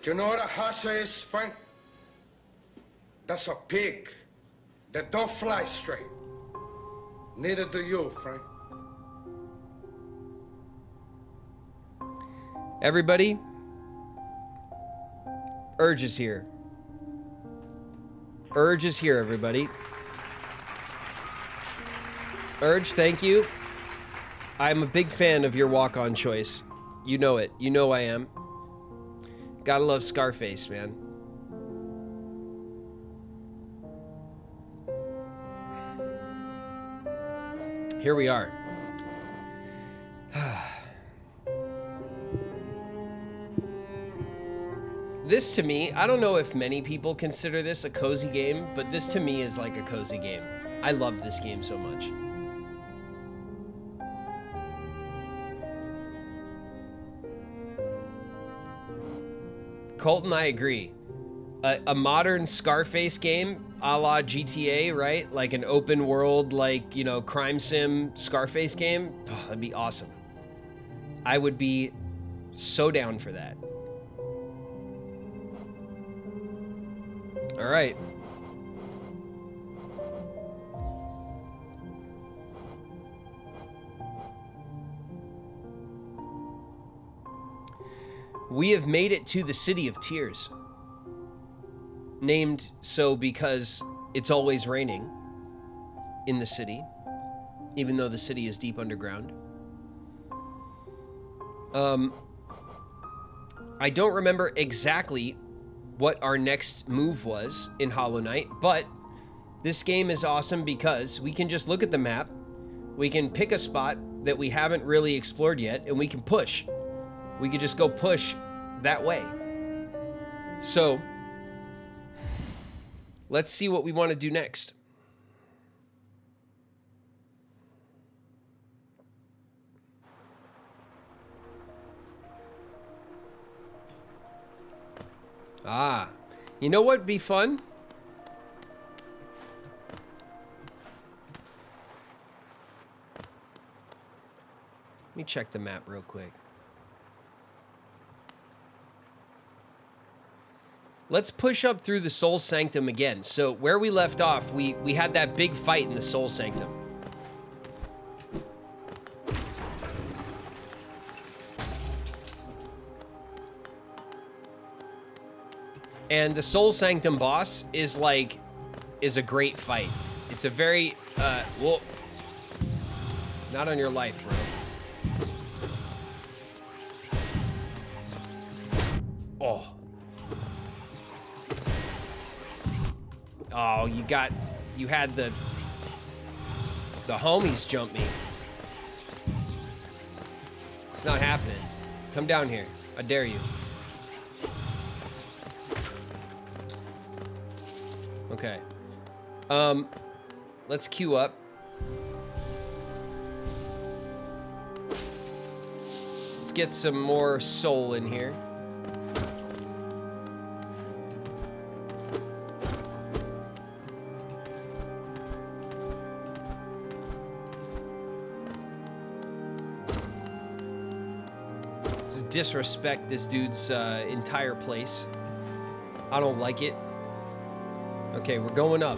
Do you know what a hassa is, Frank? That's a pig that don't fly straight. Neither do you, Frank. Everybody, Urge is here. Urge is here, everybody. Urge, thank you. I'm a big fan of your walk-on choice. You know it. You know I am. Gotta love Scarface, man. Here we are. This to me, I don't know if many people consider this a cozy game, but this to me is like a cozy game. I love this game so much. Colton, I agree. A modern Scarface game, a la GTA, right? Like an open world, like, you know, crime sim Scarface game. Oh, that'd be awesome. I would be so down for that. All right. We have made it to the City of Tears. Named so because it's always raining in the city, even though the city is deep underground. I don't remember exactly what our next move was in Hollow Knight, but this game is awesome because we can just look at the map, we can pick a spot that we haven't really explored yet, and we can push. We could just go push that way. So, let's see what we want to do next. Ah, you know what'd be fun? Let me check the map real quick. Let's push up through the Soul Sanctum again. So where we left off, we had that big fight in the Soul Sanctum. And the Soul Sanctum boss is a great fight. It's a very, well, not on your life, bro. Oh. Oh, you had the homies jump me. It's not happening. Come down here. I dare you. Okay. Let's queue up. Let's get some more soul in here. Disrespect this dude's entire place. I don't like it. Okay, we're going up.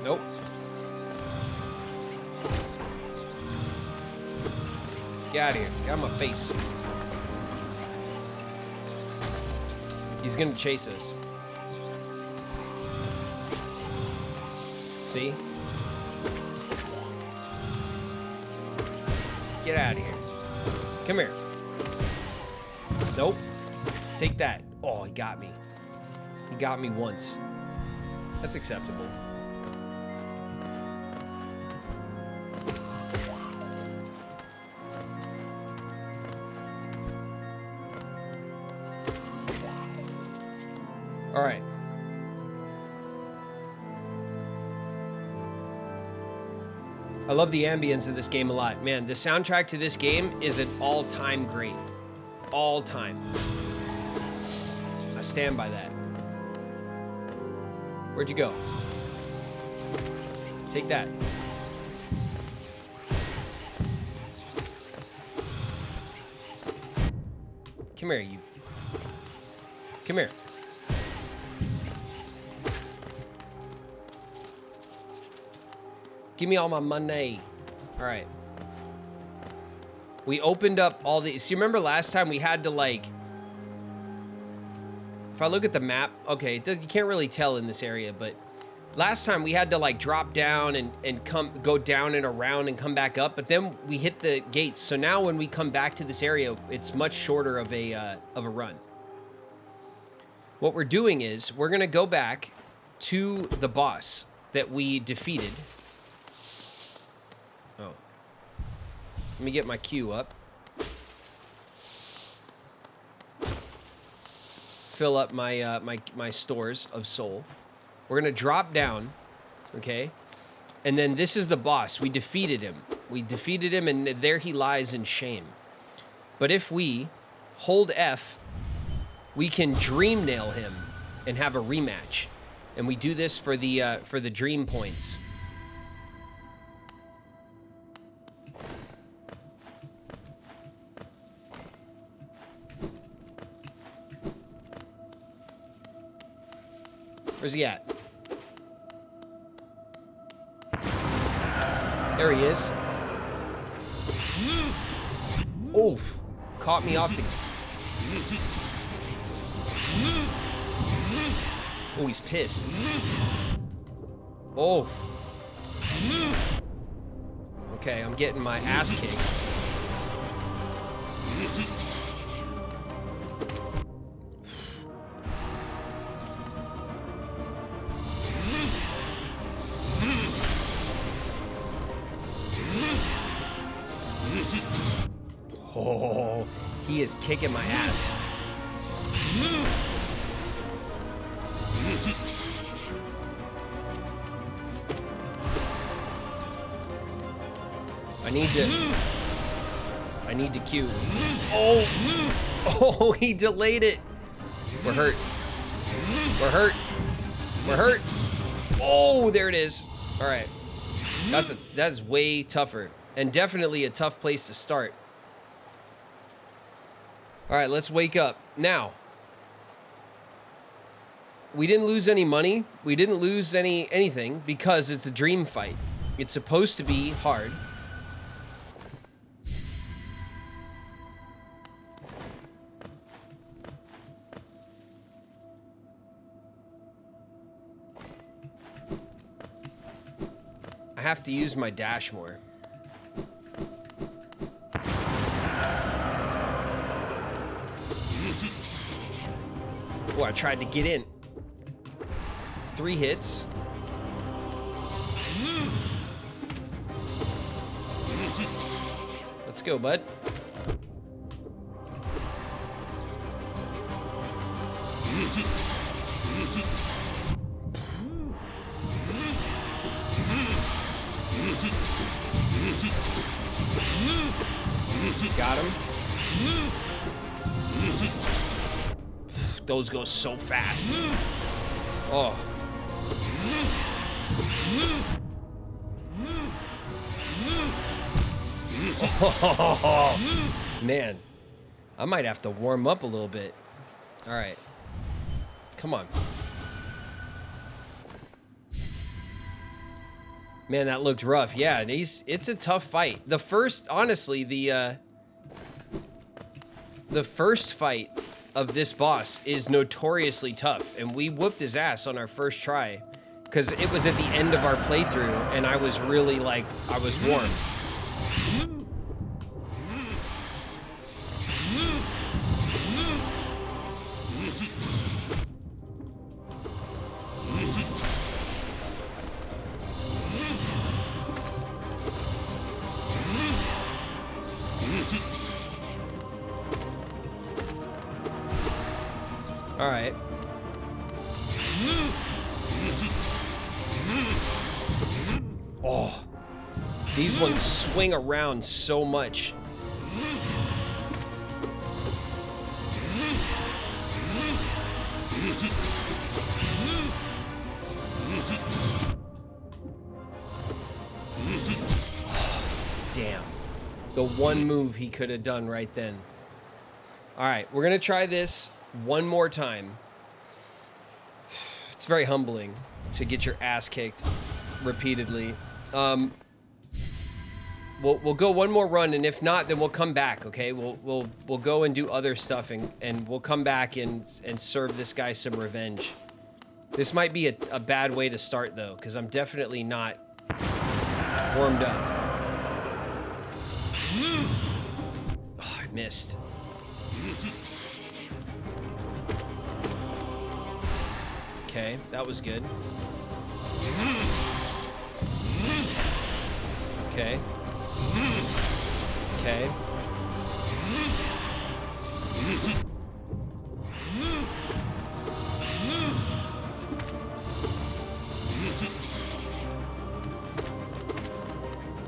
Nope. Get out of here. Get out of my face. He's gonna chase us. See? Get out of here. Come here. Nope. Take that. Oh, he got me. He got me once. That's acceptable. All right. I love the ambience of this game a lot. Man, the soundtrack to this game is an all-time great. All time. I stand by that. Where'd you go? Take that. Come here, you. Come here. Give me all my money. All right. We opened up all the... See, remember last time we had to, like... If I look at the map... Okay, you can't really tell in this area, but... Last time we had to, like, drop down and go down and around and come back up, but then we hit the gates. So now when we come back to this area, it's much shorter of a run. What we're doing is we're going to go back to the boss that we defeated. Oh. Let me get my queue up. Fill up my my stores of soul. We're gonna drop down, okay? And then this is the boss. We defeated him. We defeated him, and there he lies in shame. But if we hold F, we can dream nail him and have a rematch. And we do this for the dream points. Where's he at? There he is. Oof. Caught me off the... Oh, he's pissed. Oh. Okay, I'm getting my ass kicked. Oh, he is kicking my ass. I need to queue. Oh, oh, he delayed it. We're hurt. We're hurt. We're hurt. Oh, there it is. All right. That's way tougher, and definitely a tough place to start. All right, let's wake up. Now, we didn't lose any money. We didn't lose anything because it's a dream fight. It's supposed to be hard. I have to use my dash more. Oh, I tried to get in. 3 hits. Let's go, bud. Got him. Those go so fast. Oh. Oh, man. I might have to warm up a little bit. All right. Come on. Man, that looked rough. Yeah, it's a tough fight. The first, honestly, the first fight of this boss is notoriously tough, and we whooped his ass on our first try because it was at the end of our playthrough, and I was really like, I was warm. All right. Oh, these ones swing around so much. Damn. The one move he could have done right then. All right, we're going to try this one more time. It's very humbling to get your ass kicked repeatedly. We'll go one more run, and if not, then we'll come back. Okay, we'll go and do other stuff, and we'll come back and serve this guy some revenge. This might be a bad way to start though, because I'm definitely not warmed up. Oh, I missed. Okay, that was good. Okay. Okay.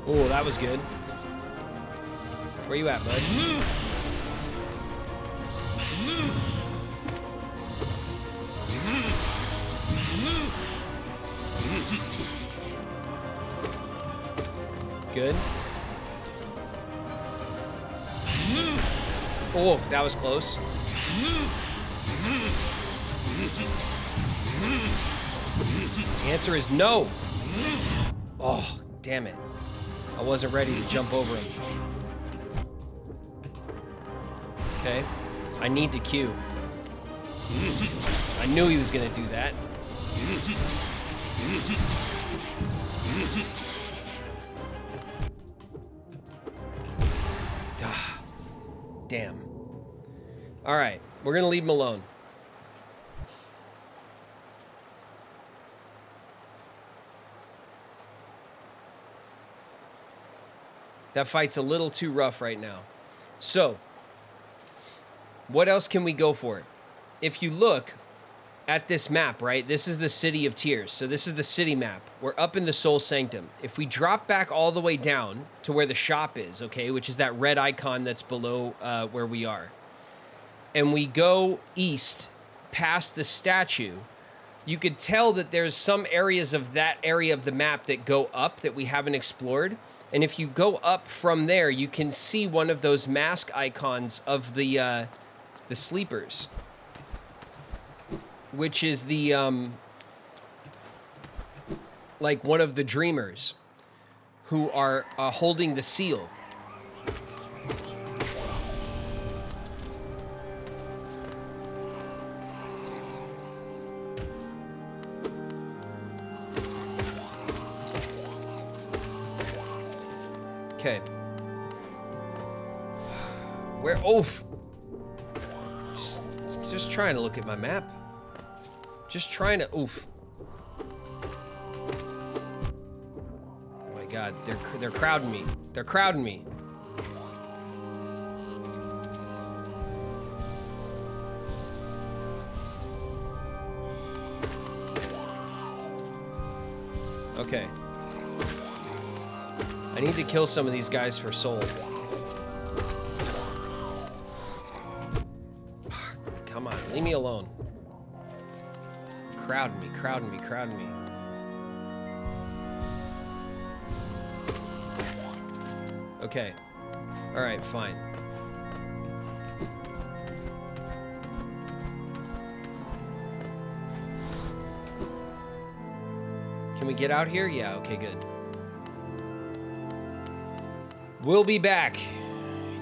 Oh, that was good. Where you at, bud? Good. Oh, that was close. The answer is no. Oh, damn it. I wasn't ready to jump over him. Okay. I need to Q. I knew he was going to do that. Damn. All right, we're gonna leave him alone. That fight's a little too rough right now. So, what else can we go for? If you look at this map, right? This is the City of Tears. So this is the city map. We're up in the Soul Sanctum. If we drop back all the way down to where the shop is, okay, which is that red icon that's below where we are, and we go east past the statue, you could tell that there's some areas of that area of the map that go up that we haven't explored. And if you go up from there, you can see one of those mask icons of the sleepers, which is the, like one of the dreamers who are holding the seal. Okay. Where, oof. Just trying to look at my map. Just trying to, oof. Oh my God, they're crowding me. They're crowding me. Okay. I need to kill some of these guys for soul. Come on, leave me alone. Crowding me, crowding me, crowding me. Okay. All right, fine. Can we get out here? Yeah, okay, good. We'll be back,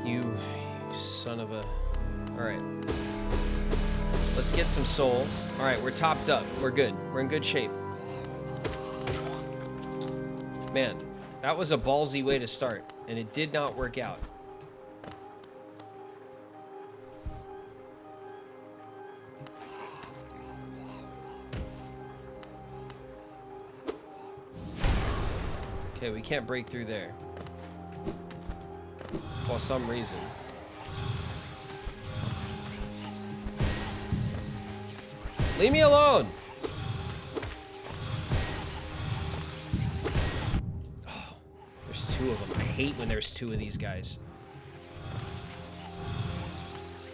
you son of a... All right. Let's get some soul. All right, we're topped up. We're good. We're in good shape. Man, that was a ballsy way to start, and it did not work out. Okay, we can't break through there. For some reason. Leave me alone! Oh, there's two of them. I hate when there's two of these guys.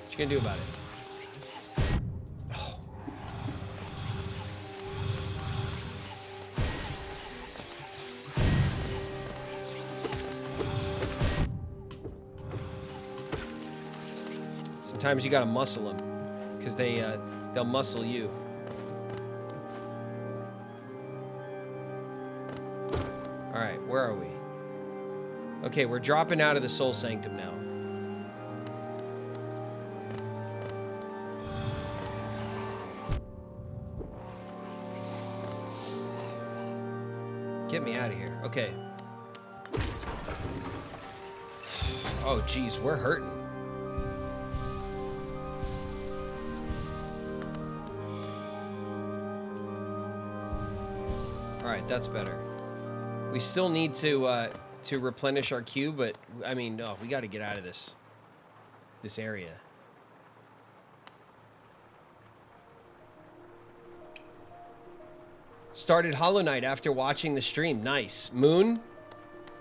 What you gonna do about it? Oh. Sometimes you gotta muscle them, because they'll muscle you. All right, where are we? Okay, we're dropping out of the Soul Sanctum now. Get me out of here. Okay. Oh, geez, we're hurting. All right, that's better. We still need to replenish our queue, but I mean, no, we got to get out of this area. Started Hollow Knight after watching the stream. Nice. Moon,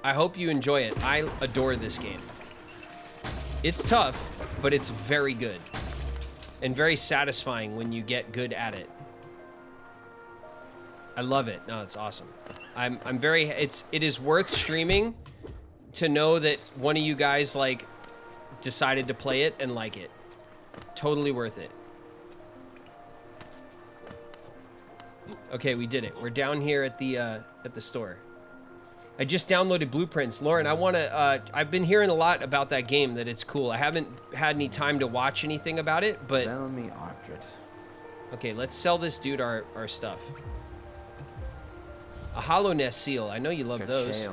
I hope you enjoy it. I adore this game. It's tough, but it's very good. And very satisfying when you get good at it. I love it. No, it's awesome. I'm very, it is worth streaming to know that one of you guys like decided to play it and like it. Totally worth it. Okay, we did it. We're down here at the store. I just downloaded Blueprints. Lauren, I want to, I've been hearing a lot about that game, that it's cool. I haven't had any time to watch anything about it, but... Bellamy Orchard. Okay, let's sell this dude our stuff. A Hollow Nest seal. I know you love those.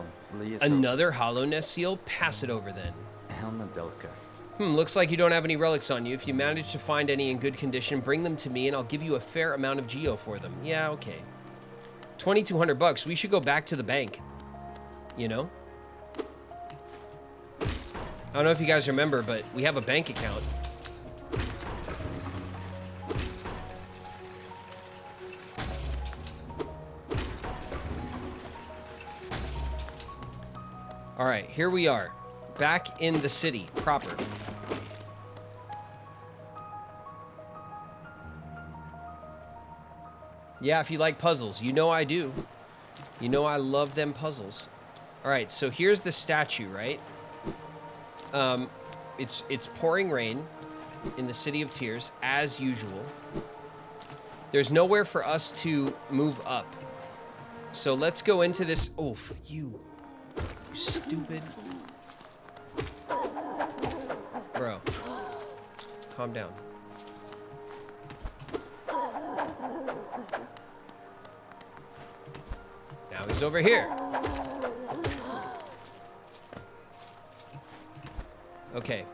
Another Hollow Nest seal? Pass it over then. Helmadilka. Looks like you don't have any relics on you. If you manage to find any in good condition, bring them to me and I'll give you a fair amount of geo for them. Yeah, okay. 2,200 bucks. We should go back to the bank. You know? I don't know if you guys remember, but we have a bank account. All right, here we are. Back in the city proper. Yeah, if you like puzzles. You know I do. You know I love them puzzles. All right, so here's the statue, right? It's pouring rain in the City of Tears, as usual. There's nowhere for us to move up. So let's go into this... Oof, you stupid... Bro, calm down. Now he's over here. Okay.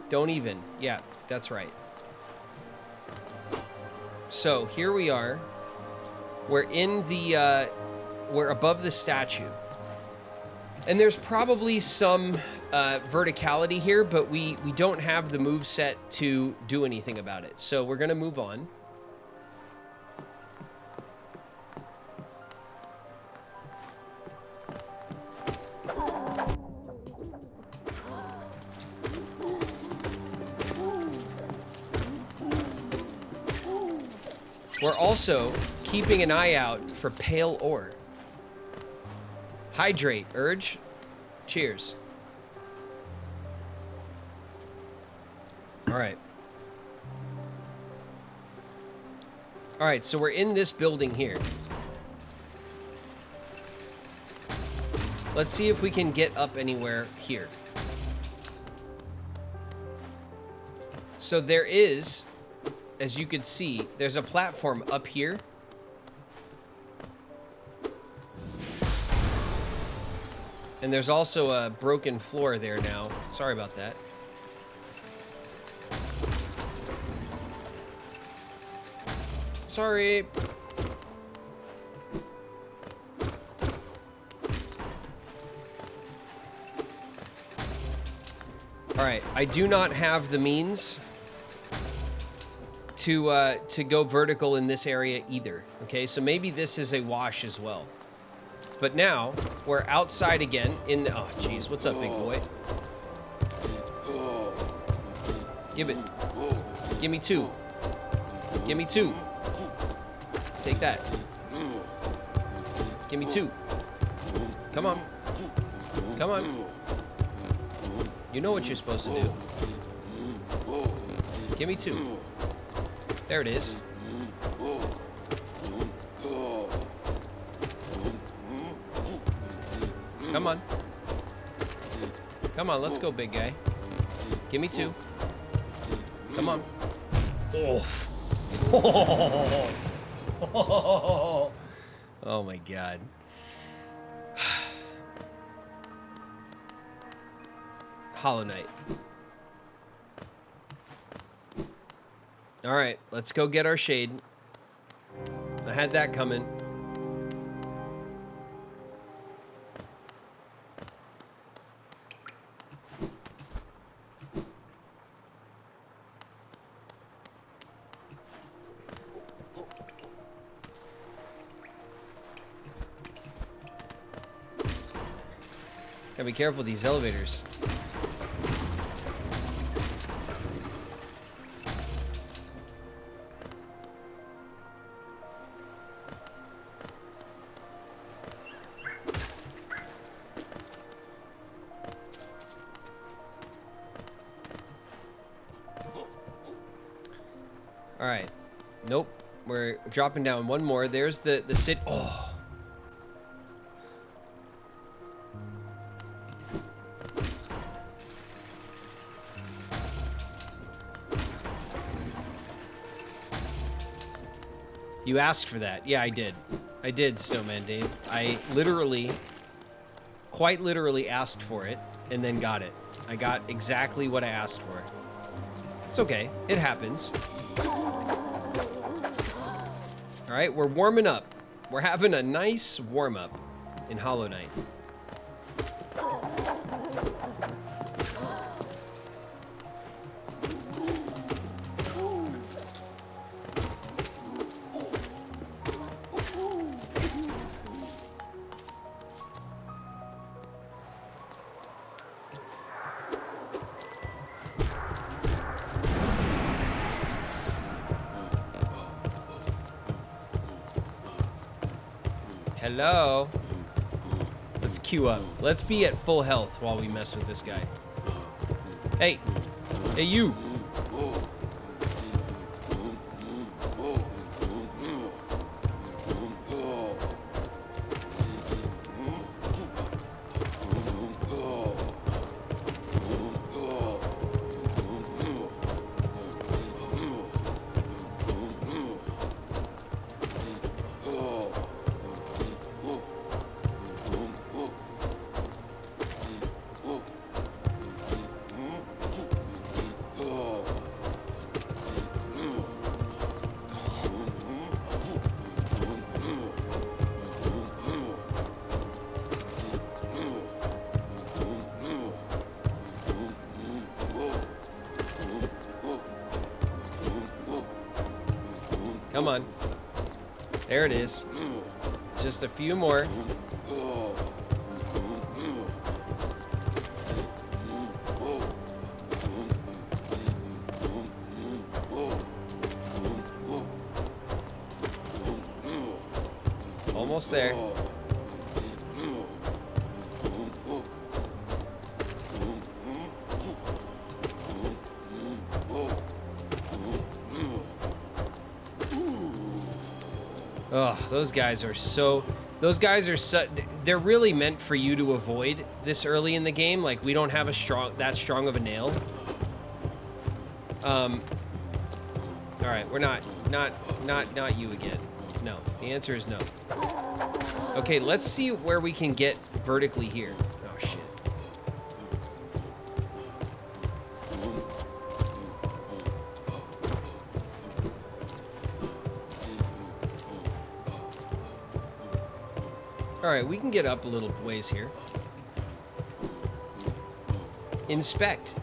Don't even. Yeah, that's right. So here we are. We're in the, we're above the statue. And there's probably some verticality here, but we don't have the move set to do anything about it. So we're gonna move on. We're also keeping an eye out for pale ore. Hydrate, Urge. Cheers. All right. All right, so we're in this building here. Let's see if we can get up anywhere here. So there is, as you can see, there's a platform up here. And there's also a broken floor there now. Sorry about that. Sorry. All right, I do not have the means to go vertical in this area either. Okay, so maybe this is a wash as well. But now, we're outside again in the... Oh, jeez. What's up, big boy? Give it. Give me two. Give me two. Take that. Give me two. Come on. Come on. You know what you're supposed to do. Give me 2. There it is. Come on. Come on, let's go, big guy. Give me 2. Come on. Oof. Oh my god. Hollow Knight. Alright, let's go get our shade. I had that coming. Gotta be careful with these elevators. All right. Nope. We're dropping down one more. There's the city. Oh. You asked for that. Yeah, I did. I did, Snowman Dave. I literally, quite literally asked for it and then got it. I got exactly what I asked for. It's okay. It happens. All right, we're warming up. We're having a nice warm-up in Hollow Knight. Hello? Let's queue up. Let's be at full health while we mess with this guy. Hey! Hey, you! Come on. There it is. Just a few more. Almost there. Oh, those guys are so... they're really meant for you to avoid this early in the game. Like, we don't have that strong of a nail. All right, we're not you again. No, the answer is no. Okay, let's see where we can get vertically here. Oh, shit. All right, we can get up a little ways here. Inspect.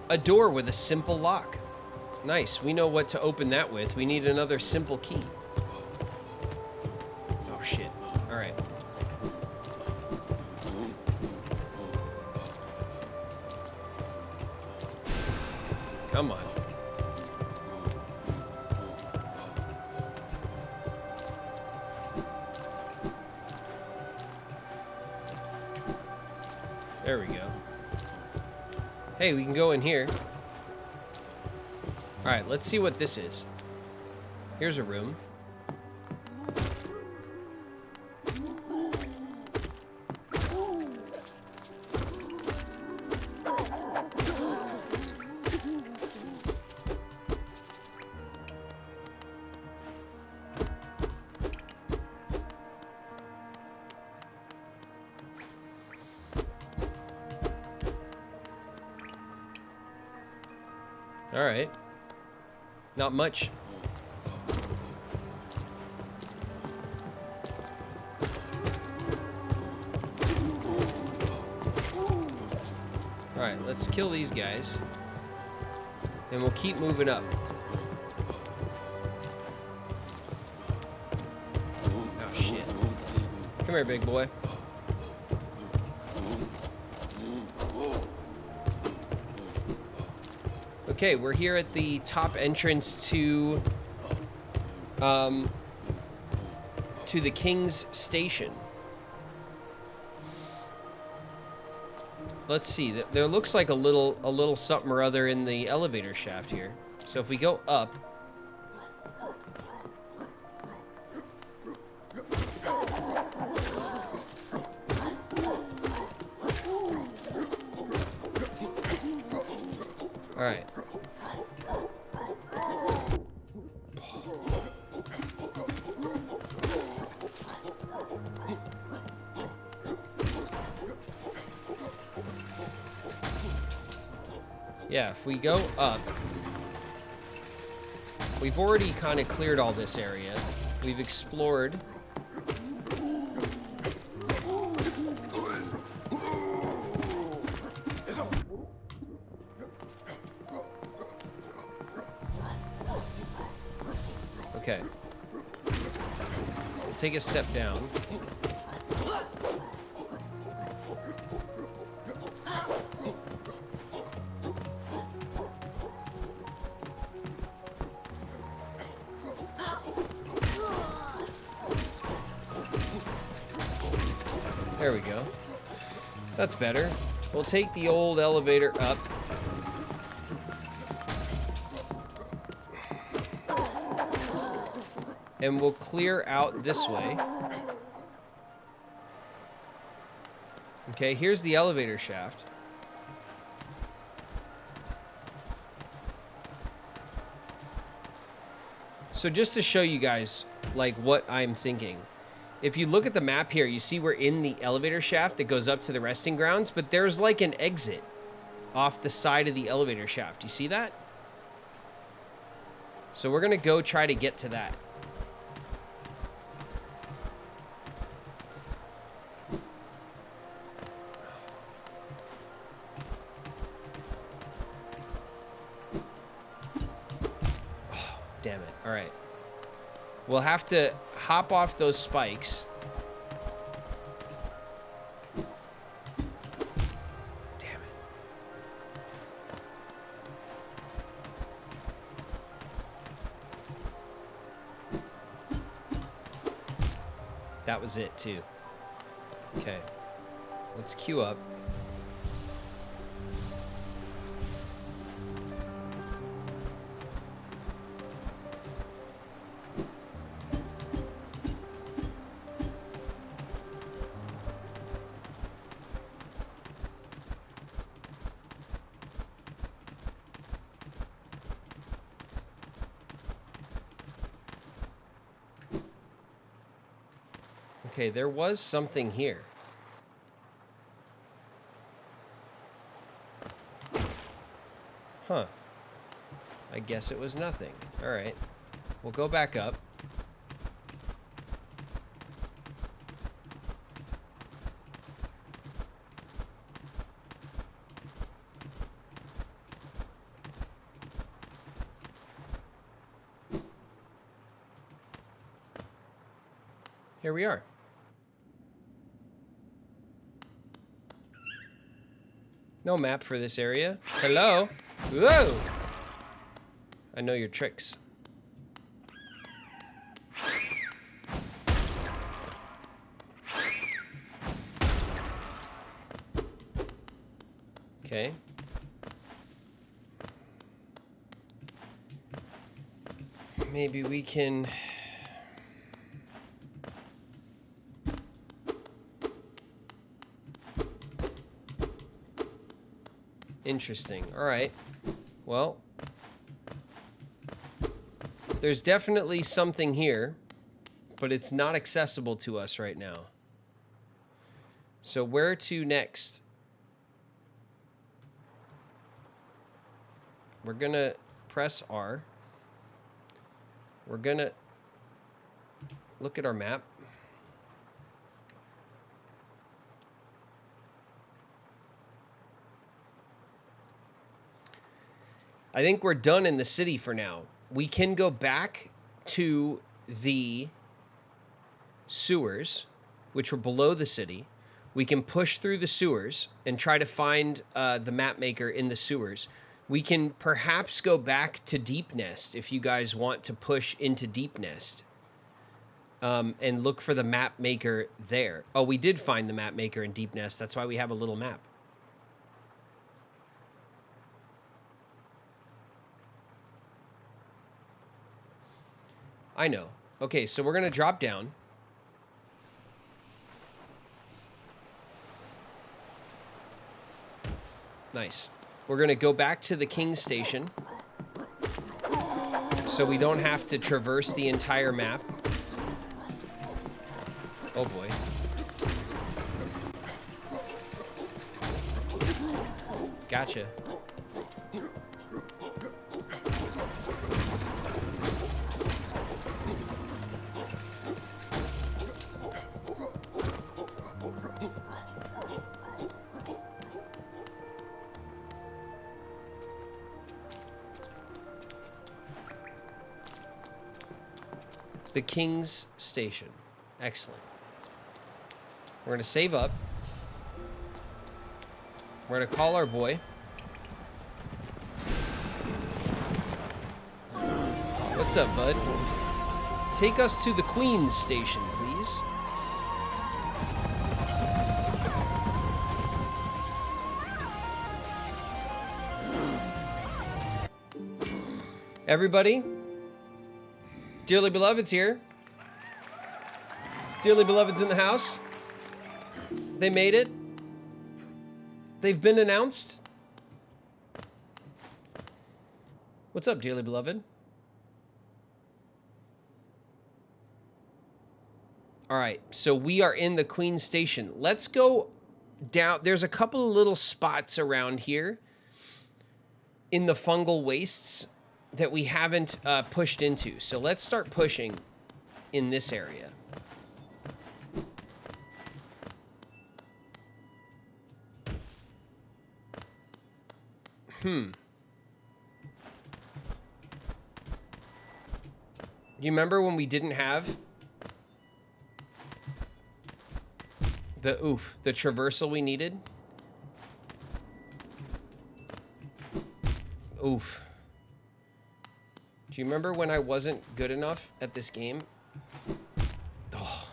A door with a simple lock. Nice, we know what to open that with. We need another simple key. Oh, shit. All right. Come on. There we go. Hey, we can go in here. All right, let's see what this is. Here's a room. All right. Not much. All right, let's kill these guys. And we'll keep moving up. Oh, shit. Come here, big boy. Okay, we're here at the top entrance to the King's Station. Let's see. There looks like a little something or other in the elevator shaft here. So if we go up, all right. Yeah, if we go up, we've already kind of cleared all this area. We've explored. Okay. We'll take a step down. There we go. That's better. We'll take the old elevator up. And we'll clear out this way. Okay, here's the elevator shaft. So just to show you guys, like, what I'm thinking. If you look at the map here, you see we're in the elevator shaft that goes up to the resting grounds, but there's like an exit off the side of the elevator shaft. You see that? So we're gonna go try to get to that. Oh, damn it. All right. We'll have to hop off those spikes. Damn it. That was it, too. Okay. Let's queue up. Okay, there was something here. Huh. I guess it was nothing. All right. We'll go back up. Here we are. No map for this area. Hello? Whoa! I know your tricks. Okay. Maybe we can... Interesting. All right. Well, there's definitely something here, but it's not accessible to us right now. So where to next? We're gonna press R. We're gonna look at our map. I think we're done in the city for now. We can go back to the sewers, which were below the city. We can push through the sewers and try to find the map maker in the sewers. We can perhaps go back to Deepnest if you guys want to push into Deepnest and look for the map maker there. Oh, we did find the map maker in Deepnest. That's why we have a little map. I know. Okay, so we're going to drop down. Nice. We're going to go back to the King's Station so we don't have to traverse the entire map. Oh boy. Gotcha. The King's Station. Excellent. We're going to save up. We're going to call our boy. What's up, bud? Take us to the Queen's Station, please. Everybody, dearly beloved's here. Dearly beloved's in the house. They made it. They've been announced. What's up, dearly beloved? All right, so we are in the Queen's Station. Let's go down. There's a couple of little spots around here in the fungal wastes that we haven't pushed into. So let's start pushing in this area. Do you remember when we didn't have the traversal we needed? Oof. Do you remember when I wasn't good enough at this game? Oh.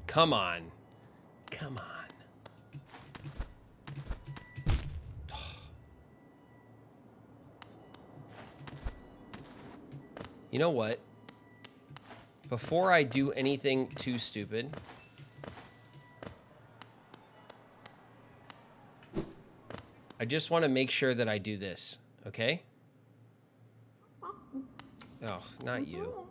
Come on. Come on. You know what? Before I do anything too stupid, I just want to make sure that I do this, okay? Oh, not you.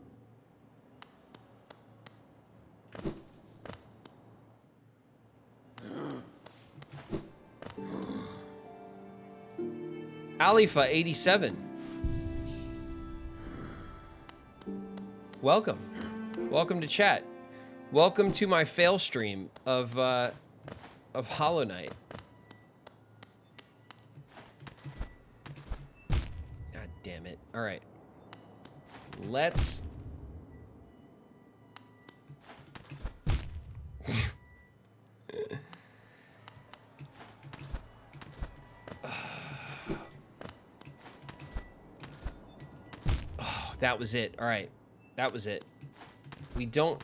Alifa87. Welcome. Welcome to chat. Welcome to my fail stream of Hollow Knight. God damn it. All right. Let's... Oh, that was it. All right. that was it. We don't...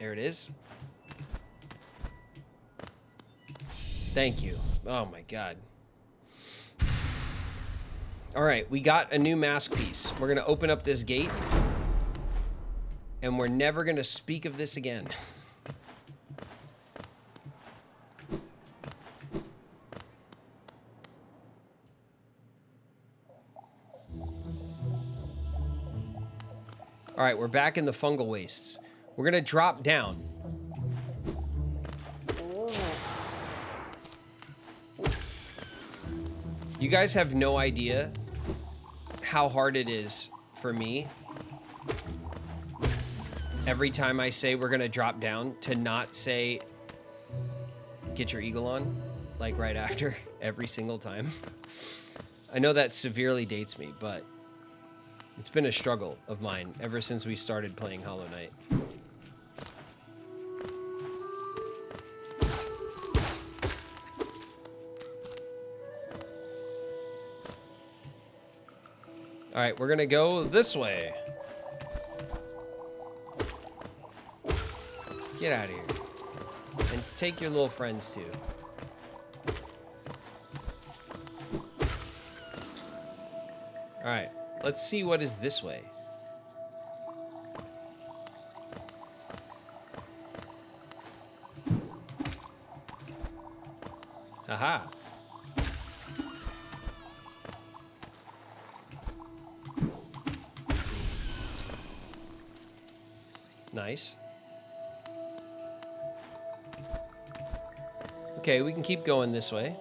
There it is. Thank you. Oh my god. Alright, we got a new mask piece. We're gonna open up this gate. And we're never gonna speak of this again. Alright, we're back in the fungal wastes. We're gonna drop down. You guys have no idea how hard it is for me every time I say we're gonna drop down to not say get your eagle on, like right after, every single time. I know that severely dates me, but it's been a struggle of mine ever since we started playing Hollow Knight. All right, we're gonna go this way. Get out of here. And take your little friends too. All right, let's see what is this way. Aha. Nice. Okay, we can keep going this way.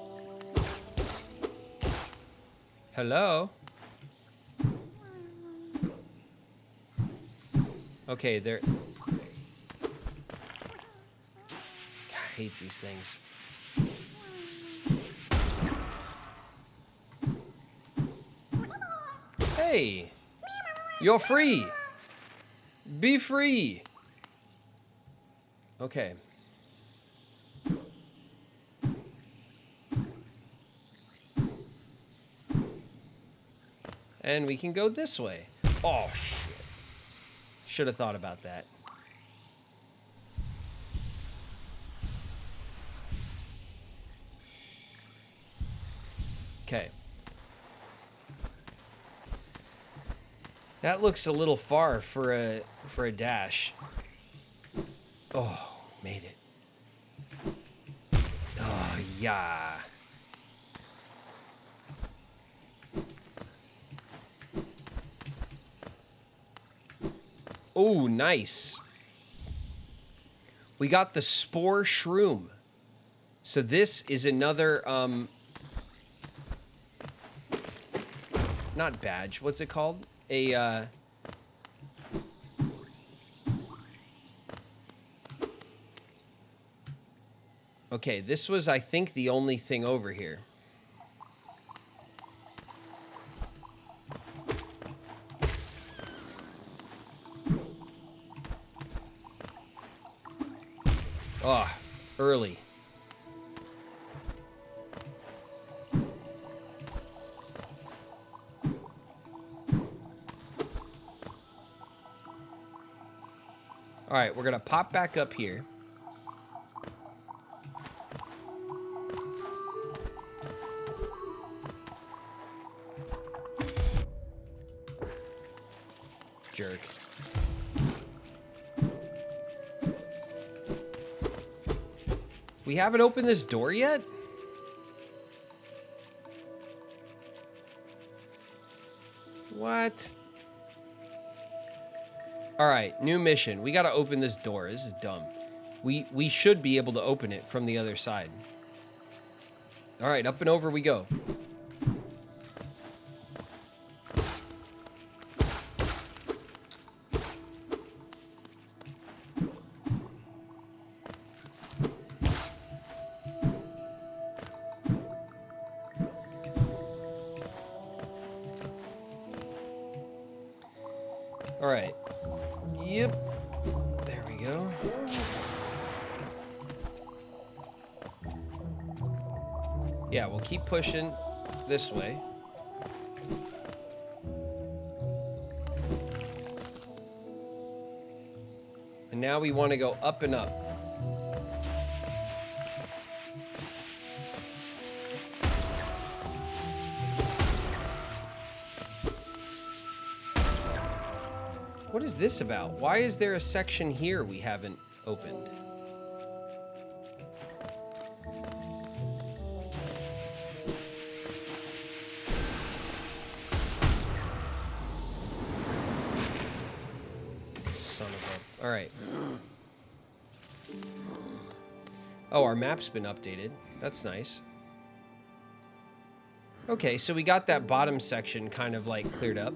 Hello? Okay, there... God, I hate these things. Hey! You're free! Be free! Okay. And we can go this way. Oh, shit. Should have thought about that. Okay. That looks a little far for a dash. Oh, made it. Oh, yeah. Oh, nice. We got the spore shroom. So this is another, not badge. What's it called? Okay, this was, I think, the only thing over here. Oh, early. All right, we're gonna pop back up here. Jerk. We haven't opened this door yet? What? All right, new mission. We gotta open this door. This is dumb. We should be able to open it from the other side. All right, up and over we go. All right. Yep. There we go. Yeah, we'll keep pushing. this way. And now we want to go up and up. What is this about? Why is there a section here we haven't opened? Son of a... All right. Oh, our map's been updated. That's nice. Okay, so we got that bottom section kind of like cleared up.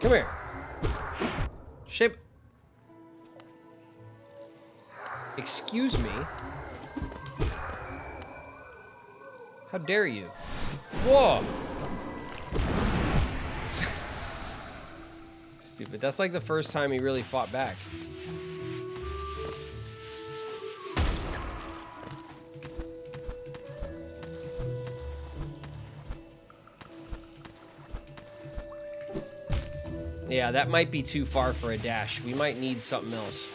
Come here. Shape. Excuse me. How dare you? Whoa. Stupid. That's like the first time he really fought back. Yeah, that might be too far for a dash. We might need something else.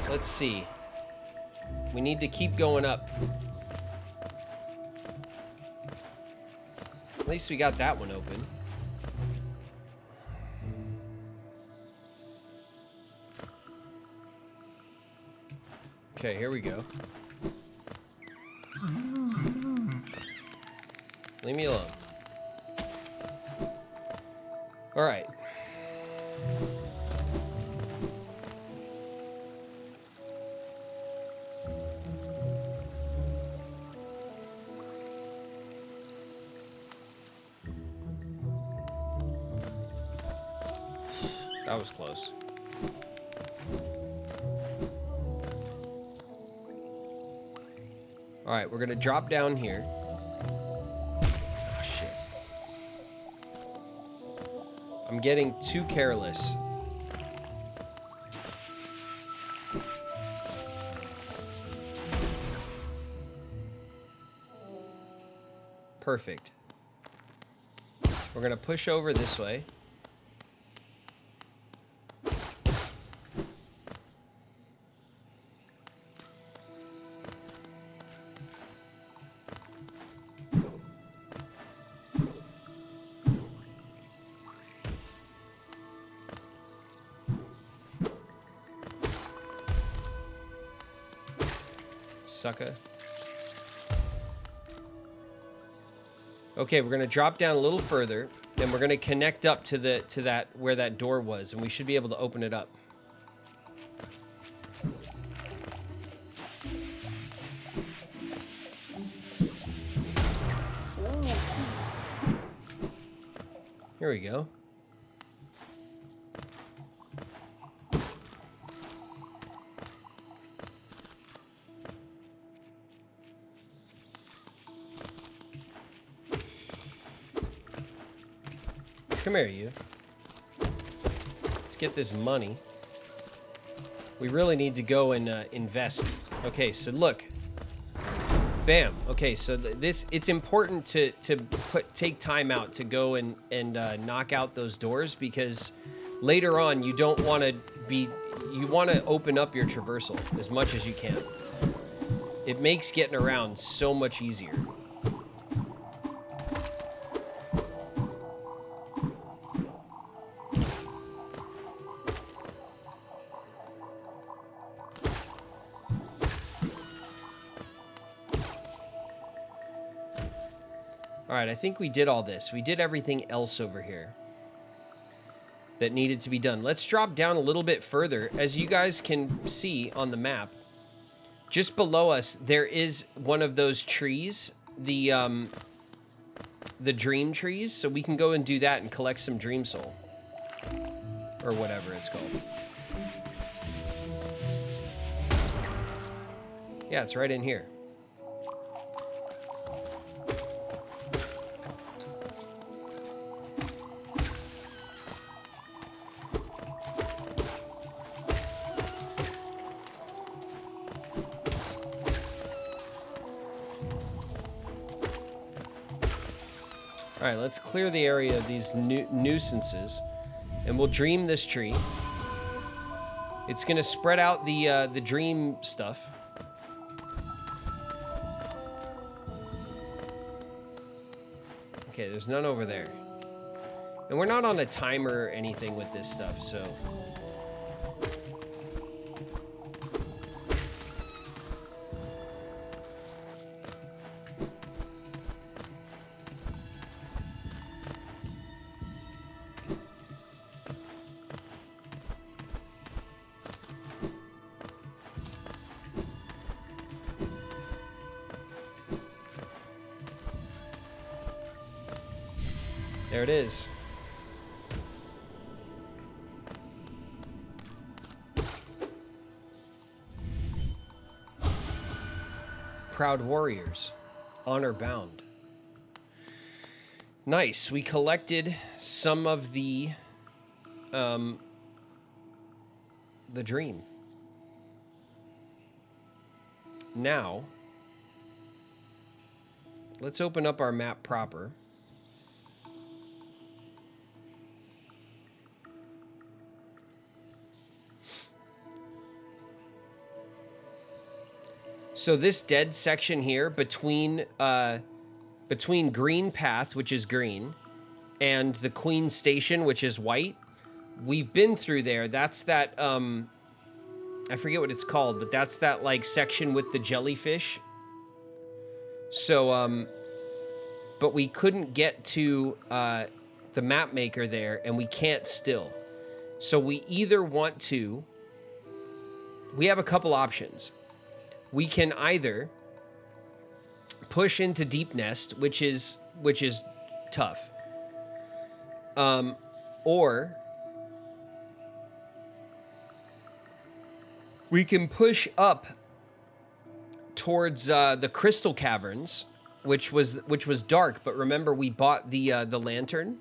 Let's see. We need to keep going up. At least we got that one open. Okay, here we go. Leave me alone. All right. That was close. All right, we're gonna drop down here. I'm getting too careless. Perfect. We're gonna push over this way. Sucker. Okay, we're gonna drop down a little further, and we're gonna connect up to that where that door was, and we should be able to open it up. Here we go. Come here, you. Let's get this money. We really need to go and invest. Okay, so look. Bam. Okay, so it's important to take time out to go and knock out those doors, because later on you don't want to be. You want to open up your traversal as much as you can. It makes getting around so much easier. All right, I think we did all this. We did everything else over here. that needed to be done. Let's drop down a little bit further. As you guys can see on the map, just below us, there is one of those trees, the dream trees. So we can go and do that and collect some dream soul. Or whatever it's called. Yeah, it's right in here. All right, let's clear the area of these nuisances, and we'll dream this tree. It's gonna spread out the dream stuff. Okay, there's none over there. And we're not on a timer or anything with this stuff, so... There it is. Proud warriors, honor bound. Nice. We collected some of the dream. Now, let's open up our map proper. So this dead section here between Green Path, which is green, and the Queen Station, which is white, we've been through there. That's that, I forget what it's called, but that's that, like, section with the jellyfish. So, but we couldn't get to the map maker there, and we can't still. So we either want to... We have a couple options. We can either push into Deepnest, which is tough, or we can push up towards the Crystal Caverns, which was dark. But remember, we bought the lantern.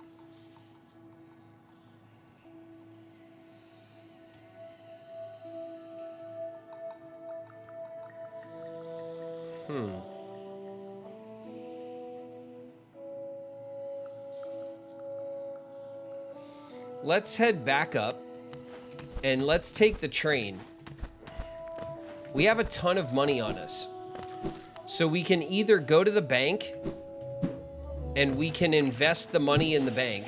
Let's head back up and let's take the train. We have a ton of money on us. So we can either go to the bank and we can invest the money in the bank,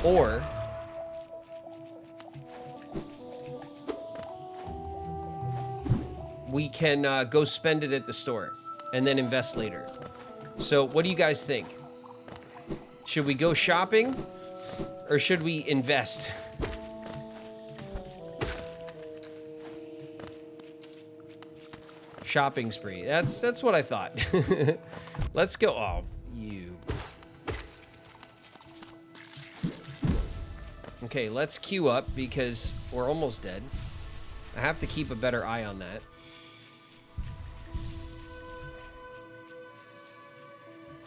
or we can go spend it at the store and then invest later. So what do you guys think? Should we go shopping or should we invest? Shopping spree. That's what I thought. Let's go. Oh, you. Okay, let's queue up because we're almost dead. I have to keep a better eye on that.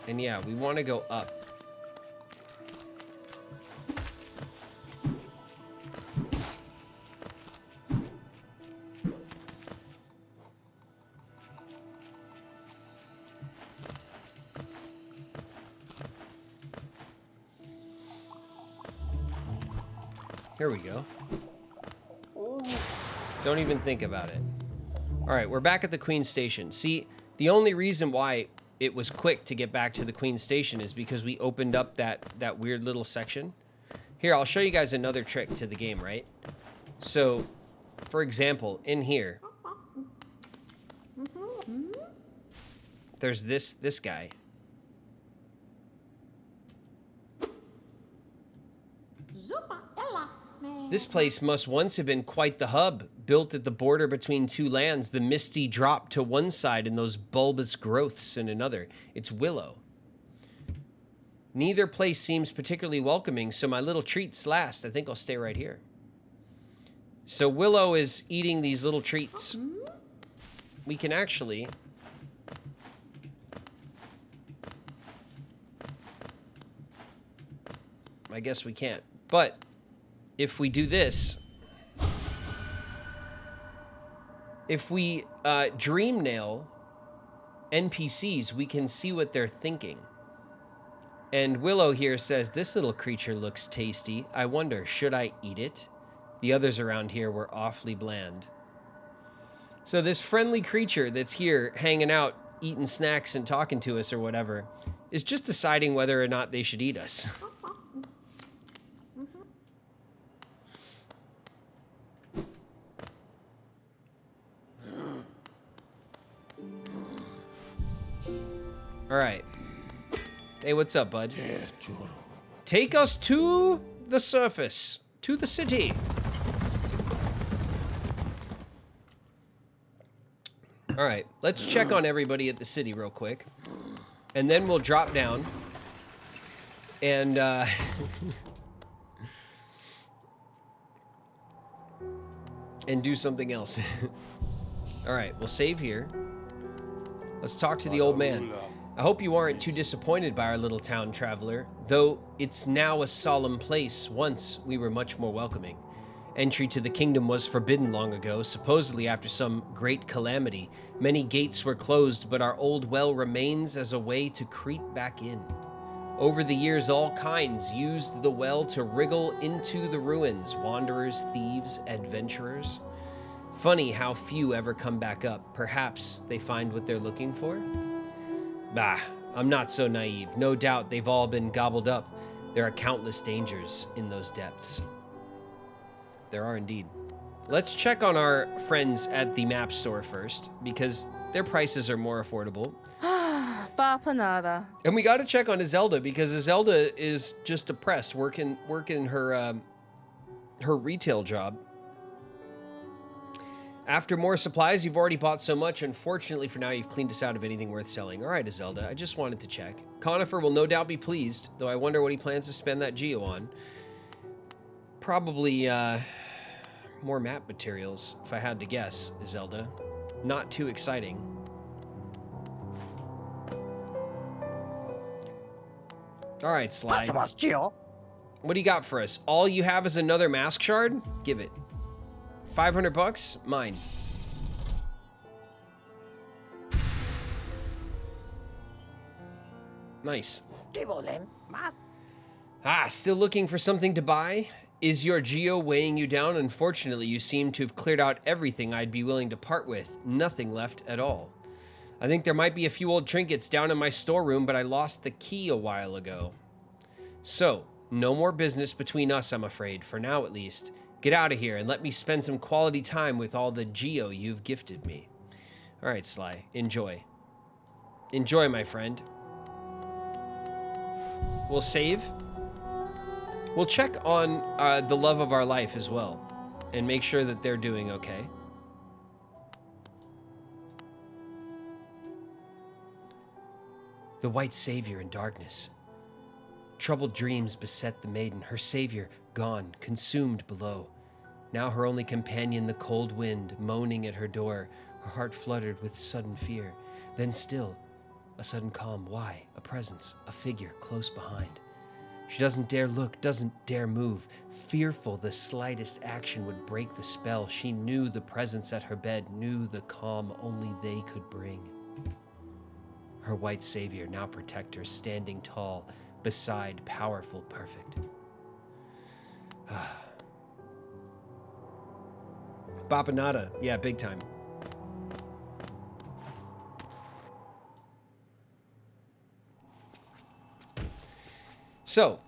And yeah, we want to go up. Here we go. Don't even think about it. All right, we're back at the Queen Station. See, the only reason why it was quick to get back to the Queen Station is because we opened up that weird little section. Here, I'll show you guys another trick to the game, right? So, for example, in here, there's this guy. This place must once have been quite the hub, built at the border between two lands, the misty drop to one side and those bulbous growths in another. It's Willow. Neither place seems particularly welcoming, so my little treats last. I think I'll stay right here. So Willow is eating these little treats. We can actually... I guess we can't. But if we do this, if we dream nail NPCs, we can see what they're thinking. And Willow here says, this little creature looks tasty. I wonder, should I eat it? The others around here were awfully bland. So this friendly creature that's here hanging out, eating snacks and talking to us or whatever, is just deciding whether or not they should eat us. All right. Hey, what's up, bud? Take us to the surface, to the city. All right, let's check on everybody at the city real quick. And then we'll drop down and and do something else. All right, we'll save here. Let's talk to the old man. I hope you aren't too disappointed by our little town, traveler, though it's now a solemn place. Once we were much more welcoming. Entry to the kingdom was forbidden long ago, supposedly after some great calamity. Many gates were closed, but our old well remains as a way to creep back in. Over the years, all kinds used the well to wriggle into the ruins. Wanderers, thieves, adventurers. Funny how few ever come back up. Perhaps they find what they're looking for? Bah, I'm not so naive. No doubt they've all been gobbled up. There are countless dangers in those depths. There are indeed. Let's check on our friends at the map store first, because their prices are more affordable. And we got to check on Izelda, because Izelda is just depressed, working her her retail job. After more supplies, you've already bought so much. Unfortunately, for now, you've cleaned us out of anything worth selling. All right, Izelda, I just wanted to check. Conifer will no doubt be pleased, though I wonder what he plans to spend that geo on. Probably more map materials, if I had to guess, Izelda. Not too exciting. All right, Sly. What do you got for us? All you have is another mask shard? Give it. 500 bucks? Mine. Nice. Ah, still looking for something to buy? Is your geo weighing you down? Unfortunately, you seem to have cleared out everything I'd be willing to part with. Nothing left at all. I think there might be a few old trinkets down in my storeroom, but I lost the key a while ago. So, no more business between us, I'm afraid, for now at least. Get out of here and let me spend some quality time with all the geo you've gifted me. All right, Sly, enjoy. Enjoy, my friend. We'll save. We'll check on the love of our life as well and make sure that they're doing okay. The white savior in darkness. Troubled dreams beset the maiden, her savior gone, consumed below. Now her only companion, the cold wind, moaning at her door. Her heart fluttered with sudden fear. Then still, a sudden calm. Why? A presence, a figure close behind. She doesn't dare look, doesn't dare move. Fearful the slightest action would break the spell. She knew the presence at her bed, knew the calm only they could bring. Her white savior, now protector, standing tall, beside powerful, perfect. Bapanada, yeah, big time. So,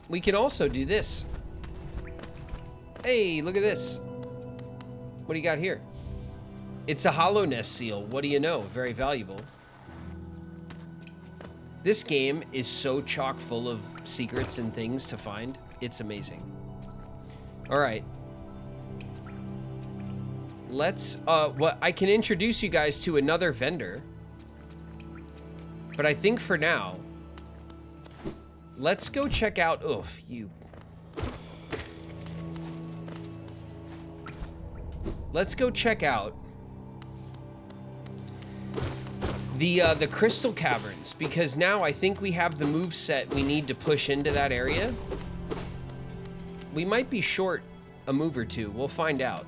we can also do this. Hey, look at this. What do you got here? It's a hollow nest seal. What do you know? Very valuable. This game is so chock full of secrets and things to find. It's amazing. All right. Let's, I can introduce you guys to another vendor. But I think for now, let's go check out, let's go check out the Crystal Caverns, because now I think we have the move set we need to push into that area. We might be short a move or two. We'll find out.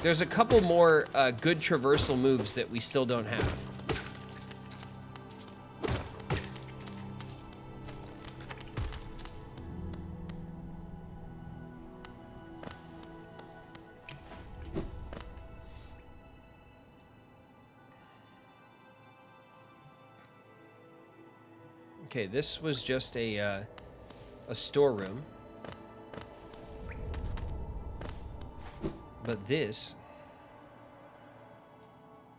There's a couple more good traversal moves that we still don't have. Okay, this was just a storeroom. But this...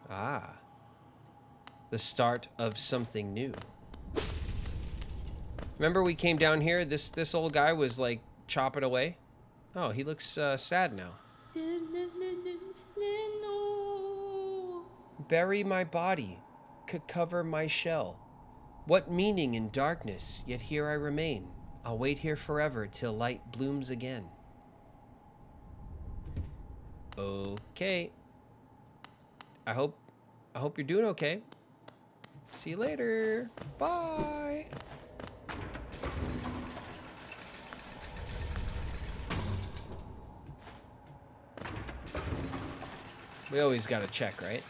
the start of something new. Remember we came down here, this old guy was like chopping away? Oh, he looks sad now. Bury my body, could cover my shell. What meaning in darkness, yet here I remain. I'll wait here forever till light blooms again. Okay. I hope you're doing okay. See you later. Bye. We always gotta check, right?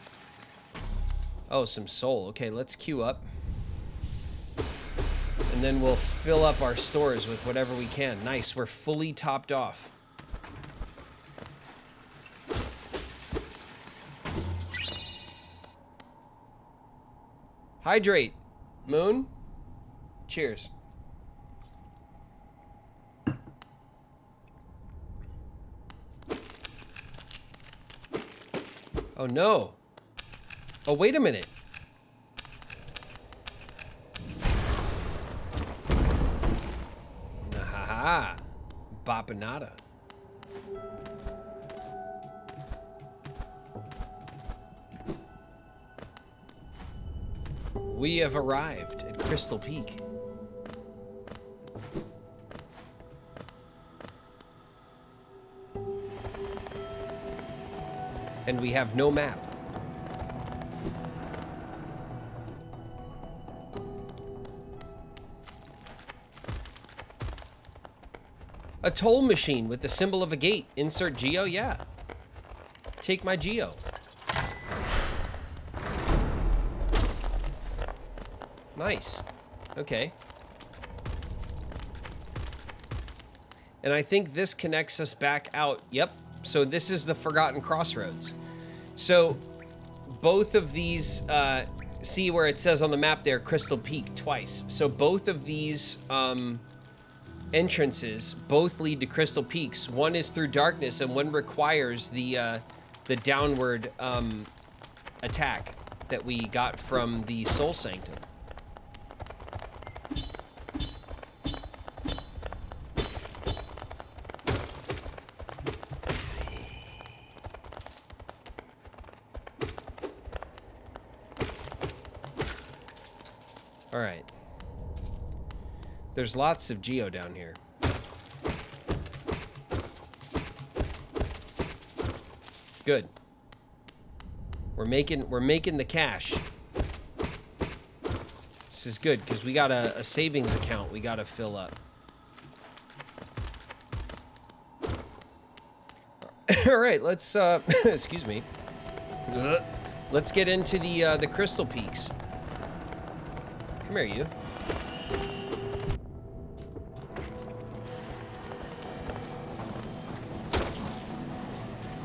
Oh, some soul. Okay, let's queue up. And then we'll fill up our stores with whatever we can. Nice, we're fully topped off. Hydrate, Moon. Cheers. Oh no. Oh, wait a minute. Aha. Bapanada. We have arrived at Crystal Peak. And we have no map. A toll machine with the symbol of a gate. Insert geo, yeah. Take my geo. Nice. Okay. And I think this connects us back out. Yep. So this is the Forgotten Crossroads. So both of these, see where it says on the map there, Crystal Peak twice. So both of these entrances both lead to Crystal Peaks. One is through darkness and one requires the downward attack that we got from the Soul Sanctum. All right. There's lots of geo down here. Good. We're making the cash. This is good because we got a savings account we got to fill up. All right, let's excuse me. Let's get into the Crystal Peaks. Come here, you.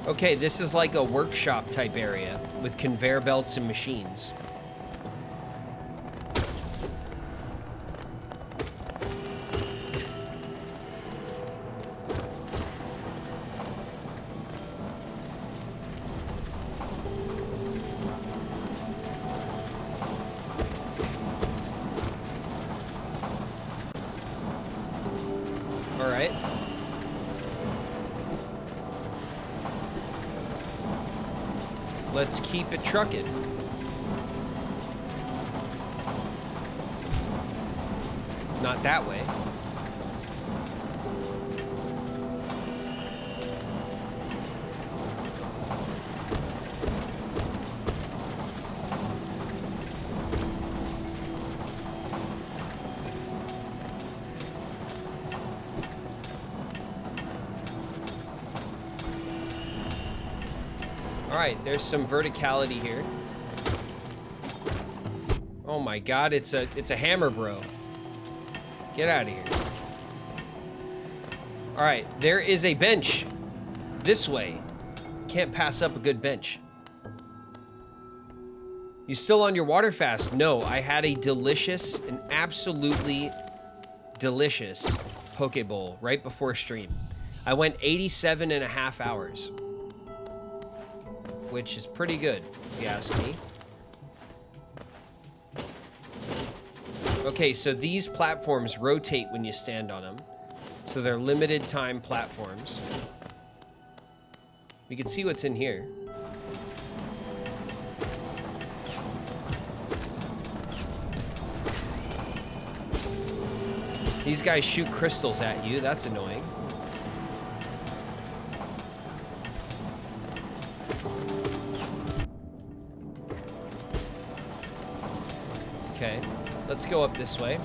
Okay, this is like a workshop type area with conveyor belts and machines. All right. Let's keep it trucking. Not that way. All right, there's some verticality here. Oh my God, it's a hammer, bro. Get out of here. All right, there is a bench this way. Can't pass up a good bench. You still on your water fast? No, I had an absolutely delicious Poke Bowl right before stream. I went 87.5 hours, which is pretty good, if you ask me. Okay, so these platforms rotate when you stand on them. So they're limited time platforms. We can see what's in here. These guys shoot crystals at you. That's annoying. Okay, let's go up this way.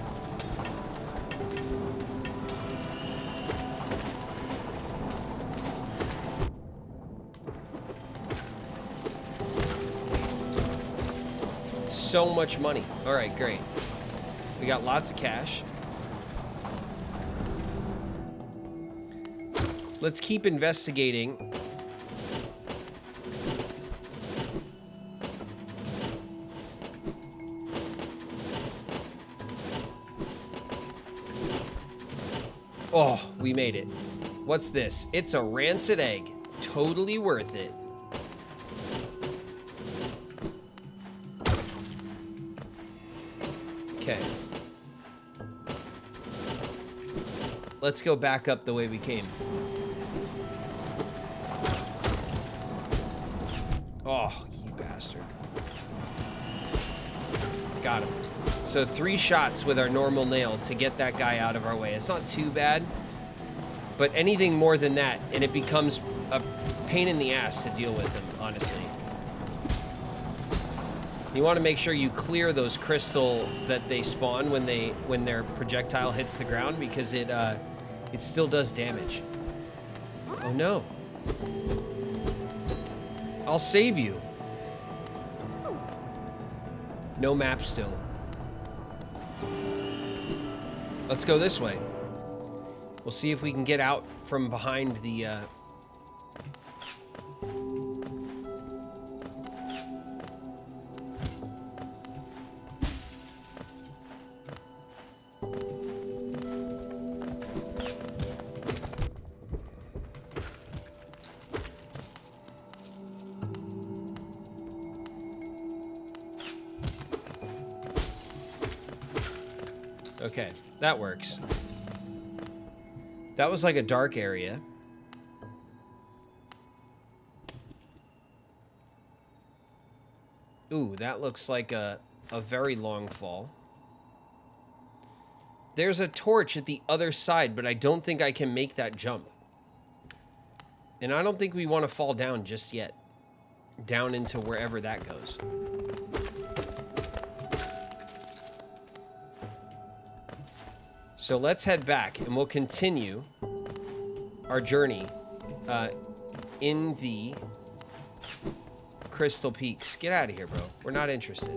So much money. All right, great. We got lots of cash. Let's keep investigating. Oh, we made it. What's this? It's a rancid egg. Totally worth it. Okay. Let's go back up the way we came. Oh, you bastard. Got him. So 3 shots with our normal nail to get that guy out of our way. It's not too bad, but anything more than that, and it becomes a pain in the ass to deal with him, honestly. You want to make sure you clear those crystals that they spawn when their projectile hits the ground, because it still does damage. Oh no. I'll save you. No map still. Let's go this way. We'll see if we can get out from behind the... Okay, that works. That was like a dark area. Ooh, that looks like a very long fall. There's a torch at the other side, but I don't think I can make that jump. And I don't think we want to fall down just yet. Down into wherever that goes. So let's head back, and we'll continue our journey in the Crystal Peaks. Get out of here, bro. We're not interested.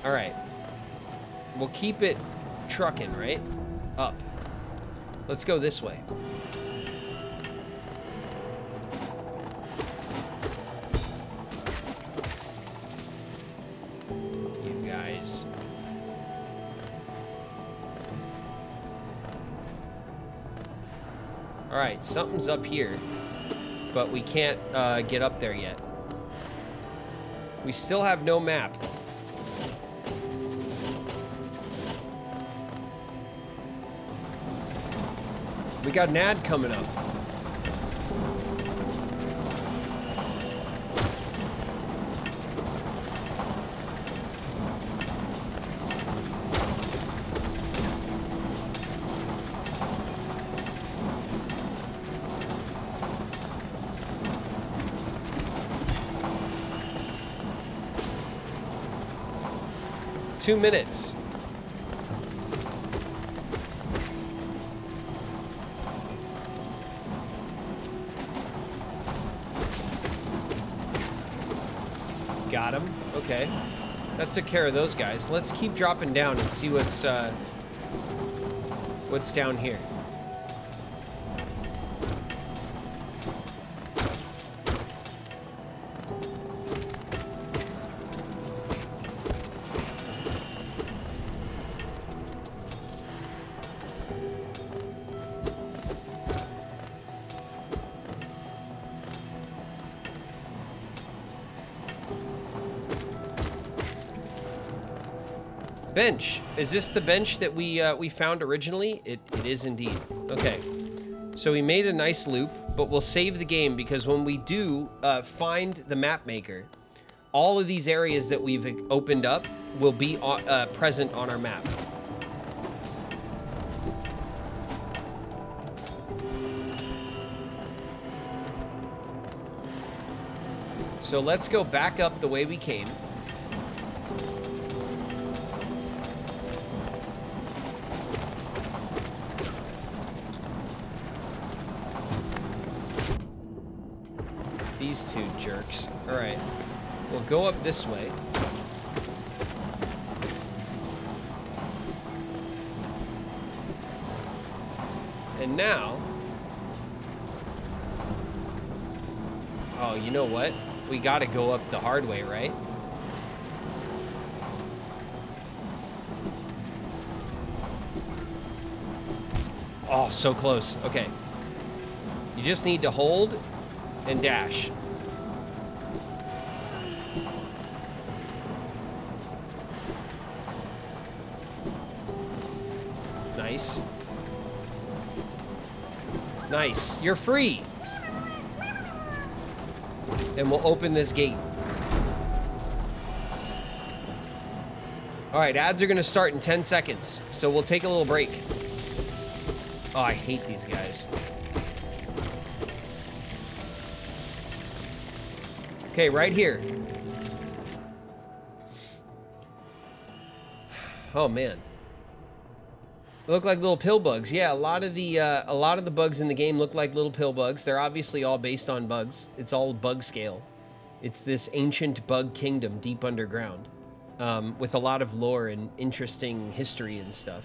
All right. We'll keep it trucking, right? Up. Let's go this way. You guys. All right, something's up here, but we can't get up there yet. We still have no map. We got an ad coming up. Two minutes. Got him. Okay. That took care of those guys. Let's keep dropping down and see what's down here. Bench. Is this the bench that we found originally? It is indeed. Okay. So we made a nice loop, but we'll save the game because when we do find the map maker, all of these areas that we've opened up will be present on our map. So let's go back up the way we came. These two jerks. All right. We'll go up this way. And now... Oh, you know what? We gotta go up the hard way, right? Oh, so close. Okay. You just need to hold and dash. Nice. Nice. You're free. And we'll open this gate. All right, ads are going to start in 10 seconds, so we'll take a little break. Oh, I hate these guys. Okay, right here. Oh man, they look like little pill bugs. Yeah, a lot of the bugs in the game look like little pill bugs. They're obviously all based on bugs. It's all bug scale. It's this ancient bug kingdom deep underground, with a lot of lore and interesting history and stuff.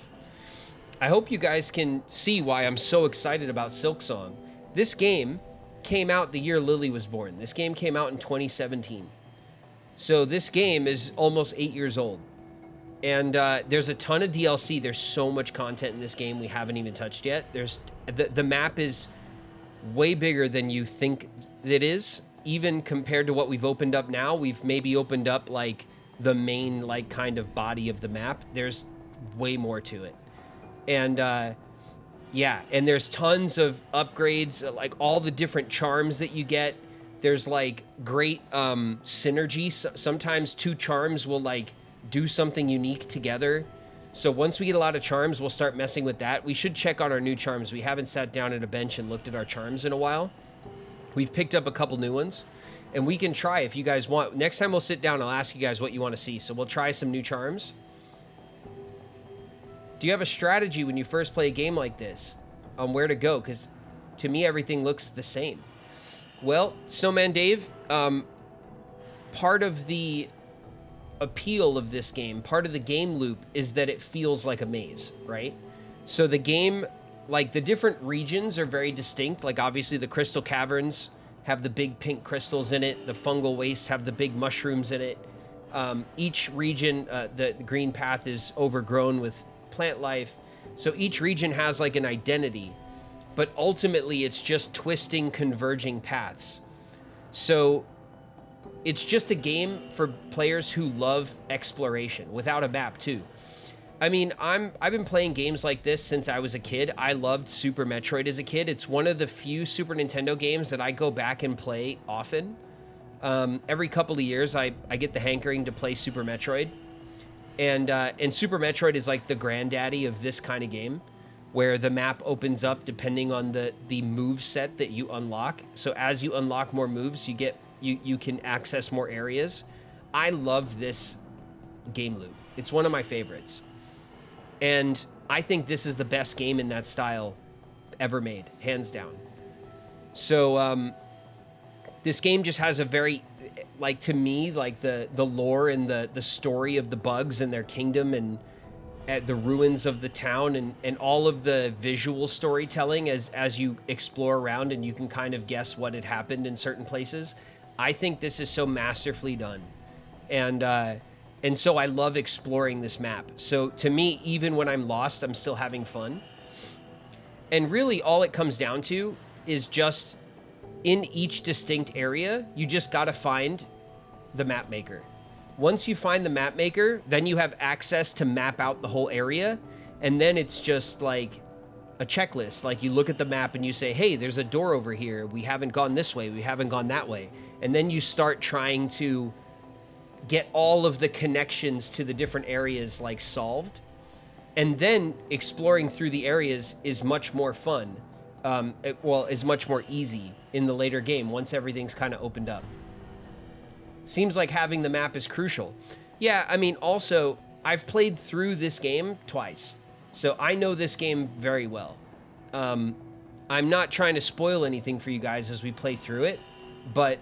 I hope you guys can see why I'm so excited about Silksong. This game came out the year Lily was born. This game came out in 2017. So this game is almost 8 years old. And there's a ton of DLC. There's so much content in this game we haven't even touched yet. There's the map is way bigger than you think it is. Even compared to what we've opened up now, we've maybe opened up like the main like kind of body of the map. There's way more to it. And yeah, and there's tons of upgrades, like all the different charms that you get. There's like great synergy. Sometimes two charms will like do something unique together. So once we get a lot of charms, we'll start messing with that. We should check on our new charms. We haven't sat down at a bench and looked at our charms in a while. We've picked up a couple new ones, and we can try if you guys want. Next time we'll sit down, I'll ask you guys what you want to see. So we'll try some new charms. Do you have a strategy when you first play a game like this on where to go? Because to me, everything looks the same. Well, Snowman Dave, part of the appeal of this game, part of the game loop is that it feels like a maze, right? So the game, like the different regions are very distinct. Like obviously the crystal caverns have the big pink crystals in it. The fungal wastes have the big mushrooms in it. Each region, the green path is overgrown with plant life. So each region has like an identity, but ultimately it's just twisting, converging paths. So it's just a game for players who love exploration without a map too. I mean, I've been playing games like this since I was a kid. I loved Super Metroid as a kid. It's one of the few Super Nintendo games that I go back and play often. Every couple of years, I get the hankering to play Super Metroid. And Super Metroid is like the granddaddy of this kind of game, where the map opens up depending on the move set that you unlock. So as you unlock more moves, you can access more areas. I love this game loop. It's one of my favorites. And I think this is the best game in that style ever made, hands down. So this game just has a very, like, to me, like the lore and the story of the bugs and their kingdom and the ruins of the town and all of the visual storytelling as you explore around and you can kind of guess what had happened in certain places. I think this is so masterfully done. And so I love exploring this map. So to me, even when I'm lost, I'm still having fun. And really all it comes down to is just in each distinct area, you just got to find the map maker. Once you find the map maker, then you have access to map out the whole area. And then it's just like a checklist. Like you look at the map and you say, hey, there's a door over here. We haven't gone this way. We haven't gone that way. And then you start trying to get all of the connections to the different areas like solved. And then exploring through the areas is much more fun. Is much more easy in the later game once everything's kind of opened up. Seems like having the map is crucial. Yeah, I mean, also, I've played through this game twice, so I know this game very well. I'm not trying to spoil anything for you guys as we play through it, but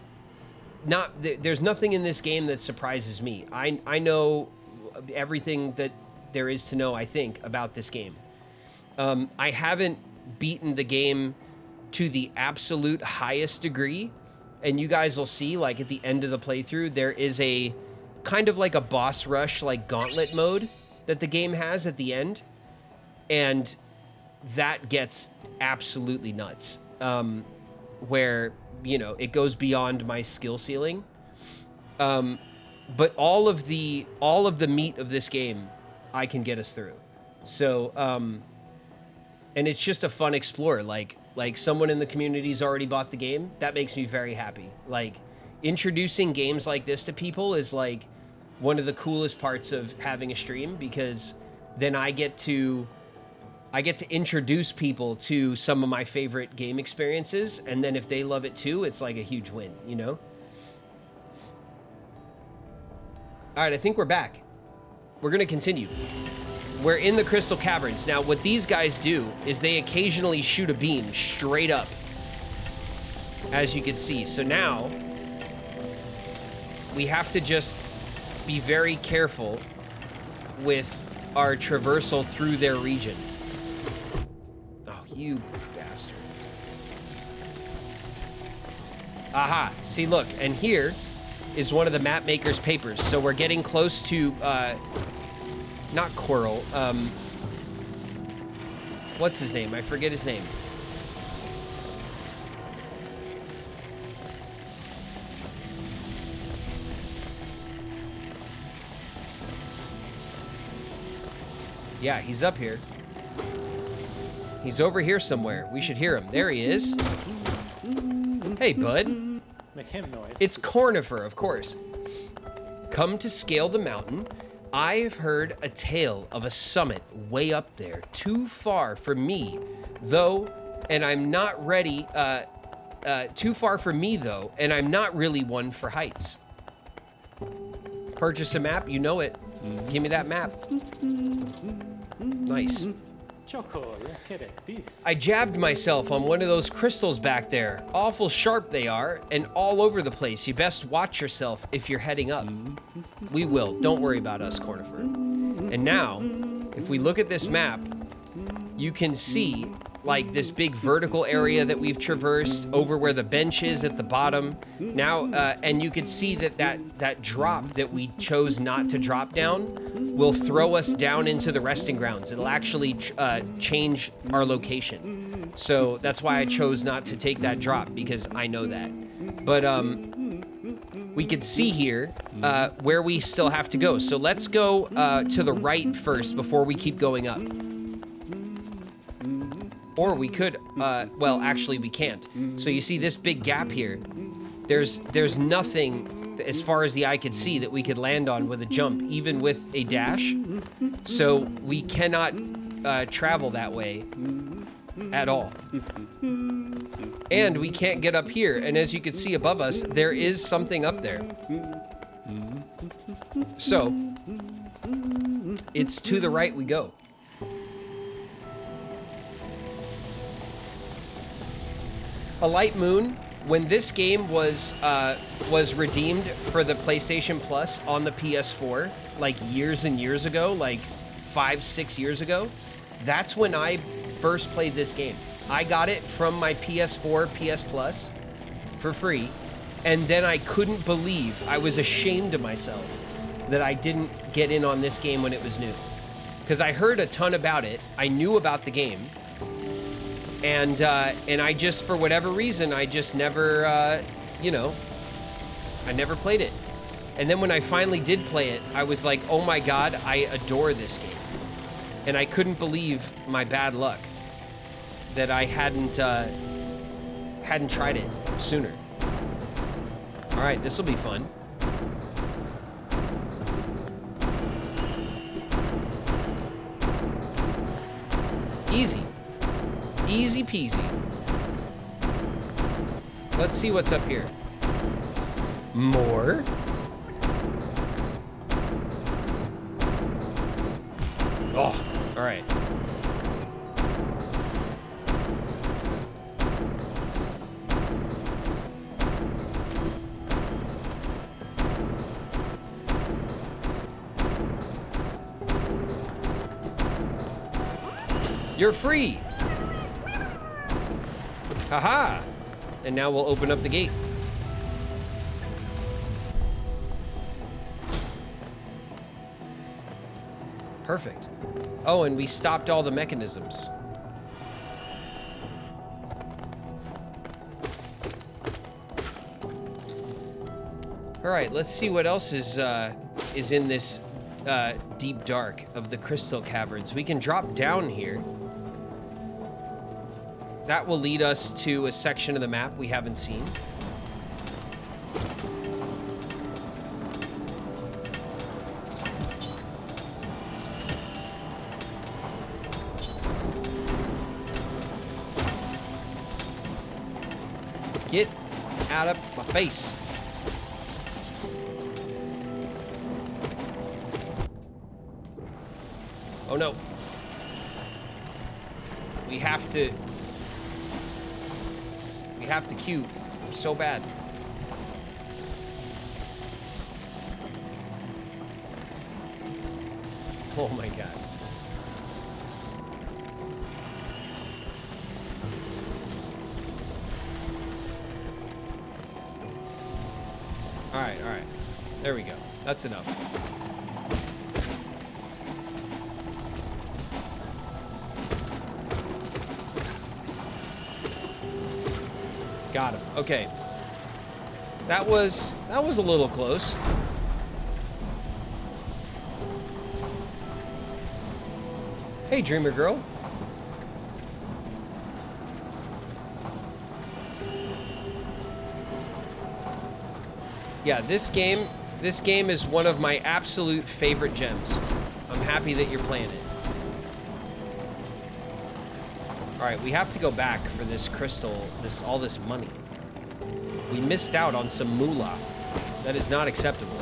there's nothing in this game that surprises me. I know everything that there is to know, I think, about this game. I haven't beaten the game to the absolute highest degree, and you guys will see, like, at the end of the playthrough, there is a kind of like a boss rush, like gauntlet mode that the game has at the end, and that gets absolutely nuts, where, you know, it goes beyond my skill ceiling. But all of the meat of this game, I can get us through. So, and it's just a fun explore. Like someone in the community's already bought the game. That makes me very happy. Like, introducing games like this to people is like one of the coolest parts of having a stream, because then I get to introduce people to some of my favorite game experiences, and then if they love it too, it's like a huge win, you know? All right, I think we're back. We're gonna continue. We're in the Crystal Caverns. Now, what these guys do is they occasionally shoot a beam straight up, as you can see. So now, we have to just be very careful with our traversal through their region. Oh, you bastard. Aha, see, look, and here is one of the map maker's papers. So we're getting close to, not Coral, what's his name? I forget his name. Yeah, he's up here. He's over here somewhere. We should hear him. There he is. Hey, bud. Make him noise. It's Cornifer, of course. Come to scale the mountain. I've heard a tale of a summit way up there, too far for me, though, and I'm not ready, too far for me, though, and I'm not really one for heights. Purchase a map, you know it. Give me that map. Nice. Choco, yeah, get it. This. I jabbed myself on one of those crystals back there. Awful sharp they are, and all over the place. You best watch yourself if you're heading up. We will. Don't worry about us, Cornifer. And now, if we look at this map, you can see, like, this big vertical area that we've traversed over where the bench is at the bottom. Now, and you can see that drop that we chose not to drop down will throw us down into the resting grounds. It'll actually change our location. So that's why I chose not to take that drop, because I know that. But we could see here where we still have to go. So let's go to the right first before we keep going up. Or we could, well, actually we can't. So you see this big gap here. There's nothing as far as the eye could see that we could land on with a jump, even with a dash. So we cannot travel that way at all. And we can't get up here. And as you can see above us, there is something up there. So it's to the right we go. A Light Moon, when this game was redeemed for the PlayStation Plus on the PS4, like years and years ago, like 5-6 years ago, that's when I first played this game. I got it from my PS4 PS Plus for free, and then I couldn't believe, I was ashamed of myself that I didn't get in on this game when it was new. Because I heard a ton about it, I knew about the game, and I just, for whatever reason, I just never, you know, I never played it. And then when I finally did play it, I was like, oh my God, I adore this game. And I couldn't believe my bad luck that I hadn't tried it sooner. All right, this will be fun. Easy. Easy peasy. Let's see what's up here. More. Oh, all right. You're free. Haha. And now we'll open up the gate. Perfect. Oh, and we stopped all the mechanisms. All right, let's see what else is in this deep dark of the crystal caverns. We can drop down here. That will lead us to a section of the map we haven't seen. Get out of my face. Oh no. We have to queue so bad. Oh my God. All right. There we go. That's enough. Got him. Okay. That was a little close. Hey, Dreamer Girl. Yeah, this game is one of my absolute favorite gems. I'm happy that you're playing it. All right, we have to go back for this crystal, all this money. We missed out on some moolah. That is not acceptable.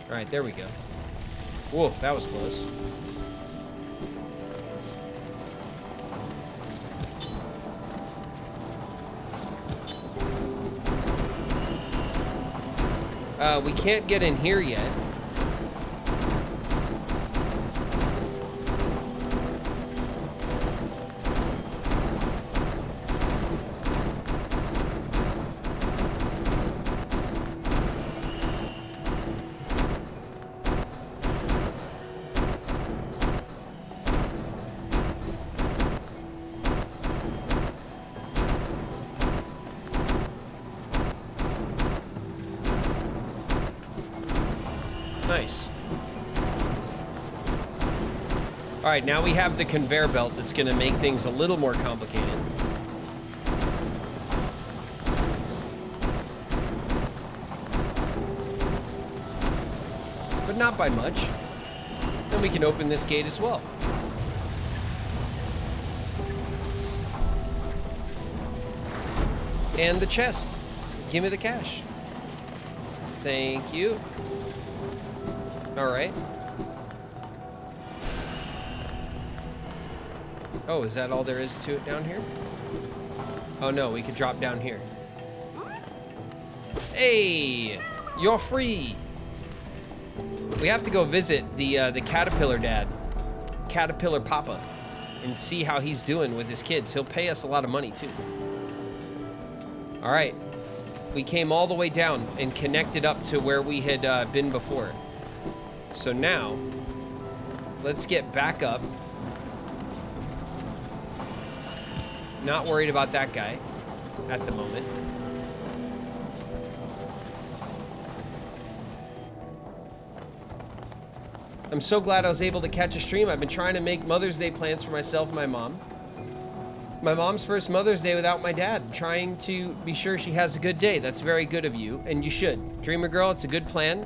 All right, there we go. Whoa, that was close. We can't get in here yet. All right, now we have the conveyor belt that's going to make things a little more complicated. But not by much. Then we can open this gate as well. And the chest. Give me the cash. Thank you. All right. Oh, is that all there is to it down here? Oh no, we could drop down here. Hey, you're free. We have to go visit the caterpillar dad, caterpillar papa, and see how he's doing with his kids. He'll pay us a lot of money too. All right, we came all the way down and connected up to where we had been before. So now, let's get back up. Not worried about that guy at the moment. I'm so glad I was able to catch a stream. I've been trying to make Mother's Day plans for myself and my mom. My mom's first Mother's Day without my dad. I'm trying to be sure she has a good day. That's very good of you, and you should. Dreamer girl, it's a good plan.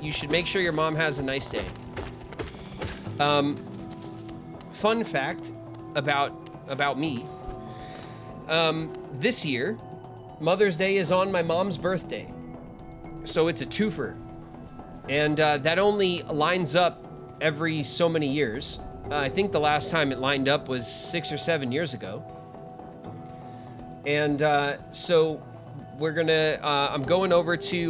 You should make sure your mom has a nice day. Fun fact about me. This year, Mother's Day is on my mom's birthday. So it's a twofer. And that only lines up every so many years. I think the last time it lined up was 6 or 7 years ago. And so we're gonna, I'm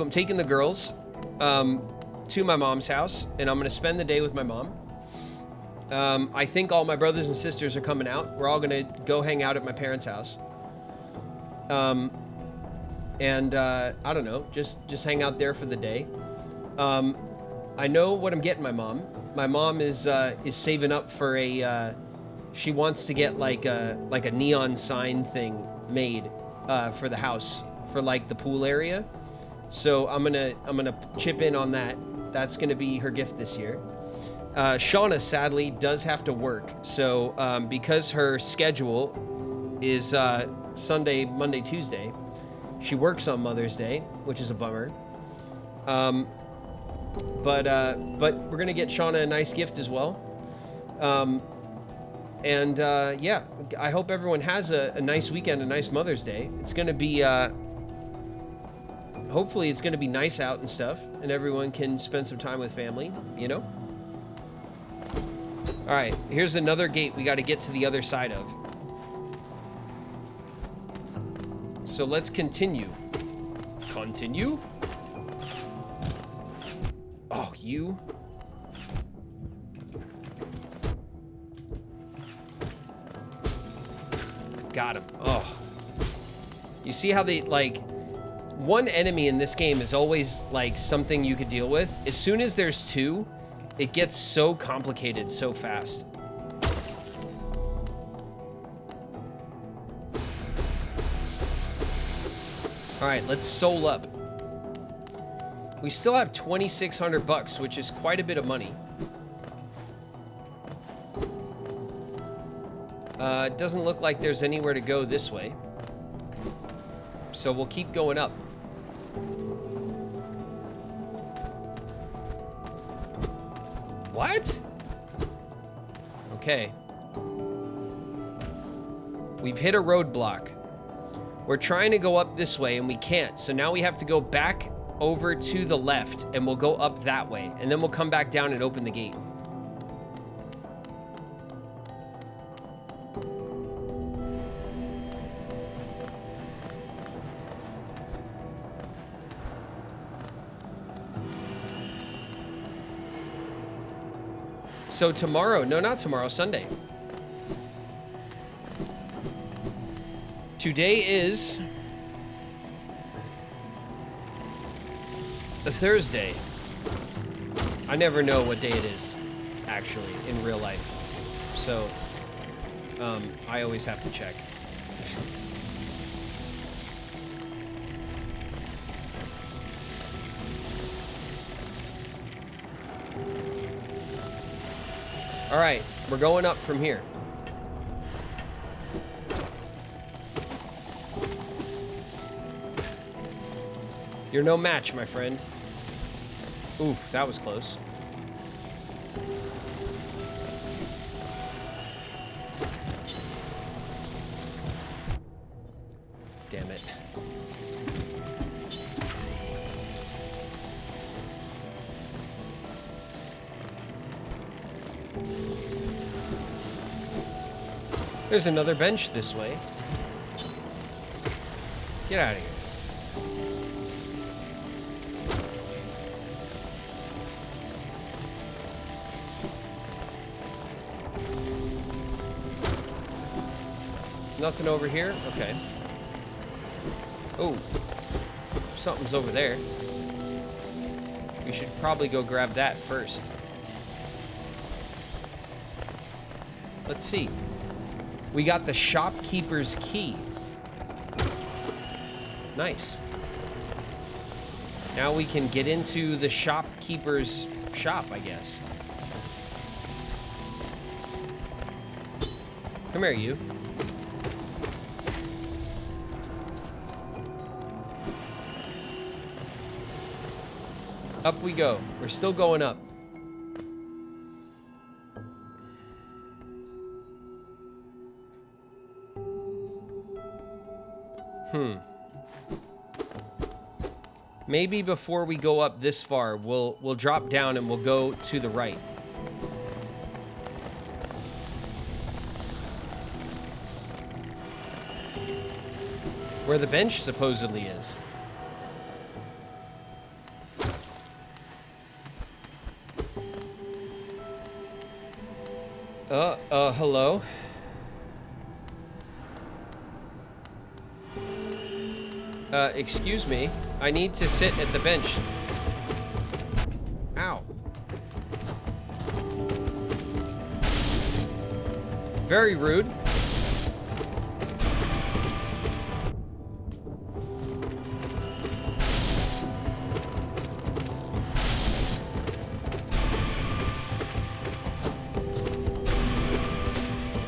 taking the girls to my mom's house, and I'm gonna spend the day with my mom. I think all my brothers and sisters are coming out. We're all gonna go hang out at my parents' house. I don't know, just hang out there for the day. I know what I'm getting my mom. My mom is saving up for she wants to get like a neon sign thing made for the house for like the pool area. So I'm gonna chip in on that. That's gonna be her gift this year. Shauna sadly does have to work, so because her schedule is Sunday, Monday, Tuesday, she works on Mother's Day, which is a bummer. But we're gonna get Shauna a nice gift as well. Yeah, I hope everyone has a nice weekend, a nice Mother's Day. It's gonna be hopefully it's gonna be nice out and stuff, and everyone can spend some time with family, you know? All right, here's another gate we got to get to the other side of. So let's continue. Continue? Oh, you? Got him. Oh. You see how they, like, one enemy in this game is always, like, something you could deal with. As soon as there's two, it gets so complicated so fast. All right, let's soul up. We still have 2,600 bucks, which is quite a bit of money. It doesn't look like there's anywhere to go this way. So we'll keep going up. What? Okay. We've hit a roadblock. We're trying to go up this way and we can't. So now we have to go back over to the left and we'll go up that way. And then we'll come back down and open the gate. So tomorrow, no, not tomorrow, Sunday. Today is a Thursday. I never know what day it is, actually, in real life. So, I always have to check. All right, we're going up from here. You're no match, my friend. Oof, that was close. Damn it. There's another bench this way. Get out of here. Nothing over here? Okay. Oh, something's over there. We should probably go grab that first. Let's see. We got the shopkeeper's key. Nice. Now we can get into the shopkeeper's shop, I guess. Come here, you. Up we go. We're still going up. Maybe before we go up this far, we'll drop down and we'll go to the right. Where the bench supposedly is. Hello? Excuse me. I need to sit at the bench. Ow. Very rude.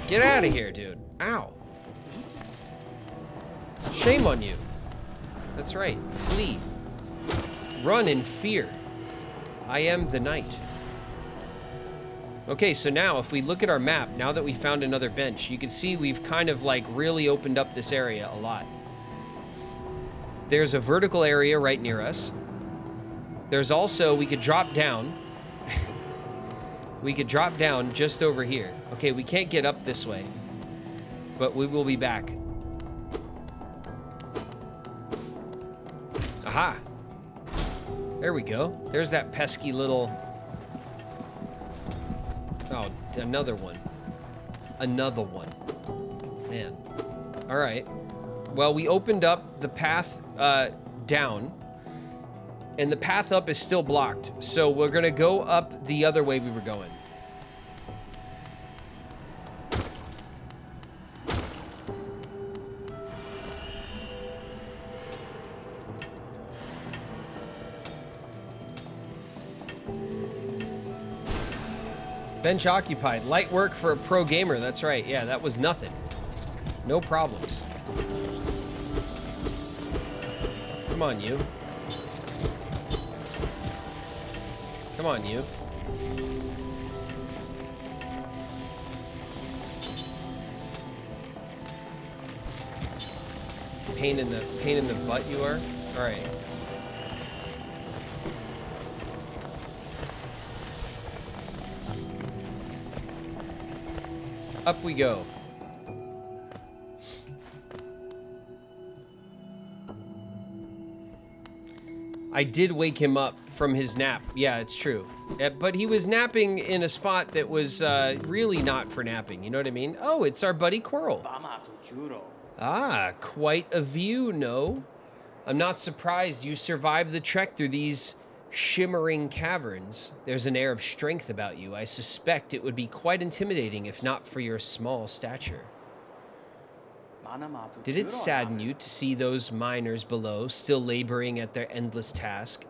Get out of here, dude. Ow. Shame on you. That's right. Flee. Run in fear. I am the knight. Okay, so now if we look at our map, now that we found another bench, you can see we've kind of like really opened up this area a lot. There's a vertical area right near us. There's also, we could drop down. We could drop down just over here. Okay, we can't get up this way, but we will be back. Aha! There we go. There's that pesky little... Oh, another one. Another one. Man. All right. Well, we opened up the path down, and the path up is still blocked. So we're gonna go up the other way we were going. Bench occupied. Light work for a pro gamer. That's right. Yeah, that was nothing. No problems. Come on, you. Come on, you. Pain in the butt you are? All right. Up we go. I did wake him up from his nap. Yeah, it's true. But he was napping in a spot that was really not for napping. You know what I mean? Oh, it's our buddy Coral. Ah, quite a view, no? I'm not surprised you survived the trek through these shimmering caverns. There's an air of strength about you. I suspect it would be quite intimidating if not for your small stature. Did it sadden you to see those miners below still laboring at their endless task?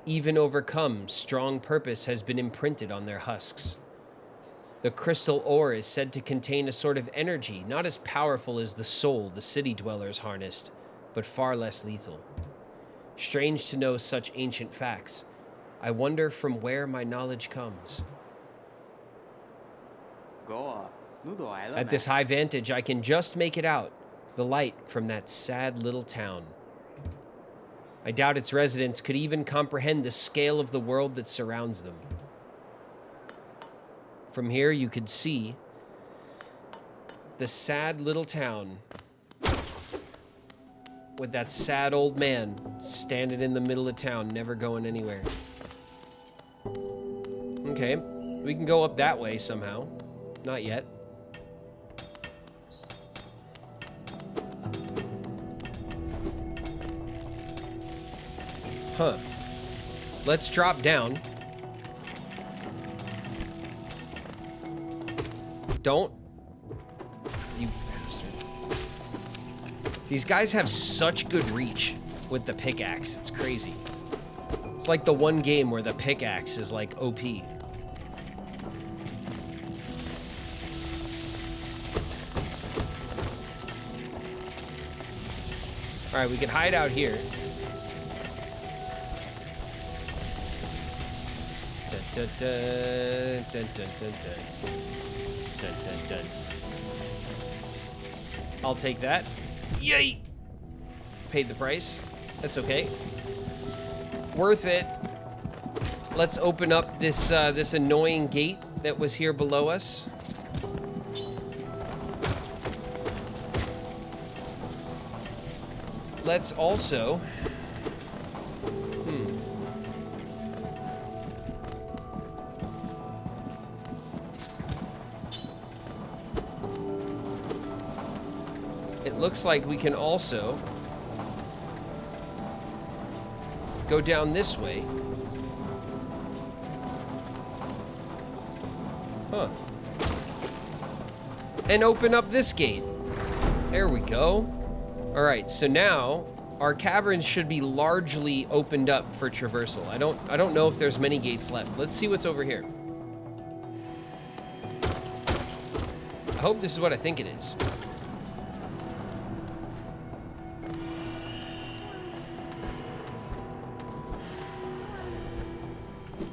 Even overcome, strong purpose has been imprinted on their husks. The crystal ore is said to contain a sort of energy, not as powerful as the soul the city dwellers harnessed, but far less lethal. Strange to know such ancient facts. I wonder from where my knowledge comes. At this high vantage, I can just make it out, the light from that sad little town. I doubt its residents could even comprehend the scale of the world that surrounds them. From here, you could see the sad little town with that sad old man standing in the middle of town, never going anywhere. Okay, we can go up that way somehow. Not yet. Huh. Let's drop down. Don't. You bastard. These guys have such good reach with the pickaxe. It's crazy. It's like the one game where the pickaxe is like OP. All right, we can hide out here. Dun, dun, dun, dun, dun, dun. Dun, dun, dun. I'll take that. Yay! Paid the price. That's okay. Worth it. Let's open up this this annoying gate that was here below us. Let's also... It looks like we can also go down this way. Huh. And open up this gate. There we go. All right, so now our caverns should be largely opened up for traversal. I don't know if there's many gates left. Let's see what's over here. I hope this is what I think it is.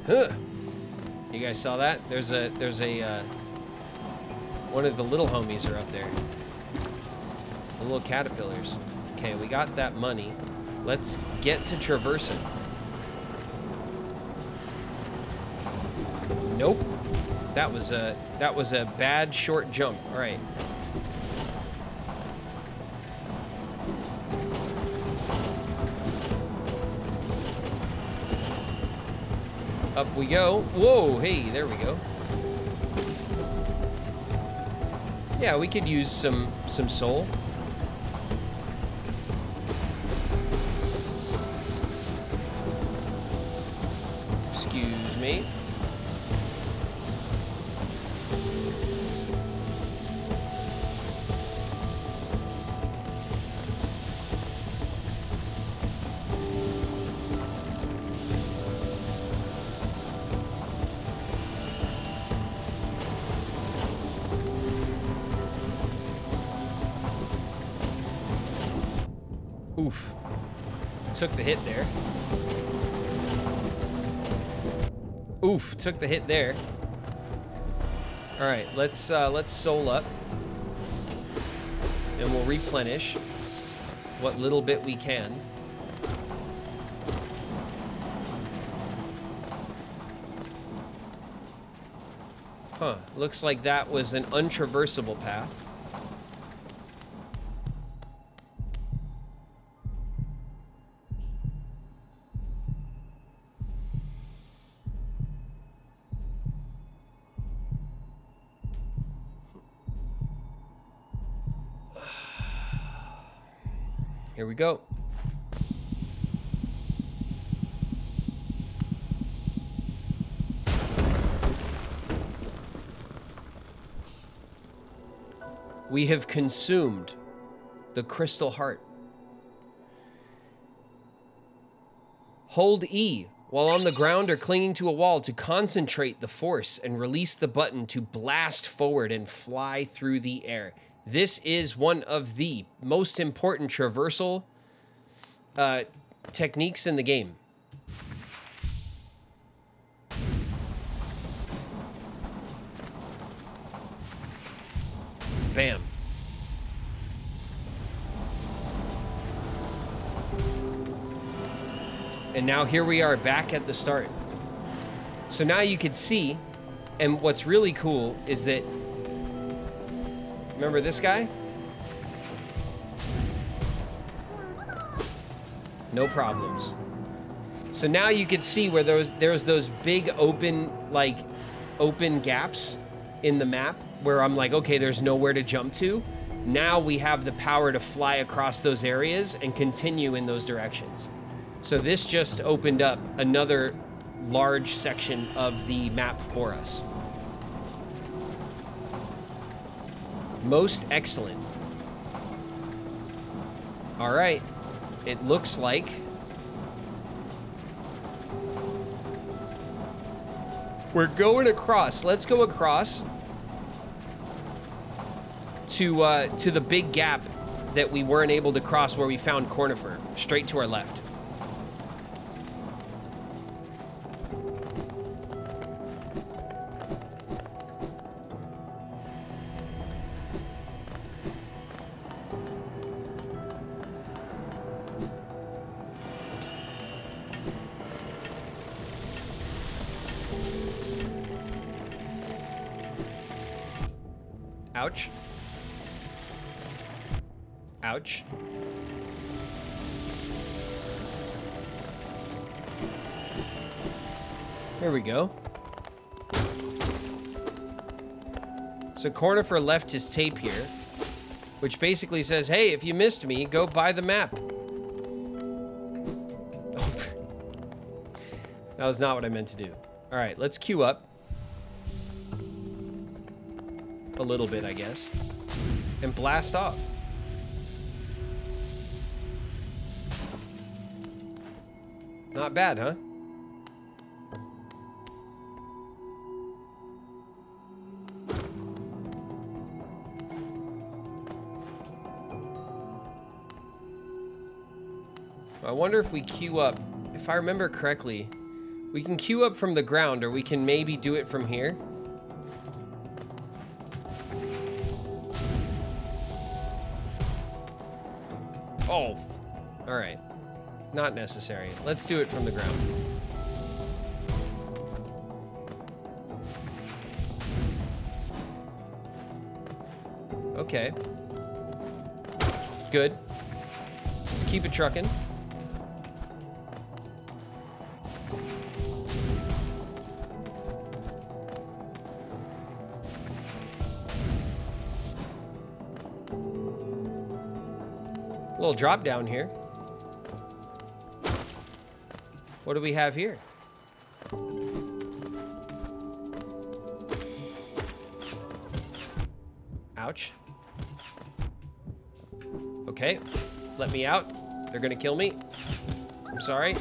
Huh. You guys saw that? There's a one of the little homies are up there. The little caterpillars. Okay, we got that money. Let's get to traversing. Nope. That was a bad short jump. All right. Up we go. Whoa, hey, there we go. Yeah, we could use some soul. Excuse me. Oof. Took the hit there. Oof, took the hit there. All right, let's soul up. And we'll replenish what little bit we can. Huh, looks like that was an untraversable path. Here we go. We have consumed the crystal heart. Hold E while on the ground or clinging to a wall to concentrate the force and release the button to blast forward and fly through the air. This is one of the most important traversal techniques in the game. Bam. And now here we are back at the start. So now you can see, and what's really cool is that, remember this guy? No problems. So now you can see where there's those big open gaps in the map where I'm like, okay, there's nowhere to jump to. Now we have the power to fly across those areas and continue in those directions. So this just opened up another large section of the map for us. Most excellent. All right, it looks like we're going across. Let's go across to the big gap that we weren't able to cross where we found Cornifer, straight to our left. Ouch. Ouch. There we go. So Cornifer left his tape here, which basically says, hey, if you missed me, go buy the map. That was not what I meant to do. All right, let's queue up. A little bit, I guess. And blast off. Not bad, huh? I wonder if we queue up. If I remember correctly, we can queue up from the ground, or we can maybe do it from here. Oh, all right. Not necessary. Let's do it from the ground. Okay. Good. Let's keep it trucking. Little drop down here. What do we have here? Ouch. Okay, let me out. They're gonna kill me. I'm sorry.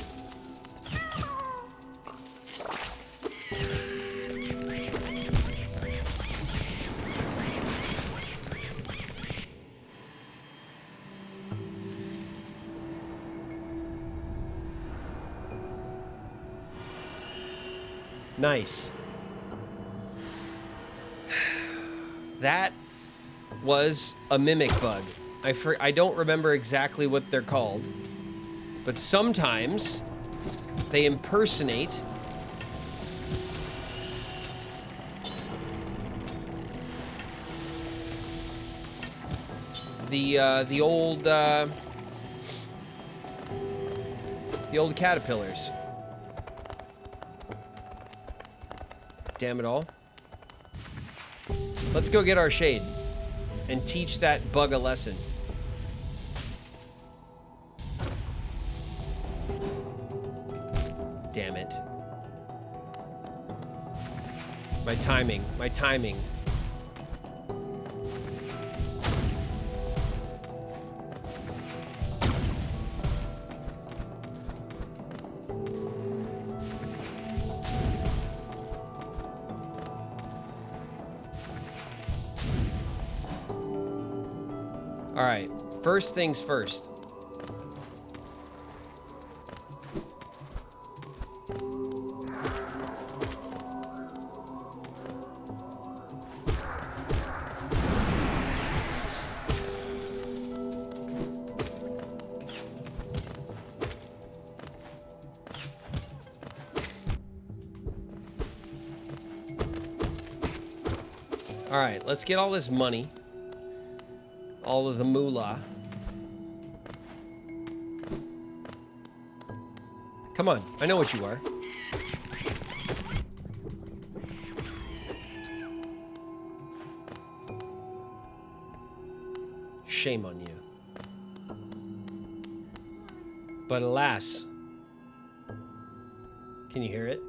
Nice. That was a mimic bug. I don't remember exactly what they're called, but sometimes they impersonate the old caterpillars. Damn it all. Let's go get our shade and teach that bug a lesson. Damn it. My timing, my timing. All right, first things first. All right, let's get all this money. All of the moolah. Come on, I know what you are. Shame on you. But alas, can you hear it?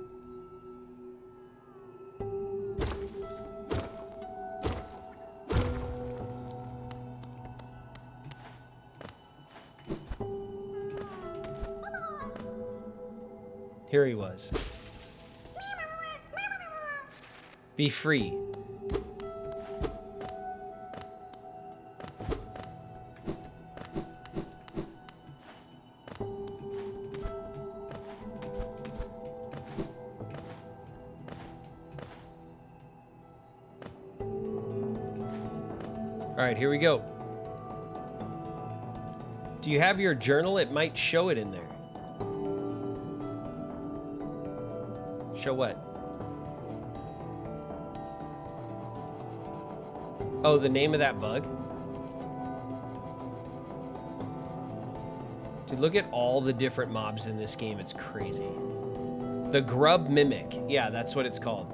Here he was. Be free. All right, here we go. Do you have your journal? It might show it in there. Show what? Oh, the name of that bug? Dude, look at all the different mobs in this game. It's crazy. The grub mimic. Yeah, that's what it's called.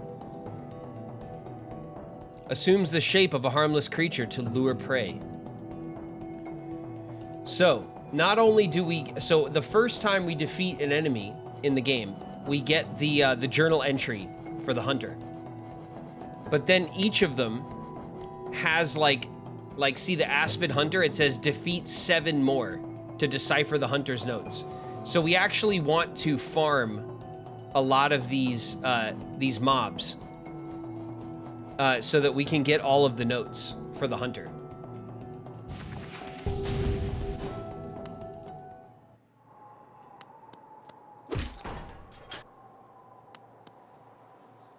Assumes the shape of a harmless creature to lure prey. So, not only do we... So, the first time we defeat an enemy in the game, we get the journal entry for the hunter. But then each of them has like see the Aspen Hunter, it says defeat 7 more to decipher the hunter's notes. So we actually want to farm a lot of these mobs so that we can get all of the notes for the hunter.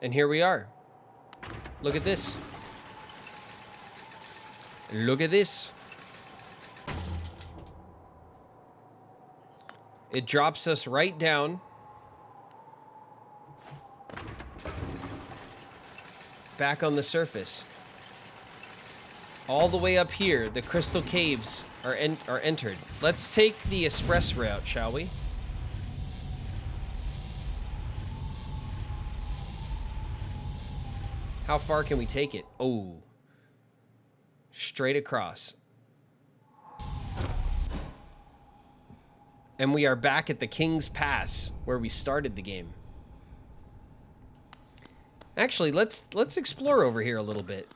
And here we are. Look at this. Look at this. It drops us right down. Back on the surface. All the way up here, the crystal caves are entered. Let's take the express route, shall we? How far can we take it? Oh. Straight across. And we are back at the King's Pass, where we started the game. Actually, let's explore over here a little bit.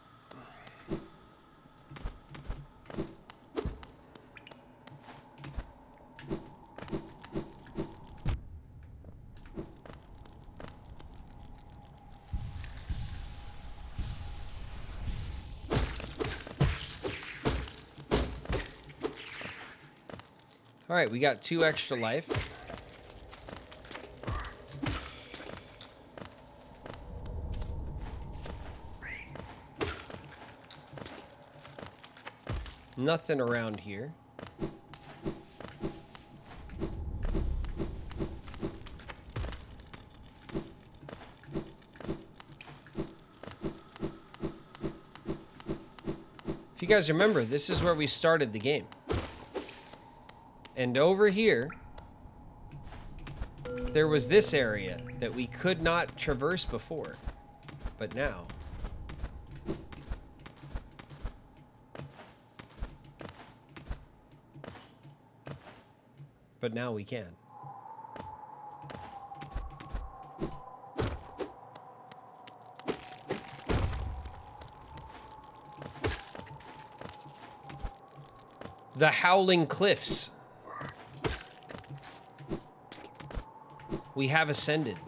All right, we got 2 extra life. Nothing around here. If you guys remember, this is where we started the game. And over here, there was this area that we could not traverse before, but now. But now we can. The Howling Cliffs. We have ascended.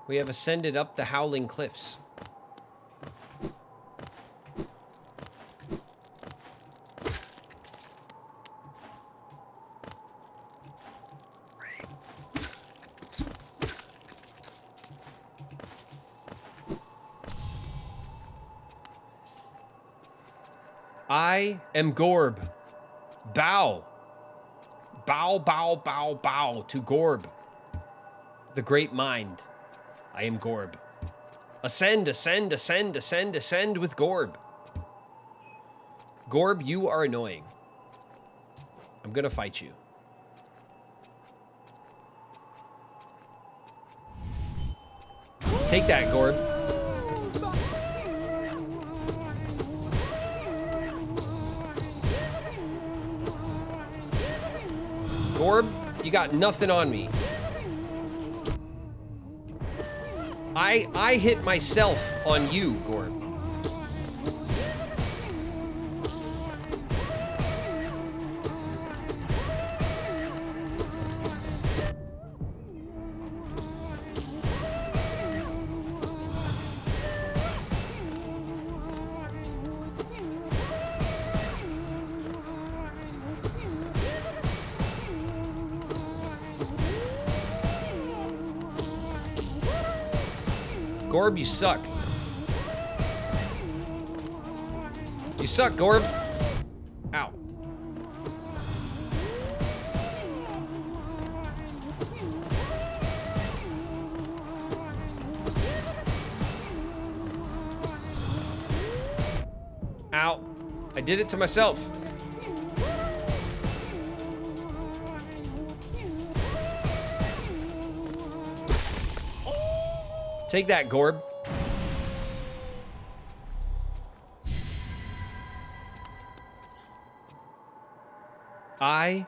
We have ascended up the howling cliffs. I am Gorb. Bow. Bow, bow, bow, bow to Gorb. The great mind. I am Gorb. Ascend, ascend, ascend, ascend, ascend with Gorb. Gorb, you are annoying. I'm gonna fight you. Take that, Gorb. Gorb, you got nothing on me. I hit myself on you, Gorb. Gorb, you suck. You suck, Gorb. Ow. Ow. I did it to myself. Take that, Gorb. I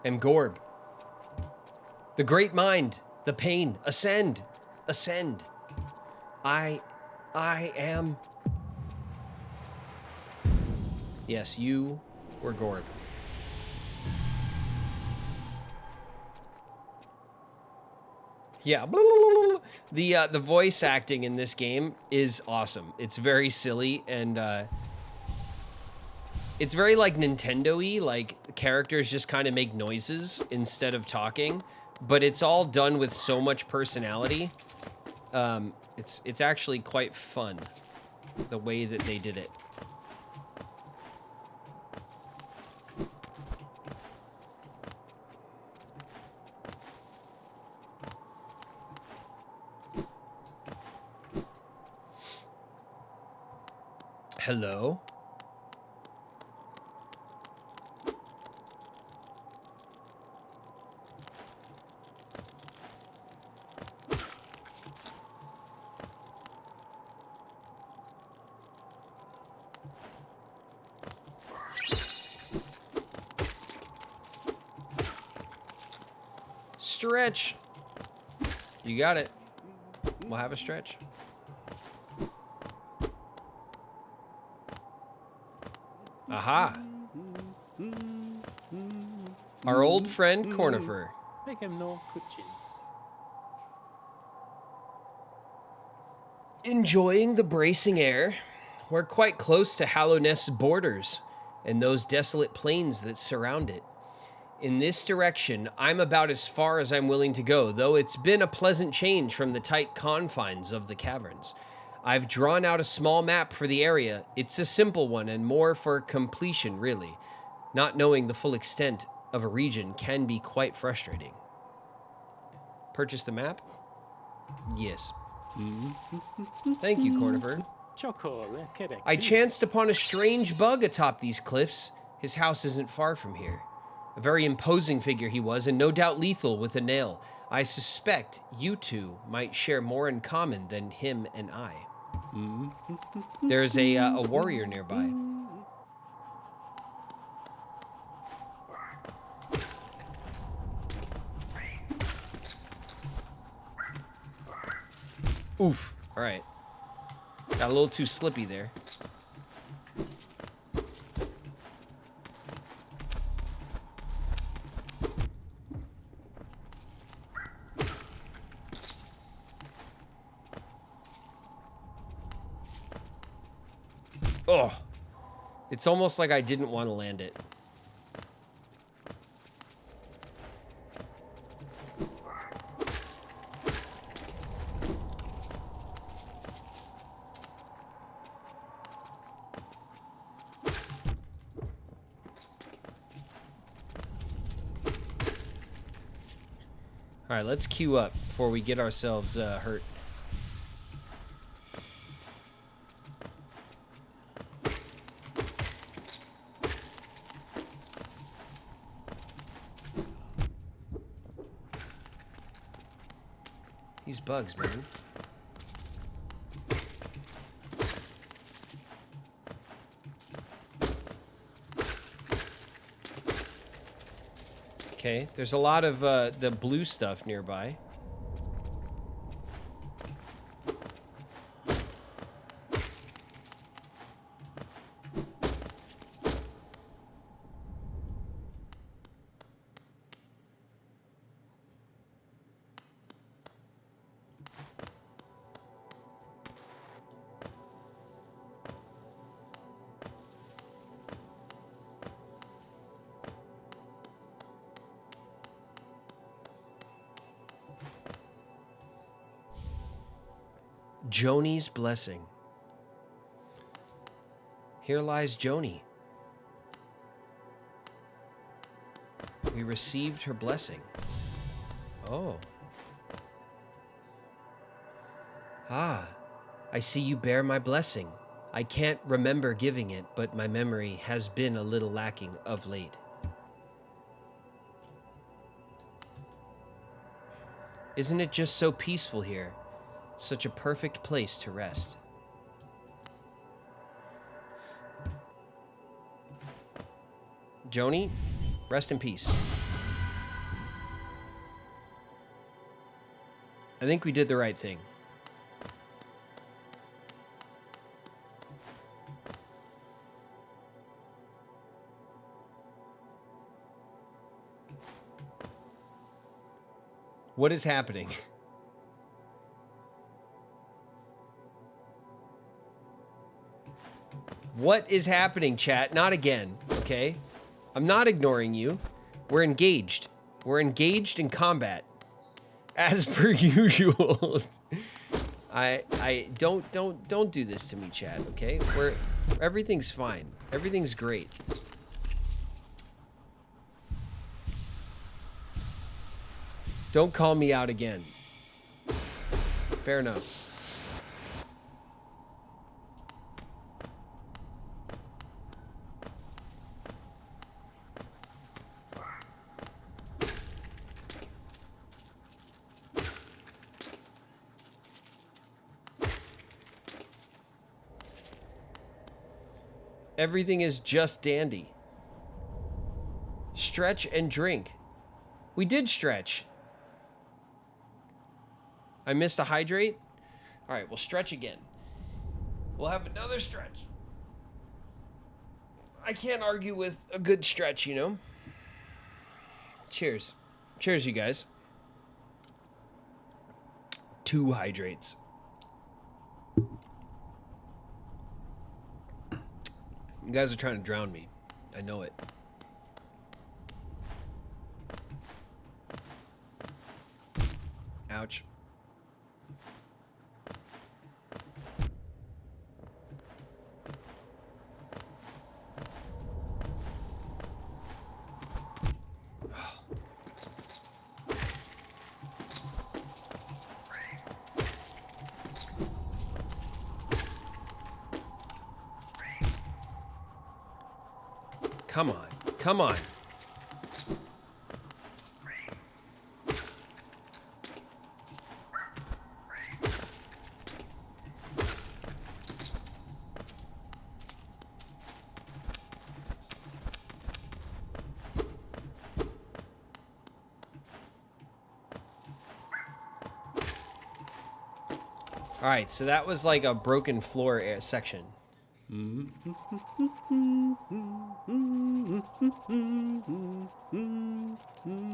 am Gorb. The great mind, the pain, ascend, ascend. I am. Yes, you were Gorb. Yeah, the voice acting in this game is awesome. It's very silly and it's very like Nintendo-y, like characters just kind of make noises instead of talking, but it's all done with so much personality. It's actually quite fun the way that they did it. Hello? Stretch. You got it. We'll have a stretch. Aha. Our old friend Cornifer. Make him no kuchin. Enjoying the bracing air. We're quite close to Hallownest's borders and those desolate plains that surround it. In this direction, I'm about as far as I'm willing to go, though it's been a pleasant change from the tight confines of the caverns. I've drawn out a small map for the area. It's a simple one and more for completion, really. Not knowing the full extent of a region can be quite frustrating. Purchase the map? Yes. Thank you, Cornifer. I chanced upon a strange bug atop these cliffs. His house isn't far from here. A very imposing figure he was, and no doubt lethal with a nail. I suspect you two might share more in common than him and I. There's a warrior nearby. Oof. All right. Got a little too slippy there. Oh, it's almost like I didn't want to land it. All right, let's queue up before we get ourselves hurt. These bugs, man. Okay, there's a lot of the blue stuff nearby. Joni's blessing. Here lies Joni. We received her blessing. Oh. Ah, I see you bear my blessing. I can't remember giving it, but my memory has been a little lacking of late. Isn't it just so peaceful here? Such a perfect place to rest. Joni, rest in peace. I think we did the right thing. What is happening? What is happening, chat? Not again, okay? I'm not ignoring you. We're engaged. We're engaged in combat. As per usual. I don't do this to me, chat, okay? Everything's fine. Everything's great. Don't call me out again. Fair enough. Everything is just dandy. Stretch and drink. We did stretch. I missed a hydrate. All right, we'll stretch again. We'll have another stretch. I can't argue with a good stretch, you know? Cheers. Cheers, you guys. 2 hydrates. You guys are trying to drown me. I know it. Ouch. Come on. Come on. All right, so that was like a broken floor section.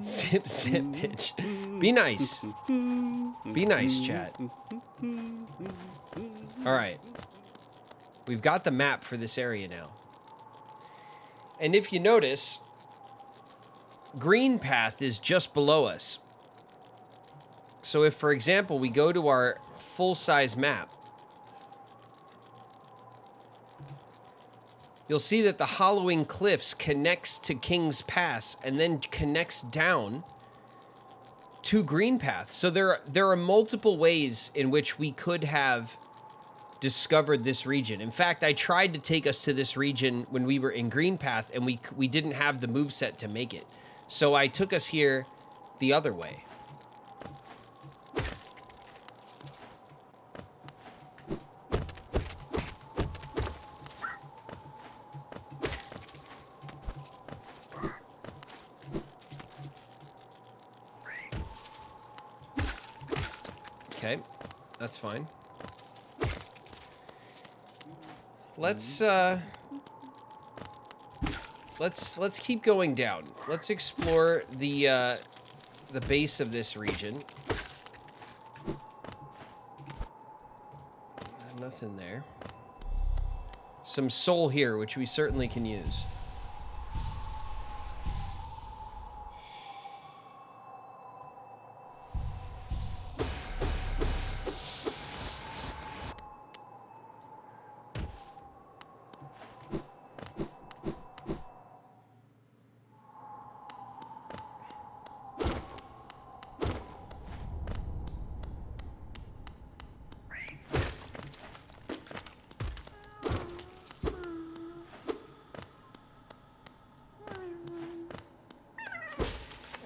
Sip, sip, bitch. Be nice. Be nice, chat. All right. We've got the map for this area now. And if you notice, green path is just below us. So if, for example, we go to our full-size map, you'll see that the hollowing cliffs connects to King's Pass and then connects down to Green Path. So there are multiple ways in which we could have discovered this region. In fact, I tried to take us to this region when we were in Green Path, and we didn't have the moveset to make it. So I took us here the other way. Okay, that's fine. Let's keep going down. Let's explore the base of this region. Nothing there. Some soul here, which we certainly can use.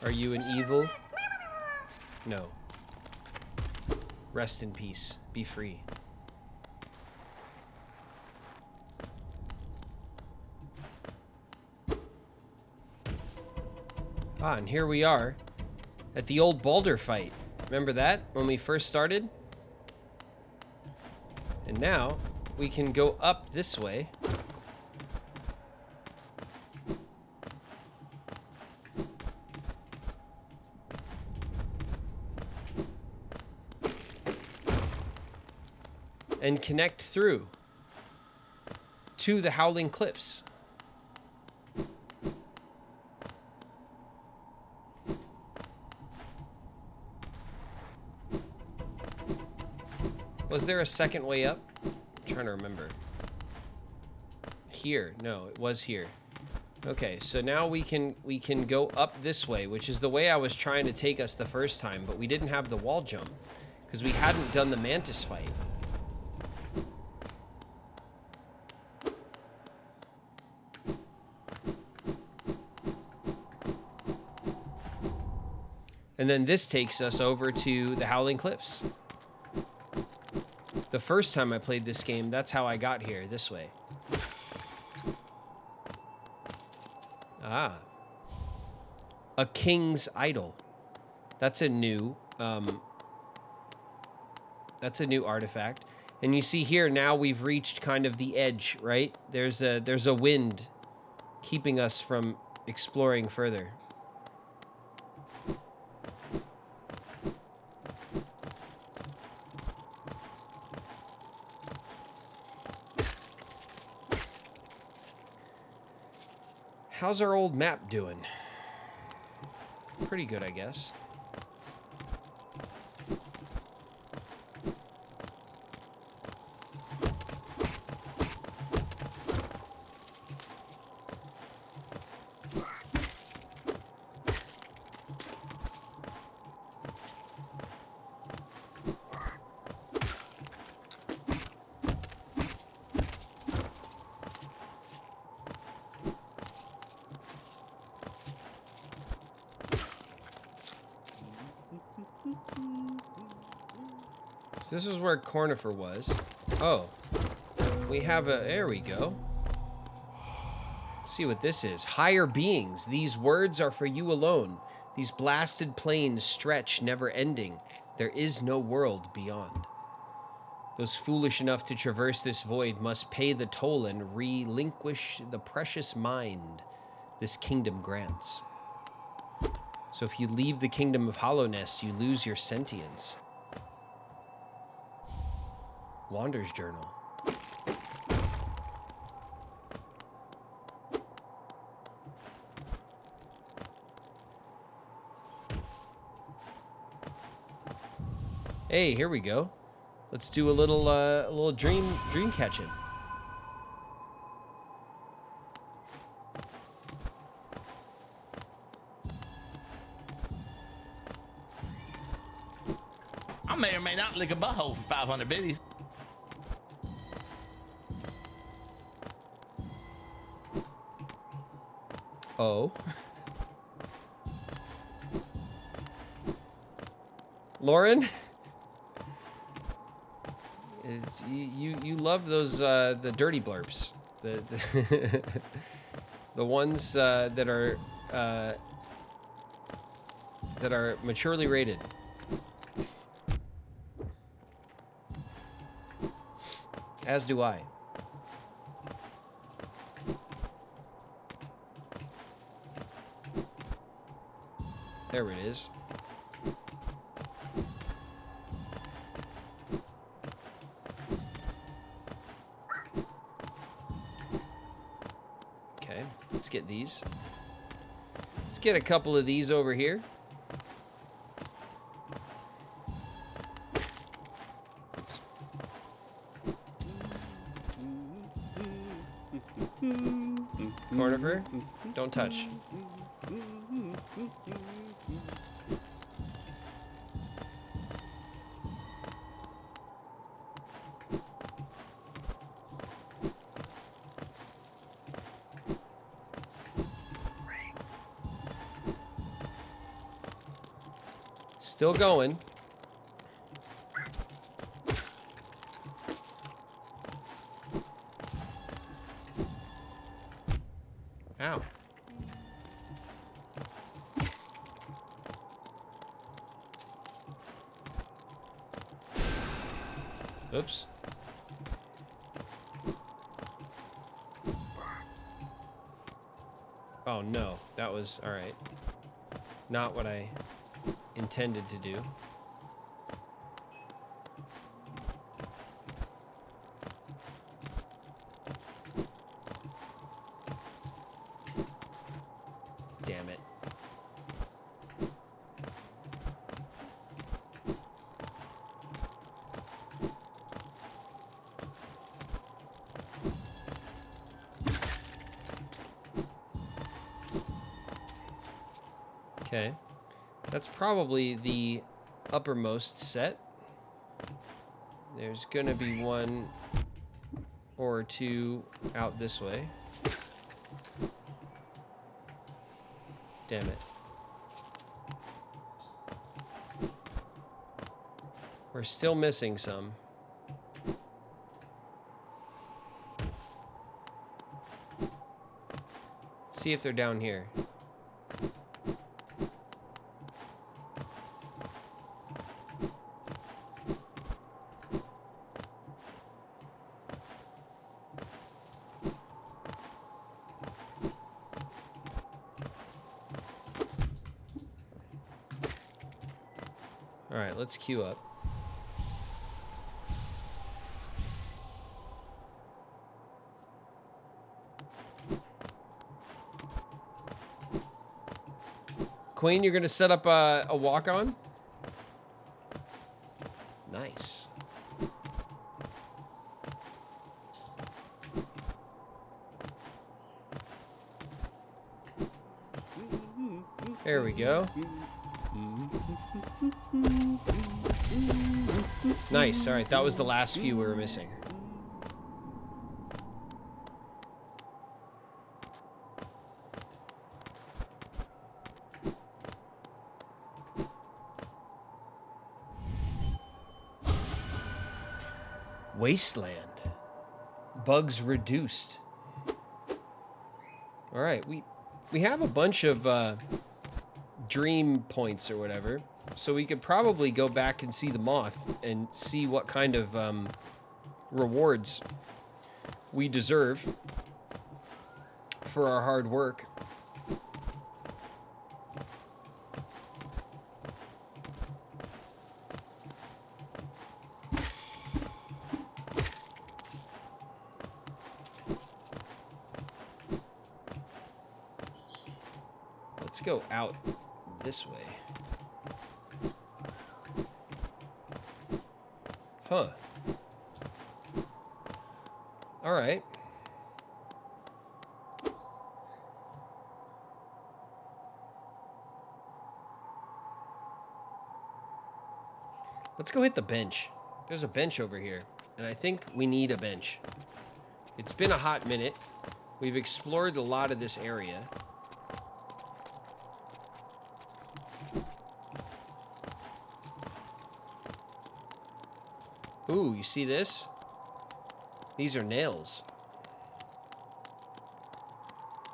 Are you an evil? No. Rest in peace. Be free. Ah, and here we are at the old Baldur fight. Remember that when we first started? And now we can go up this way. And connect through to the Howling Cliffs. Was there a second way up? I'm trying to remember. Here. No, it was here. Okay, so now we can go up this way, which is the way I was trying to take us the first time, but we didn't have the wall jump because we hadn't done the mantis fight. And then this takes us over to the Howling Cliffs. The first time I played this game, that's how I got here, this way. Ah. A king's idol. That's a new artifact. And you see here, now we've reached kind of the edge, right? There's a wind keeping us from exploring further. How's our old map doing? Pretty good, I guess. So this is where Cornifer was. Oh, we have a, there we go. Let's see what this is. Higher beings, these words are for you alone. These blasted plains stretch never ending. There is no world beyond. Those foolish enough to traverse this void must pay the toll and relinquish the precious mind this kingdom grants. So if you leave the kingdom of Hollownest, you lose your sentience. Wander's Journal. Hey, here we go. Let's do a little dream catching. I may or may not lick a butthole for 500 biddies. Oh. Lauren? You love those the dirty blurps. The the ones that are maturely rated. As do I. There it is. Okay, let's get these. Let's get a couple of these over here. Cornifer, don't touch. Still going. Ow. Oops. Oh no, that was all right. Not what I intended to do. Damn it. Okay. That's probably the uppermost set. There's gonna be one or two out this way. Damn it. We're still missing some. Let's see if they're down here. All right, let's queue up. Queen, you're gonna set up a walk-on? Nice. There we go. Nice. All right, that was the last few we were missing. Wasteland. Bugs reduced. All right, we have a bunch of dream points or whatever, so we could probably go back and see the moth and see what kind of rewards we deserve for our hard work. Let's go out this way. Huh. All right. Let's go hit the bench. There's a bench over here, and I think we need a bench. It's been a hot minute. We've explored a lot of this area. Ooh, you see this? These are nails.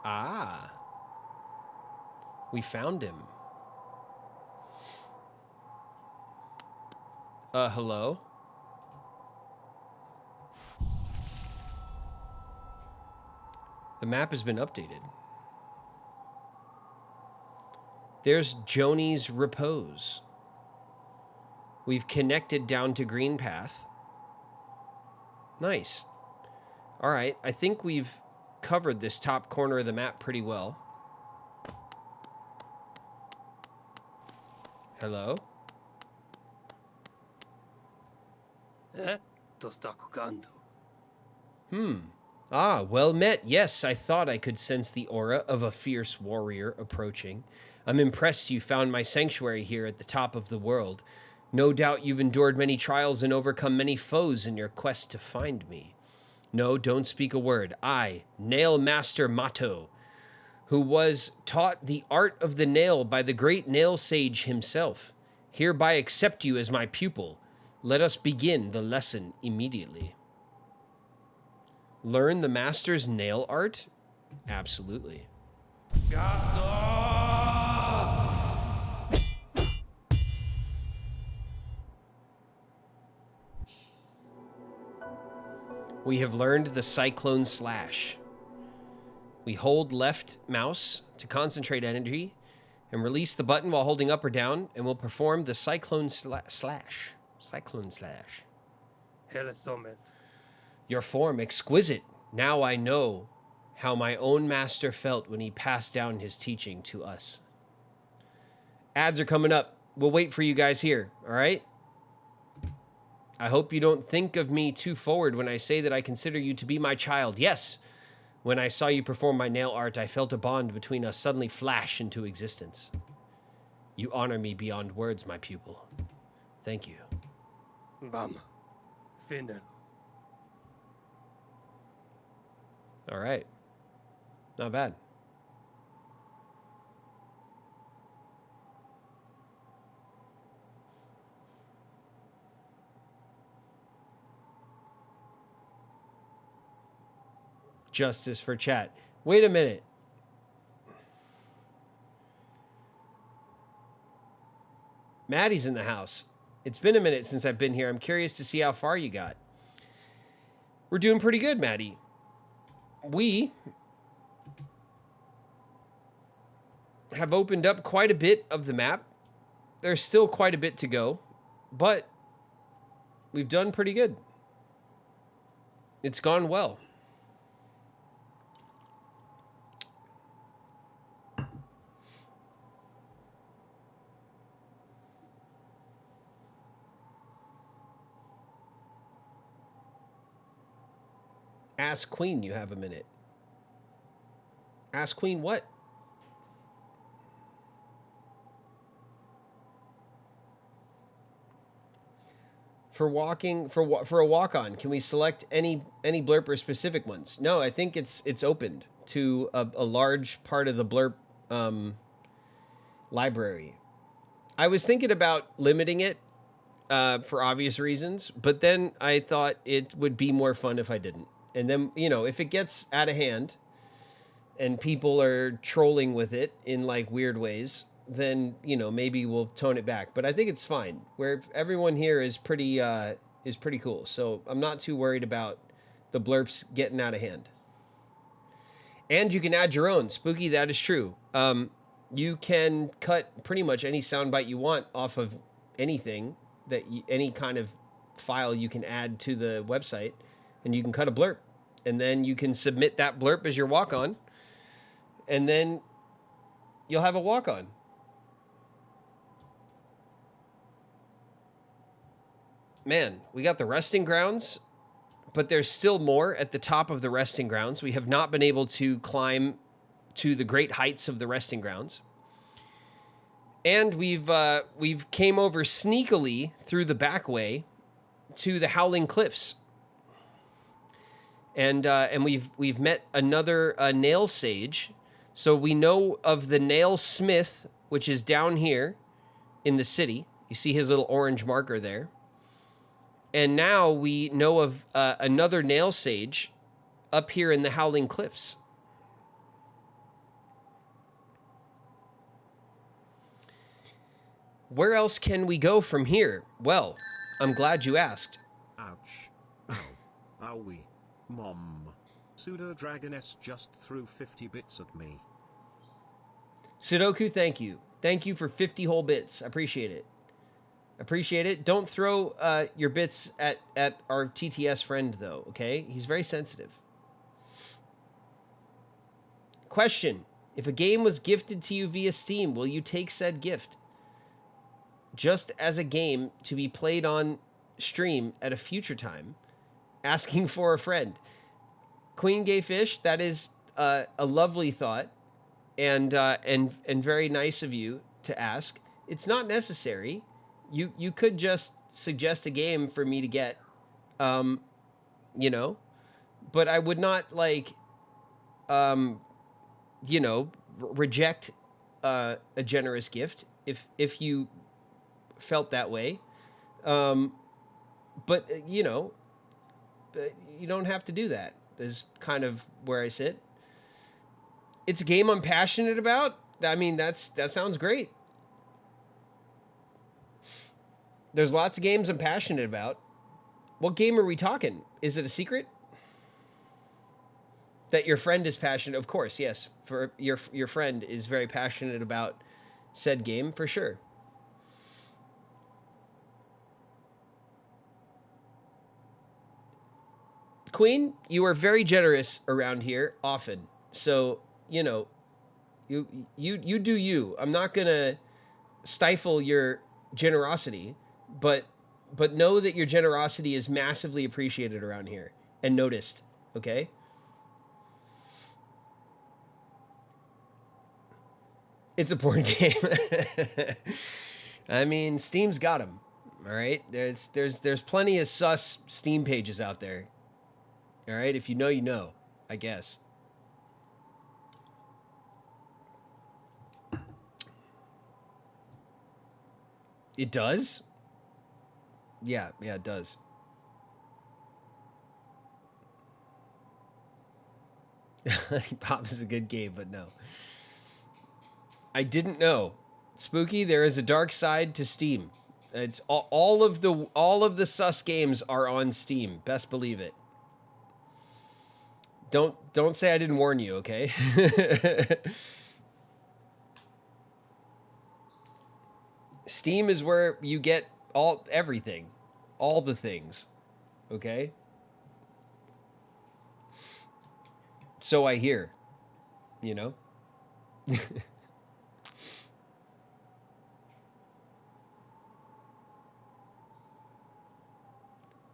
Ah. We found him. Hello? The map has been updated. There's Joni's Repose. We've connected down to Green Path. Nice. All right, I think we've covered this top corner of the map pretty well. Hello? Ah, well met. Yes, I thought I could sense the aura of a fierce warrior approaching. I'm impressed you found my sanctuary here at the top of the world. No doubt you've endured many trials and overcome many foes in your quest to find me. No, don't speak a word. I, Nail Master Mato, who was taught the art of the nail by the great nail sage himself, hereby accept you as my pupil. Let us begin the lesson immediately. Learn the master's nail art? Absolutely. We have learned the Cyclone Slash. We hold left mouse to concentrate energy and release the button while holding up or down, and we'll perform the Cyclone Slash. Cyclone Slash. Your form exquisite. Now I know how my own master felt when he passed down his teaching to us. Ads are coming up. We'll wait for you guys here, all right? I hope you don't think of me too forward when I say that I consider you to be my child. Yes, when I saw you perform my nail art, I felt a bond between us suddenly flash into existence. You honor me beyond words, my pupil. Thank you. Bam. Finden. All right. Not bad. Justice for chat. Wait a minute. Maddie's in the house. It's been a minute since I've been here. I'm curious to see how far you got. We're doing pretty good, Maddie. We have opened up quite a bit of the map. There's still quite a bit to go, but we've done pretty good. It's gone well. Ask Queen, you have a minute. Ask Queen what? For walking, for a walk-on, can we select any blurb or specific ones? No, I think it's opened to a large part of the blurb library. I was thinking about limiting it for obvious reasons, but then I thought it would be more fun if I didn't. And then, you know, if it gets out of hand and people are trolling with it in like weird ways, then, you know, maybe we'll tone it back. But I think it's fine. Where everyone here is pretty cool. So I'm not too worried about the blurps getting out of hand. And you can add your own. Spooky, that is true. You can cut pretty much any soundbite you want off of anything any kind of file you can add to the website. And you can cut a blurb, and then you can submit that blurb as your walk-on, and then you'll have a walk-on. man, we got the resting grounds, but there's still more at the top of the resting grounds. We have not been able to climb to the great heights of the resting grounds. And we've came over sneakily through the back way to the Howling Cliffs. And we've met another nail sage. So we know of the nail smith, which is down here in the city. You see his little orange marker there. And now we know of another nail sage up here in the Howling Cliffs. Where else can we go from here? Well, I'm glad you asked. Ouch. Ow. Owie. Mom. Pseudo Dragoness just threw 50 bits at me. Sudoku, thank you. Thank you for 50 whole bits. I appreciate it. Appreciate it. Don't throw your bits at our TTS friend, though, okay? He's very sensitive. Question. If a game was gifted to you via Steam, will you take said gift? Just as a game to be played on stream at a future time, asking for a friend. Queen Gay Fish, that is a lovely thought, and very nice of you to ask. It's not necessary. You could just suggest a game for me to get, you know, but I would not like, you know, reject a generous gift if you felt that way. But you know, you don't have to do that. Is kind of where I sit. It's a game I'm passionate about. I mean, that sounds great. There's lots of games I'm passionate about. What game are we talking? Is it a secret? That your friend is passionate? Of course, yes. For your friend is very passionate about said game, for sure. Queen, you are very generous around here often. So, you know, you do you. I'm not going to stifle your generosity, but know that your generosity is massively appreciated around here and noticed, okay? It's a board game. I mean, Steam's got them. All right? There's plenty of sus Steam pages out there. All right, if you know, you know, I guess. It does? Yeah, it does. Pop is a good game, but no. I didn't know. Spooky, there is a dark side to Steam. It's all of the sus games are on Steam. Best believe it. Don't say I didn't warn you, okay? Steam is where you get everything, all the things, okay? So I hear, you know?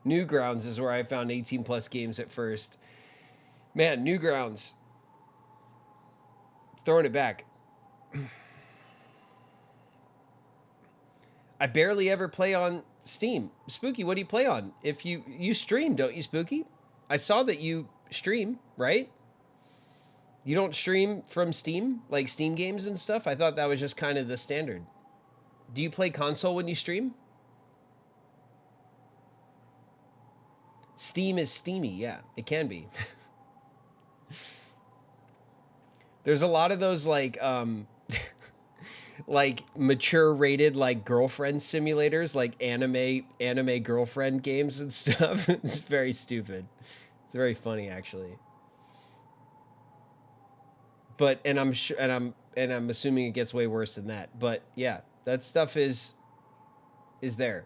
Newgrounds is where I found 18 plus games at first. Man, Newgrounds. Throwing it back. I barely ever play on Steam. Spooky, what do you play on? If you stream, don't you, Spooky? I saw that you stream, right? You don't stream from Steam, like Steam games and stuff? I thought that was just kind of the standard. Do you play console when you stream? Steam is steamy, yeah, it can be. There's a lot of those like like mature rated like girlfriend simulators, like anime girlfriend games and stuff. It's very stupid. It's very funny actually. But I'm assuming it gets way worse than that. But yeah, that stuff is there.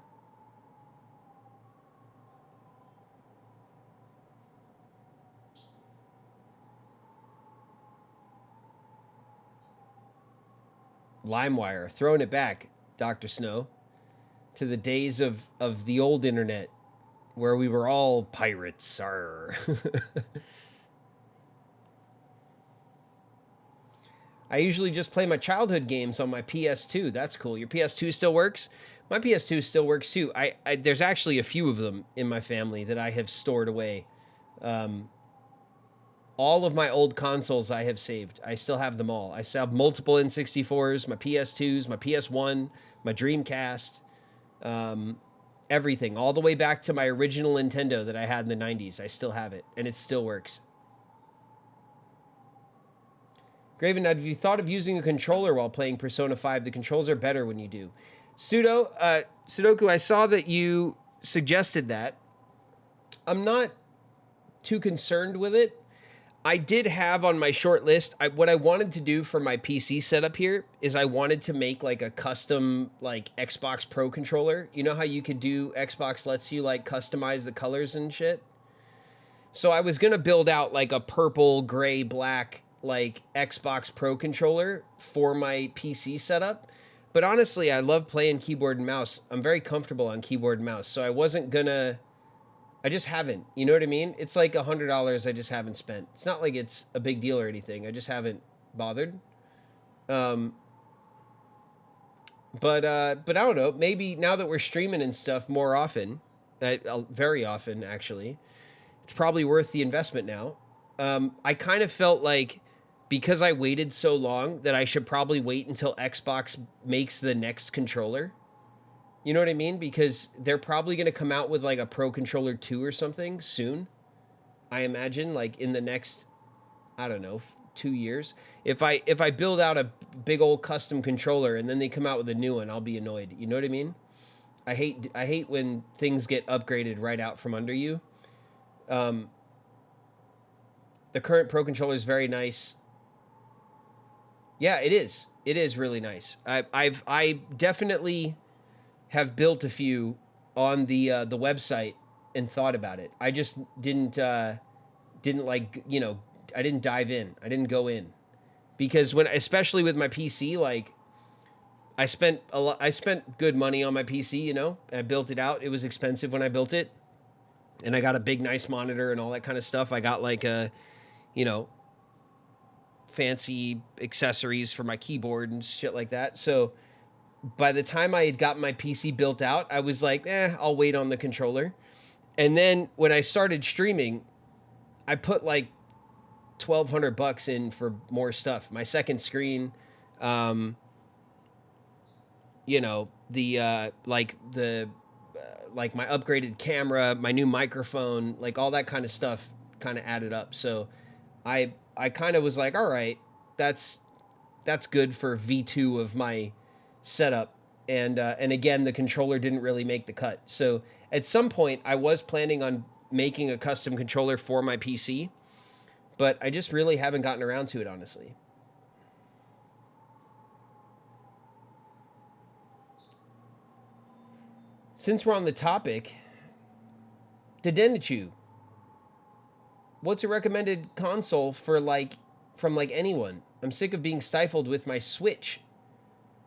LimeWire, throwing it back, Dr. Snow. to the days of the old internet where we were all pirates. Arr. I usually just play my childhood games on my PS2. That's cool. Your PS2 still works? My PS2 still works too. There's actually a few of them in my family that I have stored away. All of my old consoles I have saved. I still have them all. I still have multiple N64s, my PS2s, my PS1, my Dreamcast, everything. All the way back to my original Nintendo that I had in the 90s. I still have it, and it still works. Graven, have you thought of using a controller while playing Persona 5? The controls are better when you do. Sudoku, I saw that you suggested that. I'm not too concerned with it. I did have on my short list, what I wanted to do for my PC setup here is I wanted to make like a custom like Xbox Pro controller. You know how you could do, Xbox lets you like customize the colors and shit? So I was going to build out like a purple, gray, black like Xbox Pro controller for my PC setup. But honestly, I love playing keyboard and mouse. I'm very comfortable on keyboard and mouse. So I wasn't gonna, I just haven't, you know what I mean? It's like $100 I just haven't spent. It's not like it's a big deal or anything. I just haven't bothered. But I don't know, maybe now that we're streaming and stuff more often, very often actually, it's probably worth the investment now. I kind of felt like because I waited so long that I should probably wait until Xbox makes the next controller. You know what I mean? Because they're probably going to come out with like a Pro Controller 2 or something soon. I imagine like in the next, I don't know, 2 years. If I build out a big old custom controller and then they come out with a new one, I'll be annoyed. You know what I mean? I hate when things get upgraded right out from under you. The current Pro Controller is very nice. Yeah, it is. It is really nice. I definitely have built a few on the website and thought about it. I just didn't like, you know, I didn't dive in. I didn't go in because especially with my PC, like I spent good money on my PC, you know. I built it out. It was expensive when I built it. And I got a big, nice monitor and all that kind of stuff. I got like a, you know, fancy accessories for my keyboard and shit like that. So by the time I had gotten my PC built out, I was like, I'll wait on the controller. And then when I started streaming, I put like $1,200 in for more stuff. My second screen, you know, like my upgraded camera, my new microphone, like all that kind of stuff kind of added up. So I kind of was like, all right, that's good for V2 of my setup. And again, the controller didn't really make the cut. So at some point I was planning on making a custom controller for my PC, but I just really haven't gotten around to it, honestly. Since we're on the topic, Dedenichu, what's a recommended console for from anyone? I'm sick of being stifled with my Switch,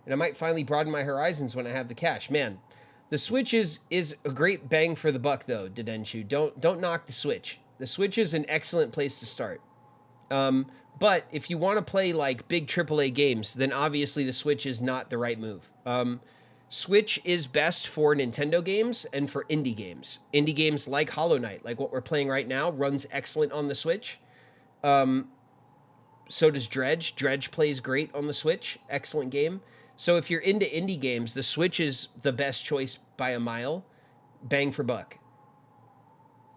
and I might finally broaden my horizons when I have the cash. Man, the Switch is a great bang for the buck, though. Dedenichu, don't knock the Switch. The Switch is an excellent place to start. But if you want to play like big AAA games, then obviously the Switch is not the right move. Switch is best for Nintendo games and for indie games. Indie games like Hollow Knight, like what we're playing right now, runs excellent on the Switch. So does Dredge. Dredge plays great on the Switch. Excellent game. So if you're into indie games, the Switch is the best choice by a mile. Bang for buck.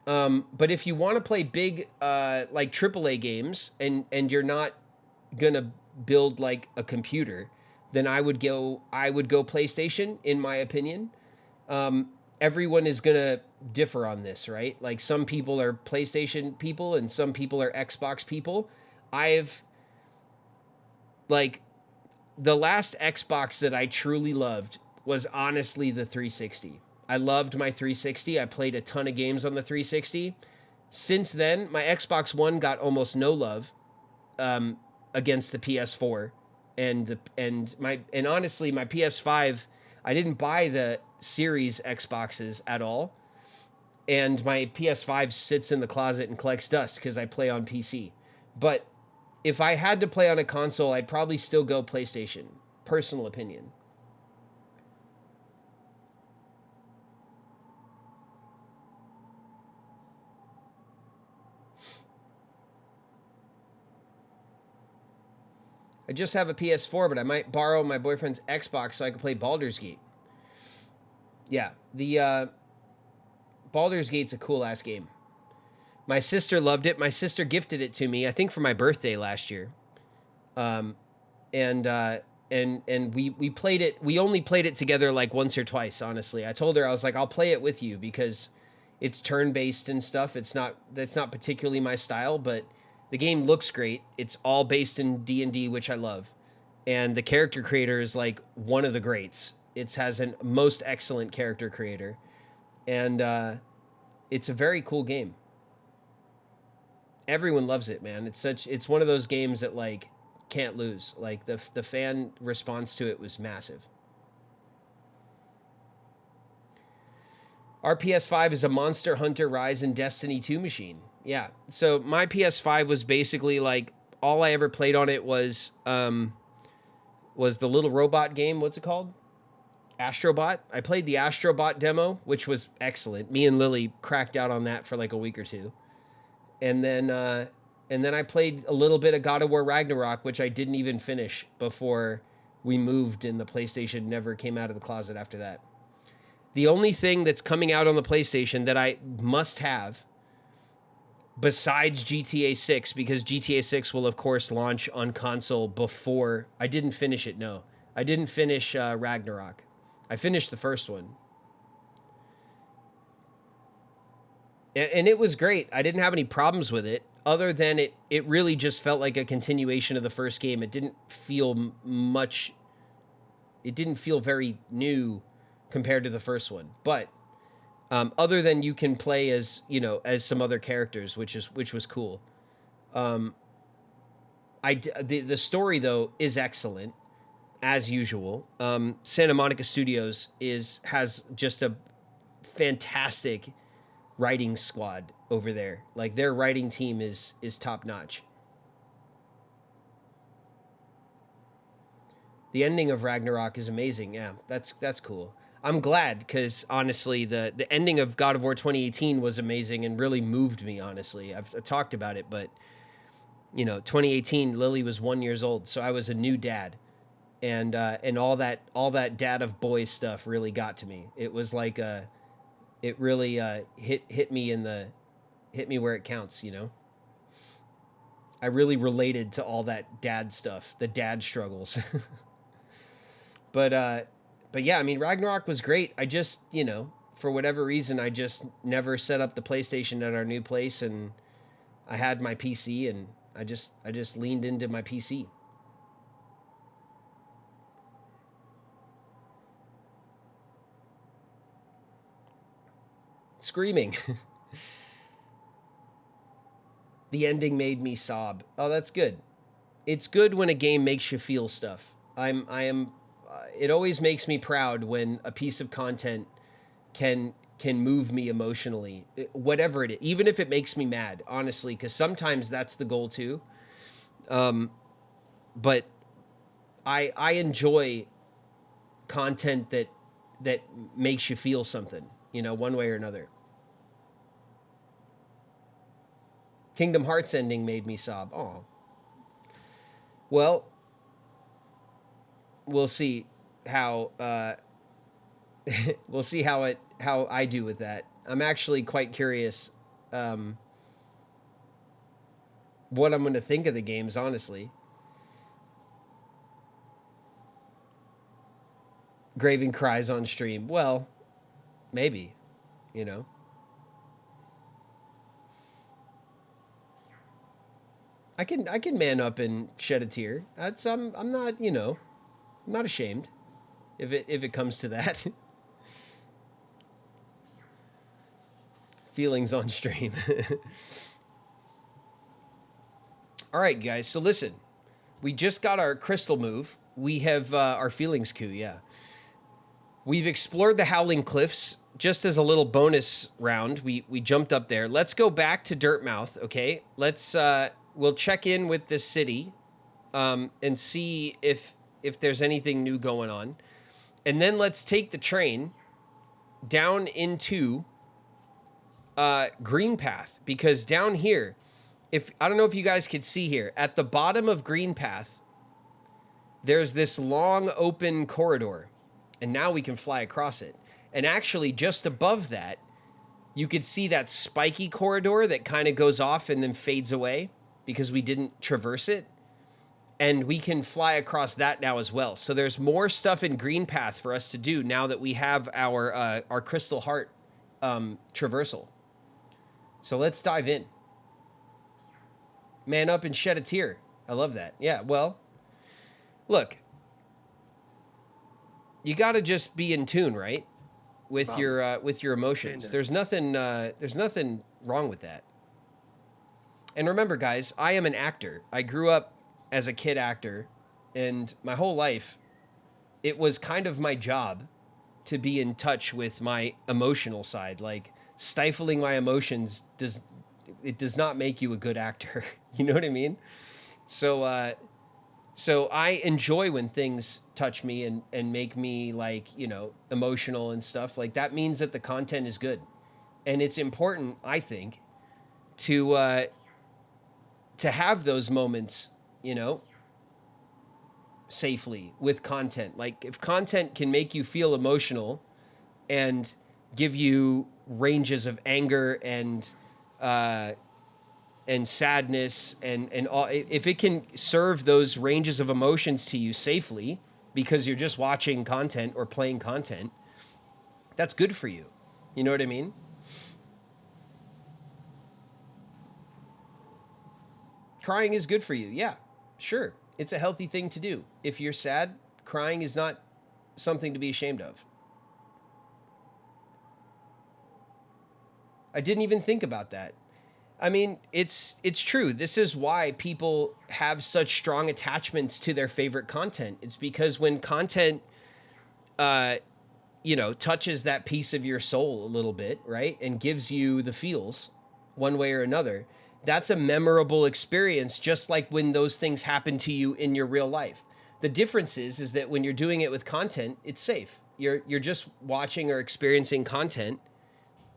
But if you want to play big, like AAA games and you're not gonna build like a computer, then I would go PlayStation, in my opinion. Everyone is gonna differ on this, right? Like some people are PlayStation people and some people are Xbox people. The last Xbox that I truly loved was honestly the 360. I loved my 360. I played a ton of games on the 360. Since then, my Xbox One got almost no love against the PS4. And honestly, my PS5, I didn't buy the Series Xboxes at all. And my PS5 sits in the closet and collects dust because I play on PC. But if I had to play on a console, I'd probably still go PlayStation. Personal opinion. I just have a PS4, but I might borrow my boyfriend's Xbox so I can play Baldur's Gate. Yeah, the Baldur's Gate's a cool-ass game. My sister loved it. My sister gifted it to me, I think for my birthday last year. And we played it. We only played it together like once or twice, honestly. I told her, I was like, I'll play it with you because it's turn-based and stuff. That's not particularly my style, but the game looks great. It's all based in D&D, which I love. And the character creator is like one of the greats. It has a most excellent character creator. And it's a very cool game. Everyone loves it, man. It's one of those games that like can't lose. Like the fan response to it was massive. Our PS5 is a Monster Hunter Rise and Destiny 2 machine. Yeah. So my PS5 was basically like all I ever played on it was the little robot game. What's it called? Astrobot. I played the Astrobot demo, which was excellent. Me and Lily cracked out on that for like a week or two. And then I played a little bit of God of War Ragnarok, which I didn't even finish before we moved and the PlayStation never came out of the closet after that. The only thing that's coming out on the PlayStation that I must have besides GTA 6, because GTA 6 will, of course, launch on console before... I didn't finish it, no. I didn't finish Ragnarok. I finished the first one. And it was great. I didn't have any problems with it, other than it really just felt like a continuation of the first game. It didn't feel much... It didn't feel very new compared to the first one. But... other than you can play as, you know, as some other characters, which was cool. The story though is excellent, as usual. Santa Monica Studios has just a fantastic writing squad over there. Like their writing team is top notch. The ending of Ragnarok is amazing. Yeah, that's cool. I'm glad because honestly, the ending of God of War 2018 was amazing and really moved me. Honestly, I've talked about it, but you know, 2018, Lily was 1 year old, so I was a new dad, and all that dad of boys stuff really got to me. It was like it really hit me where it counts. You know, I really related to all that dad stuff, the dad struggles. But yeah, I mean, Ragnarok was great. I just, you know, for whatever reason, I just never set up the PlayStation at our new place, and I had my PC, and I just leaned into my PC. Screaming. The ending made me sob. Oh, that's good. It's good when a game makes you feel stuff. It always makes me proud when a piece of content can move me emotionally, whatever it is, even if it makes me mad, honestly, because sometimes that's the goal too. But I enjoy content that makes you feel something, you know, one way or another. Kingdom Hearts ending made me sob. Oh. Well, we'll see how we'll see how I do with that. I'm actually quite curious what I'm going to think of the games, honestly. Graven cries on stream. Well, maybe, you know. I can man up and shed a tear. I'm not, you know, I'm not ashamed if it comes to that. Feelings on stream. All right, guys. So listen, we just got our crystal move. We have our feelings coup. Yeah. We've explored the Howling Cliffs just as a little bonus round. We jumped up there. Let's go back to Dirtmouth, okay? Let's we'll check in with this city and see if there's anything new going on. And then let's take the train down into Green Path, because down here, I don't know if you guys could see here, at the bottom of Green Path, there's this long open corridor, and now we can fly across it. And actually, just above that, you could see that spiky corridor that kind of goes off and then fades away because we didn't traverse it. And we can fly across that now as well. So there's more stuff in Green Path for us to do now that we have our Crystal Heart traversal. So let's dive in. Man up and shed a tear. I love that. Yeah, well, look. You got to just be in tune, right? With your emotions. There's nothing wrong with that. And remember, guys, I am an actor. I grew up as a kid actor, and my whole life, it was kind of my job to be in touch with my emotional side. Like, stifling my emotions does not make you a good actor. You know what I mean? So I enjoy when things touch me and make me, like, you know, emotional and stuff. Like, that means that the content is good. And it's important, I think, to have those moments, you know, safely with content. Like, if content can make you feel emotional and give you ranges of anger and sadness and all, if it can serve those ranges of emotions to you safely because you're just watching content or playing content, that's good for you. You know what I mean? Crying is good for you. Yeah, sure. It's a healthy thing to do. If you're sad, crying is not something to be ashamed of. I didn't even think about that. I mean, it's true. This is why people have such strong attachments to their favorite content. It's because when content, you know, touches that piece of your soul a little bit, right, and gives you the feels one way or another, that's a memorable experience, just like when those things happen to you in your real life. The difference is that when you're doing it with content, it's safe. You're just watching or experiencing content,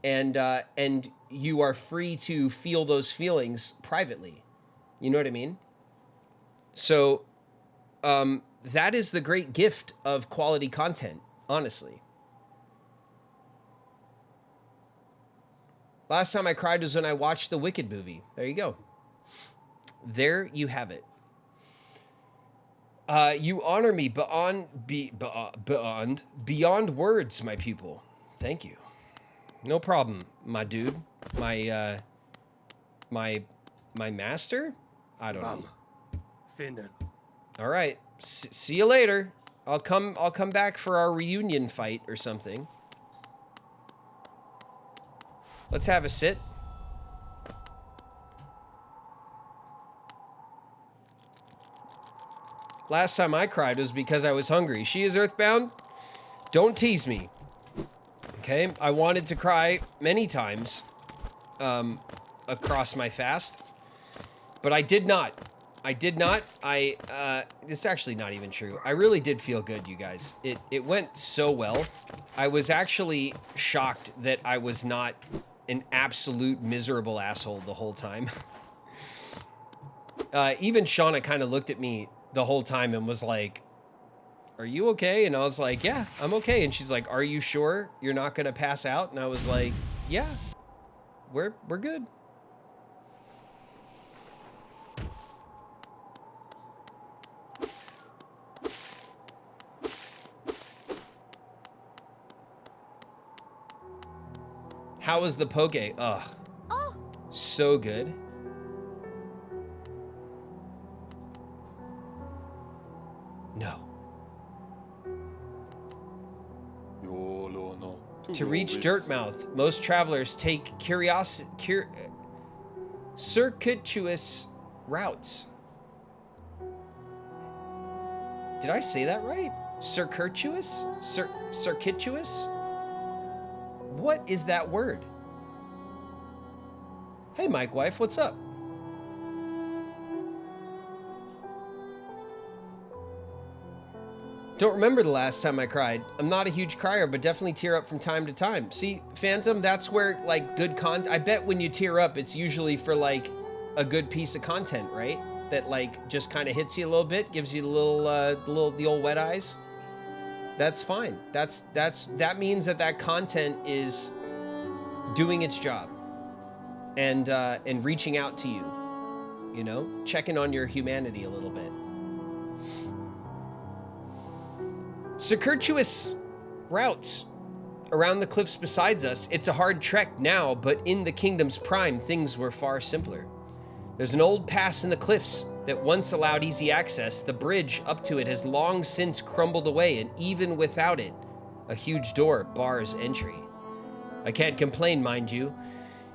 and you are free to feel those feelings privately. You know what I mean? So that is the great gift of quality content, honestly. Last time I cried was when I watched the Wicked movie. There you go. There you have it. You honor me beyond words, my pupil. Thank you. No problem, my dude. My master? I don't know. All right. See you later. I'll come back for our reunion fight or something. Let's have a sit. Last time I cried was because I was hungry. She is earthbound. Don't tease me. Okay, I wanted to cry many times across my fast, but I did not. It's actually not even true. I really did feel good, you guys. It went so well. I was actually shocked that I was not an absolute miserable asshole the whole time. Even Shauna kind of looked at me the whole time and was like, "Are you okay?" And I was like, "Yeah, I'm okay." And she's like, "Are you sure you're not gonna pass out?" And I was like, "Yeah, we're good." How was the poke? Ugh. Oh. So good. No. To reach Dirtmouth, most travelers take circuitous routes. Did I say that right? Circuitous? Circuitous? What is that word? Hey, Mike Wife, what's up? Don't remember the last time I cried. I'm not a huge crier, but definitely tear up from time to time. See, Phantom, that's where, like, good content... I bet when you tear up, it's usually for, like, a good piece of content, right? That, like, just kind of hits you a little bit, gives you the old wet eyes. That's fine. That means that content is doing its job. And reaching out to you. You know? Checking on your humanity a little bit. Circuitous routes around the cliffs besides us. It's a hard trek now, but in the kingdom's prime, things were far simpler. There's an old pass in the cliffs that once allowed easy access. The bridge up to it has long since crumbled away, and even without it, a huge door bars entry. I can't complain, mind you.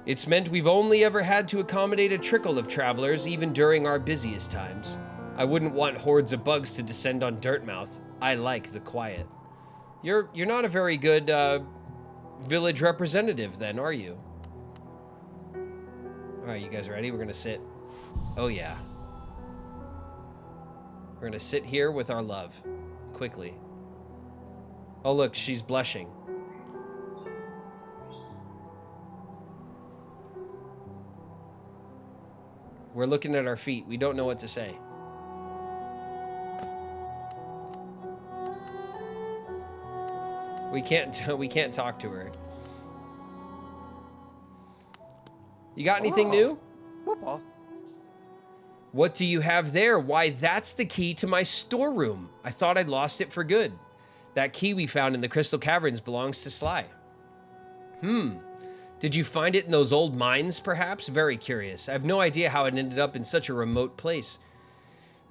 It's meant we've only ever had to accommodate a trickle of travelers, even during our busiest times. I wouldn't want hordes of bugs to descend on Dirtmouth. I like the quiet. You're not a very good village representative then, are you? All right, you guys ready? We're gonna sit. Oh yeah. We're gonna sit here with our love, quickly. Oh look, she's blushing. We're looking at our feet. We don't know what to say. We can't talk to her. You got anything new? What do you have there? Why, that's the key to my storeroom. I thought I'd lost it for good. That key we found in the Crystal Caverns belongs to Sly. Did you find it in those old mines, perhaps? Very curious. I have no idea how it ended up in such a remote place.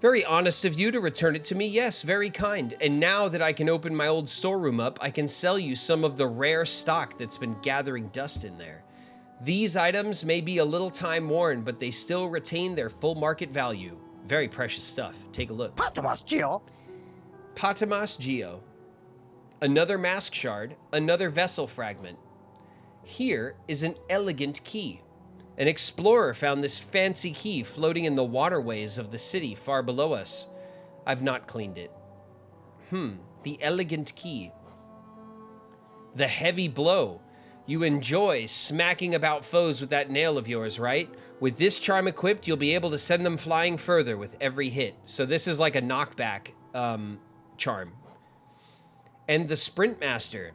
Very honest of you to return it to me. Yes, very kind. And now that I can open my old storeroom up, I can sell you some of the rare stock that's been gathering dust in there. These items may be a little time worn, but they still retain their full market value. Very precious stuff. Take a look. Patamas Geo. Patamas Geo. Another mask shard, another vessel fragment. Here is an elegant key. An explorer found this fancy key floating in the waterways of the city far below us. I've not cleaned it. The elegant key. The heavy blow. You enjoy smacking about foes with that nail of yours, right? With this charm equipped, you'll be able to send them flying further with every hit. So this is like a knockback charm. And the Sprint Master.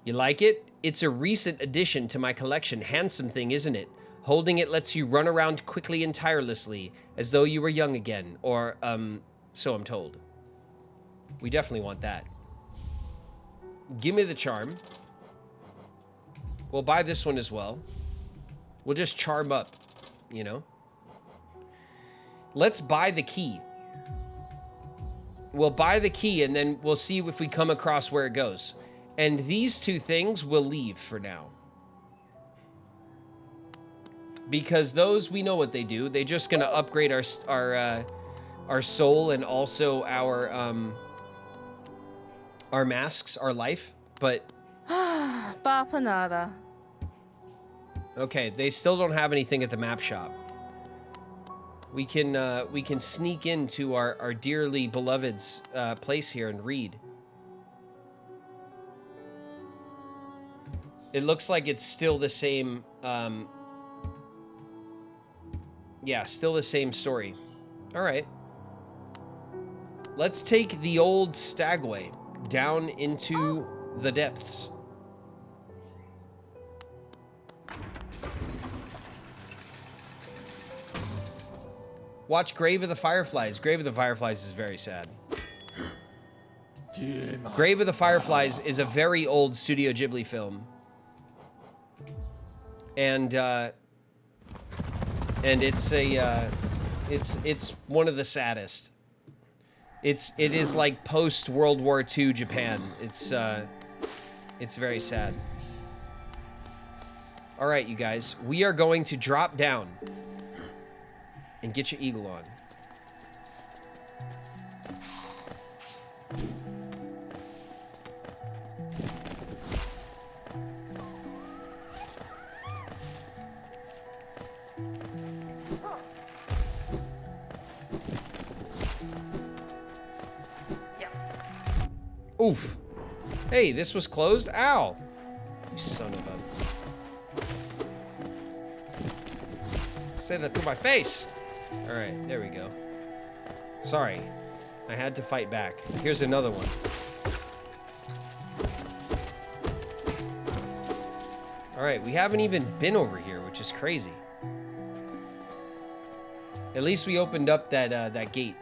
You like it? It's a recent addition to my collection. Handsome thing, isn't it? Holding it lets you run around quickly and tirelessly, as though you were young again, or, so I'm told. We definitely want that. Give me the charm. We'll buy this one as well. We'll just charm up, you know? Let's buy the key. We'll buy the key, and then we'll see if we come across where it goes. And these two things we'll leave for now. Because those, we know what they do. They're just gonna upgrade our soul and also our masks, our life. But Bapanada. Okay, they still don't have anything at the map shop. We can sneak into our dearly beloved's place here and read. It looks like it's still the same. Yeah, still the same story. All right. Let's take the old Stagway down into the depths. Watch Grave of the Fireflies. Grave of the Fireflies is very sad. Grave of the Fireflies is a very old Studio Ghibli film. And it's a it's one of the saddest. It is like post World War II Japan. It's very sad. All right, you guys, we are going to drop down and get your eagle on. Oof. Hey, this was closed? Ow. You son of a... Say that to my face. All right, there we go. Sorry. I had to fight back. Here's another one. All right, we haven't even been over here, which is crazy. At least we opened up that that gate.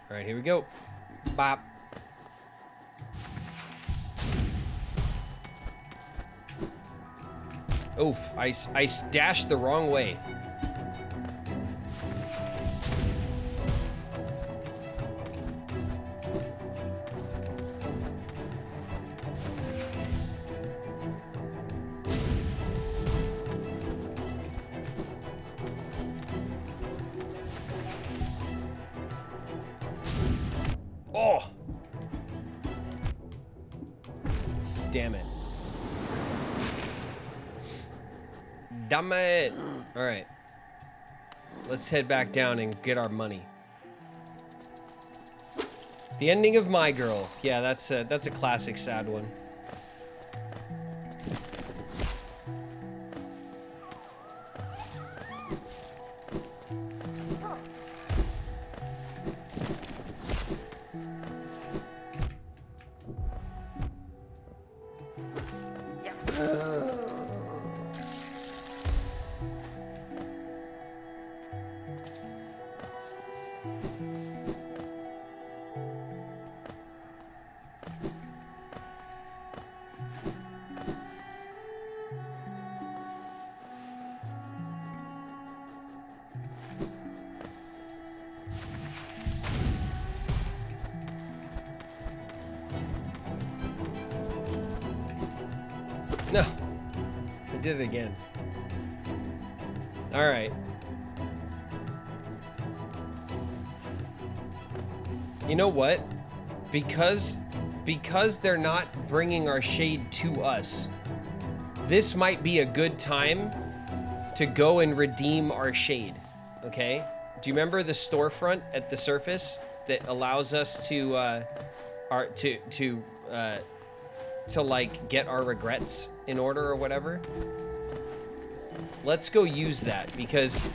All right, here we go. Bop. Oof, I dashed the wrong way. Oh! Damn it. Damn it! Alright. Let's head back down and get our money. The ending of My Girl. Yeah, that's a classic sad one. No, I did it again. All right. You know what? Because they're not bringing our shade to us, this might be a good time to go and redeem our shade. Okay? Do you remember the storefront at the surface that allows us to like get our regrets in order or whatever? Let's go use that because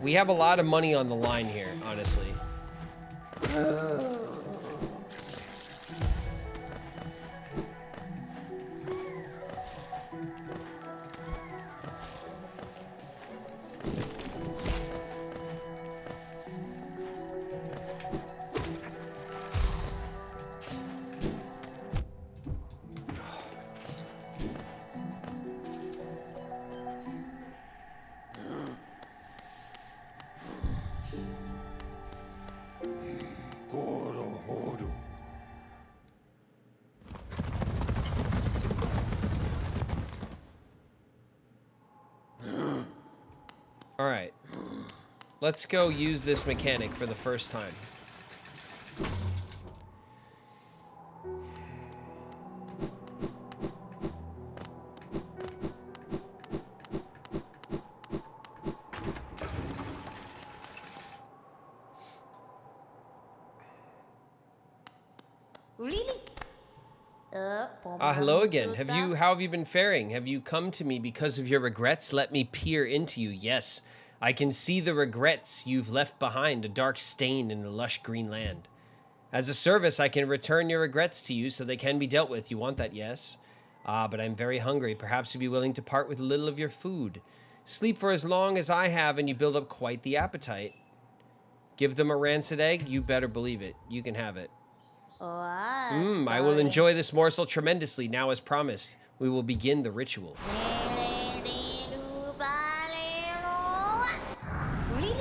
we have a lot of money on the line here, honestly. All right, let's go use this mechanic for the first time. Really? Hello again. How have you been faring? Have you come to me because of your regrets? Let me peer into you. Yes, I can see the regrets you've left behind, a dark stain in the lush green land. As a service, I can return your regrets to you so they can be dealt with. You want that, yes? But I'm very hungry. Perhaps you'd be willing to part with a little of your food. Sleep for as long as I have and you build up quite the appetite. Give them a rancid egg? You better believe it. You can have it. I will enjoy this morsel tremendously. Now, as promised, we will begin the ritual. Really?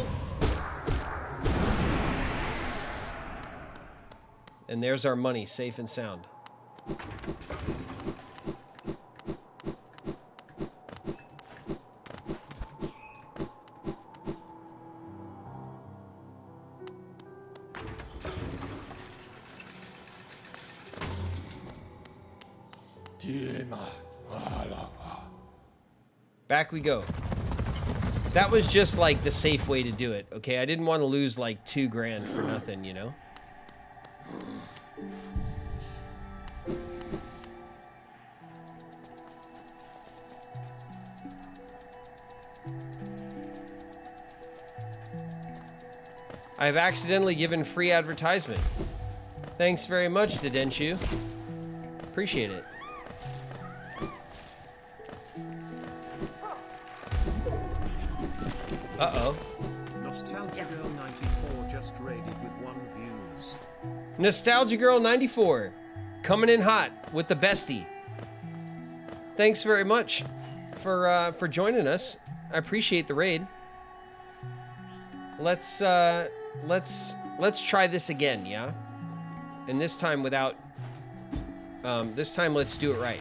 And there's our money, safe and sound. Back we go. That was just like the safe way to do it, okay? I didn't want to lose like 2 grand for nothing, you know? I've accidentally given free advertisement. Thanks very much, Didenshu. Appreciate it. Uh-oh. Nostalgia Girl 94 just raided with 1 views. Nostalgia Girl 94 coming in hot with the bestie. Thanks very much for joining us. I appreciate the raid. Let's try this again, yeah? And this time without this time let's do it right.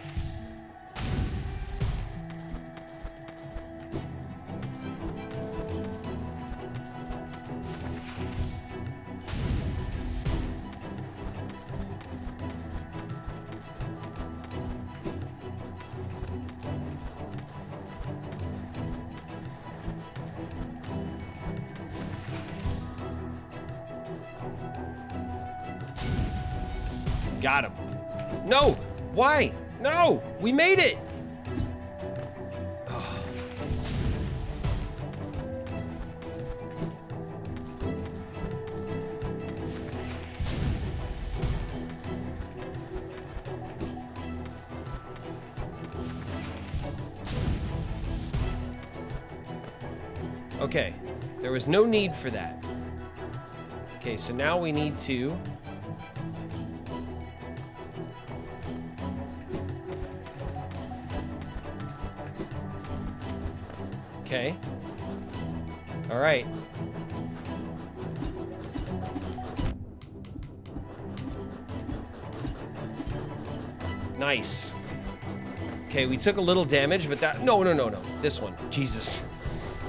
Got him. No! Why? No! We made it! Oh. Okay. There was no need for that. Okay, so now we need to... Okay. All right. Nice. Okay, we took a little damage, but that... No. This one. Jesus.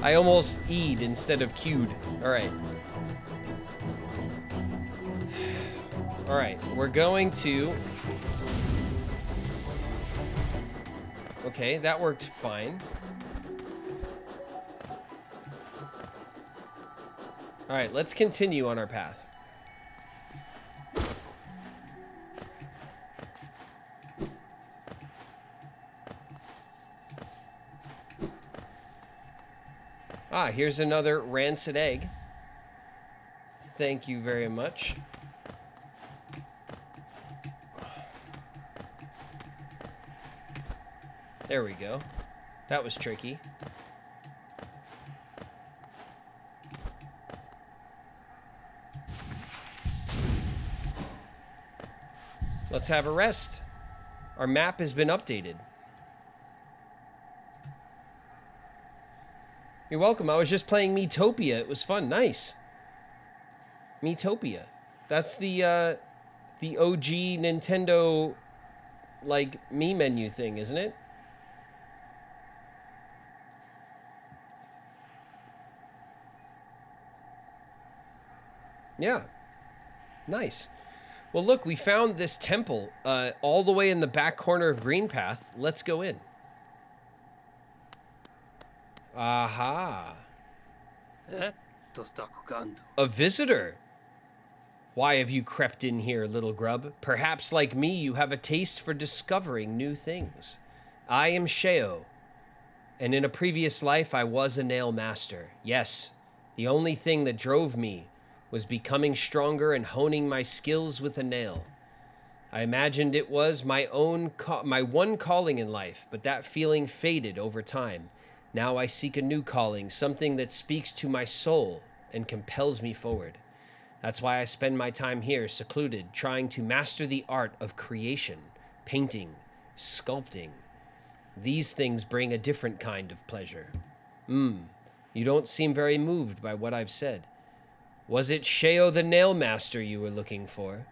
I almost E'd instead of Q'd. All right. All right. We're going to... Okay, that worked fine. All right, let's continue on our path. Ah, here's another rancid egg. Thank you very much. There we go. That was tricky. Let's have a rest. Our map has been updated. You're welcome. I was just playing Metopia. It was fun. Nice. Metopia. That's the OG Nintendo, like, me menu thing, isn't it? Yeah. Nice. Well, look, we found this temple all the way in the back corner of Greenpath. Let's go in. Aha. A visitor. Why have you crept in here, little grub? Perhaps, like me, you have a taste for discovering new things. I am Sheo, and in a previous life, I was a nail master. Yes, the only thing that drove me was becoming stronger and honing my skills with a nail. I imagined it was my one calling in life, but that feeling faded over time. Now I seek a new calling, something that speaks to my soul and compels me forward. That's why I spend my time here, secluded, trying to master the art of creation, painting, sculpting. These things bring a different kind of pleasure. You don't seem very moved by what I've said. Was it Sheo the Nail Master you were looking for?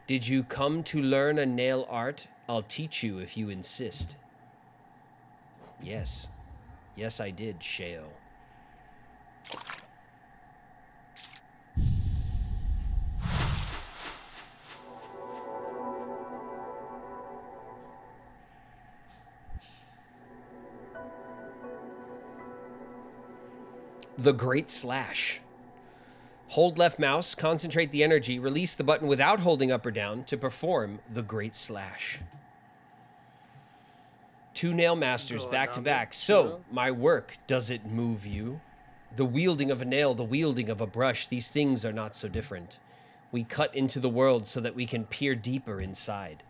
Did you come to learn a nail art? I'll teach you if you insist. Yes. Yes, I did, Sheo. The Great Slash. Hold left mouse, concentrate the energy, release the button without holding up or down to perform the Great Slash. 2 nail masters back to back. So, my work, does it move you? The wielding of a nail, the wielding of a brush, these things are not so different. We cut into the world so that we can peer deeper inside.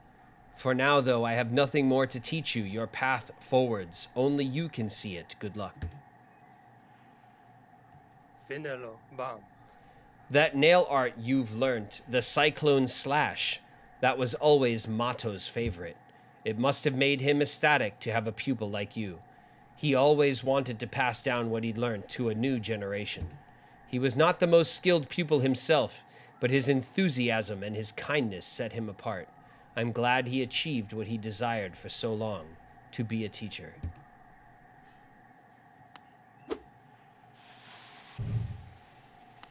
For now, though, I have nothing more to teach you. Your path forwards. Only you can see it. Good luck. Finelo, bam. That nail art you've learnt, the Cyclone Slash, that was always Mato's favorite. It must have made him ecstatic to have a pupil like you. He always wanted to pass down what he'd learned to a new generation. He was not the most skilled pupil himself, but his enthusiasm and his kindness set him apart. I'm glad he achieved what he desired for so long, to be a teacher.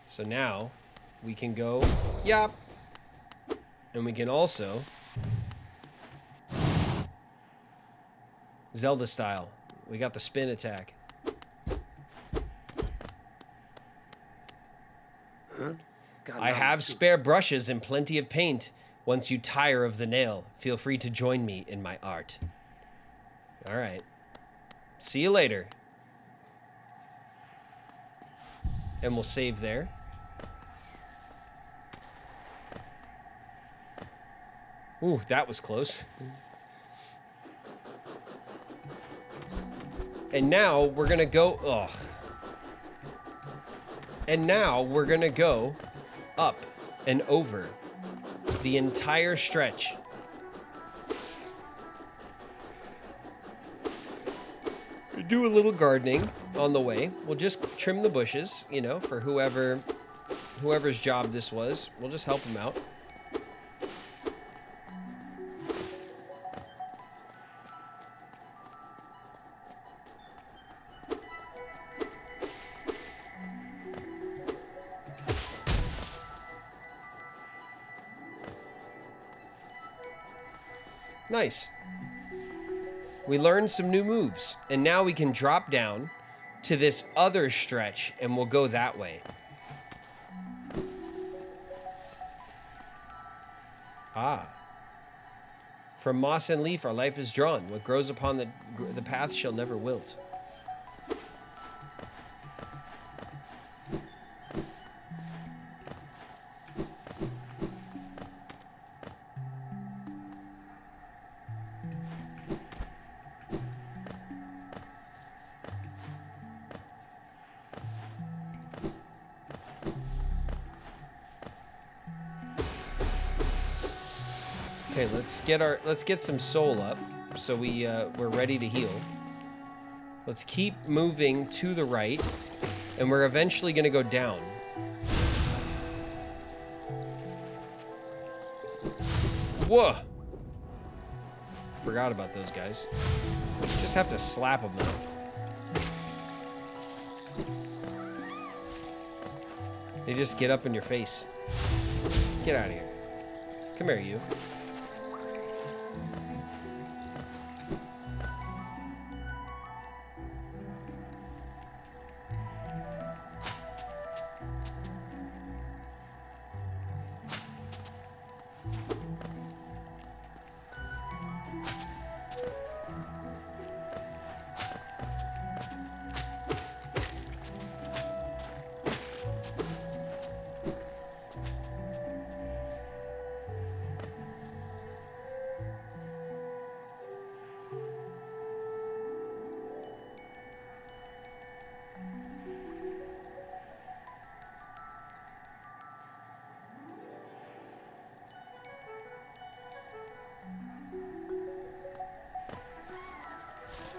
So now we can go, yep, and we can also Zelda style. We got the spin attack. I have spare brushes and plenty of paint. Once you tire of the nail, feel free to join me in my art. All right. See you later. And we'll save there. Ooh, that was close. And now we're gonna go, ugh. And now we're gonna go up and over the entire stretch. We do a little gardening on the way. We'll just trim the bushes, you know, for whoever's job this was. We'll just help them out. Nice. We learned some new moves, and now we can drop down to this other stretch, and we'll go that way. Ah. From moss and leaf our life is drawn. What grows upon the path shall never wilt. Okay, let's get some soul up so we're ready to heal. Let's keep moving to the right, and we're eventually gonna go down. Whoa! Forgot about those guys. Just have to slap them though. They just get up in your face. Get out of here. Come here, you.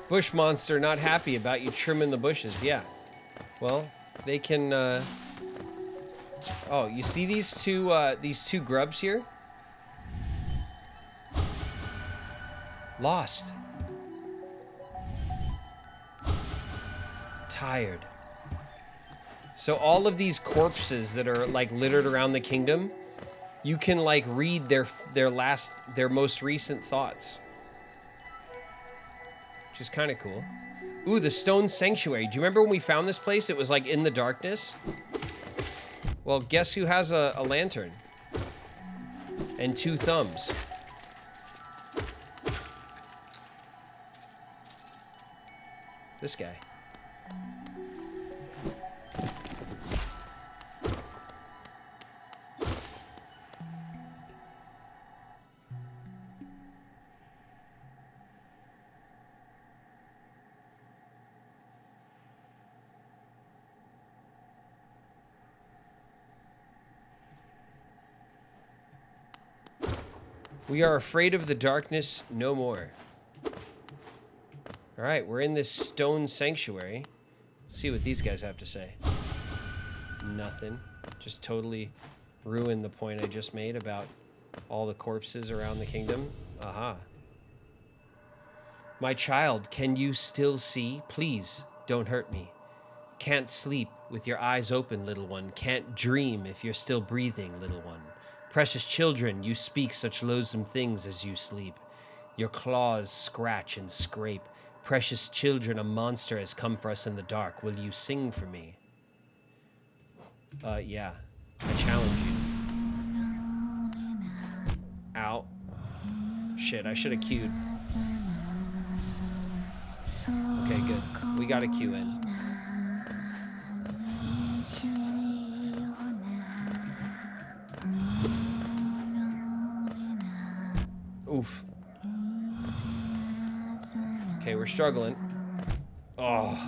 Bush monster not happy about you trimming the bushes. Yeah. Well, they can, Oh, you see these two grubs here? Lost. Tired. So all of these corpses that are like littered around the kingdom, you can like read their most recent thoughts. Which is kind of cool. Ooh, the stone sanctuary. Do you remember when we found this place? It was like in the darkness. Well, guess who has a lantern? And 2 thumbs. This guy. We are afraid of the darkness no more. All right, we're in this stone sanctuary. Let's see what these guys have to say. Nothing. Just totally ruined the point I just made about all the corpses around the kingdom. Aha. My child, can you still see? Please, don't hurt me. Can't sleep with your eyes open, little one. Can't dream if you're still breathing, little one. Precious children, you speak such loathsome things as you sleep. Your claws scratch and scrape. Precious children, a monster has come for us in the dark. Will you sing for me? Yeah. I challenge you. Ow. Shit, I should have queued. Okay, good. We got a queue in. Oof. Okay, we're struggling. Oh.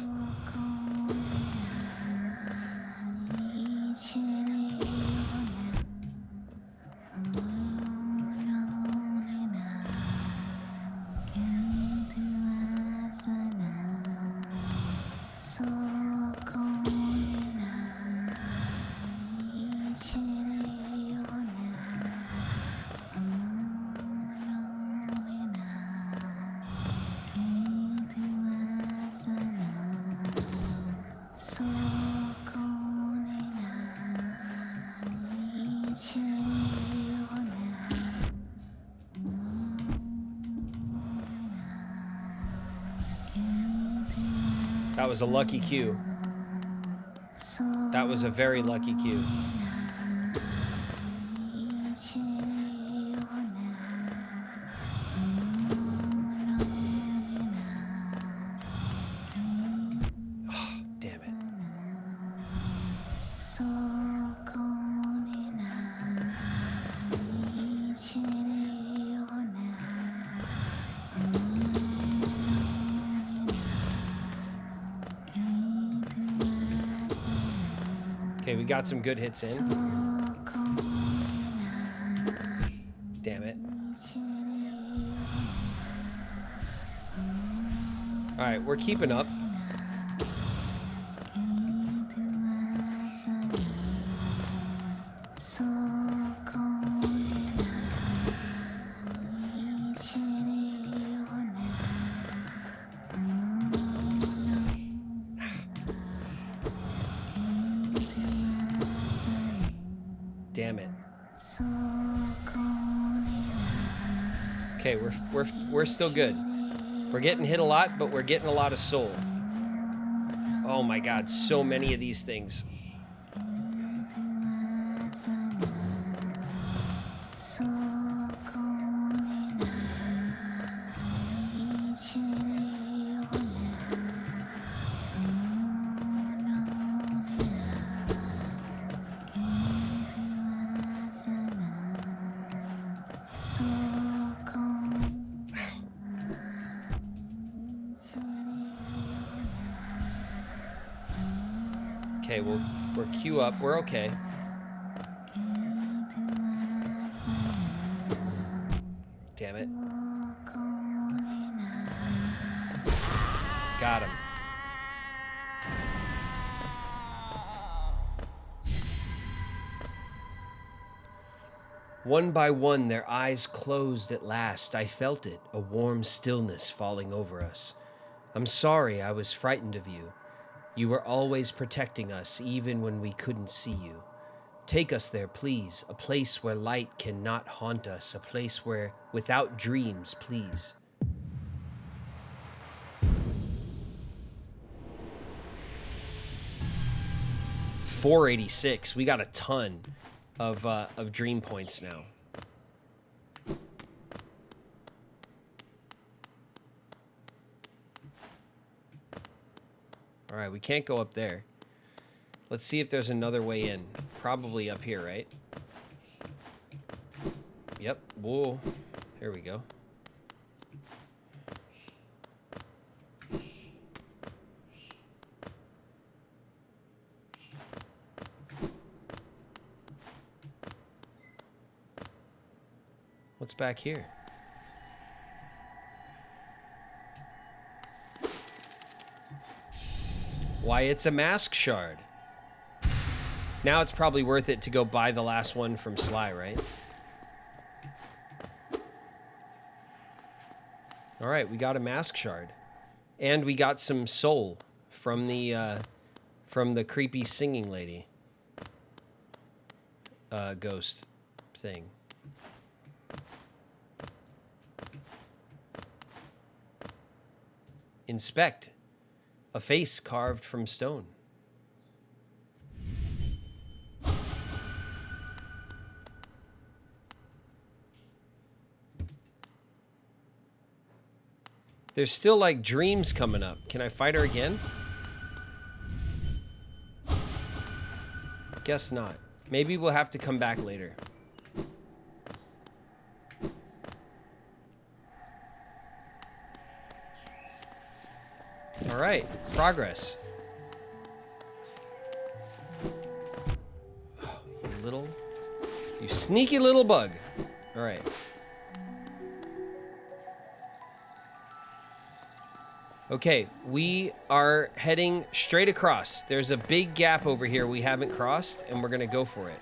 That was a lucky cue. That was a very lucky cue. Oh, damn it. Okay, we got some good hits in. Damn it. All right, we're keeping up. Damn it. Okay, we're still good. We're getting hit a lot, but we're getting a lot of soul. Oh my god, so many of these things. Okay, we're queue up. We're okay. Damn it. Got him. One by one, their eyes closed at last. I felt it, a warm stillness falling over us. I'm sorry I was frightened of you. You were always protecting us, even when we couldn't see you. Take us there, please, a place where light cannot haunt us, a place where, without dreams, please. 486. We got a ton of dream points now. All right, we can't go up there. Let's see if there's another way in. Probably up here, right? Yep. Whoa. Here we go. What's back here? Why, it's a mask shard. Now it's probably worth it to go buy the last one from Sly, right? All right, we got a mask shard. And we got some soul from the creepy singing lady. Ghost thing. Inspect. A face carved from stone. There's still like dreams coming up. Can I fight her again? Guess not. Maybe we'll have to come back later. All right, progress. Oh, you sneaky little bug. All right. Okay, we are heading straight across. There's a big gap over here we haven't crossed, and we're gonna go for it.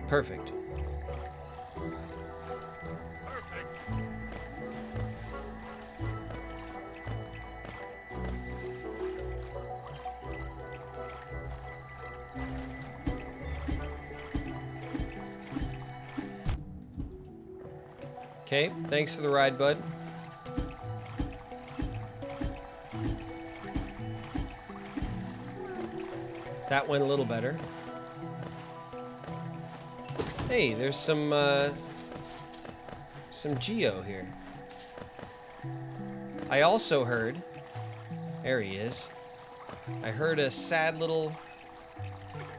Perfect. Okay, thanks for the ride, bud. That went a little better. Hey, there's some Geo here. I also heard, there he is. I heard a sad little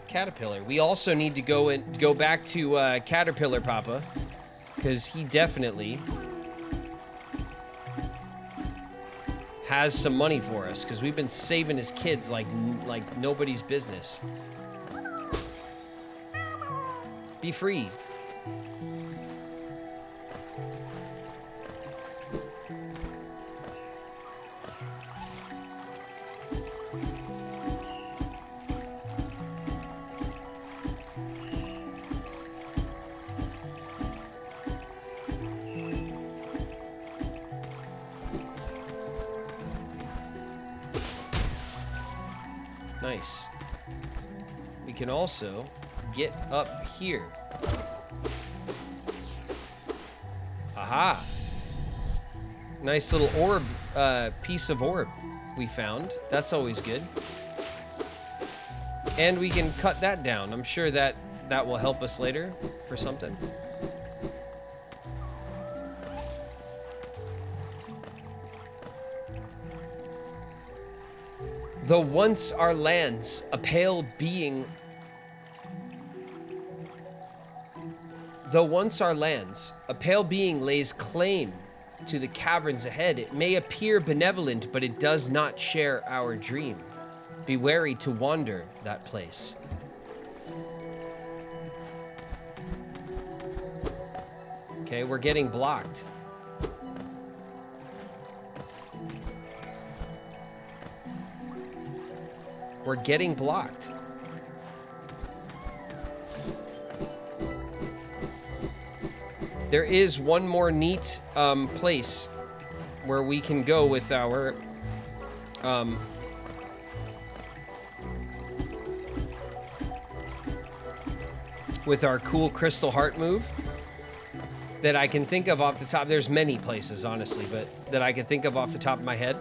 caterpillar. We also need to go back to Caterpillar Papa, because he definitely has some money for us, because we've been saving his kids like nobody's business. Be free. Nice. We can also get up here. Aha! Nice little orb, piece of orb we found. That's always good. And we can cut that down. I'm sure that will help us later for something. Though once our lands, a pale being... Though once our lands, a pale being lays claim to the caverns ahead. It may appear benevolent, but it does not share our dream. Be wary to wander that place. Okay, we're getting blocked. We're getting blocked. There is one more neat place where we can go with our cool crystal heart move that I can think of off the top. There's many places, honestly, but that I can think of off the top of my head.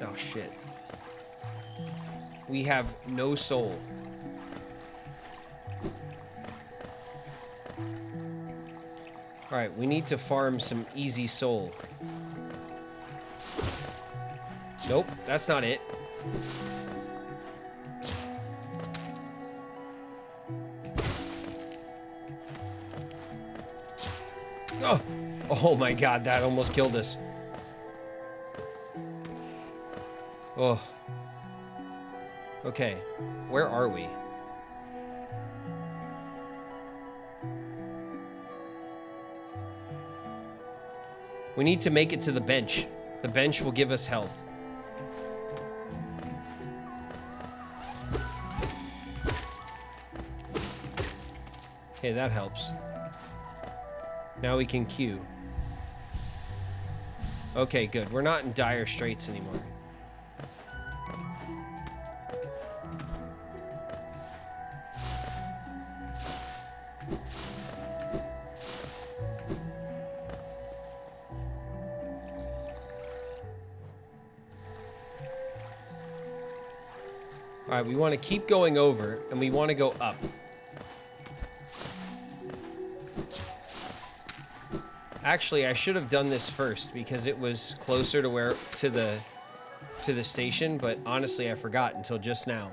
Oh, shit. We have no soul. Alright, we need to farm some easy soul. Nope, that's not it. Oh! Oh my god, that almost killed us. Oh. Okay, where are we? We need to make it to the bench. The bench will give us health. Okay, that helps. Now we can queue. Okay, good. We're not in dire straits anymore. All right, we want to keep going over, and we want to go up. Actually, I should have done this first because it was closer to the station, but honestly, I forgot until just now.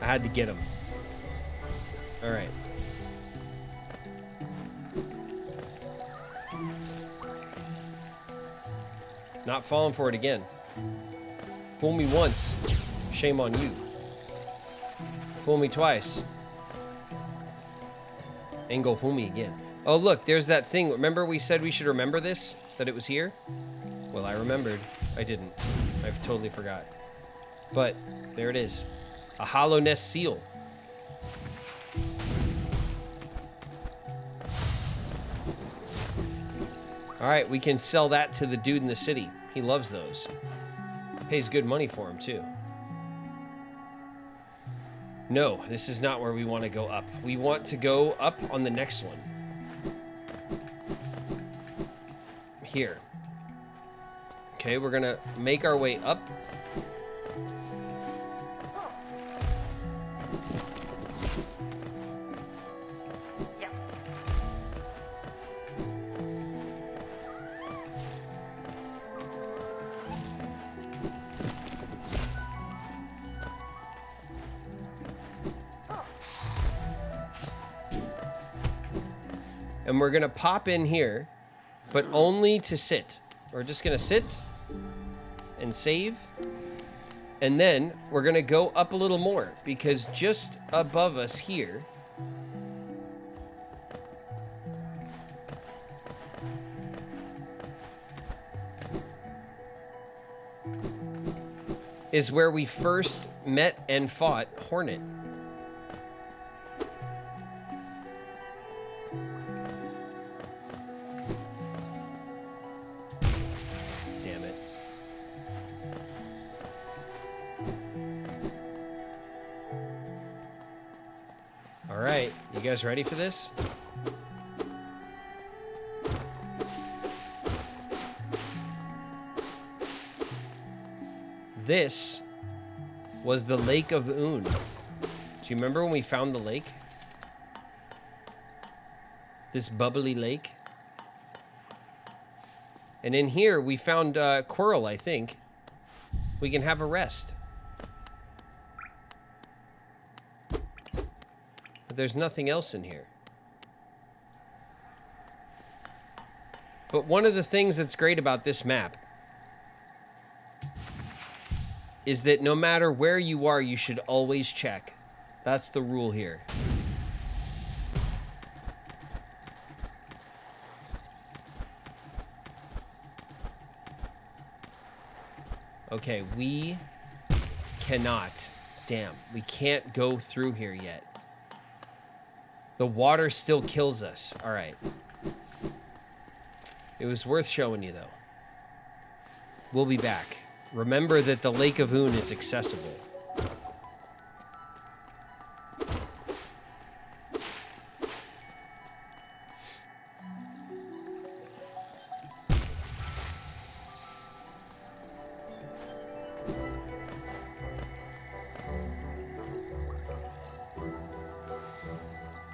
I had to get him. All right. Not falling for it again. Fool me once, shame on you. Fool me twice, ain't go fool me again. Oh look, there's that thing. Remember we said we should remember this? That it was here? Well, I remembered. I didn't. I've totally forgot. But there it is. A hollow nest seal. All right, we can sell that to the dude in the city. He loves those. Pays good money for them, too. No, this is not where we want to go up. We want to go up on the next one. Here. Okay, we're gonna make our way up. And we're gonna pop in here, but only to sit. We're just gonna sit and save. And then we're gonna go up a little more because just above us here is where we first met and fought Hornet. Alright, you guys ready for this? This was the Lake of Un. Do you remember when we found the lake? This bubbly lake? And in here, we found Quirrell, I think. We can have a rest. But there's nothing else in here. But one of the things that's great about this map is that no matter where you are, you should always check. That's the rule here. Okay, we cannot. Damn, we can't go through here yet. The water still kills us. All right. It was worth showing you, though. We'll be back. Remember that the Lake of Oon is accessible.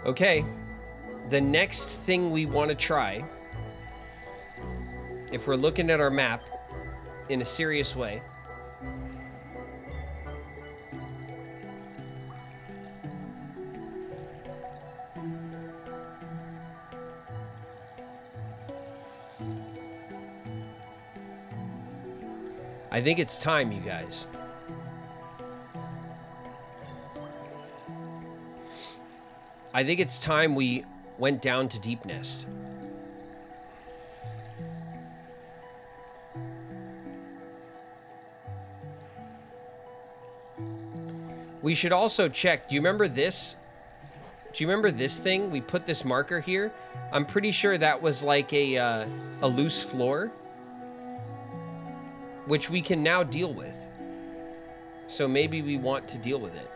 Okay, the next thing we want to try, if we're looking at our map in a serious way, I think it's time, you guys. I think it's time we went down to Deepnest. We should also check. Do you remember this? Do you remember this thing? We put this marker here. I'm pretty sure that was like a loose floor, which we can now deal with. So maybe we want to deal with it.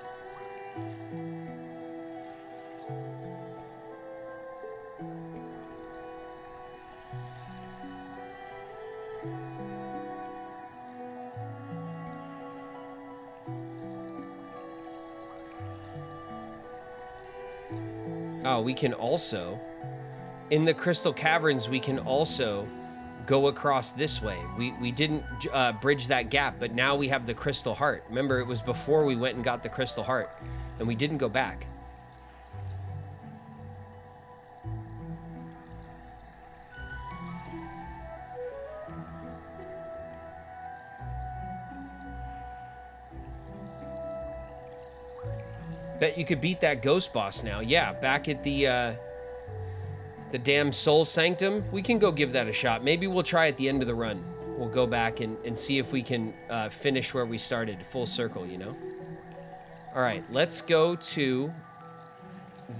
Oh, we can also, in the Crystal Caverns, we can also go across this way. We didn't bridge that gap, but now we have the Crystal Heart. Remember, it was before we went and got the Crystal Heart, and we didn't go back. Bet you could beat that ghost boss now. Yeah, back at the damn Soul Sanctum. We can go give that a shot. Maybe we'll try at the end of the run. We'll go back and see if we can finish where we started, full circle, you know? All right, let's go to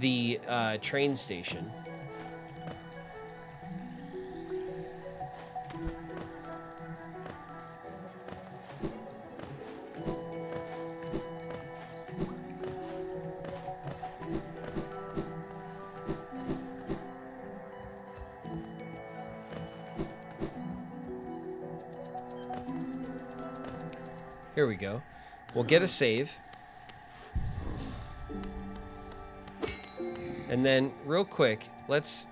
the train station. Here we go. We'll get a save. And then real quick, let's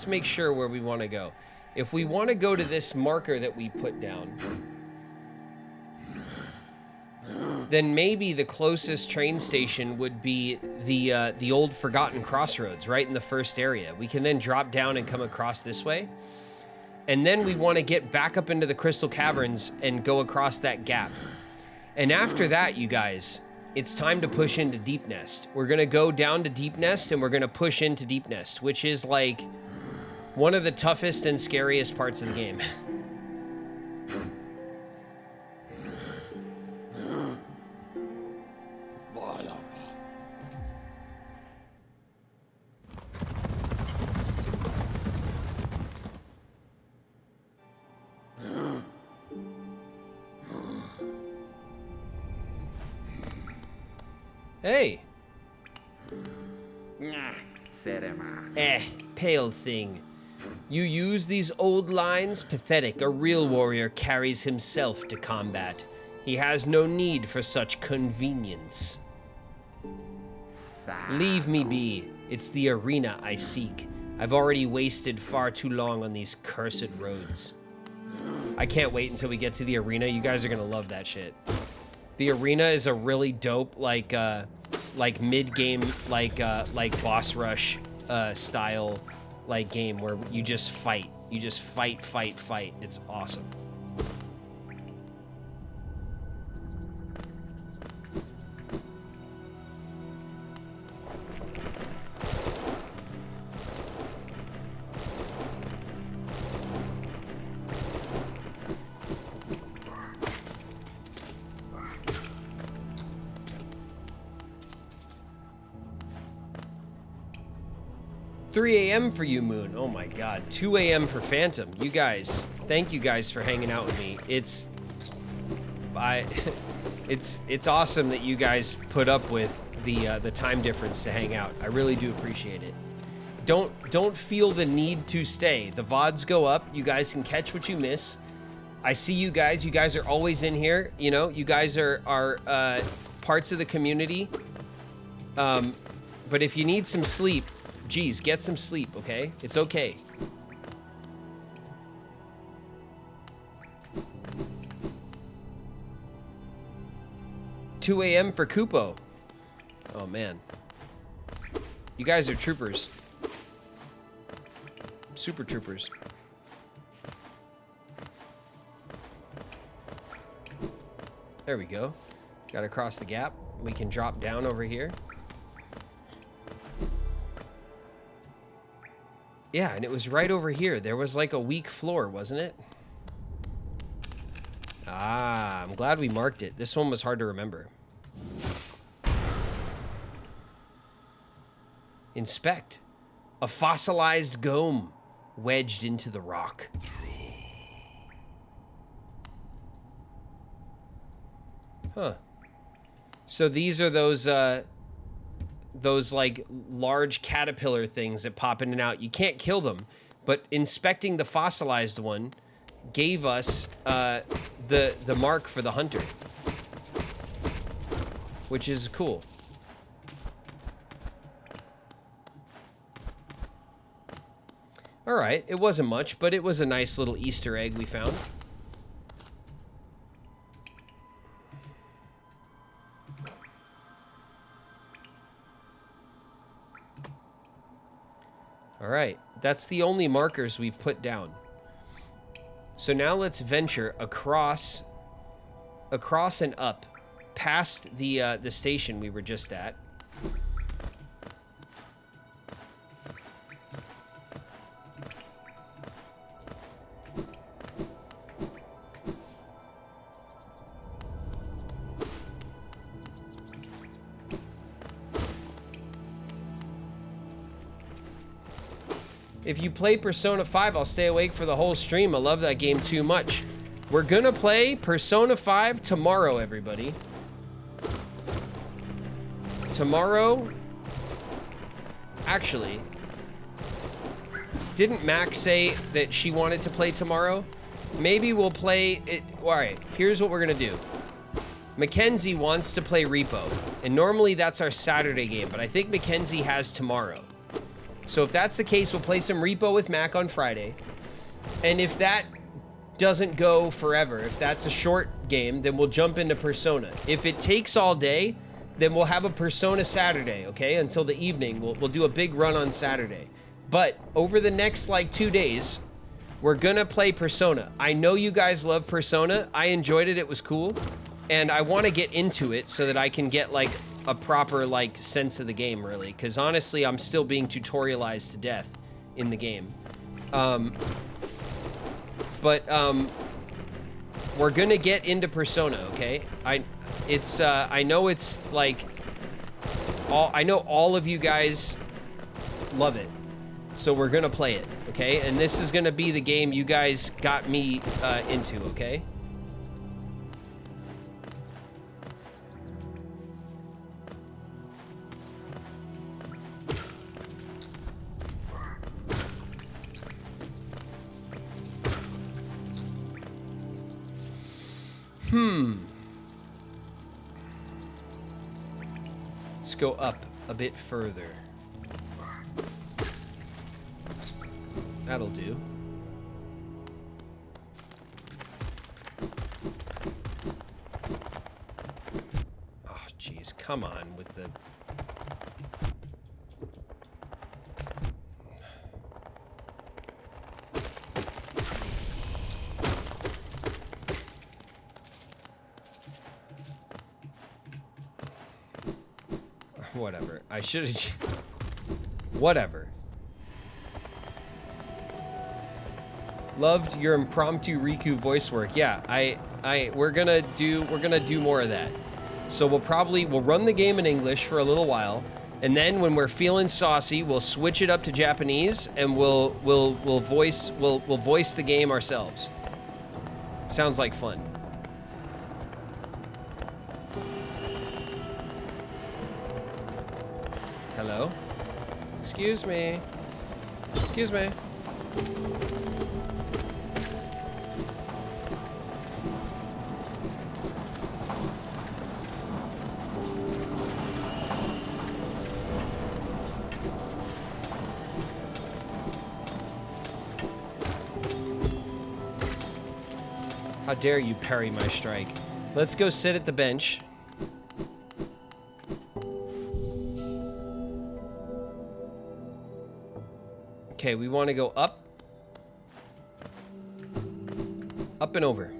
make sure where we want to go. If we want to go to this marker that we put down, then maybe the closest train station would be the old Forgotten Crossroads, right in the first area. We can then drop down and come across this way. And then we want to get back up into the Crystal Caverns and go across that gap. And after that, you guys, it's time to push into Deepnest. We're going to go down to Deepnest and we're going to push into Deepnest, which is like one of the toughest and scariest parts of the game. Hey. Pale thing. You use these old lines? Pathetic. A real warrior carries himself to combat. He has no need for such convenience. Leave me be. It's the arena I seek. I've already wasted far too long on these cursed roads. I can't wait until we get to the arena. You guys are gonna love that shit. The arena is a really dope, like mid-game, like boss rush style, like game where you just fight. You just fight. It's awesome. $3 a.m. for you, Moon. Oh my God. 2 a.m. for Phantom. You guys, thank you guys for hanging out with me. It's awesome that you guys put up with the time difference to hang out. I really do appreciate it. Don't feel the need to stay. The VODs go up. You guys can catch what you miss. I see you guys. You guys are always in here. You know, you guys are parts of the community. But if you need some sleep, geez, get some sleep, okay? It's okay. $2 a.m. for Kupo. Oh, man. You guys are troopers. Super troopers. There we go. Got to cross the gap. We can drop down over here. Yeah, and it was right over here. There was like a weak floor, wasn't it? Ah, I'm glad we marked it. This one was hard to remember. Inspect. A fossilized gome wedged into the rock. Huh. So these are those like large caterpillar things that pop in and out. You can't kill them, but inspecting the fossilized one gave us the mark for the hunter, which is cool. All right, it wasn't much, but it was a nice little Easter egg we found. All right, that's the only markers we've put down. So now let's venture across and up, past the station we were just at. If you play Persona 5, I'll stay awake for the whole stream. I love that game too much. We're gonna play Persona 5 tomorrow, everybody. Tomorrow... Actually... Didn't Mac say that she wanted to play tomorrow? Maybe we'll play it... Alright, here's what we're gonna do. Mackenzie wants to play Repo. And normally that's our Saturday game, but I think Mackenzie has tomorrow. So if that's the case, we'll play some Repo with Mac on Friday. And if that doesn't go forever, if that's a short game, then we'll jump into Persona. If it takes all day, then we'll have a Persona Saturday, okay? Until the evening. We'll do a big run on Saturday. But over the next, like, 2 days, we're gonna play Persona. I know you guys love Persona. I enjoyed it. It was cool. And I want to get into it so that I can get, like, a proper, like, sense of the game, really. Because honestly, I'm still being tutorialized to death in the game. We're gonna get into Persona, okay? I know it's, like... I know all of you guys love it. So we're gonna play it, okay? And this is gonna be the game you guys got me into, okay? Let's go up. a bit further. That'll do. Oh, jeez, come on with the... Whatever. I should have... Whatever. Loved your impromptu Riku voice work. Yeah, we're gonna do more of that. So we'll run the game in English for a little while, and then when we're feeling saucy, we'll switch it up to Japanese, and we'll voice the game ourselves. Sounds like fun. Hello? Excuse me. Excuse me. How dare you parry my strike? Let's go sit at the bench. Okay, we want to go up. Up and over.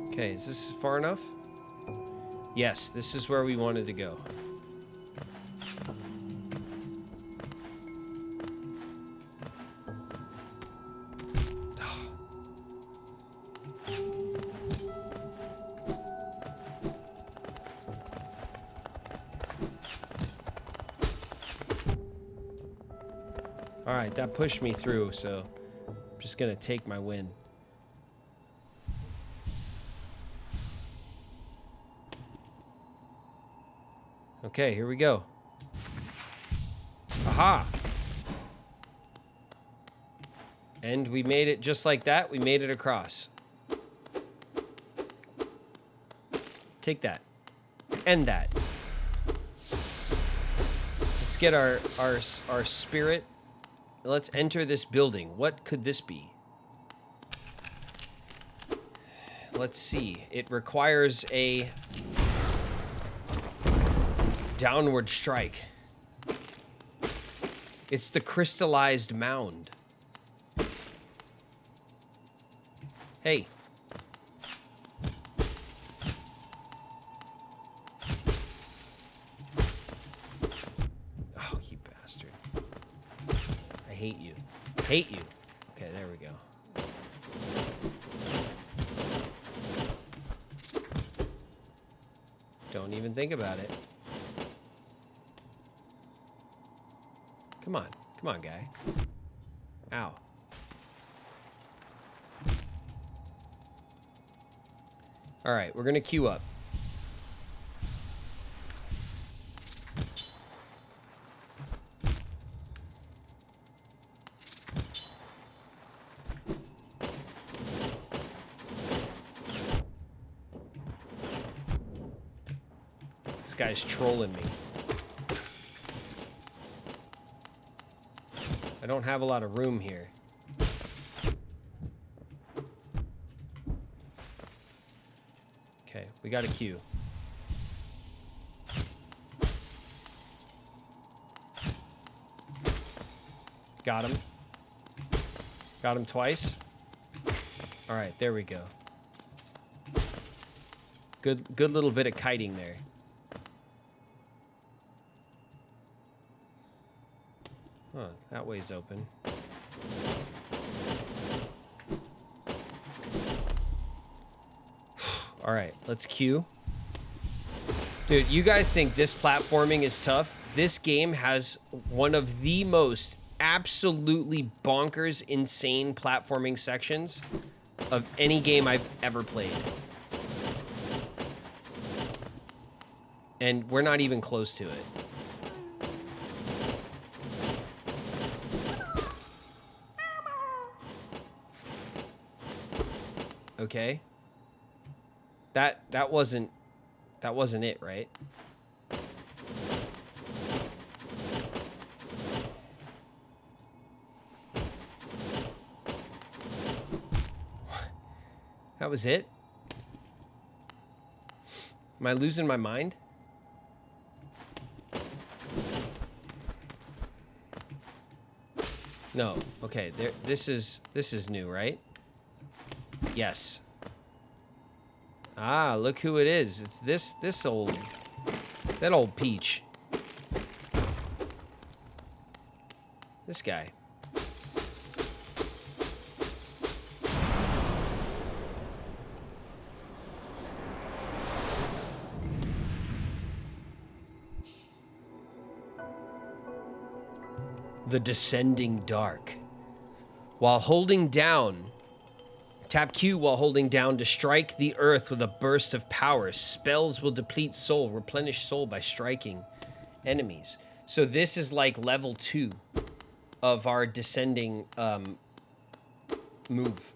Okay, is this far enough? Yes, this is where we wanted to go. Alright, that pushed me through, so I'm just gonna take my win. Okay, here we go. Aha! And we made it just like that. We made it across. Take that. End that. Let's get our spirit. Let's enter this building. What could this be? Let's see. It requires a downward strike. It's the crystallized mound. Hey. Oh, you bastard. I hate you. Hate you. Okay, there we go. Don't even think about it. Come on. Come on, guy. Ow. All right, we're going to queue up. This guy's trolling me. I don't have a lot of room here. Okay, we got a queue. Got him. Got him twice. All right, there we go. Good little bit of kiting there. Huh, that way's open. All right, let's queue. Dude, you guys think this platforming is tough? This game has one of the most absolutely bonkers, insane platforming sections of any game I've ever played. And we're not even close to it. Okay. That wasn't it, right? That was it? Am I losing my mind? No. Okay, this is new, right? Yes. Ah, look who it is. It's that old peach. This guy. The Descending Dark. While holding down, tap Q while holding down to strike the earth with a burst of power. Spells will deplete soul, replenish soul by striking enemies. So this is like level 2 of our descending move.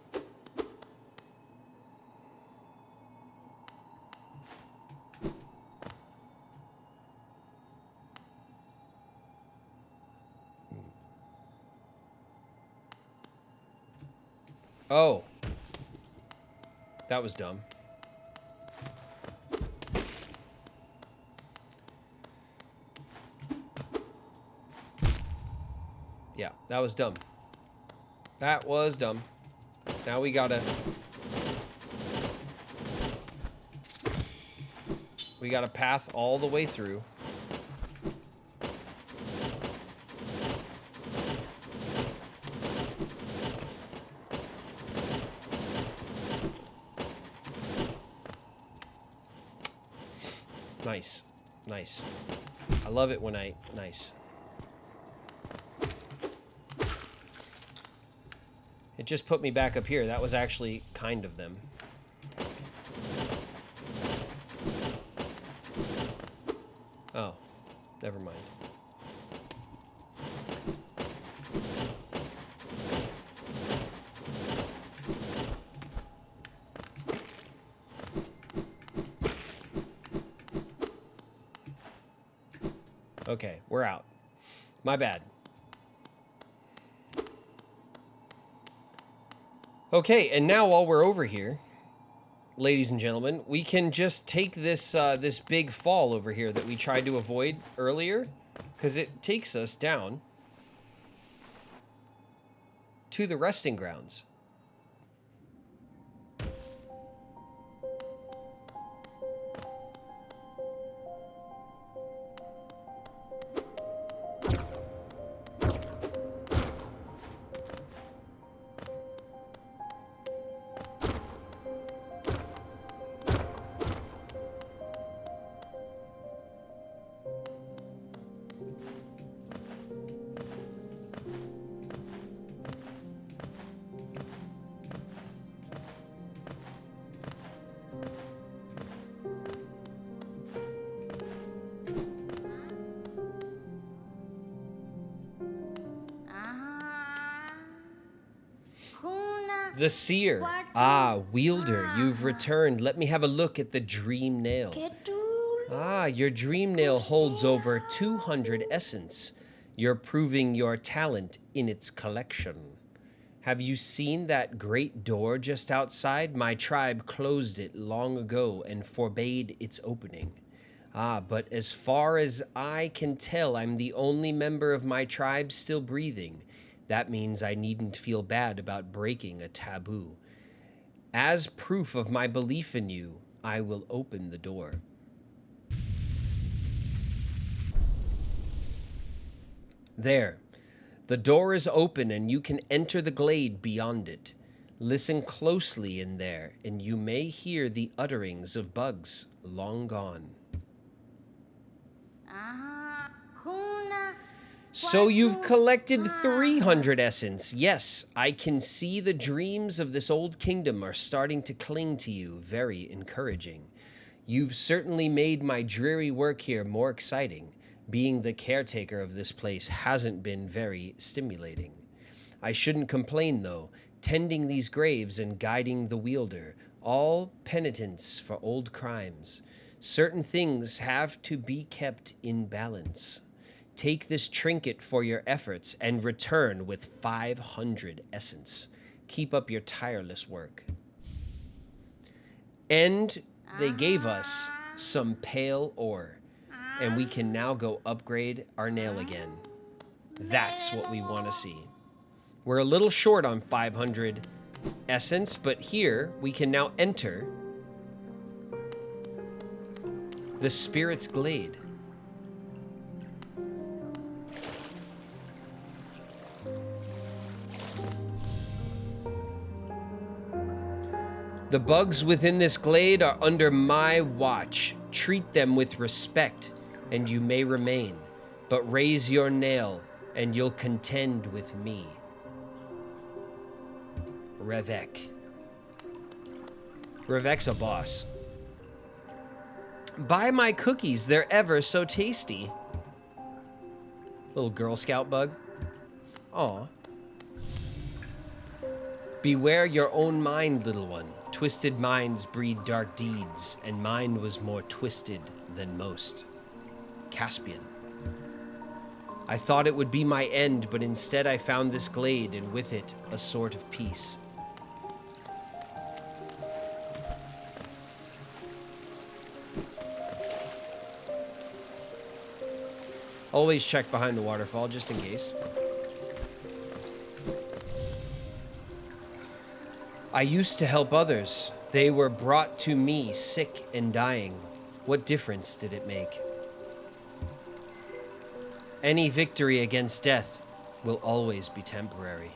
Oh. That was dumb. Yeah, that was dumb. That was dumb. Now we gotta path all the way through. Nice. Nice. I love it when nice. It just put me back up here. That was actually kind of them. Oh, never mind. Okay, we're out. My bad. Okay, and now while we're over here, ladies and gentlemen, we can just take this this big fall over here that we tried to avoid earlier, because it takes us down to the resting grounds. The Seer. Ah, Wielder, you've returned. Let me have a look at the Dream Nail. Ah, your Dream Nail holds over 200 essence. You're proving your talent in its collection. Have you seen that great door just outside? My tribe closed it long ago and forbade its opening. Ah, but as far as I can tell, I'm the only member of my tribe still breathing. That means I needn't feel bad about breaking a taboo. As proof of my belief in you, I will open the door. There. The door is open and you can enter the glade beyond it. Listen closely in there, and you may hear the utterings of bugs long gone. So you've collected 300 essence. Yes, I can see the dreams of this old kingdom are starting to cling to you. Very encouraging. You've certainly made my dreary work here more exciting. Being the caretaker of this place hasn't been very stimulating. I shouldn't complain, though. tending these graves and guiding the wielder, all penitence for old crimes. Certain things have to be kept in balance. Take this trinket for your efforts and return with 500 essence. Keep up your tireless work. And they gave us some pale ore, and we can now go upgrade our nail again. That's what we want to see. We're a little short on 500 essence, but here we can now enter the Spirit's Glade. The bugs within this glade are under my watch. Treat them with respect, and you may remain. But raise your nail, and you'll contend with me. Revek. Revek's a boss. Buy my cookies, they're ever so tasty. Little Girl Scout bug. Aw. Beware your own mind, little one. Twisted minds breed dark deeds, and mine was more twisted than most. Caspian. I thought it would be my end, but instead I found this glade, and with it, a sort of peace. Always check behind the waterfall, just in case. I used to help others. They were brought to me sick and dying. What difference did it make? Any victory against death will always be temporary.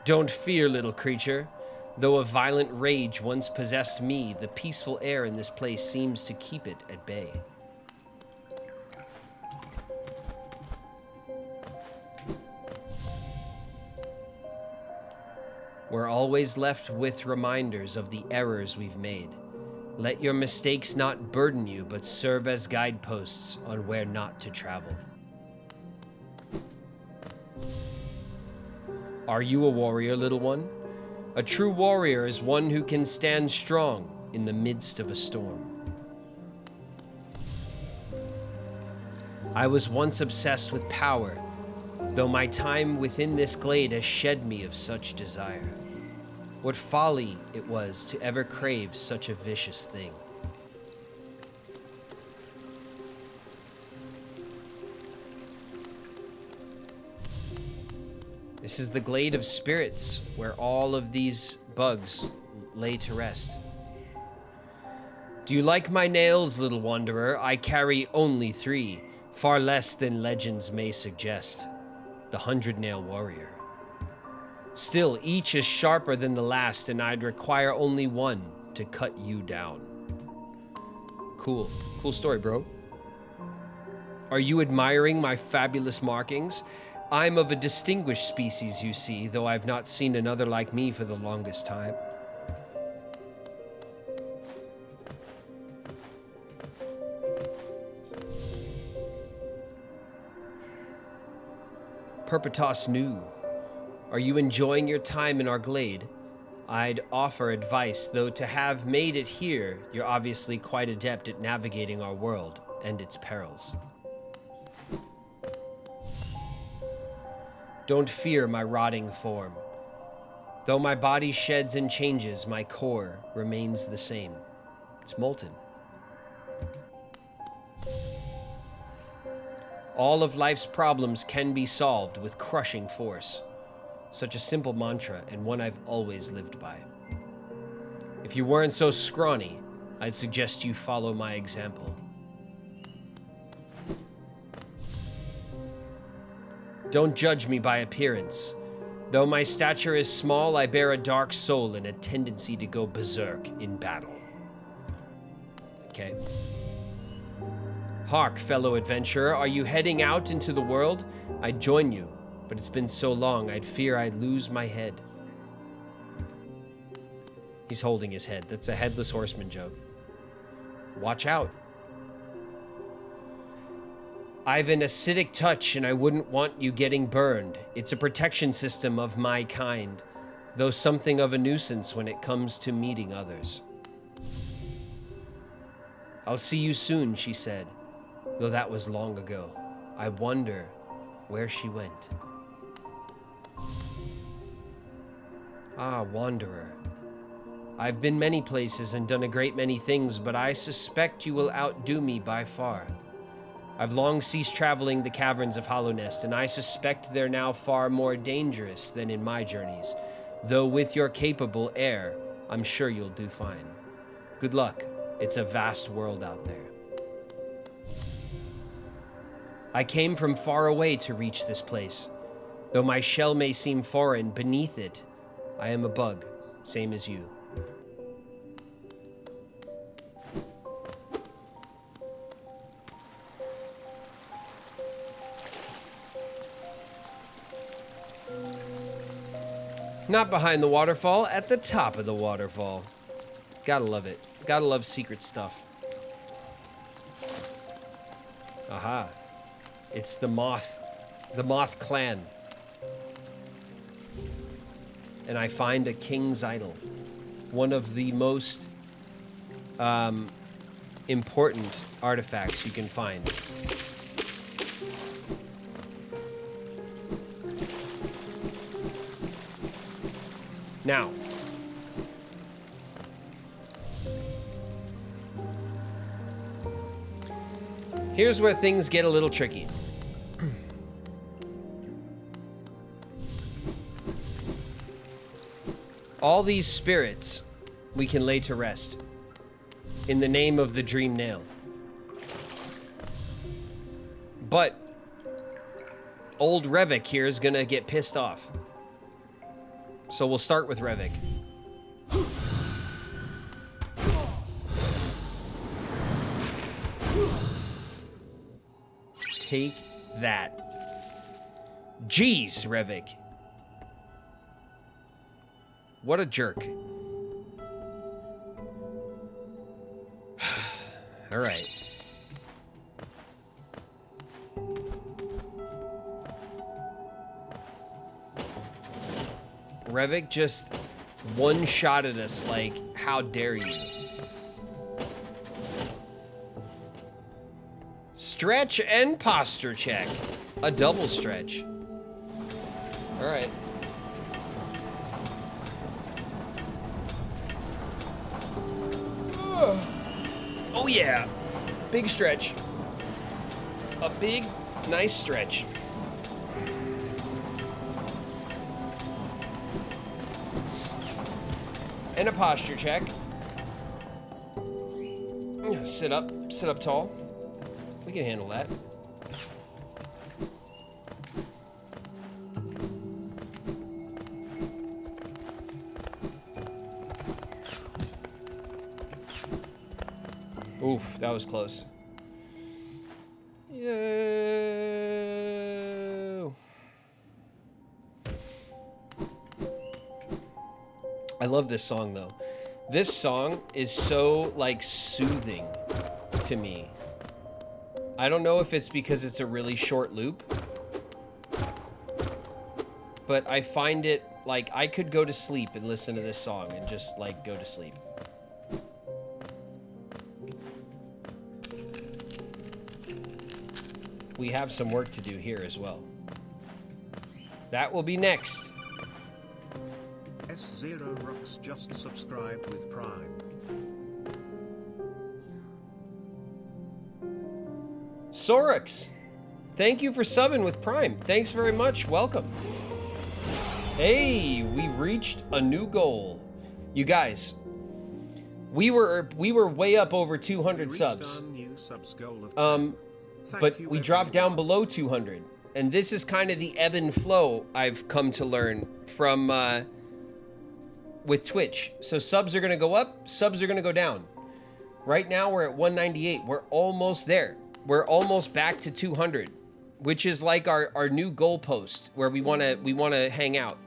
Don't fear, little creature. Though a violent rage once possessed me, the peaceful air in this place seems to keep it at bay. We're always left with reminders of the errors we've made. Let your mistakes not burden you, but serve as guideposts on where not to travel. Are you a warrior, little one? A true warrior is one who can stand strong in the midst of a storm. I was once obsessed with power, though my time within this glade has shed me of such desire. What folly it was to ever crave such a vicious thing. This is the Glade of Spirits, where all of these bugs lay to rest. Do you like my nails, little wanderer? I carry only 3, far less than legends may suggest. The 100-nail warrior. Still, each is sharper than the last, and I'd require only 1 to cut you down. Cool. Cool story, bro. Are you admiring my fabulous markings? I'm of a distinguished species, you see, though I've not seen another like me for the longest time. Perpetuous new. Are you enjoying your time in our glade? I'd offer advice, though to have made it here, you're obviously quite adept at navigating our world and its perils. Don't fear my rotting form. Though my body sheds and changes, my core remains the same. It's molten. All of life's problems can be solved with crushing force. Such a simple mantra, and one I've always lived by. If you weren't so scrawny, I'd suggest you follow my example. Don't judge me by appearance. Though my stature is small, I bear a dark soul and a tendency to go berserk in battle. Okay. Hark, fellow adventurer, are you heading out into the world? I'd join you, but it's been so long, I'd fear I'd lose my head. He's holding his head. That's a headless horseman joke. Watch out. I've an acidic touch and I wouldn't want you getting burned. It's a protection system of my kind, though something of a nuisance when it comes to meeting others. I'll see you soon, she said, though that was long ago. I wonder where she went. Ah, wanderer. I've been many places and done a great many things, but I suspect you will outdo me by far. I've long ceased traveling the caverns of Hollownest, and I suspect they're now far more dangerous than in my journeys. Though with your capable air, I'm sure you'll do fine. Good luck. It's a vast world out there. I came from far away to reach this place. Though my shell may seem foreign, beneath it, I am a bug, same as you. Not behind the waterfall, at the top of the waterfall. Gotta love it. Gotta love secret stuff. Aha. It's the Moth clan. And I find a king's idol. One of the most important artifacts you can find. Now, here's where things get a little tricky. All these spirits we can lay to rest in the name of the Dream Nail. But old Revik here is gonna get pissed off. So we'll start with Revik. Take that. Jeez, Revik. What a jerk. All right. Revik just one-shotted us like, how dare you? Stretch and posture check. A double stretch. All right. Oh yeah, big stretch. A big, nice stretch. And a posture check. Sit up tall. We can handle that. Oof, that was close. Yo. I love this song though. This song is so like soothing to me. I don't know if it's because it's a really short loop, but I find it like I could go to sleep and listen to this song and just like go to sleep. We have some work to do here as well. That will be next. S0 Rocks just subscribed with Prime. Sorix, thank you for subbing with Prime. Thanks very much. Welcome. Hey, we reached a new goal. You guys, we were way up over 200 subs. But we dropped down below 200. And this is kind of the ebb and flow I've come to learn from with Twitch. So subs are going to go up, subs are going to go down. Right now we're at 198. We're almost there. We're almost back to 200, which is like our new goalpost where we want to hang out.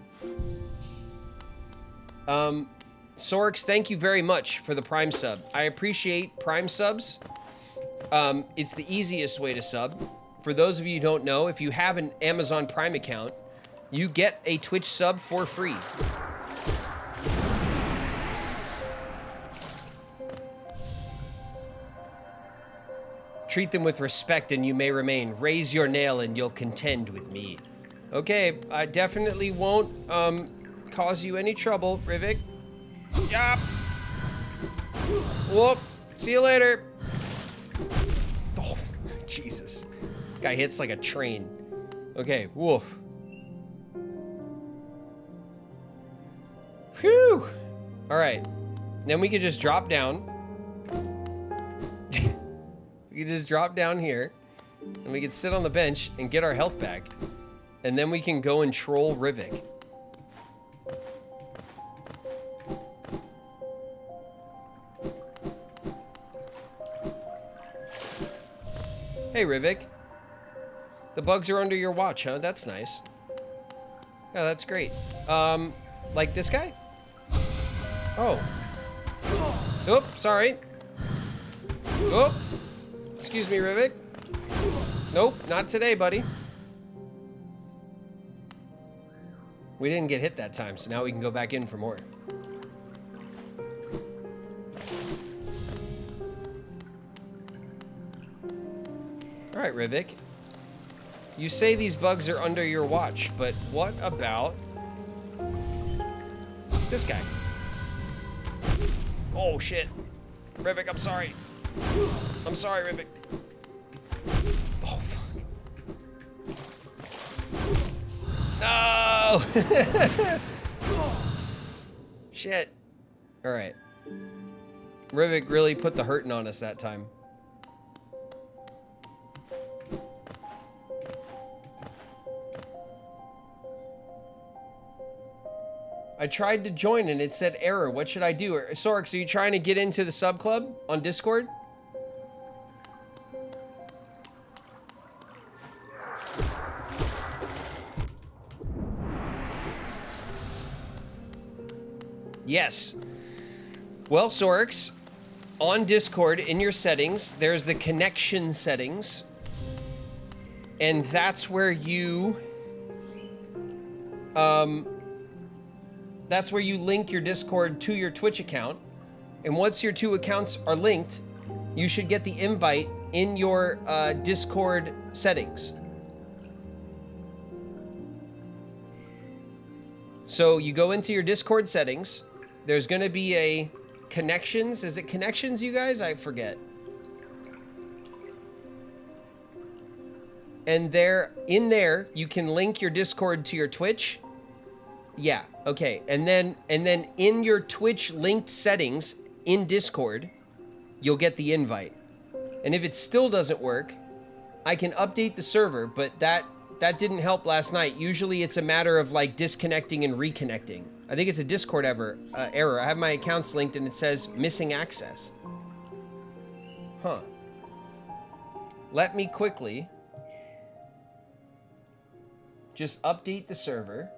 Sorix, thank you very much for the Prime sub. I appreciate Prime subs. It's the easiest way to sub. for those of you who don't know, if you have an Amazon Prime account, you get a Twitch sub for free. Treat them with respect and you may remain. Raise your nail and you'll contend with me. Okay, I definitely won't cause you any trouble, Rivik. Yup. Whoop. See you later. Oh, Jesus. Guy hits like a train. Okay, woof. Whew. All right. Then we can just drop down. We can just drop down here. And we can sit on the bench and get our health back. And then we can go and troll Rivik. Hey, Rivik. The bugs are under your watch, huh? That's nice. Yeah, that's great. Like this guy? Oh. Oop, sorry. Oop. Excuse me, Rivik. Nope, not today, buddy. We didn't get hit that time, so now we can go back in for more. All right, Rivik. You say these bugs are under your watch, but what about this guy? Oh, shit. Rivik, I'm sorry. I'm sorry, Rivik. Oh, fuck. No! Shit. All right. Rivik really put the hurting on us that time. I tried to join and it said error. What should I do? Sorix, are you trying to get into the sub club on Discord? Yes. Well, Sorix, on Discord in your settings, there's the connection settings. And that's where you link your Discord to your Twitch account. And once your two accounts are linked, you should get the invite in your Discord settings. So you go into your Discord settings. There's going to be a connections. Is it connections, you guys? I forget. And in there, you can link your Discord to your Twitch. Yeah, okay. And then in your Twitch linked settings in Discord, you'll get the invite. And if it still doesn't work, I can update the server, but that didn't help last night. Usually it's a matter of like disconnecting and reconnecting. I think it's a Discord error. I have my accounts linked and it says missing access. Huh. Let me quickly just update the server.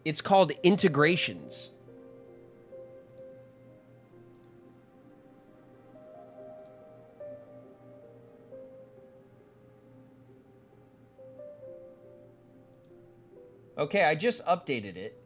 It's called integrations. Okay, I just updated it.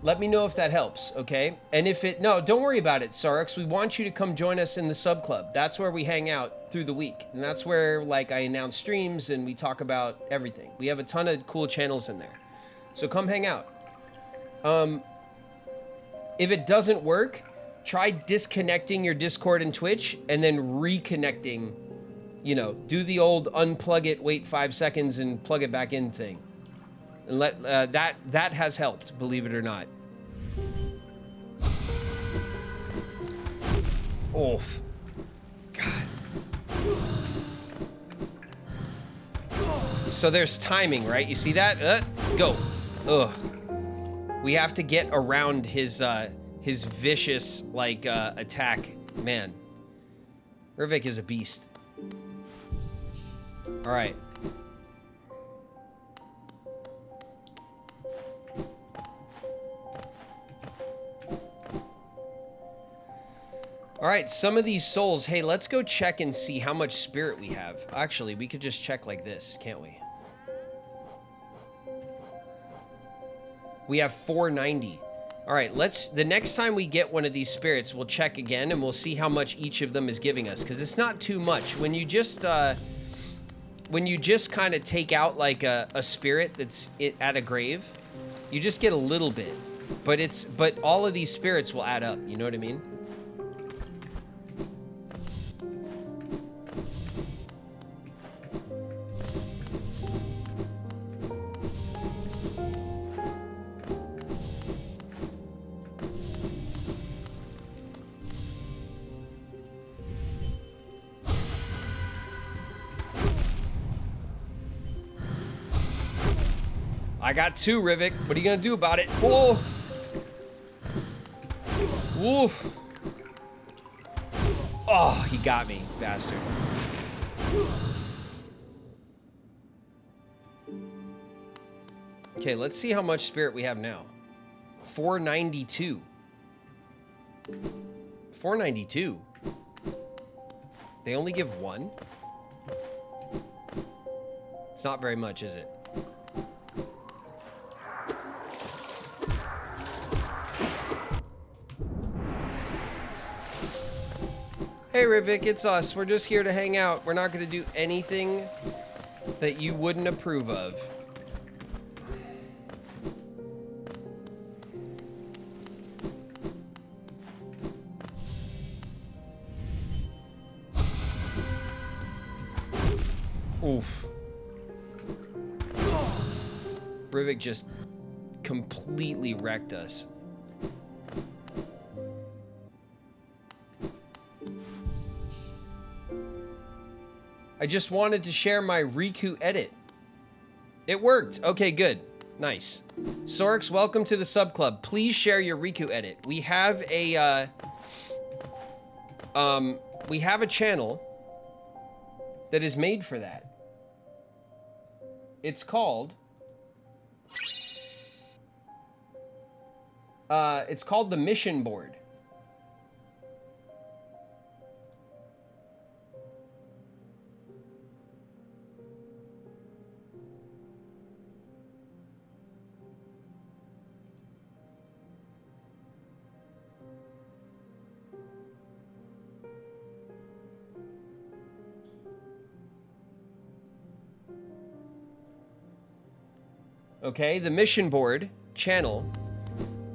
Let me know if that helps, okay? And if it, no, don't worry about it, Sarx. We want you to come join us in the sub club. That's where we hang out through the week. And that's where, like, I announce streams and we talk about everything. We have a ton of cool channels in there. So come hang out. If it doesn't work, try disconnecting your Discord and Twitch and then reconnecting. You know, do the old unplug it, wait 5 seconds, and plug it back in thing. And let that has helped, believe it or not. Oof. God. So there's timing, right? You see that? Go. Ugh. We have to get around his vicious like attack. Man, Rivik is a beast. All right. All right, some of these souls. Hey, let's go check and see how much spirit we have. Actually, we could just check like this, can't we? We have 490. All right, the next time we get one of these spirits, we'll check again and we'll see how much each of them is giving us, because it's not too much. When you just kind of take out like a spirit that's at a grave, you just get a little bit, but all of these spirits will add up, you know what I mean? I got 2, Rivik. What are you gonna do about it? Whoa! Woof! Oh, he got me, bastard. Okay, let's see how much spirit we have now. 492. 492? They only give 1? It's not very much, is it? Hey Rivik, it's us. We're just here to hang out. We're not going to do anything that you wouldn't approve of. Oof. Rivik just completely wrecked us. I just wanted to share my Riku edit. It worked. Okay, good. Nice. Sorix, welcome to the sub club. Please share your Riku edit. We have a channel that is made for that. It's called the Mission Board. Okay, the Mission Board channel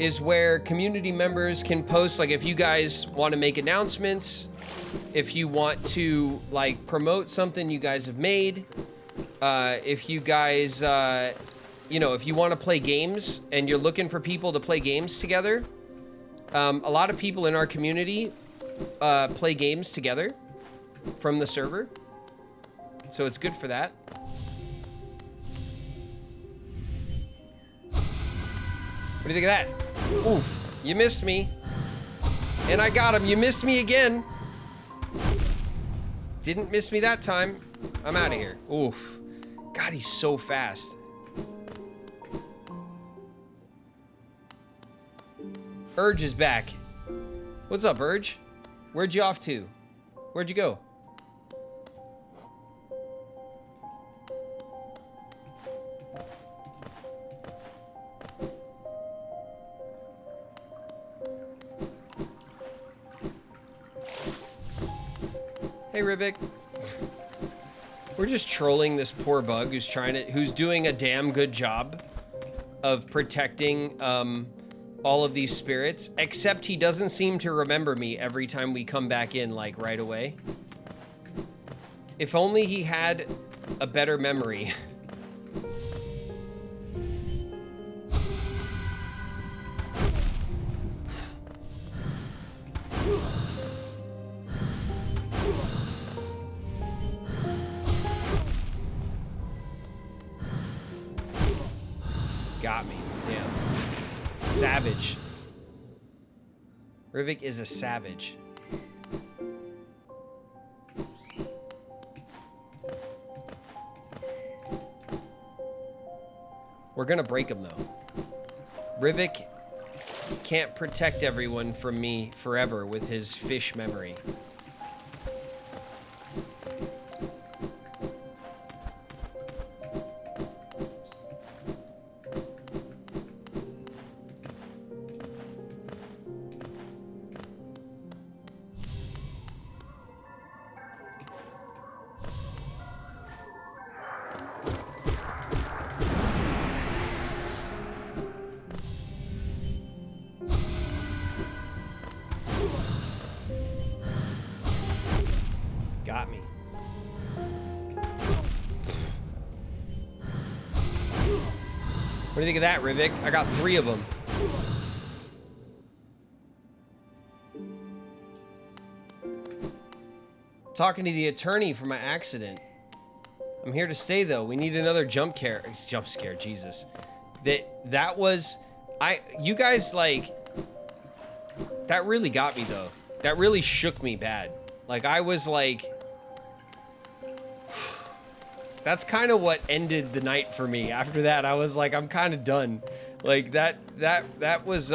is where community members can post, like if you guys want to make announcements, if you want to like promote something you guys have made, if you guys, you know, if you want to play games and you're looking for people to play games together. A lot of people in our community play games together from the server, so it's good for that. What do you think of that? Oof, you missed me. And I got him. You missed me again. Didn't miss me that time. I'm out of here. Oof. God, he's so fast. Urge is back. What's up, Urge? Where'd you off to? Where'd you go? Hey, Rivik. We're just trolling this poor bug who's doing a damn good job of protecting all of these spirits, except he doesn't seem to remember me every time we come back in, like, right away. If only he had a better memory. Got me. Damn. Savage. Rivik is a savage. We're gonna break him though. Rivik can't protect everyone from me forever with his fish memory. Got me. What do you think of that, Rivik? I got 3 of them. Talking to the attorney for my accident. I'm here to stay though. We need another jump scare, Jesus. That was you guys like that really got me though. That really shook me bad. Like I was like that's kind of what ended the night for me. After that, I was like I'm kind of done. Like that was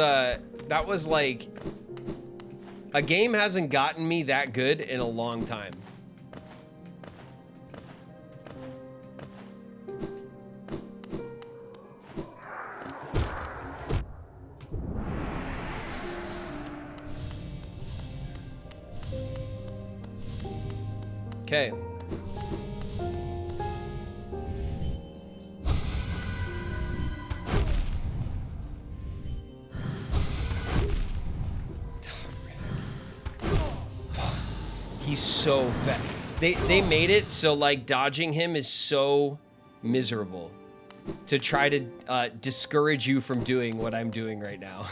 like a game hasn't gotten me that good in a long time. Okay. He's so fat. They made it so like dodging him is so miserable to try to discourage you from doing what I'm doing right now.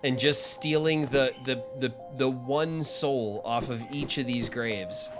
And just stealing the one soul off of each of these graves.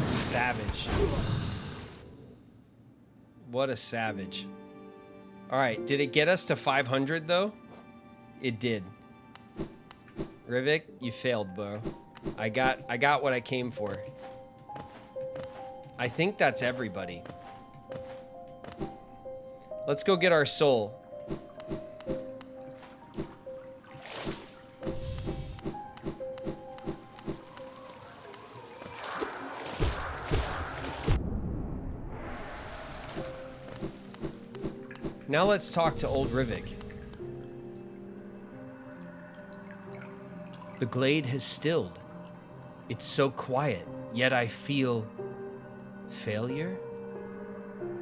Savage. What a savage. All right, did it get us to 500 though? It did. Rivik, you failed, bro. I got what I came for. I think that's everybody. Let's go get our soul. Now let's talk to old Rivik. The glade has stilled. It's so quiet, yet I feel failure?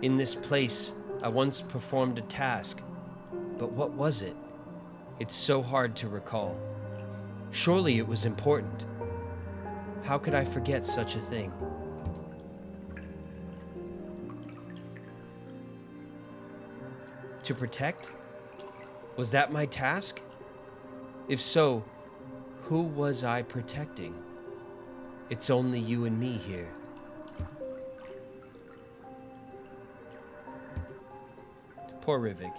In this place, I once performed a task, but what was it? It's so hard to recall. Surely it was important. How could I forget such a thing? To protect? Was that my task? If so, who was I protecting? It's only you and me here. Poor Rivik.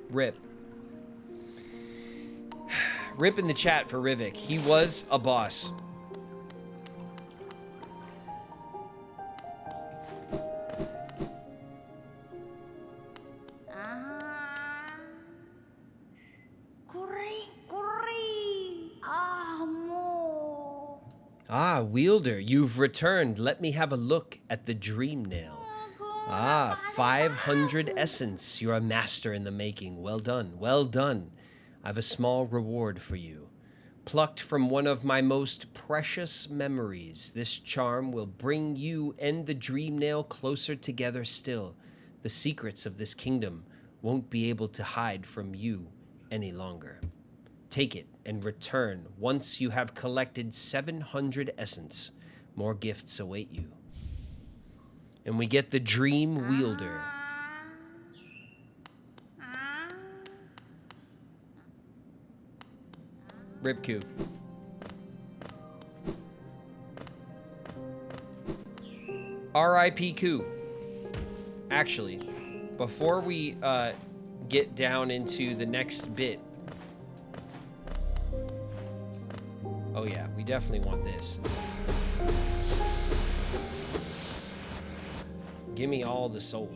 Rip. Rip in the chat for Rivik. He was a boss. Ah, Wielder, you've returned. Let me have a look at the dream nail. Ah, 500 essence. You're a master in the making. Well done. Well done. I've a small reward for you. Plucked from one of my most precious memories, this charm will bring you and the dream nail closer together still. The secrets of this kingdom won't be able to hide from you any longer. Take it and return once you have collected 700 essence. More gifts await you. And we get the Dream Wielder. Ripku. R.I.P. Koo. Actually, before we get down into the next bit. Oh yeah, we definitely want this. Give me all the soul.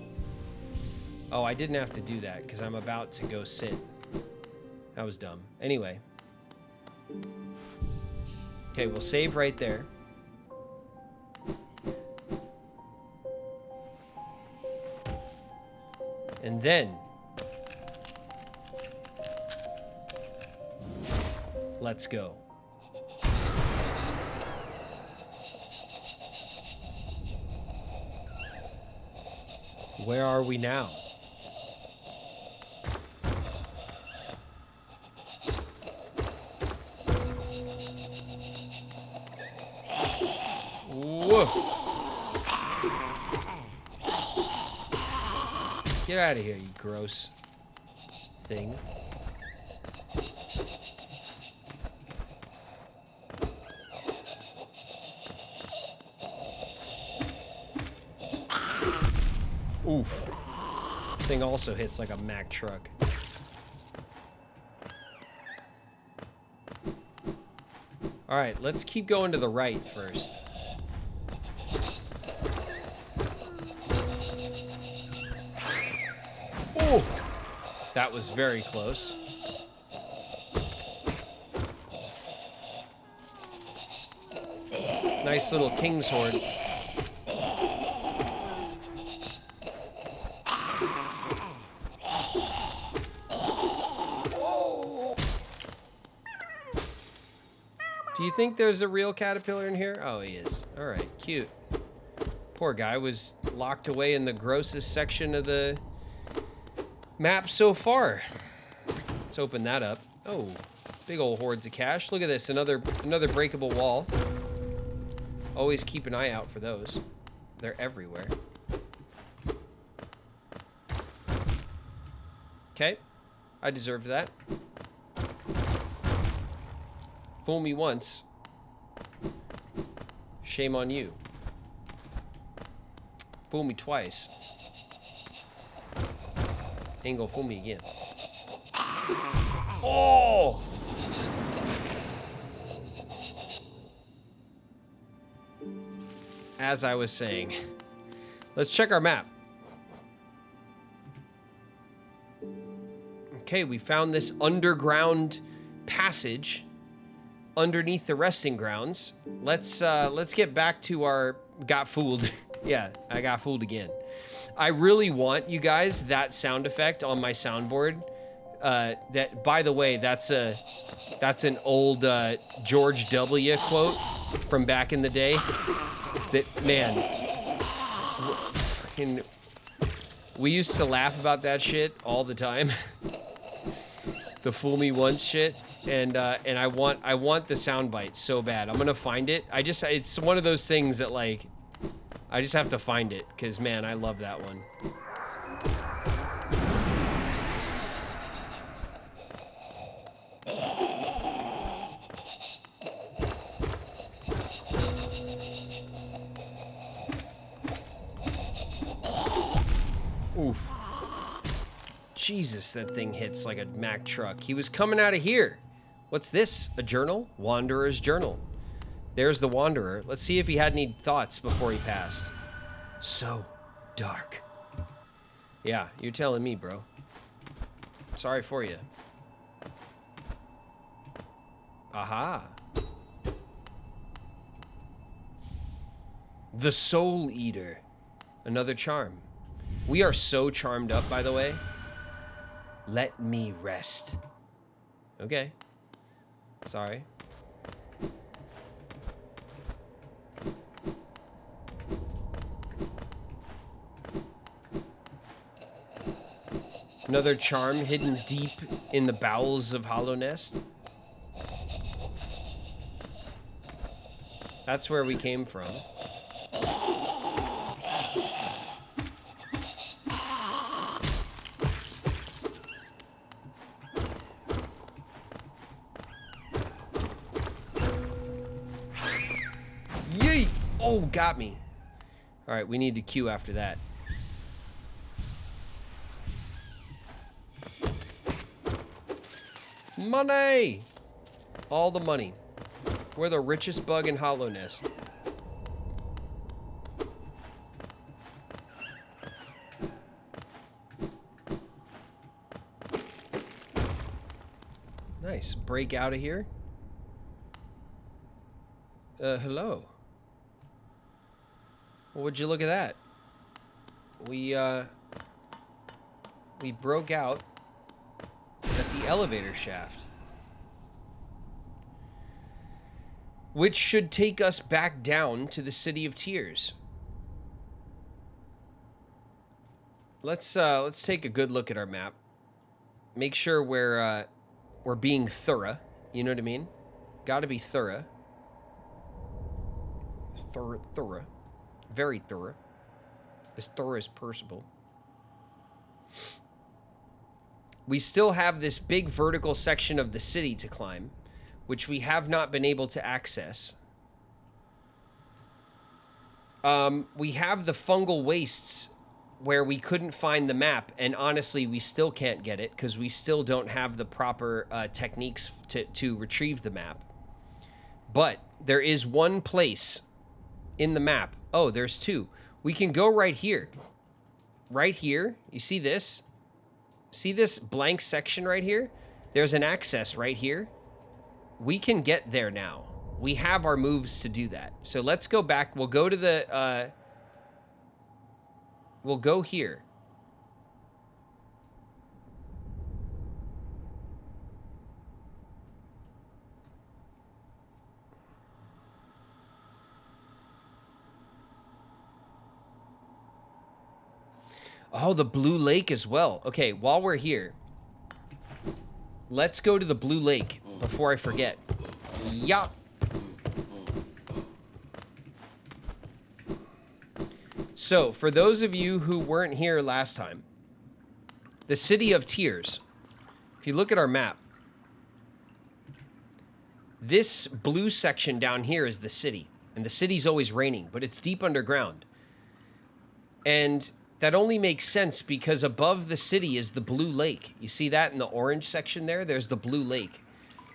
Oh, I didn't have to do that because I'm about to go sit. That was dumb. Anyway. Okay, we'll save right there. And then let's go. Where are we now? Whoa. Get out of here, you gross thing. Oof. Thing also hits like a Mack truck. All right, let's keep going to the right first. Oh, that was very close. Nice little king's horde. Do you think there's a real caterpillar in here? Oh, he is. All right, cute. Poor guy was locked away in the grossest section of the map so far. Let's open that up. Oh, big old hordes of cash. Look at this, another breakable wall. Always keep an eye out for those. They're everywhere. Okay, I deserved that. Fool me once. Shame on you. Fool me twice. Ain't gonna fool me again. Oh! As I was saying, let's check our map. Okay, we found this underground passage underneath the resting grounds. Let's get back to our got fooled. Yeah, I got fooled again. I really want, you guys, that sound effect on my soundboard. That, by the way, that's an old George W. quote from back in the day. That, man, we used to laugh about that shit all the time. The fool me once shit. And I want the soundbite so bad. I'm gonna find it. It's one of those things that, like, I just have to find it because, man, I love that one. Oof. Jesus, that thing hits like a Mack truck. He was coming out of here. What's this? A journal? Wanderer's journal. There's the Wanderer. Let's see if he had any thoughts before he passed. So dark. Yeah, you're telling me, bro. Sorry for you. Aha. The Soul Eater. Another charm. We are so charmed up, by the way. Let me rest. Okay. Sorry. Another charm hidden deep in the bowels of Hollow Nest. That's where we came from. Yeet! Oh, got me. All right, we need to queue after that. Money! All the money. We're the richest bug in Hollow Nest. Nice. Break out of here. Hello. Well, would you look at that? We broke out at the elevator shaft, which should take us back down to the City of Tears. Let's take a good look at our map. Make sure we're being thorough. You know what I mean? Got to be thorough. Thorough. Very thorough. As thorough as possible. We still have this big vertical section of the city to climb, which we have not been able to access. We have the fungal wastes where we couldn't find the map, and honestly, we still can't get it because we still don't have the proper techniques to retrieve the map. But there is one place in the map. Oh, there's two. We can go right here. Right here. You see this? See this blank section right here? There's an access right here. We can get there now. We have our moves to do that. So let's go back. We'll go to the... we'll go here. Oh, the Blue Lake as well. Okay, while we're here, let's go to the Blue Lake before I forget. Yup. So, for those of you who weren't here last time, the City of Tears, if you look at our map, this blue section down here is the city. And the city's always raining, but it's deep underground. And that only makes sense because above the city is the Blue Lake. You see that in the orange section there? There's the Blue Lake.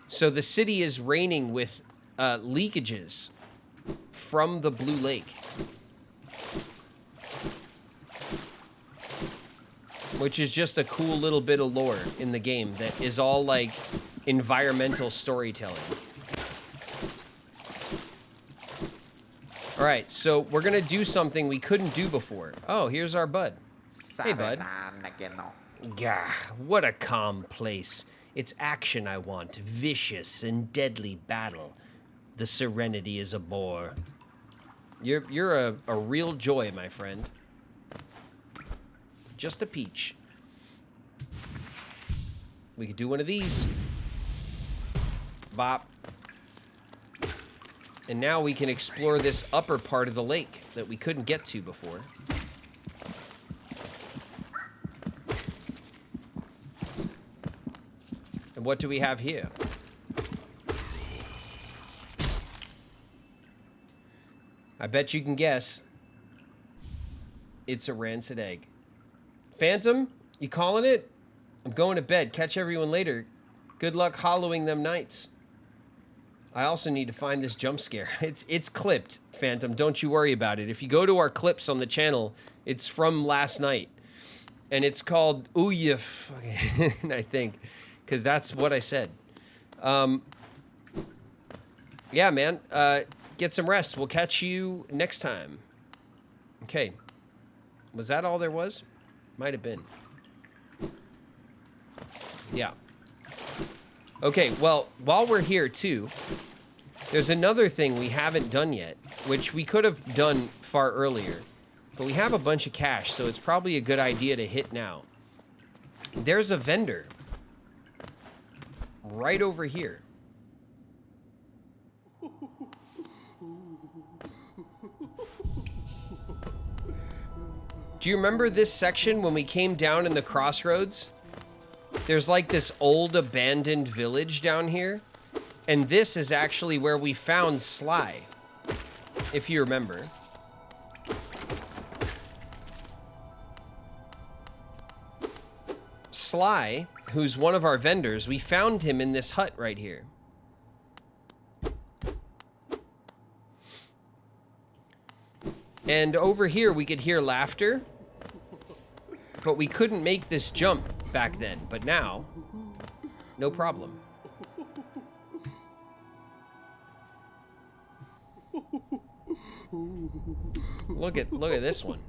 So the city is raining with leakages from the Blue Lake, which is just a cool little bit of lore in the game that is all like environmental storytelling. All right, so we're gonna do something we couldn't do before. Oh, here's our bud. Hey, bud. Gah, what a calm place. It's action I want, vicious and deadly battle. The serenity is a bore. You're a real joy, my friend. Just a peach. We could do one of these. Bop. And now we can explore this upper part of the lake that we couldn't get to before. And what do we have here? I bet you can guess. It's a rancid egg. Phantom, you calling it? I'm going to bed. Catch everyone later. Good luck hollowing them nights. I also need to find this jump scare. It's clipped, Phantom. Don't you worry about it. If you go to our clips on the channel, it's from last night. And it's called Ouyef, I think, because that's what I said. Yeah, man. Get some rest. We'll catch you next time. Okay. Was that all there was? Might have been. Yeah. Okay, well, while we're here too, there's another thing we haven't done yet, which we could have done far earlier, but we have a bunch of cash, so it's probably a good idea to hit now. There's a vendor right over here. Do you remember this section when we came down in the crossroads? There's like this old abandoned village down here. And this is actually where we found Sly, if you remember. Sly, who's one of our vendors, we found him in this hut right here. And over here we could hear laughter, but we couldn't make this jump back then. But now, no problem. Look at this one.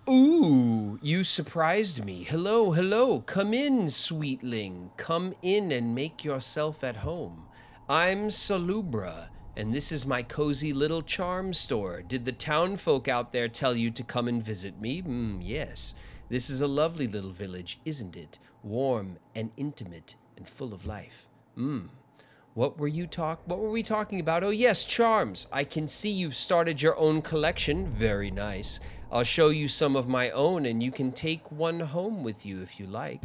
Ooh, you surprised me. Hello, hello. Come in, sweetling. Come in and make yourself at home. I'm Salubra, and this is my cozy little charm store. Did the town folk out there tell you to come and visit me? Yes. This is a lovely little village, isn't it? Warm and intimate and full of life. What were we talking about? Oh yes, charms. I can see you've started your own collection. Very nice. I'll show you some of my own and you can take one home with you if you like.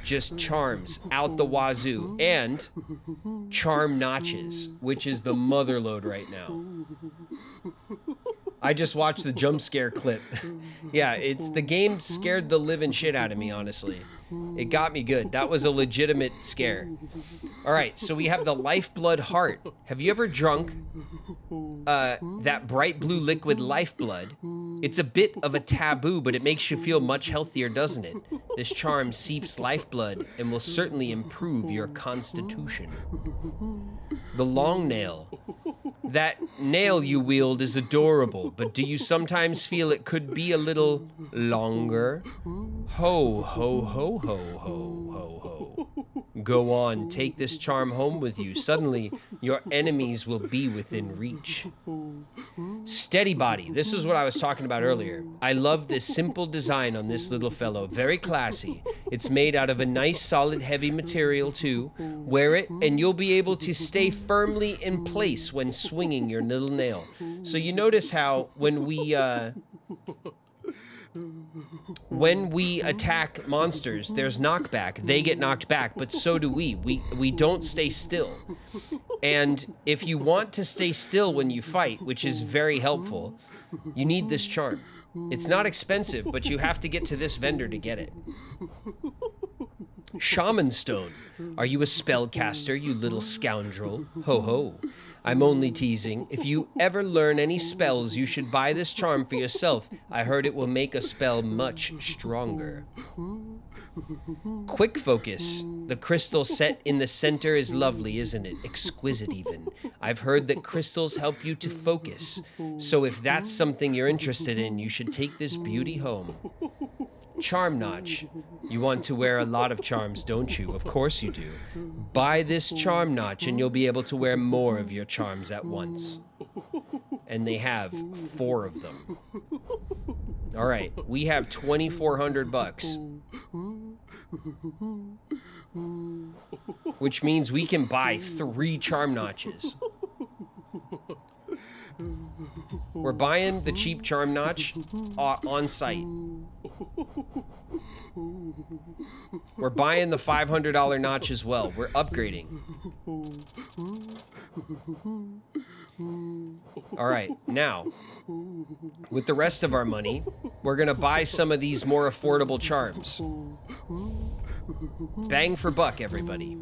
Just charms out the wazoo and charm notches, which is the mother lode right now. I just watched the jump scare clip. Yeah, the game scared the living shit out of me, honestly. It got me good. That was a legitimate scare. All right, so we have the lifeblood heart. Have you ever drunk that bright blue liquid lifeblood? It's a bit of a taboo, but it makes you feel much healthier, doesn't it? This charm seeps lifeblood and will certainly improve your constitution. The long nail. That nail you wield is adorable, but do you sometimes feel it could be a little longer? Ho, ho, ho, ho, ho, ho, ho. Go on, take this charm home with you. Suddenly, your enemies will be within reach. Steady body. This is what I was talking about earlier. I love this simple design on this little fellow. Very classy. It's made out of a nice, solid, heavy material, too. Wear it, and you'll be able to stay firmly in place when swinging your little nail. So you notice how when we attack monsters, there's knockback. They get knocked back, but so do we. We don't stay still. And if you want to stay still when you fight, which is very helpful, you need this charm. It's not expensive, but you have to get to this vendor to get it. Shaman Stone. Are you a spellcaster, you little scoundrel? Ho ho. I'm only teasing. If you ever learn any spells, you should buy this charm for yourself. I heard it will make a spell much stronger. Quick focus. The crystal set in the center is lovely, isn't it? Exquisite even. I've heard that crystals help you to focus. So if that's something you're interested in, you should take this beauty home. Charm notch. You want to wear a lot of charms, don't you? Of course you do. Buy this charm notch and you'll be able to wear more of your charms at once. And they have 4 of them. All right, we have 2,400 bucks. Which means we can buy 3 charm notches. We're buying the cheap charm notch on site. We're buying the $500 notch as well. We're upgrading. All right, now, with the rest of our money, we're gonna buy some of these more affordable charms. Bang for buck, everybody.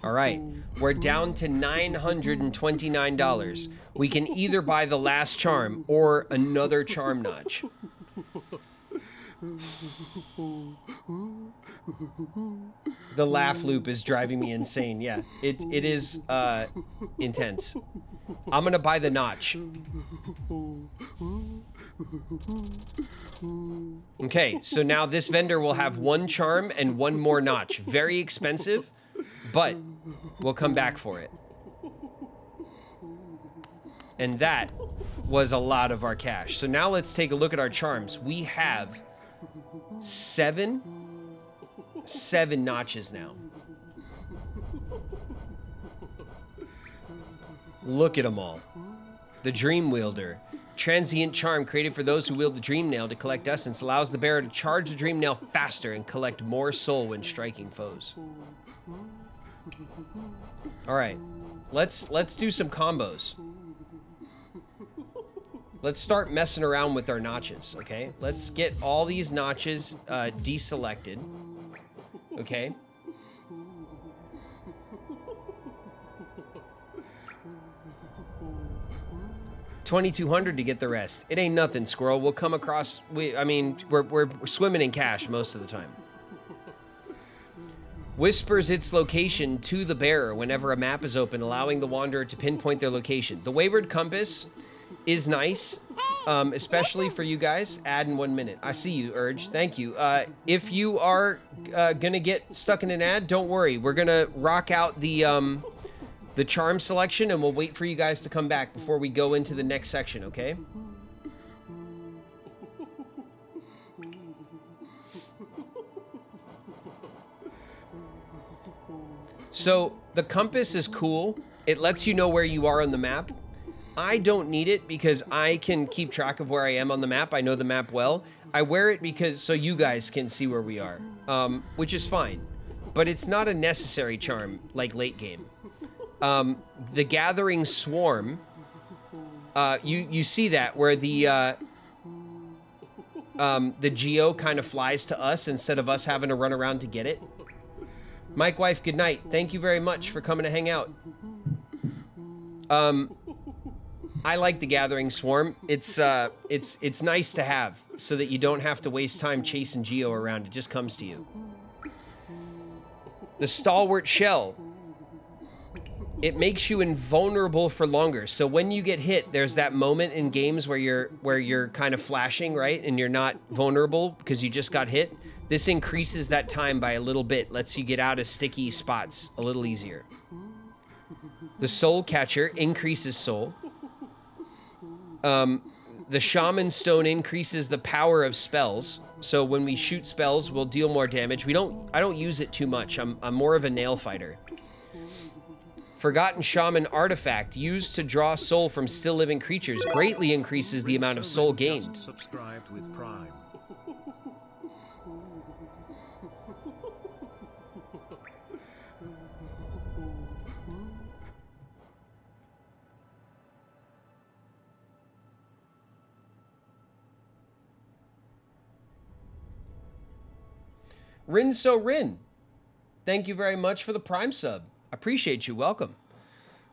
All right, we're down to $929. We can either buy the last charm or another charm notch. The laugh loop is driving me insane. Yeah, it is intense. I'm gonna buy the notch. Okay, so now this vendor will have 1 charm and 1 more notch. Very expensive, but we'll come back for it. And that was a lot of our cash. So now let's take a look at our charms. We have 7 notches now. Look at them all. The Dream Wielder. Transient charm created for those who wield the Dream Nail to collect essence. Allows the bearer to charge the Dream Nail faster and collect more soul when striking foes. All right, let's do some combos. Let's start messing around with our notches, okay? Let's get all these notches deselected, okay? $2,200 to get the rest. It ain't nothing, squirrel. We'll come across. We're swimming in cash most of the time. Whispers its location to the bearer whenever a map is open, allowing the wanderer to pinpoint their location. The wayward compass is nice, especially for you guys. Add in 1 minute. I see you, Urge. Thank you. If you are gonna get stuck in an ad, don't worry. We're gonna rock out the charm selection, and we'll wait for you guys to come back before we go into the next section, okay? So the compass is cool. It lets you know where you are on the map. I don't need it because I can keep track of where I am on the map. I know the map well. I wear it because so you guys can see where we are, which is fine. But it's not a necessary charm like late game. The Gathering Swarm, you see that where the Geo kind of flies to us instead of us having to run around to get it. Mike Wife, good night. Thank you very much for coming to hang out. I like the Gathering Swarm. It's nice to have so that you don't have to waste time chasing Geo around. It just comes to you. The Stalwart Shell. It makes you invulnerable for longer. So when you get hit, there's that moment in games where you're kind of flashing, right? And you're not vulnerable because you just got hit. This increases that time by a little bit, lets you get out of sticky spots a little easier. The Soul Catcher increases soul. The Shaman Stone increases the power of spells. So when we shoot spells, we'll deal more damage. I don't use it too much. I'm more of a nail fighter. Forgotten Shaman Artifact, used to draw soul from still living creatures, greatly increases the amount of soul gained. Subscribed with Prime. Rin So Rin, thank you very much for the Prime sub. Appreciate you. Welcome.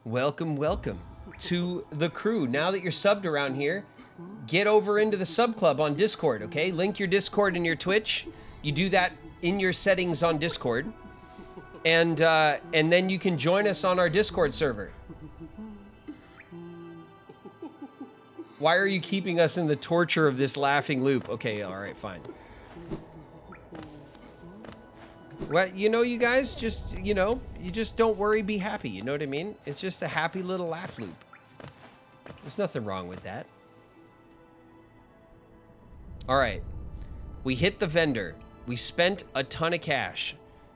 Welcome, welcome to the crew. Now that you're subbed around here, get over into the sub club on Discord, okay? Link your Discord and your Twitch. You do that in your settings on Discord. And then you can join us on our Discord server. Why are you keeping us in the torture of this laughing loop? Okay, all right, fine. Well, you know, you guys just, you just don't worry, be happy. You know what I mean? It's just a happy little laugh loop. There's nothing wrong with that. All right. We hit the vendor. We spent a ton of cash.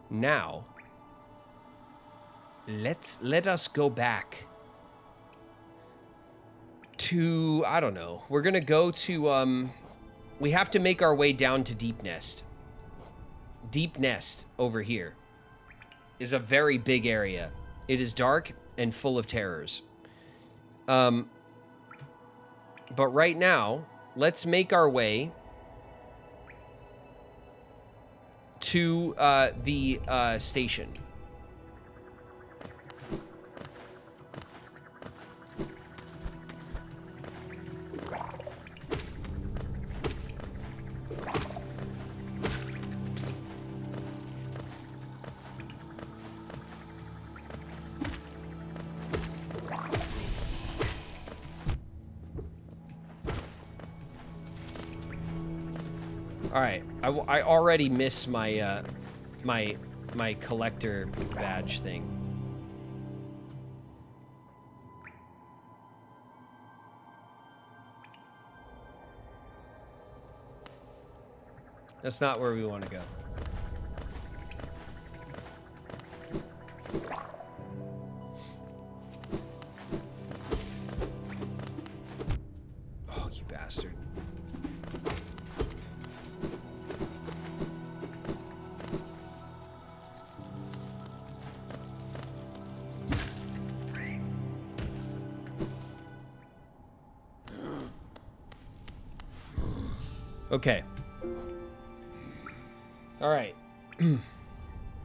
Now, let us go back to, I don't know. We're going to go to, we have to make our way down to Deepnest. Deepnest over here is a very big area. It is dark and full of terrors. But right now, let's make our way to the station. All right, I already miss my my collector badge thing. That's not where we want to go. Oh, you bastard. Okay. All right.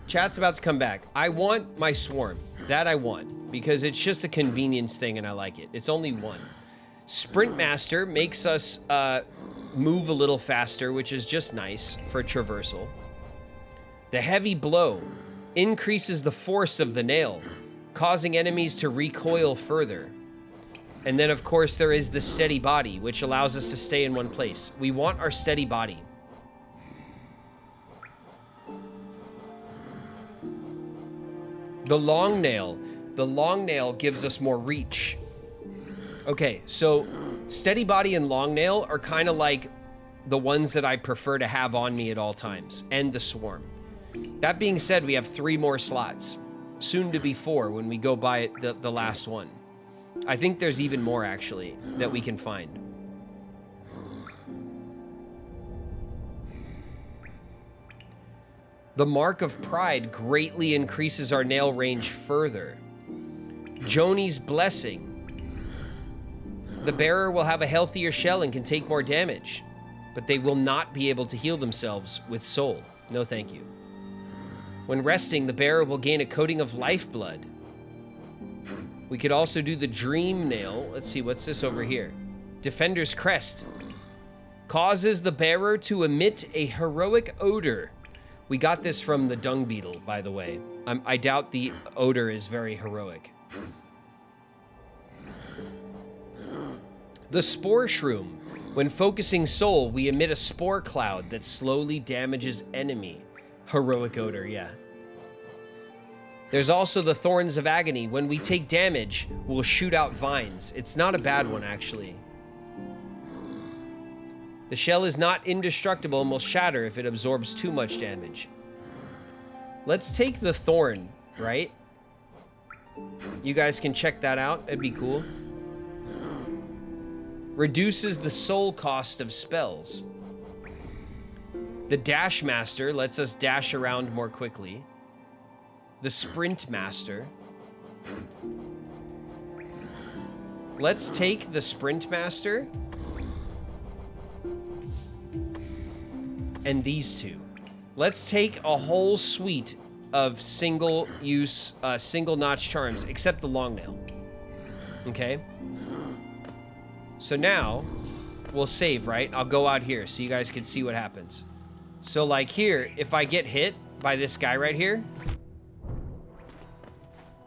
Chat's about to come back. I want my swarm. That I want. Because it's just a convenience thing and I like it. It's only one. Sprint Master makes us move a little faster, which is just nice for traversal. The Heavy Blow increases the force of the nail, causing enemies to recoil further. And then, of course, there is the Steady Body, which allows us to stay in one place. We want our Steady Body. The Long Nail. The Long Nail gives us more reach. Okay, so Steady Body and Long Nail are kind of like the ones that I prefer to have on me at all times, and the Swarm. That being said, we have 3 more slots. Soon to be 4 when we go by the last one. I think there's even more, actually, that we can find. The Mark of Pride greatly increases our nail range further. Joni's Blessing. The bearer will have a healthier shell and can take more damage, but they will not be able to heal themselves with soul. No thank you. When resting, the bearer will gain a coating of lifeblood. We could also do the Dream Nail. Let's see, what's this over here? Defender's Crest. Causes the bearer to emit a heroic odor. We got this from the Dung Beetle, by the way. I doubt the odor is very heroic. The Spore Shroom. When focusing soul, we emit a spore cloud that slowly damages enemy. Heroic odor, yeah. There's also the Thorns of Agony. When we take damage, we'll shoot out vines. It's not a bad one, actually. The shell is not indestructible and will shatter if it absorbs too much damage. Let's take the Thorn, right? You guys can check that out. It'd be cool. Reduces the soul cost of spells. The Dash Master lets us dash around more quickly. The Sprint Master. Let's take the Sprint Master and these two. Let's take a whole suite of single-use, single-notch charms, except the Long Nail. Okay? So now, we'll save, right? I'll go out here so you guys can see what happens. So, like here, if I get hit by this guy right here,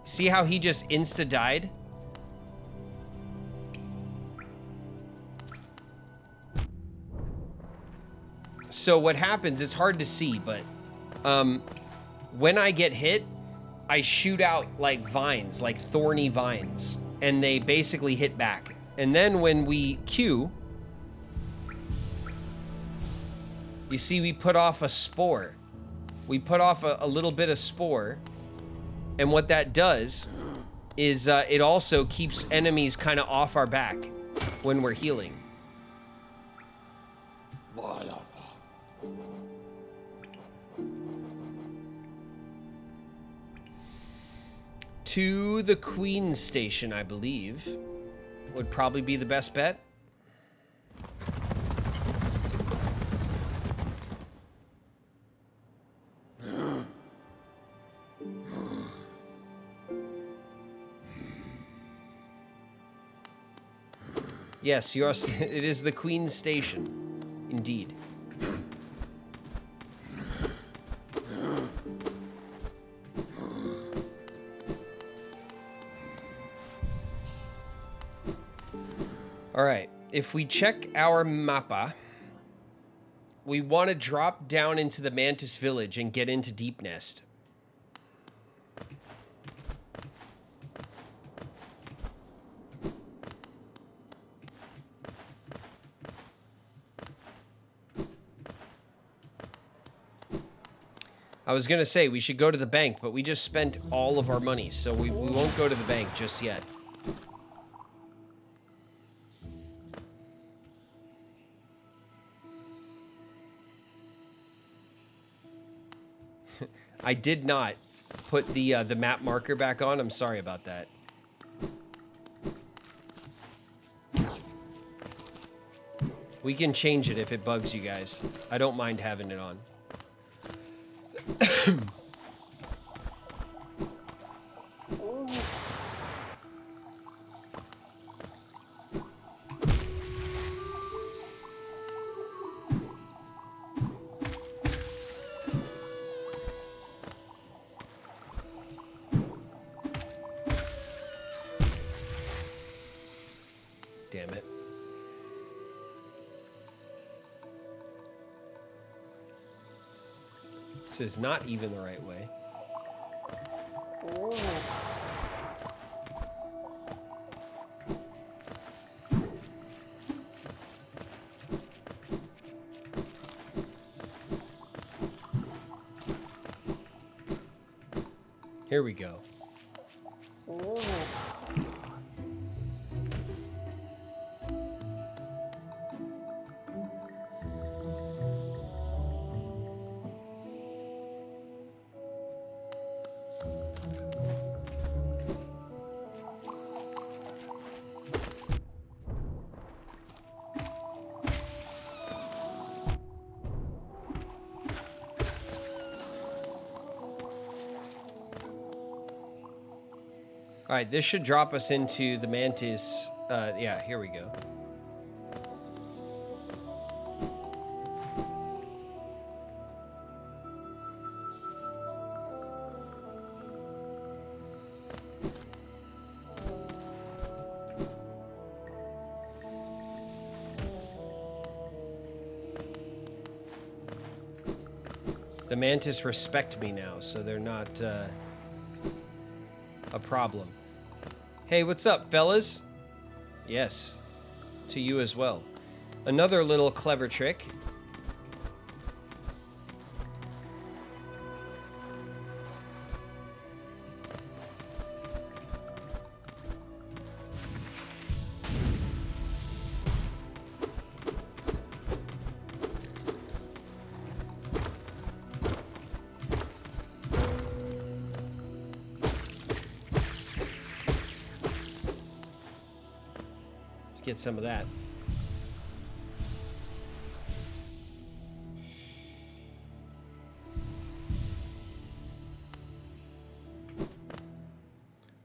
see how he just insta-died? So what happens, it's hard to see, but when I get hit, I shoot out like vines, like thorny vines, and they basically hit back. And then when we Q, you see we put off a spore. We put off a little bit of spore. And what that does is it also keeps enemies kind of off our back when we're healing. To the Queen's Station, I believe, would probably be the best bet. Yes, yours. It is the Queen's Station, indeed. All right, if we check our mappa, we want to drop down into the Mantis Village and get into Deepnest. I was gonna say we should go to the bank, but we just spent all of our money, so we won't go to the bank just yet. I did not put the map marker back on. I'm sorry about that. We can change it if it bugs you guys. I don't mind having it on. Damn it. This is not even the right way. Here we go. All right, this should drop us into the Mantis. Yeah, here we go. The Mantis respect me now, so they're not a problem. Hey, what's up, fellas? Yes, to you as well. Another little clever trick. Get some of that.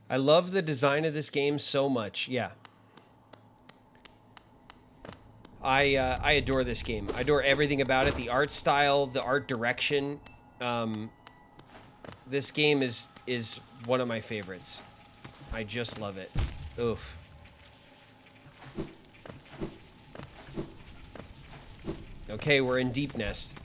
I love the design of this game so much. Yeah. I adore this game. I adore everything about it. The art style, the art direction. This game is one of my favorites. I just love it. Oof. Okay, we're in Deepnest.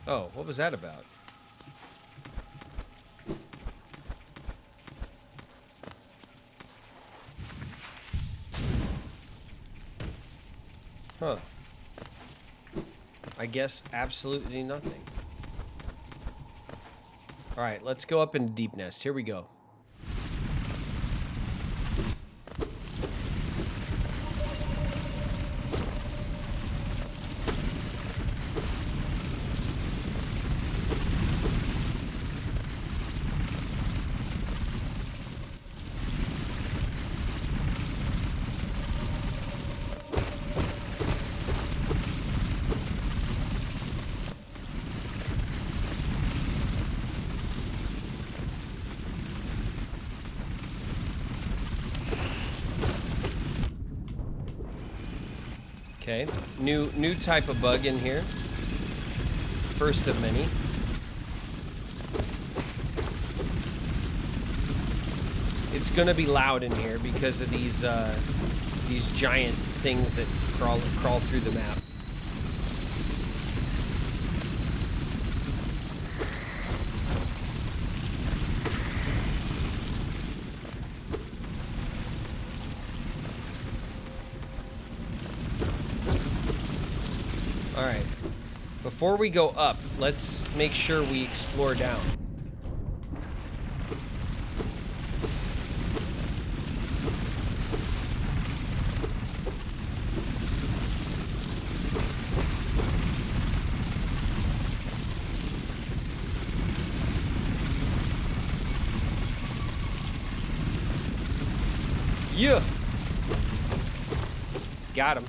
Oh, what was that about? Huh. I guess absolutely nothing. All right, let's go up into Deepnest. Here we go. Okay, new type of bug in here. First of many. It's gonna be loud in here because of these giant things that crawl through the map. All right. Before we go up, let's make sure we explore down. Yeah. Got him.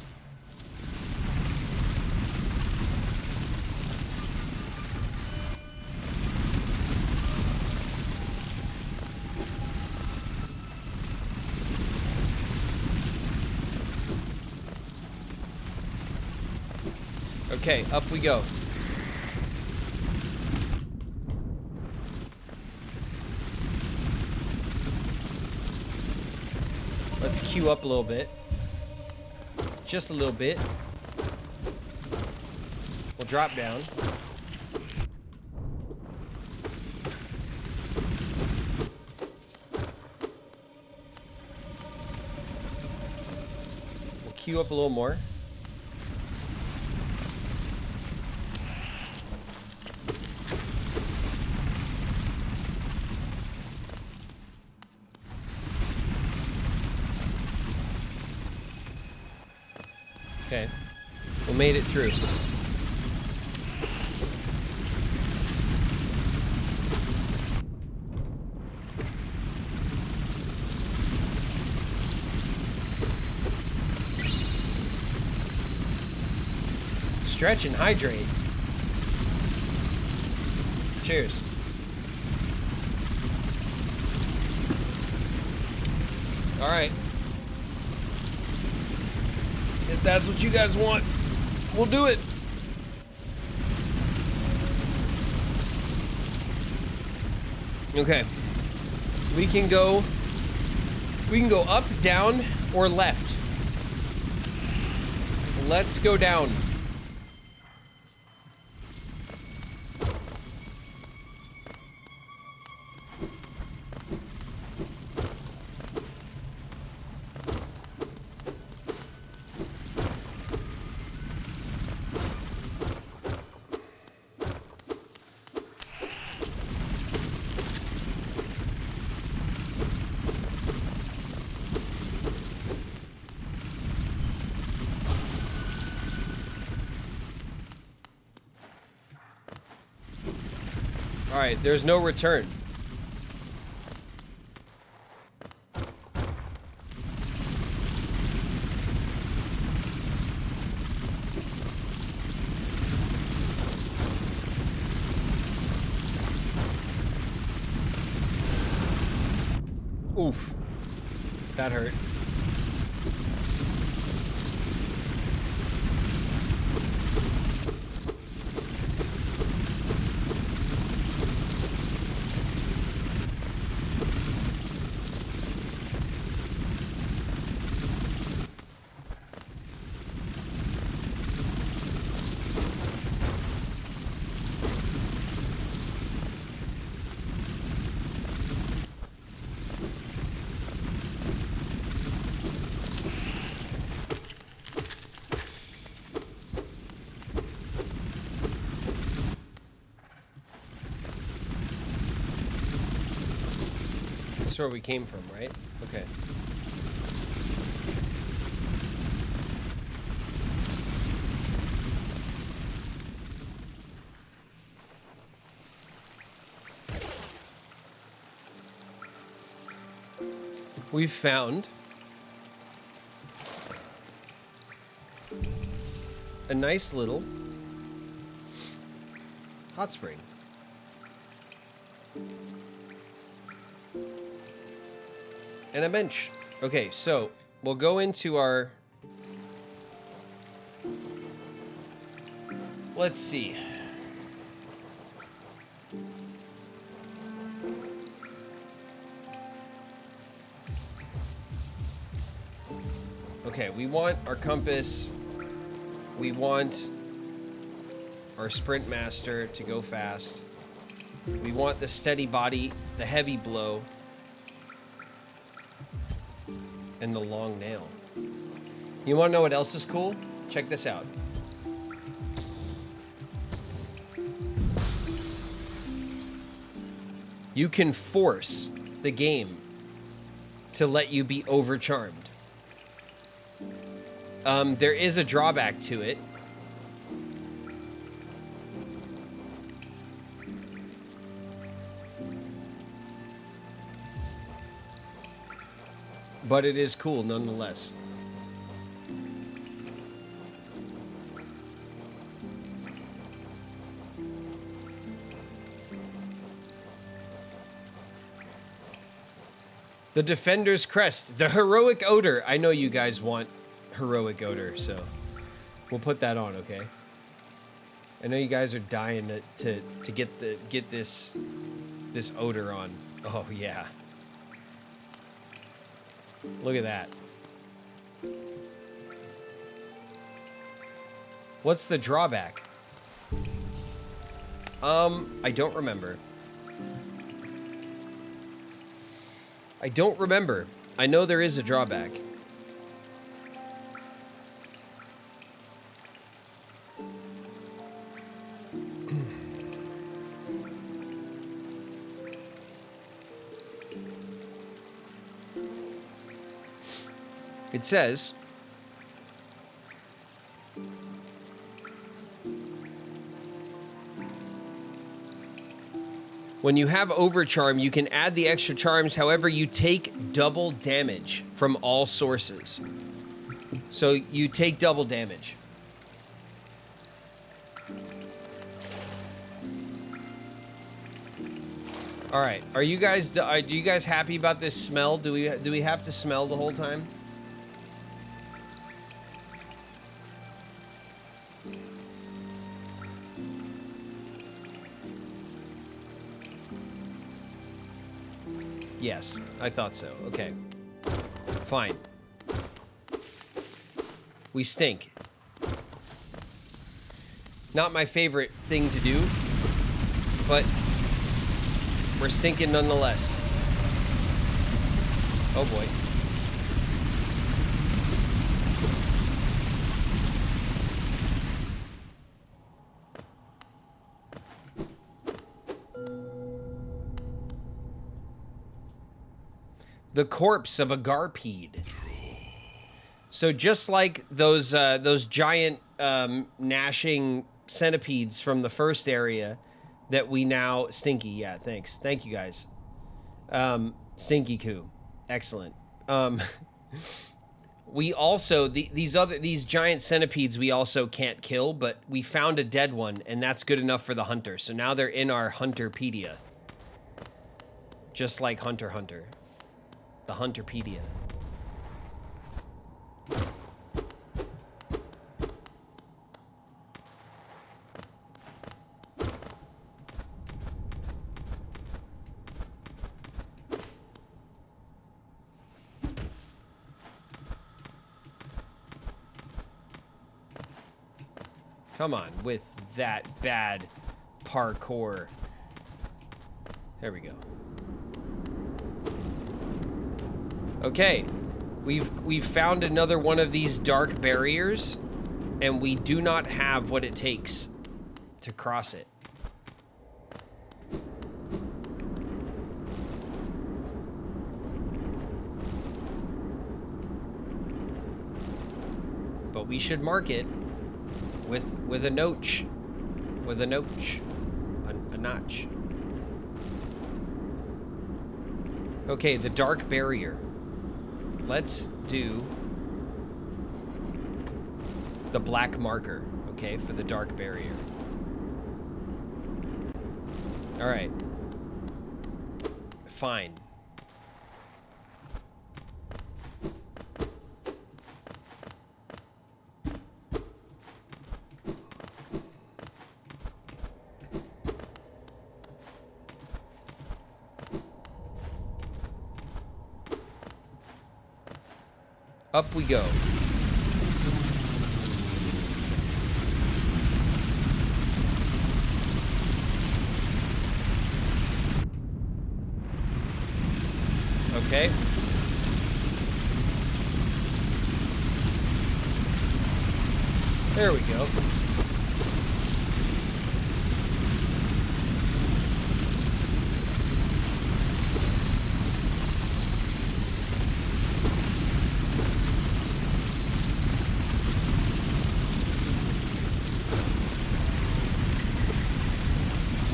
Okay, up we go. Let's queue up a little bit. Just a little bit. We'll drop down. We'll queue up a little more. Okay, we made it through. Stretch and hydrate. Cheers. All right. If that's what you guys want, we'll do it. Okay. We can go up, down, or left. Let's go down. All right, there's no return. Oof. That hurt. That's where we came from, right? Okay. We've found a nice little hot spring. And a bench. Okay, so we'll go into our Let's see. Okay, we want our compass. We want our sprint master to go fast. We want the steady body, the heavy blow, and the long nail. You want to know what else is cool? Check this out. You can force the game to let you be overcharmed. There is a drawback to it. But it is cool nonetheless. The Defender's Crest, the Heroic Odor. I know you guys want Heroic Odor, so we'll put that on, okay? I know you guys are dying to get this odor on. Oh yeah. Look at that. What's the drawback? I don't remember. I don't remember. I know there is a drawback. It says, when you have Overcharm, you can add the extra charms, however, you take double damage from all sources. So you take double damage. All right, are you guys happy about this smell? Do we have to smell the whole time? Yes, I thought so. Okay. Fine. We stink. Not my favorite thing to do, but we're stinking nonetheless. Oh boy. The corpse of a Garpede. So just like those giant gnashing centipedes from the first area that we now... Stinky, yeah, thanks. Thank you, guys. Stinky Coo. Excellent. We also... These giant centipedes we also can't kill, but we found a dead one, and that's good enough for the hunter. So now they're in our Hunterpedia. Just like Hunter x Hunter. The Hunterpedia. Come on, with that bad parkour. There we go. Okay, we've found another one of these dark barriers, and we do not have what it takes to cross it. But we should mark it with a notch. With a notch. A notch. Okay, the dark barrier. Let's do the black marker, okay, for the dark barrier. All right. Fine. Up we go. Okay. There we go.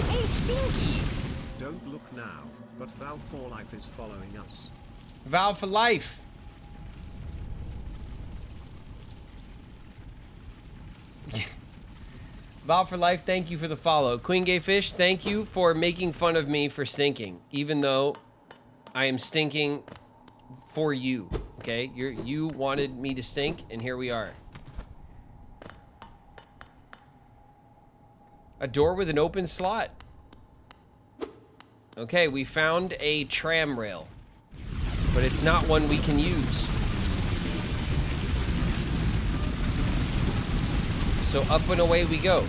Hey, Stinky. Don't look now, but Valve for Life is following us. Valve for life. Valve for life, thank you for the follow. Queen Gay Fish, thank you for making fun of me for stinking, even though I am stinking for you. Okay, you wanted me to stink, and here we are. A door with an open slot. Okay, we found a tram rail, but it's not one we can use. So up and away we go.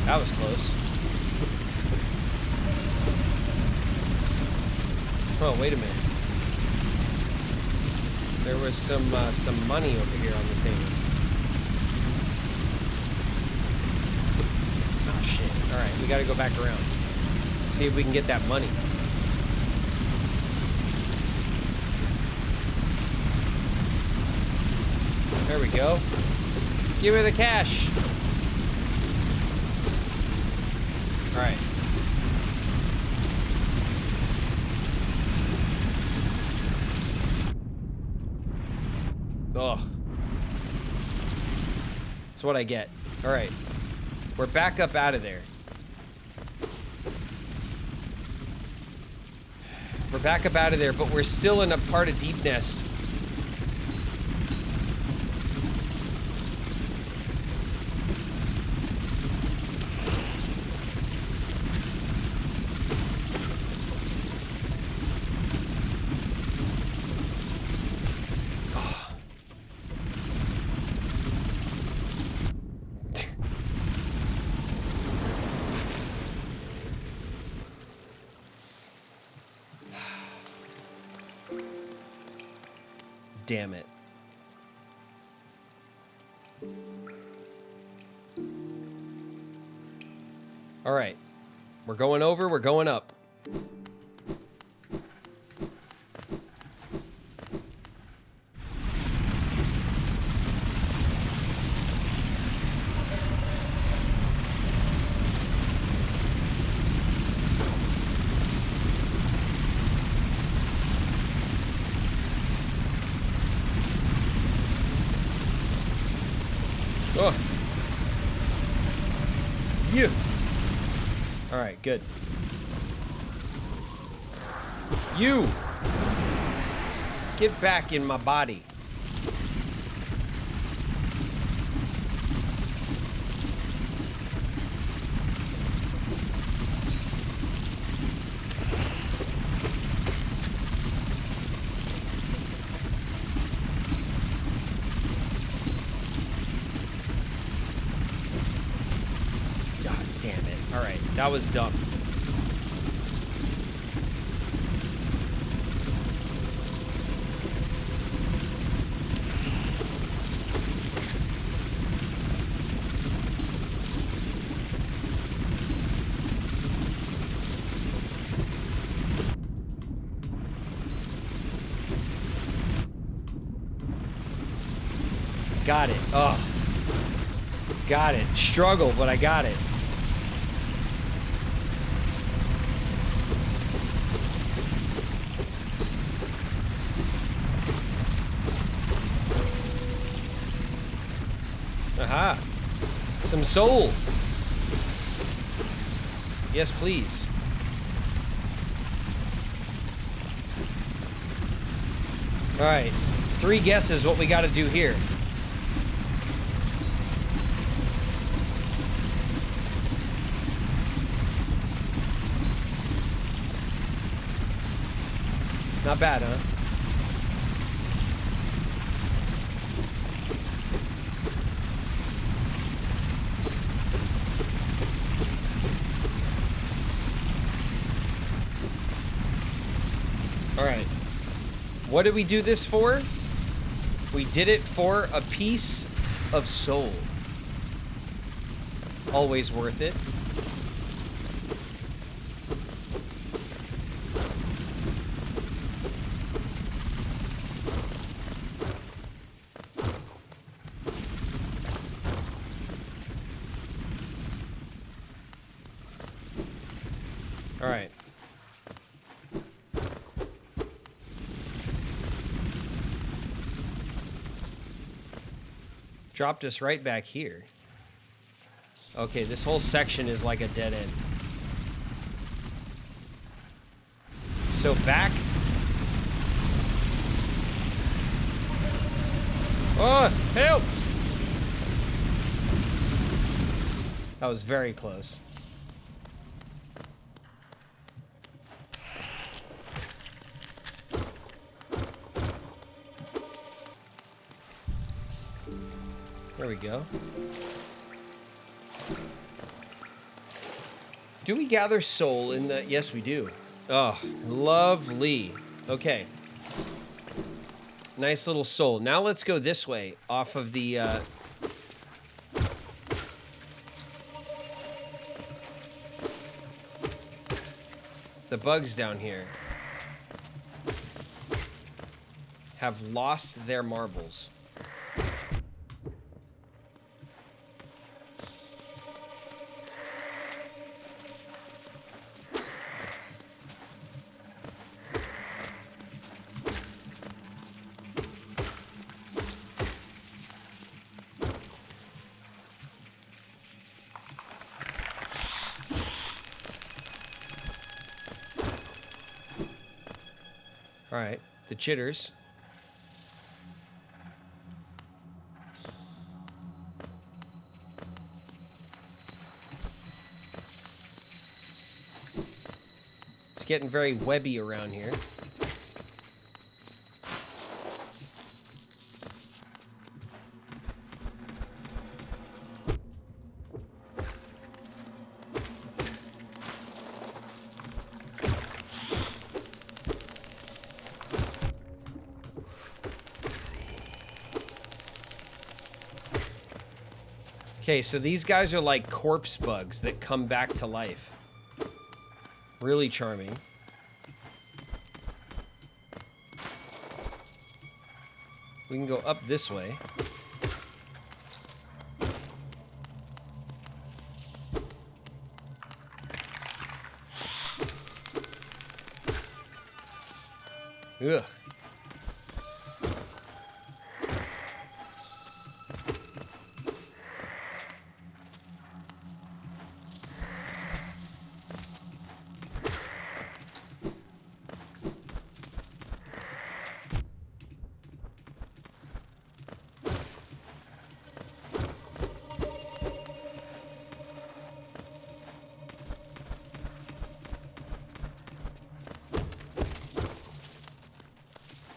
That was close. Oh, wait a minute. There was some money over here on the table. Oh shit! All right, we got to go back around. See if we can get that money. There we go. Give her the cash. All right. Ugh. That's what I get. All right. We're back up out of there. We're back up out of there, but we're still in a part of Deepnest. Damn it. All right. We're going over, we're going up. Oh. Yeah. All right, good. You. Get back in my body. That was dumb. Got it. Oh. Got it. Struggle, but I got it. Aha. Some soul. Yes, please. All right. 3 guesses what we got to do here. Not bad, huh? All right. What did we do this for? We did it for a piece of soul. Always worth it. All right. Dropped us right back here. Okay, this whole section is like a dead end. So back. Oh, help! That was very close. There we go. Do we gather soul in the... Yes, we do. Oh, lovely. Okay. Nice little soul. Now let's go this way off of the... the bugs down here have lost their marbles. All right, the chitters. It's getting very webby around here. Okay, so these guys are like corpse bugs that come back to life. Really charming. We can go up this way. Ugh.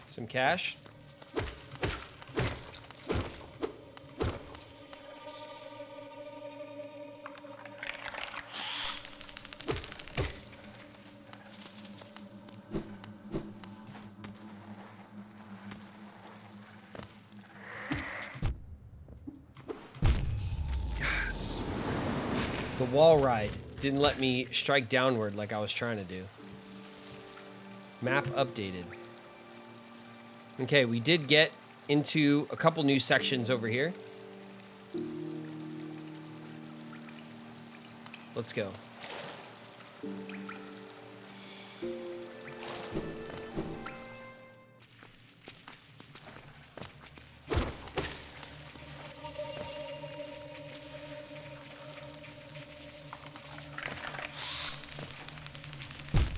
Some cash. The wall ride didn't let me strike downward like I was trying to do. Map updated. Okay, we did get into a couple new sections over here. Let's go.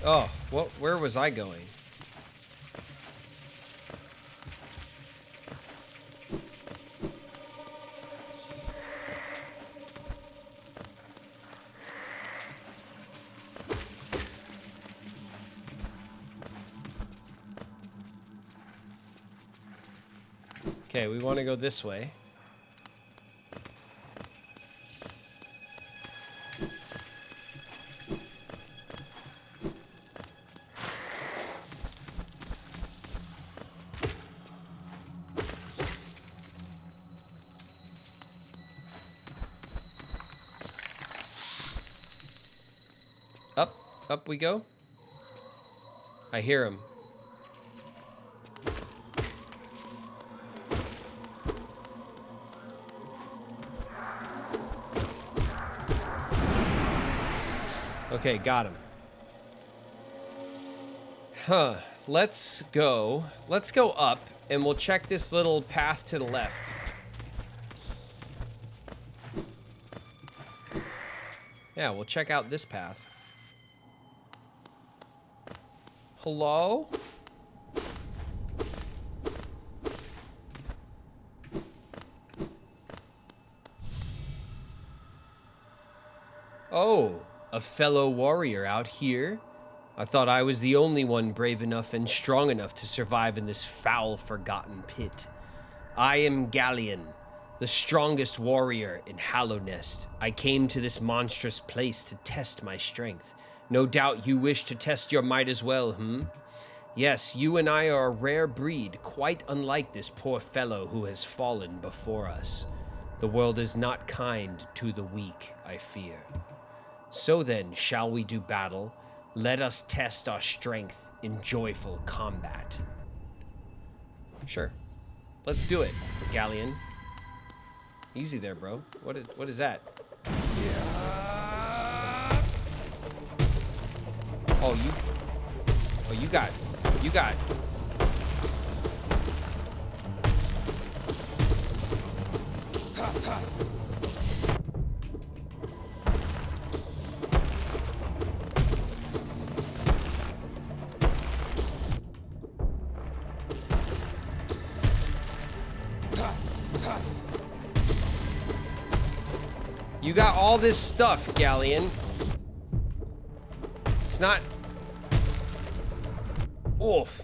Oh, where was I going? Okay, we want to go this way. Up we go. I hear him. Okay, got him. Huh. Let's go up and we'll check this little path to the left. Yeah, we'll check out this path. Hello? Oh, a fellow warrior out here? I thought I was the only one brave enough and strong enough to survive in this foul, forgotten pit. I am Galleon, the strongest warrior in Hallownest. I came to this monstrous place to test my strength. No doubt you wish to test your might as well, Yes, you and I are a rare breed, quite unlike this poor fellow who has fallen before us. The world is not kind to the weak, I fear. So then, shall we do battle? Let us test our strength in joyful combat. Sure. Let's do it, Galleon. Easy there, bro. What is that? Oh, you got. You got all this stuff, Galleon. It's not... Oof.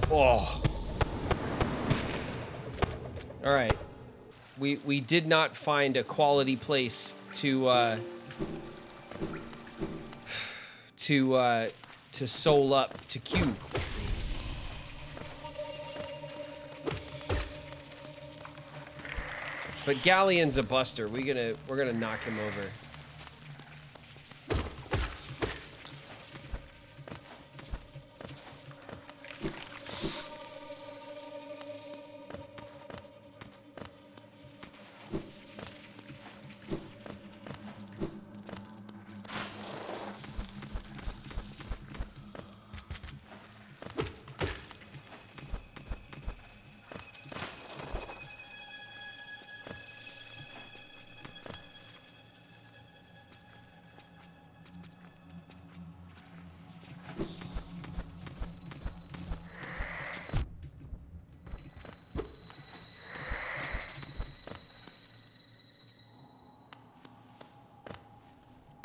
Oh. All right. We did not find a quality place to soul up to Q. But Galleon's a buster. We're gonna knock him over.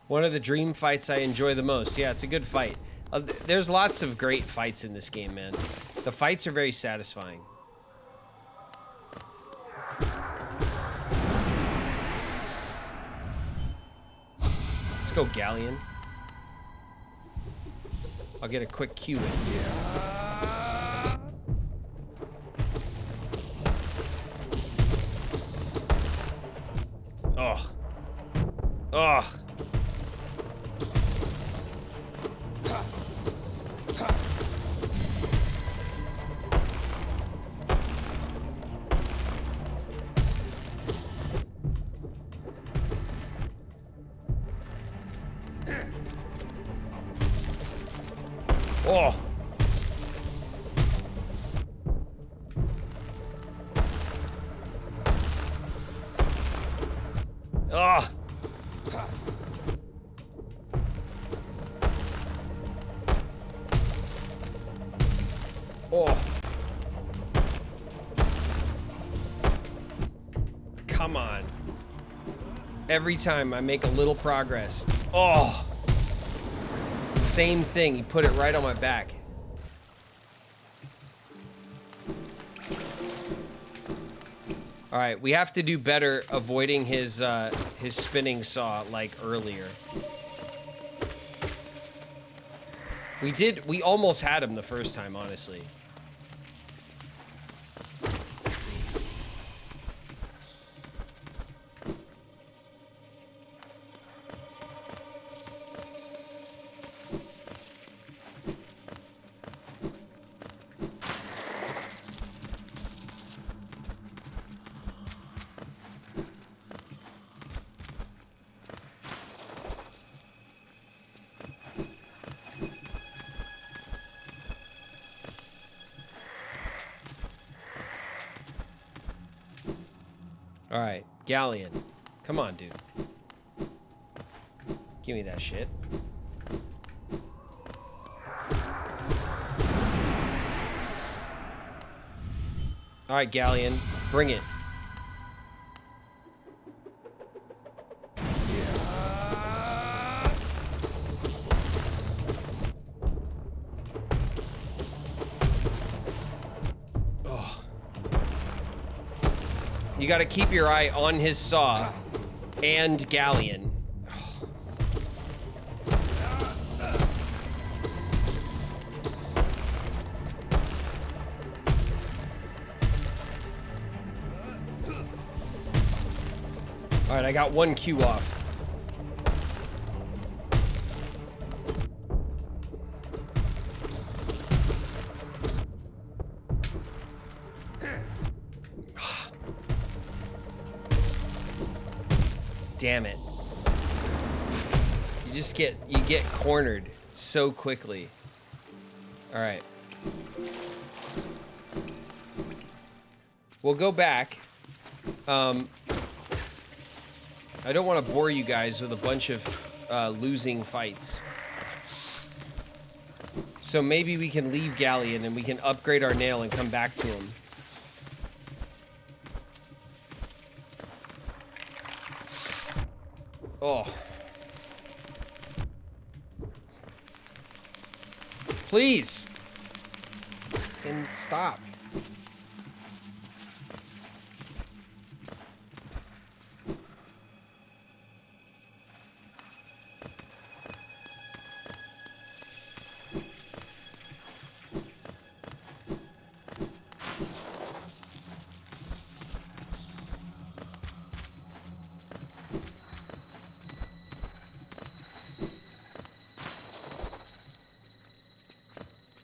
One of the dream fights I enjoy the most. Yeah, it's a good fight. There's lots of great fights in this game, man. The fights are very satisfying. Let's go, Galleon. I'll get a quick Q in. Ugh. Ugh. Oh. Ah. Oh. Come on. Every time I make a little progress. Oh. Same thing. He put it right on my back. All right, we have to do better avoiding his spinning saw like earlier. We almost had him the first time, honestly. All right, Galleon. Come on, dude. Give me that shit. All right, Galleon. Bring it. You gotta keep your eye on his saw and Galleon. All right, I got one Q off. Damn it. You get cornered so quickly. All right. We'll go back. I don't want to bore you guys with a bunch of losing fights. So maybe we can leave Galleon and we can upgrade our nail and come back to him. Oh. Please. And stop.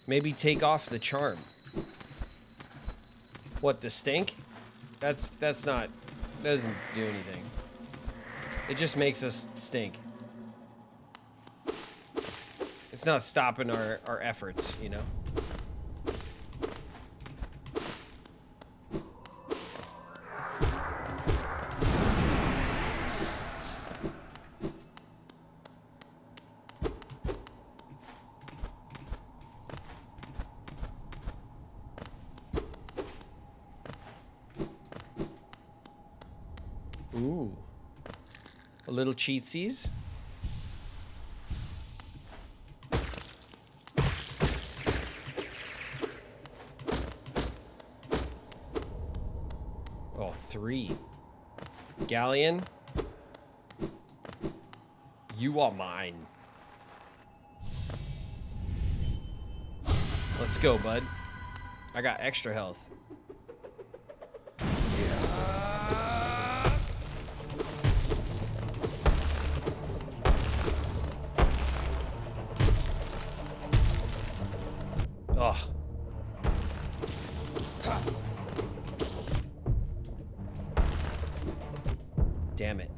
Maybe take off the charm. What, the stink? That's not, doesn't do anything. It just makes us stink. It's not stopping our efforts, you know? Ooh. A little cheatsies. Oh, 3. Galleon. You are mine. Let's go, bud. I got extra health. Oh. Damn it.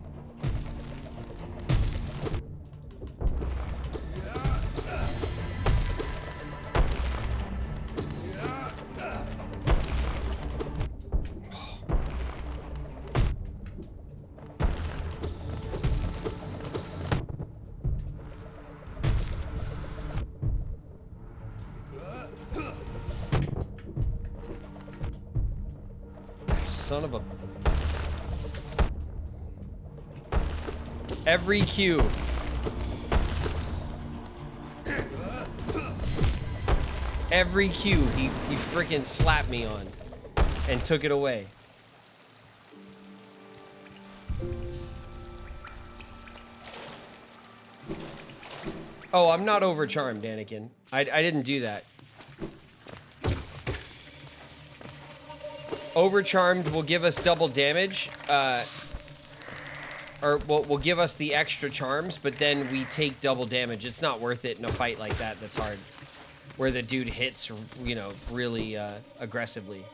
son of a... Every Q. Every Q he freaking slapped me on and took it away. Oh, I'm not overcharmed, Anakin. I didn't do that. Overcharmed will give us double damage, or will give us the extra charms, but then we take double damage. It's not worth it in a fight like that. That's hard. Where the dude hits, you know, really aggressively.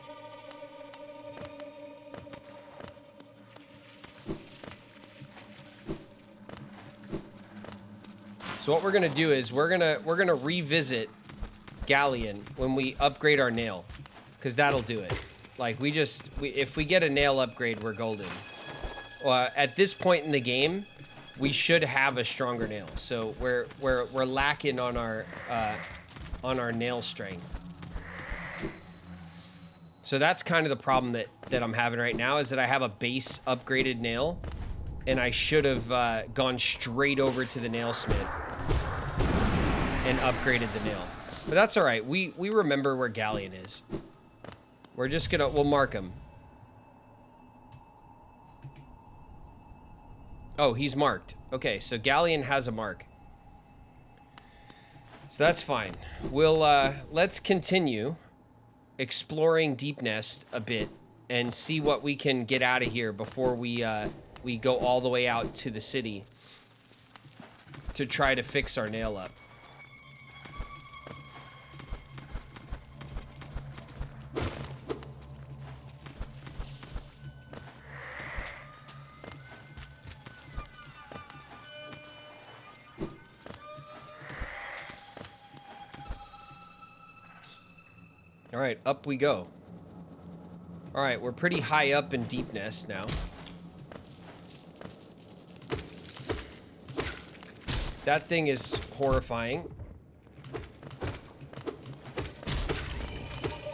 So what we're gonna do is we're gonna revisit Galleon when we upgrade our nail, because that'll do it. Like if we get a nail upgrade, we're golden. At this point in the game, we should have a stronger nail. So we're lacking on our nail strength. So that's kind of the problem that I'm having right now, is that I have a base upgraded nail, and I should have gone straight over to the nailsmith and upgraded the nail. But that's all right. We remember where Galleon is. We're just gonna, we'll mark him. Oh, he's marked. Okay, so Galleon has a mark. So that's fine. We'll, let's continue exploring Deepnest a bit and see what we can get out of here before we go all the way out to the city to try to fix our nail up. All right, up we go. All right, we're pretty high up in Deepnest now. That thing is horrifying.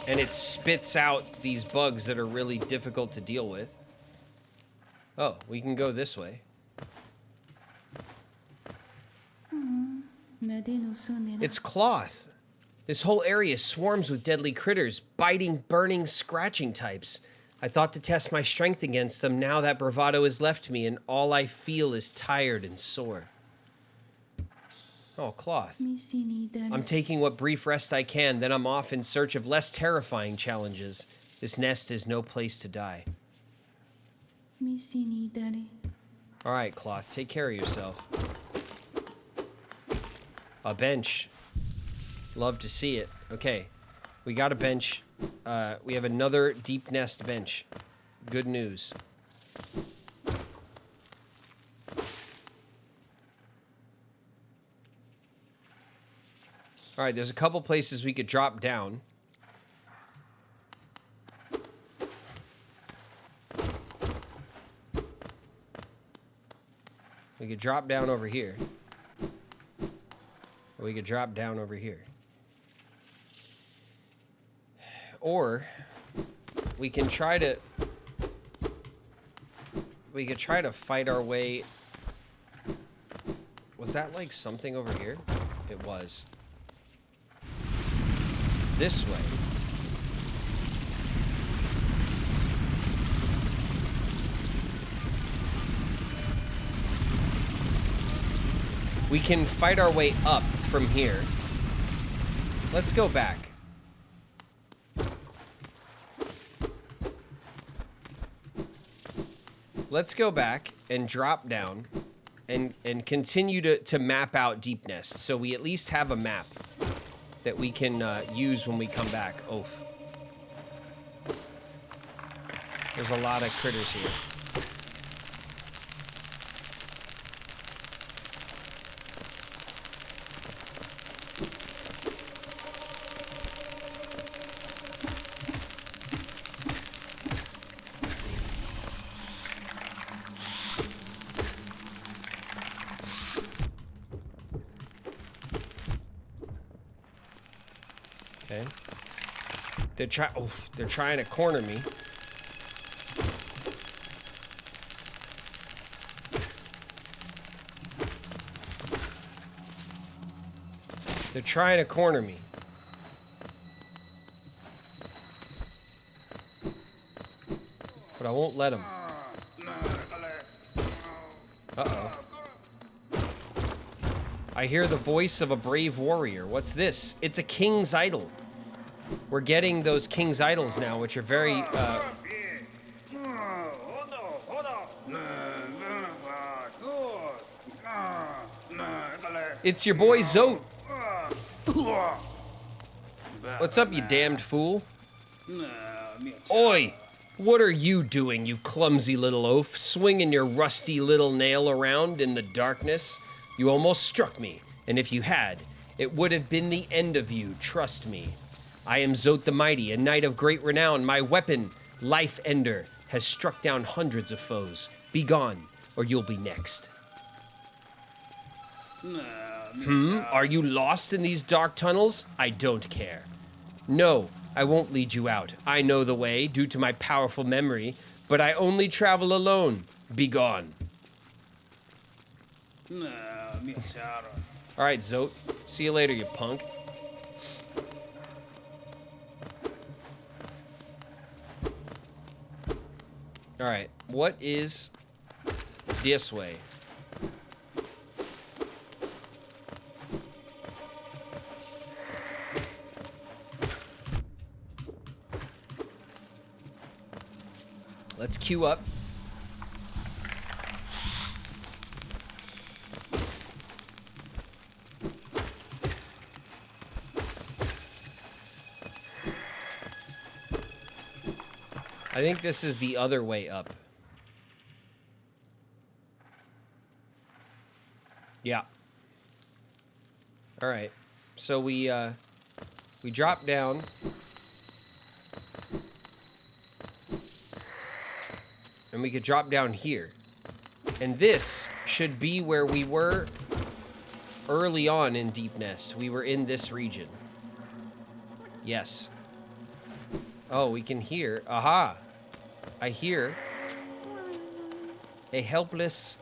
And it spits out these bugs that are really difficult to deal with. Oh, we can go this way. It's cloth. This whole area swarms with deadly critters, biting, burning, scratching types. I thought to test my strength against them. Now that bravado has left me, and all I feel is tired and sore. Oh, cloth. I'm taking what brief rest I can, then I'm off in search of less terrifying challenges. This nest is no place to die. All right, cloth, take care of yourself. A bench. Love to see it. Okay, we got a bench. We have another Deepnest bench. Good news. All right, there's a couple places we could drop down. We could drop down over here. Or we could drop down over here. Or we can try to fight our way. Was that like something over here? It was. This way. We can fight our way up from here. Let's go back. Let's go back and drop down and continue to map out Deepnest, so we at least have a map that we can use when we come back. Oof. There's a lot of critters here. They're trying to corner me. They're trying to corner me. But I won't let them. Uh-oh. I hear the voice of a brave warrior. What's this? It's a king's idol. We're getting those king's idols now, which are very, It's your boy Zote. What's up, you damned fool? Oi! What are you doing, you clumsy little oaf, swinging your rusty little nail around in the darkness? You almost struck me, and if you had, it would have been the end of you, trust me. I am Zote the Mighty, a knight of great renown. My weapon, Life Ender, has struck down hundreds of foes. Be gone, or you'll be next. Are you lost in these dark tunnels? I don't care. No, I won't lead you out. I know the way due to my powerful memory, but I only travel alone. Be gone. All right, Zote. See you later, you punk. All right, what is this way? Let's queue up. I think this is the other way up. Yeah. All right. So we drop down. And we could drop down here. And this should be where we were early on in Deepnest. We were in this region. Yes. Oh, we can hear. Aha! I hear a helpless...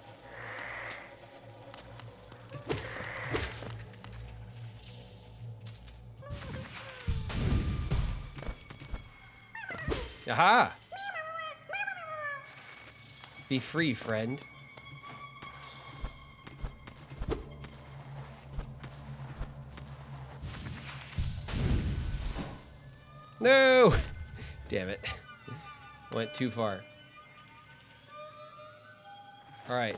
Aha! Be free, friend. No! Damn it. Went too far. All right.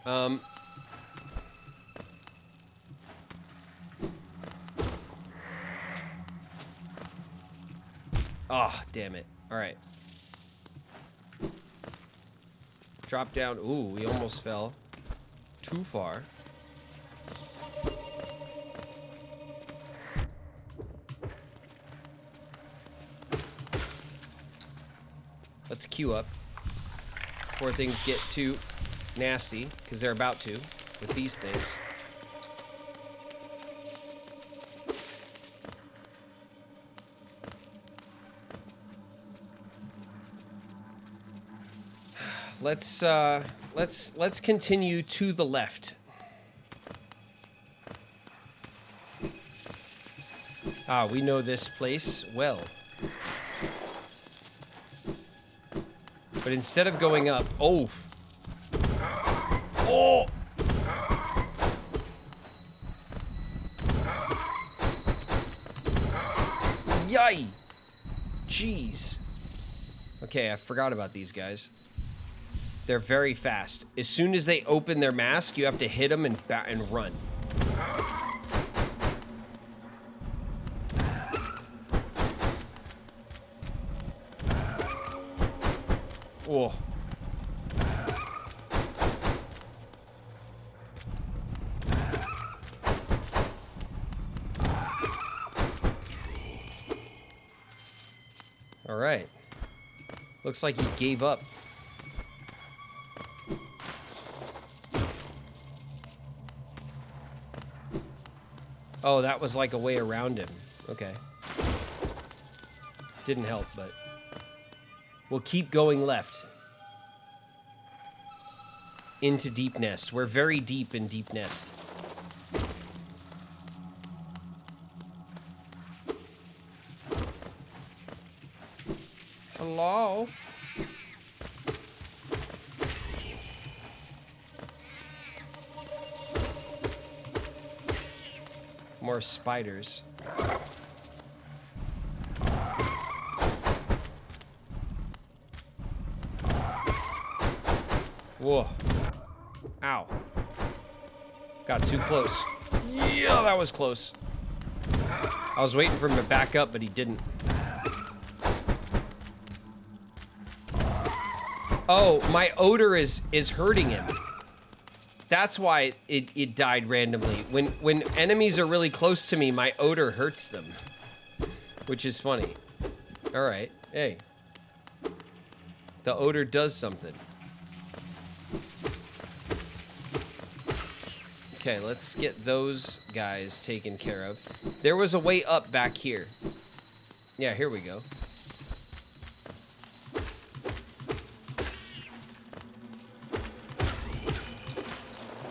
Oh, damn it. All right. Drop down. Ooh, we almost fell. Too far. Let's queue up before things get too nasty, because they're about to with these things. Let's continue to the left. Ah, we know this place well. But instead of going up, oh. Oh. Yay. Jeez. Okay, I forgot about these guys. They're very fast. As soon as they open their mask, you have to hit them and run. Oh. All right. Looks like he gave up. Oh, that was like a way around him. Okay. Didn't help, but we'll keep going left. Into Deepnest. We're very deep in Deepnest. Hello? More spiders. Whoa. Ow. Got too close. Yeah, that was close. I was waiting for him to back up, but he didn't. Oh, my odor is hurting him. That's why it died randomly. When enemies are really close to me, my odor hurts them. Which is funny. Alright, hey. The odor does something. Okay, let's get those guys taken care of. There was a way up back here. Yeah, here we go.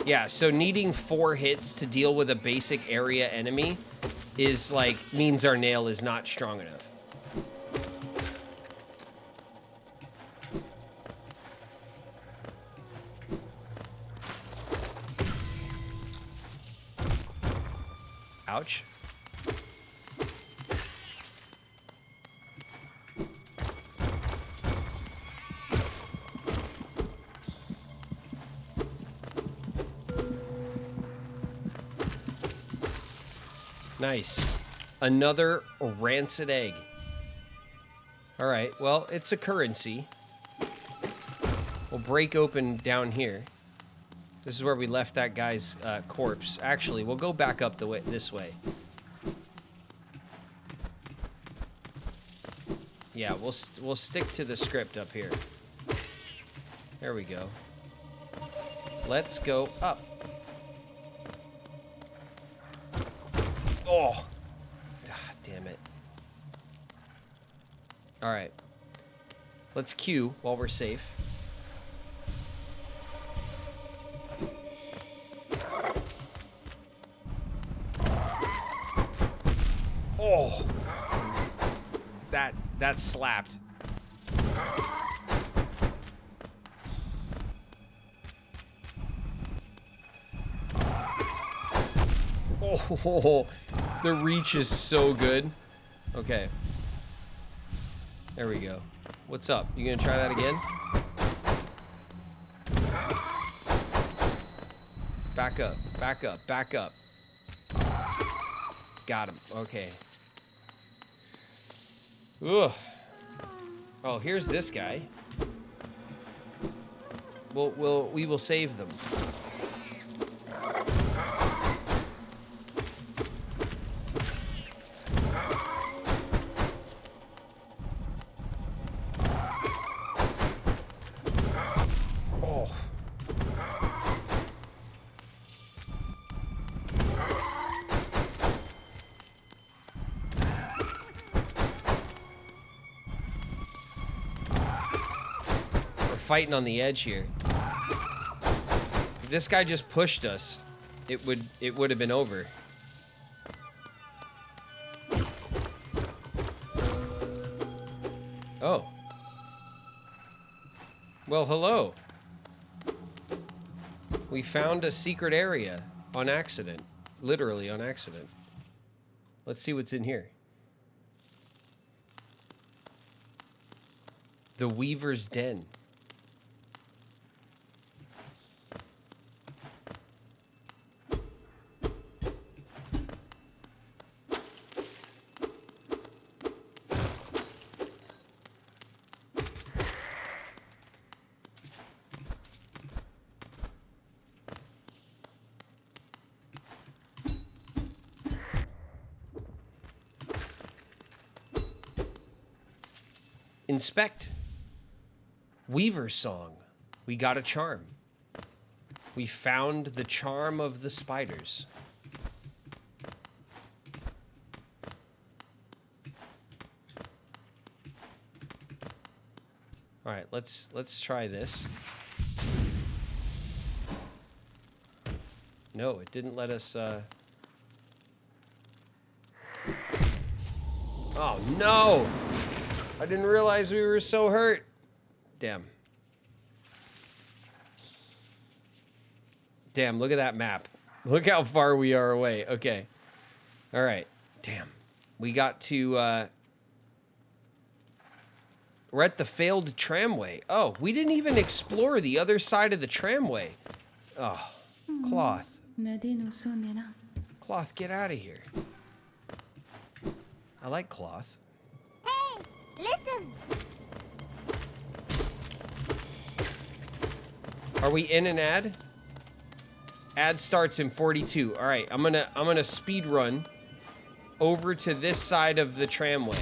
Yeah, so needing 4 hits to deal with a basic area enemy is like, means our nail is not strong enough. Ouch. Nice. Another rancid egg. All right, well, it's a currency. We'll break open down here. This is where we left that guy's corpse. Actually, we'll go back up the way this way. Yeah, we'll stick to the script up here. There we go. Let's go up. Oh, ah, damn it. All right. Let's queue while we're safe. Oh, that slapped. Oh, the reach is so good. Okay. There we go. What's up? You gonna try that again? Back up, back up, back up. Got him. Okay. Ugh. Oh, here's this guy. We will save them. Oh. Fighting on the edge here. If this guy just pushed us, it would have been over. Oh. Well, hello. We found a secret area on accident. Literally on accident. Let's see what's in here. The Weaver's Den. Inspect. Weaver's song. We got a charm. We found the charm of the spiders. All right, let's try this. No, it didn't let us Oh no! I didn't realize we were so hurt. Damn. Damn, look at that map. Look how far we are away. Okay. All right. Damn. We got to, we're at the failed tramway. Oh, we didn't even explore the other side of the tramway. Oh, Cloth. Cloth, get out of here. I like Cloth. Hey, listen. Are we in an ad? Ad starts in 42. All right, I'm gonna speed run over to this side of the tramway.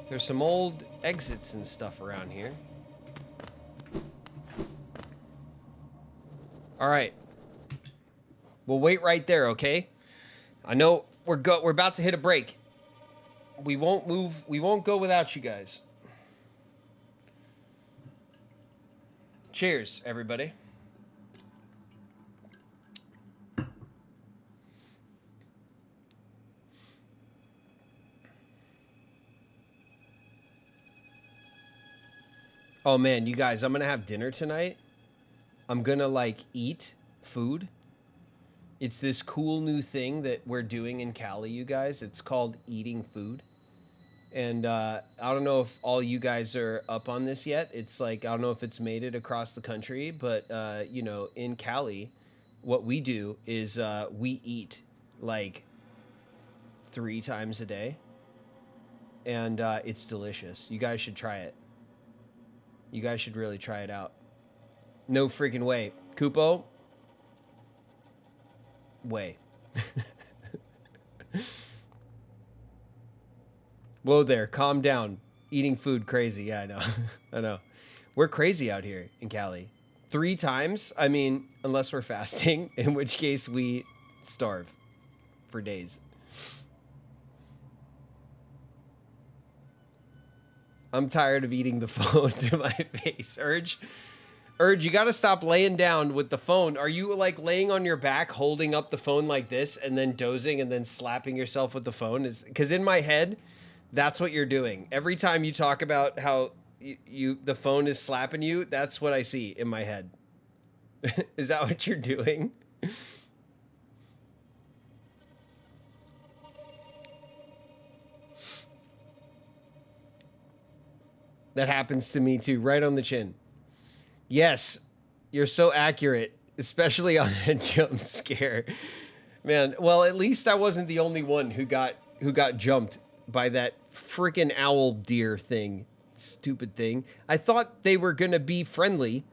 There's some old exits and stuff around here. All right. We'll wait right there, okay? I know we're about to hit a break. We won't move. We won't go without you guys. Cheers, everybody. Oh man, you guys, I'm gonna have dinner tonight. I'm gonna like eat food. It's this cool new thing that we're doing in Cali, you guys. It's called eating food. And I don't know if all you guys are up on this yet. It's like, I don't know if it's made it across the country, but you know, in Cali, what we do is we eat like 3 times a day. And it's delicious. You guys should try it. You guys should really try it out. No freaking way. Kupo? Way. Whoa there, calm down. Eating food crazy. Yeah, I know. I know. We're crazy out here in Cali. 3 times? I mean, unless we're fasting, in which case we starve for days. I'm tired of eating the phone to my face. Urge, you gotta stop laying down with the phone. Are you like laying on your back, holding up the phone like this, and then dozing and then slapping yourself with the phone? Because in my head, that's what you're doing. Every time you talk about how the phone is slapping you, that's what I see in my head. Is that what you're doing? That happens to me too, right on the chin. Yes, you're so accurate, especially on that jump scare. Man, well, at least I wasn't the only one who got jumped by that freaking owl deer thing. Stupid thing. I thought they were gonna be friendly,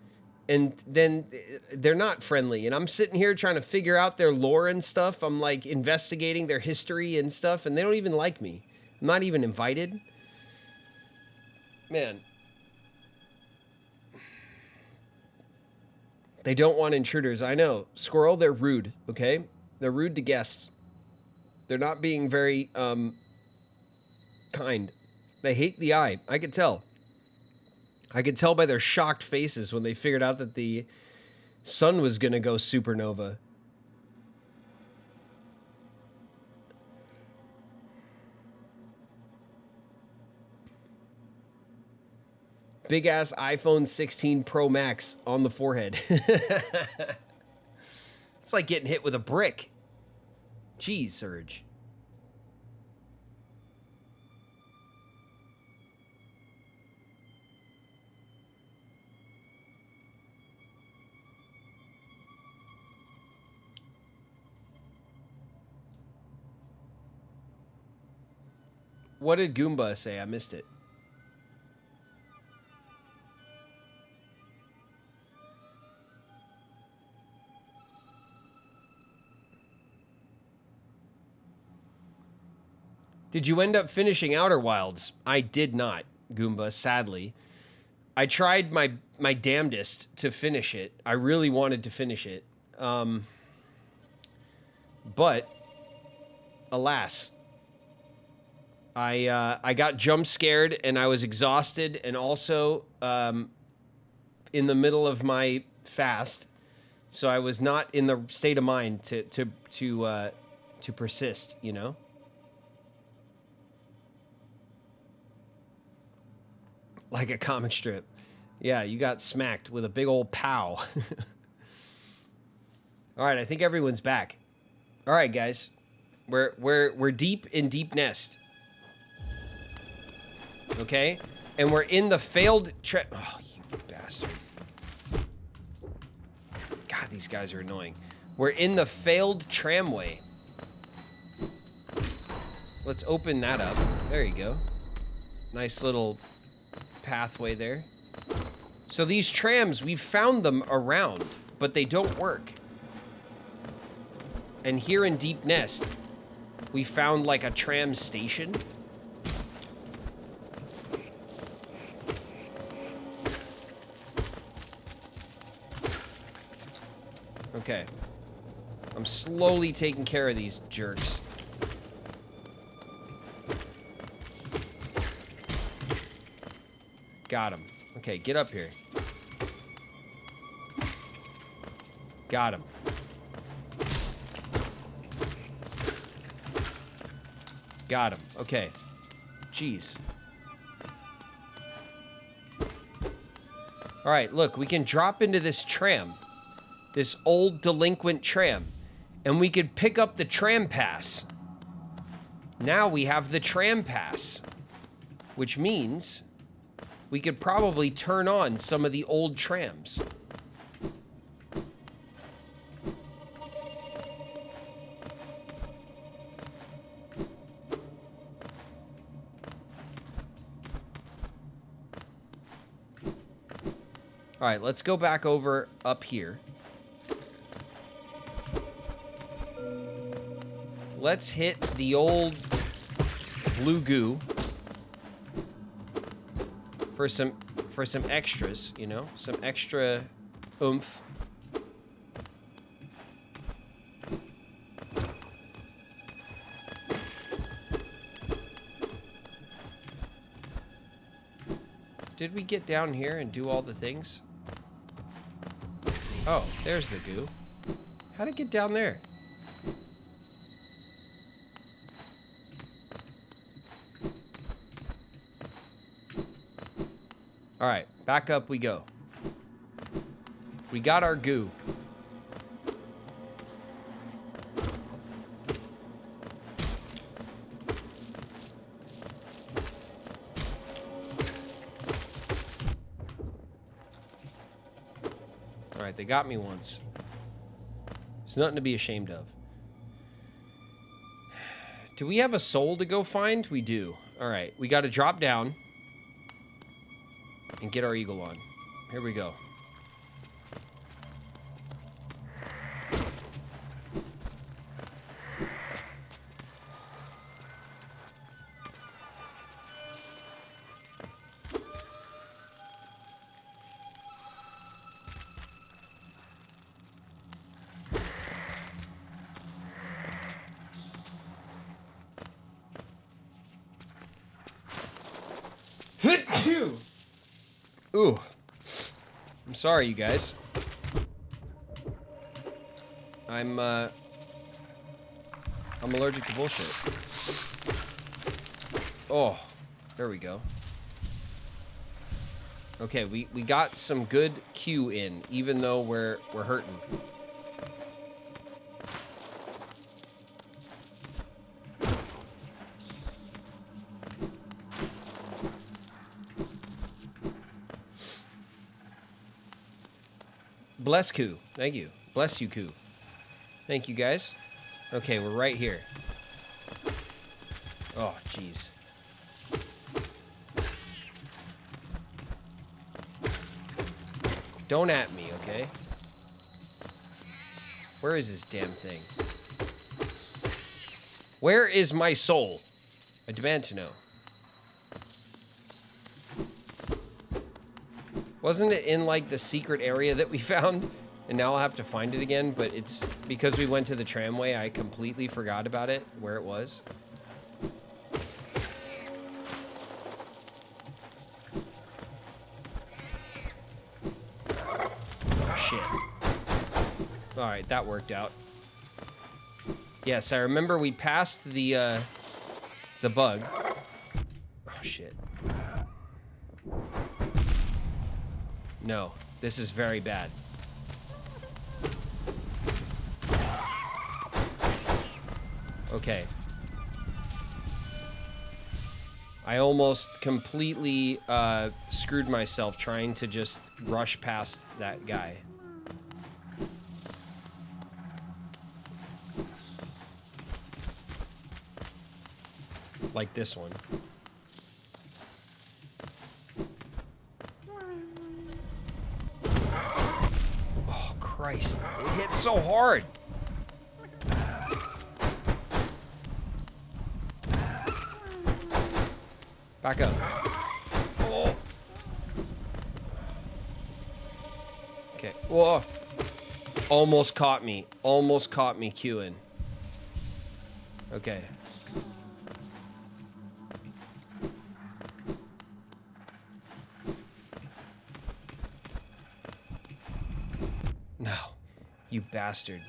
and then they're not friendly. And I'm sitting here trying to figure out their lore and stuff. I'm like investigating their history and stuff, and they don't even like me. I'm not even invited. Man. They don't want intruders. I know. Squirrel, they're rude, okay? They're rude to guests. They're not being very, kind. They hate the eye. I could tell. I could tell by their shocked faces when they figured out that the sun was gonna go supernova. Big ass iPhone 16 Pro Max on the forehead. It's like getting hit with a brick. Jeez, Surge. What did Goomba say? I missed it. Did you end up finishing Outer Wilds? I did not, Goomba, sadly. I tried my damnedest to finish it. I really wanted to finish it. But alas, I got jump scared and I was exhausted and also in the middle of my fast, so I was not in the state of mind to persist, you know? Like a comic strip. Yeah, you got smacked with a big old pow. All right, I think everyone's back. All right, guys. We're deep in Deepnest. Okay? And we're in the failed oh, you bastard. God, these guys are annoying. We're in the failed tramway. Let's open that up. There you go. Nice little pathway there. So these trams, we've found them around, but they don't work. And here in Deepnest, we found like a tram station. Okay. I'm slowly taking care of these jerks. Got him. Okay, get up here. Got him. Got him. Okay. Jeez. All right, look, we can drop into this tram. This old delinquent tram. And we could pick up the tram pass. Now we have the tram pass. Which means we could probably turn on some of the old trams. All right, let's go back over up here. Let's hit the old blue goo for some extras, you know, some extra oomph. Did we get down here and do all the things? Oh, there's the goo. How'd it get down there? All right, back up we go. We got our goo. All right, they got me once. There's nothing to be ashamed of. Do we have a soul to go find? We do. All right, we got to drop down and get our eagle on. Here we go. Ooh. I'm sorry, you guys. I'm allergic to bullshit. Oh, there we go. Okay, we got some good Q in, even though we're hurting. Bless Ku. Thank you. Bless you, Ku. Thank you, guys. Okay, we're right here. Oh, jeez. Don't at me, okay? Where is this damn thing? Where is my soul? I demand to know. Wasn't it in, like, the secret area that we found? And now I'll have to find it again, but it's because we went to the tramway, I completely forgot about it, where it was. Oh, shit. Alright, that worked out. Yes, I remember we passed the bug. Oh, shit. No, this is very bad. Okay. I almost completely screwed myself trying to just rush past that guy. Like this one. Oh, Christ. It hit so hard. Back up. Oh. Okay. Whoa. Almost caught me. Almost caught me queuing. Okay. No. You bastard.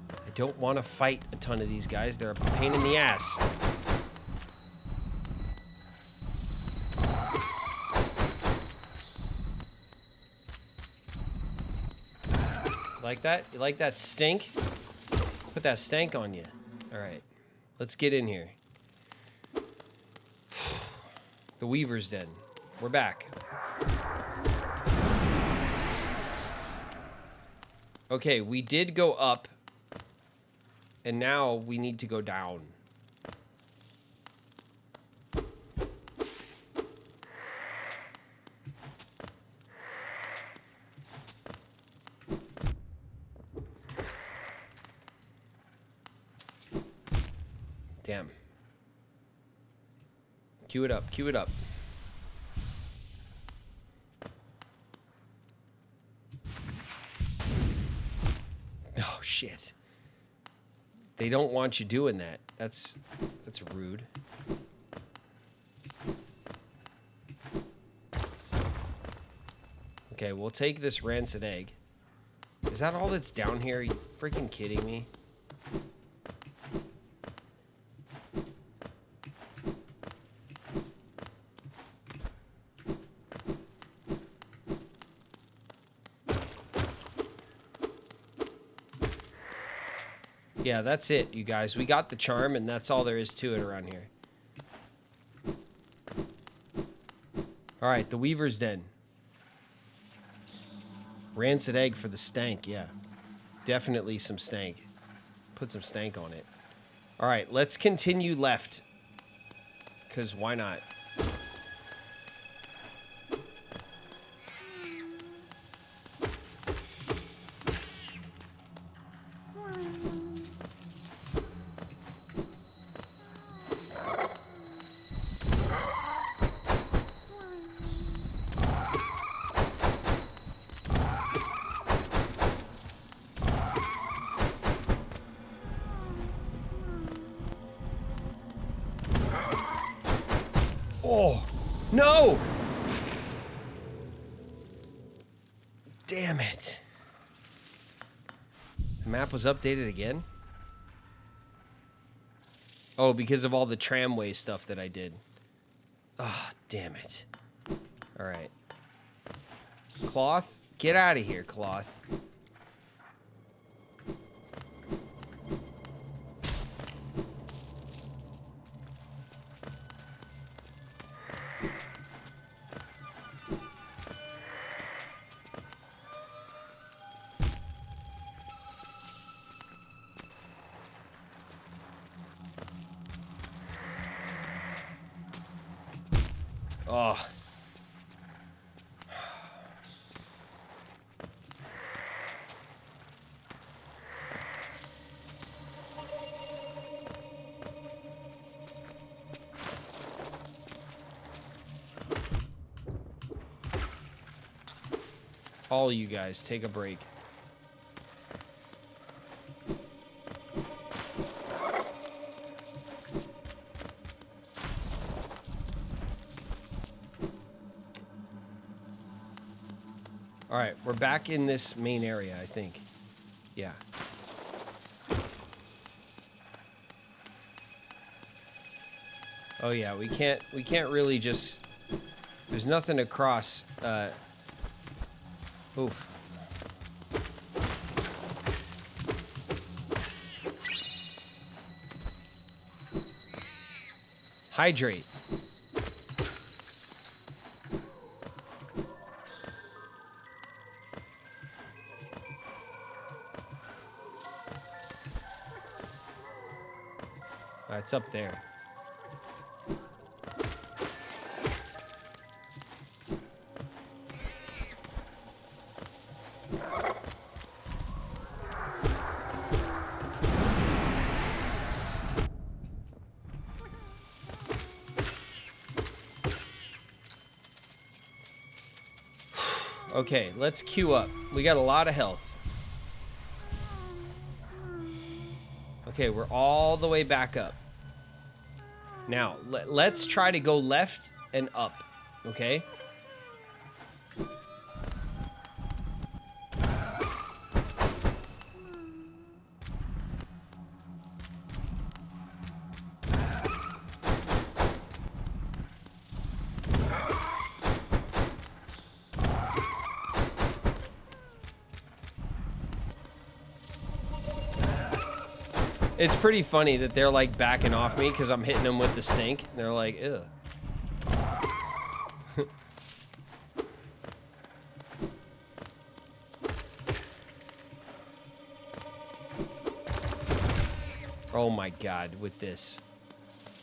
I don't want to fight a ton of these guys. They're a pain in the ass. Like that? You like that stink? Put that stank on you. All right. Let's get in here. The Weaver's Den. We're back. Okay, we did go up. And now we need to go down. Damn. Cue it up, cue it up. Oh, shit. They don't want you doing that. That's rude. Okay, we'll take this rancid egg. Is that all that's down here? Are you freaking kidding me? Yeah, that's it, you guys. We got the charm, and that's all there is to it around here. Alright, the Weaver's Den. Rancid egg for the stank, yeah. Definitely some stank. Put some stank on it. Alright, let's continue left. Because why not? Oh, no! Damn it. The map was updated again? Oh, because of all the tramway stuff that I did. Ah, oh, damn it. Alright. Cloth? Get out of here, Cloth. Oh. All you guys, take a break. All right, we're back in this main area, I think. Yeah. Oh yeah, we can't really just, there's nothing to cross. Oof. Hydrate. It's up there. Okay, let's queue up. We got a lot of health. Okay, we're all the way back up. Now, let's try to go left and up, okay? It's pretty funny that they're like backing off me because I'm hitting them with the stink. And they're like, ew. Oh my god, with this.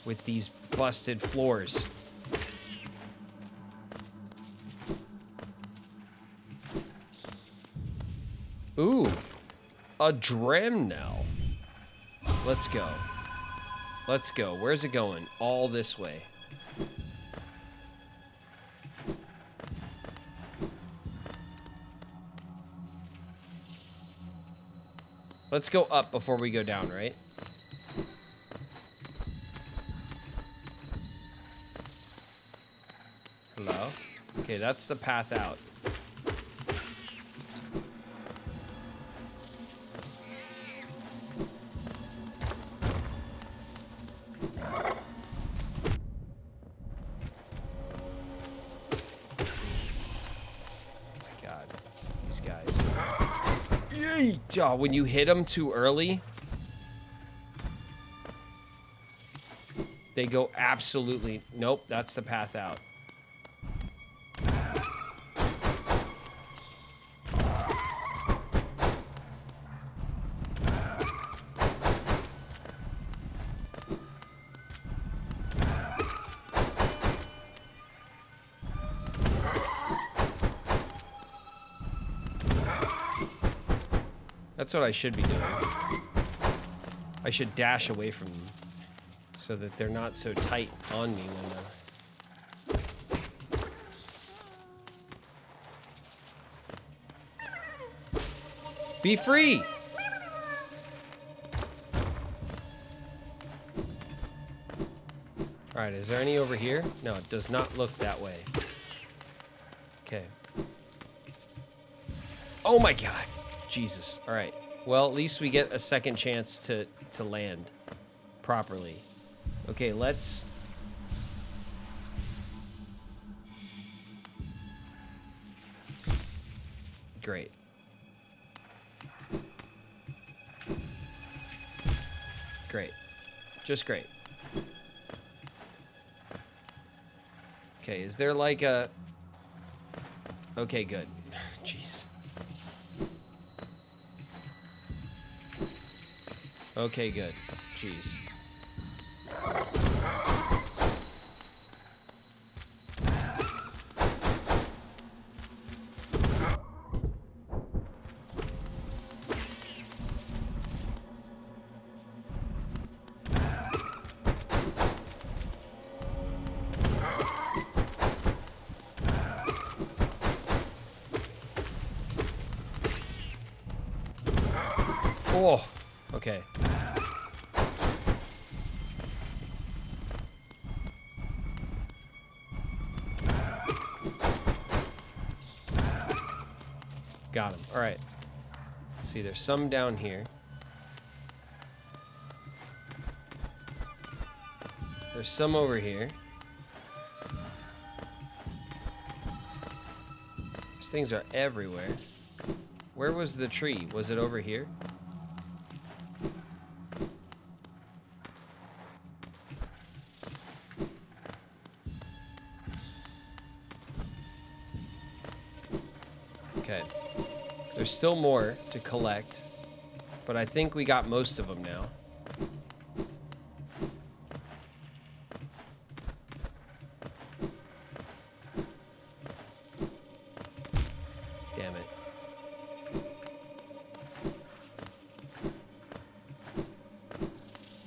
With these busted floors. Ooh. A Dremnel. Let's go. Let's go. Where's it going? All this way. Let's go up before we go down, right? Hello? Okay, that's the path out. Oh, when you hit them too early, they go absolutely... Nope, that's the path out. That's what I should be doing. I should dash away from them so that they're not so tight on me when Be free! Alright, is there any over here? No, it does not look that way. Okay. Oh my god! Jesus. All right. Well, at least we get a second chance to land properly. Okay, let's... Great. Great. Just great. Okay, is there like a... Okay, good. Jeez. Okay, good. Jeez. Oh, okay. Got him. All right. See, there's some down here. There's some over here. These things are everywhere. Where was the tree? Was it over here? Okay. There's still more to collect, but I think we got most of them now. Damn it.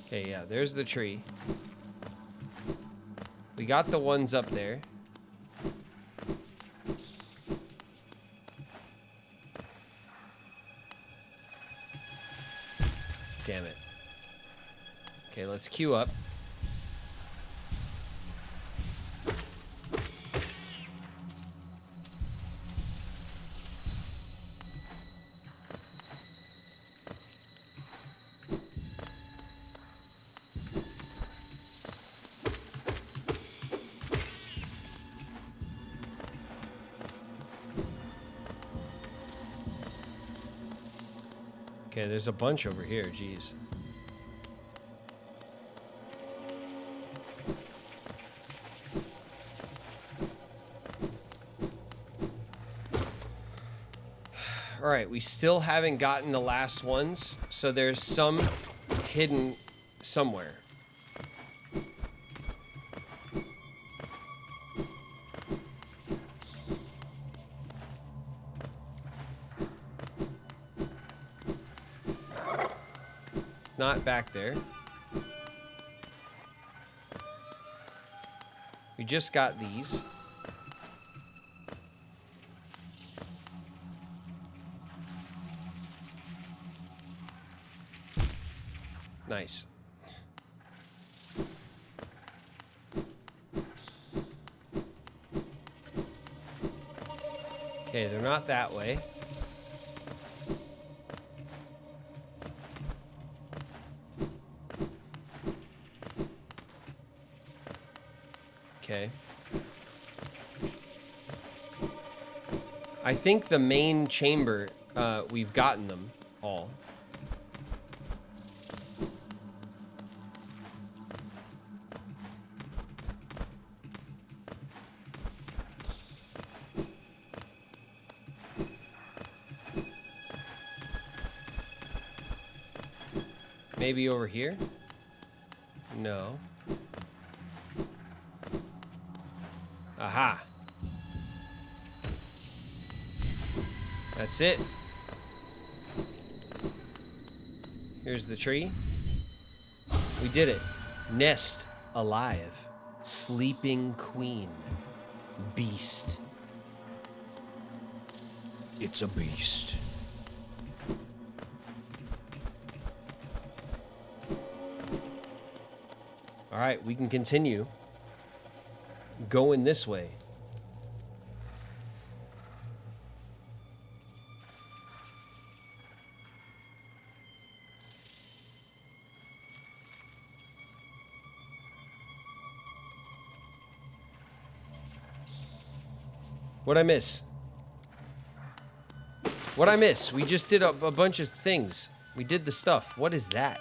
Okay, yeah, there's the tree. We got the ones up there. Damn it. Okay, let's queue up. Okay, there's a bunch over here, jeez. All right, we still haven't gotten the last ones, so there's some hidden somewhere. Not back there. We just got these. Nice. Okay, they're not that way. Okay. I think the main chamber, we've gotten them all. Maybe over here? No. Aha. That's it. Here's the tree. We did it. Nest alive. Sleeping queen. Beast. It's a beast. All right, we can continue going this way. What'd I miss? What'd I miss? We just did a bunch of things. We did the stuff. What is that?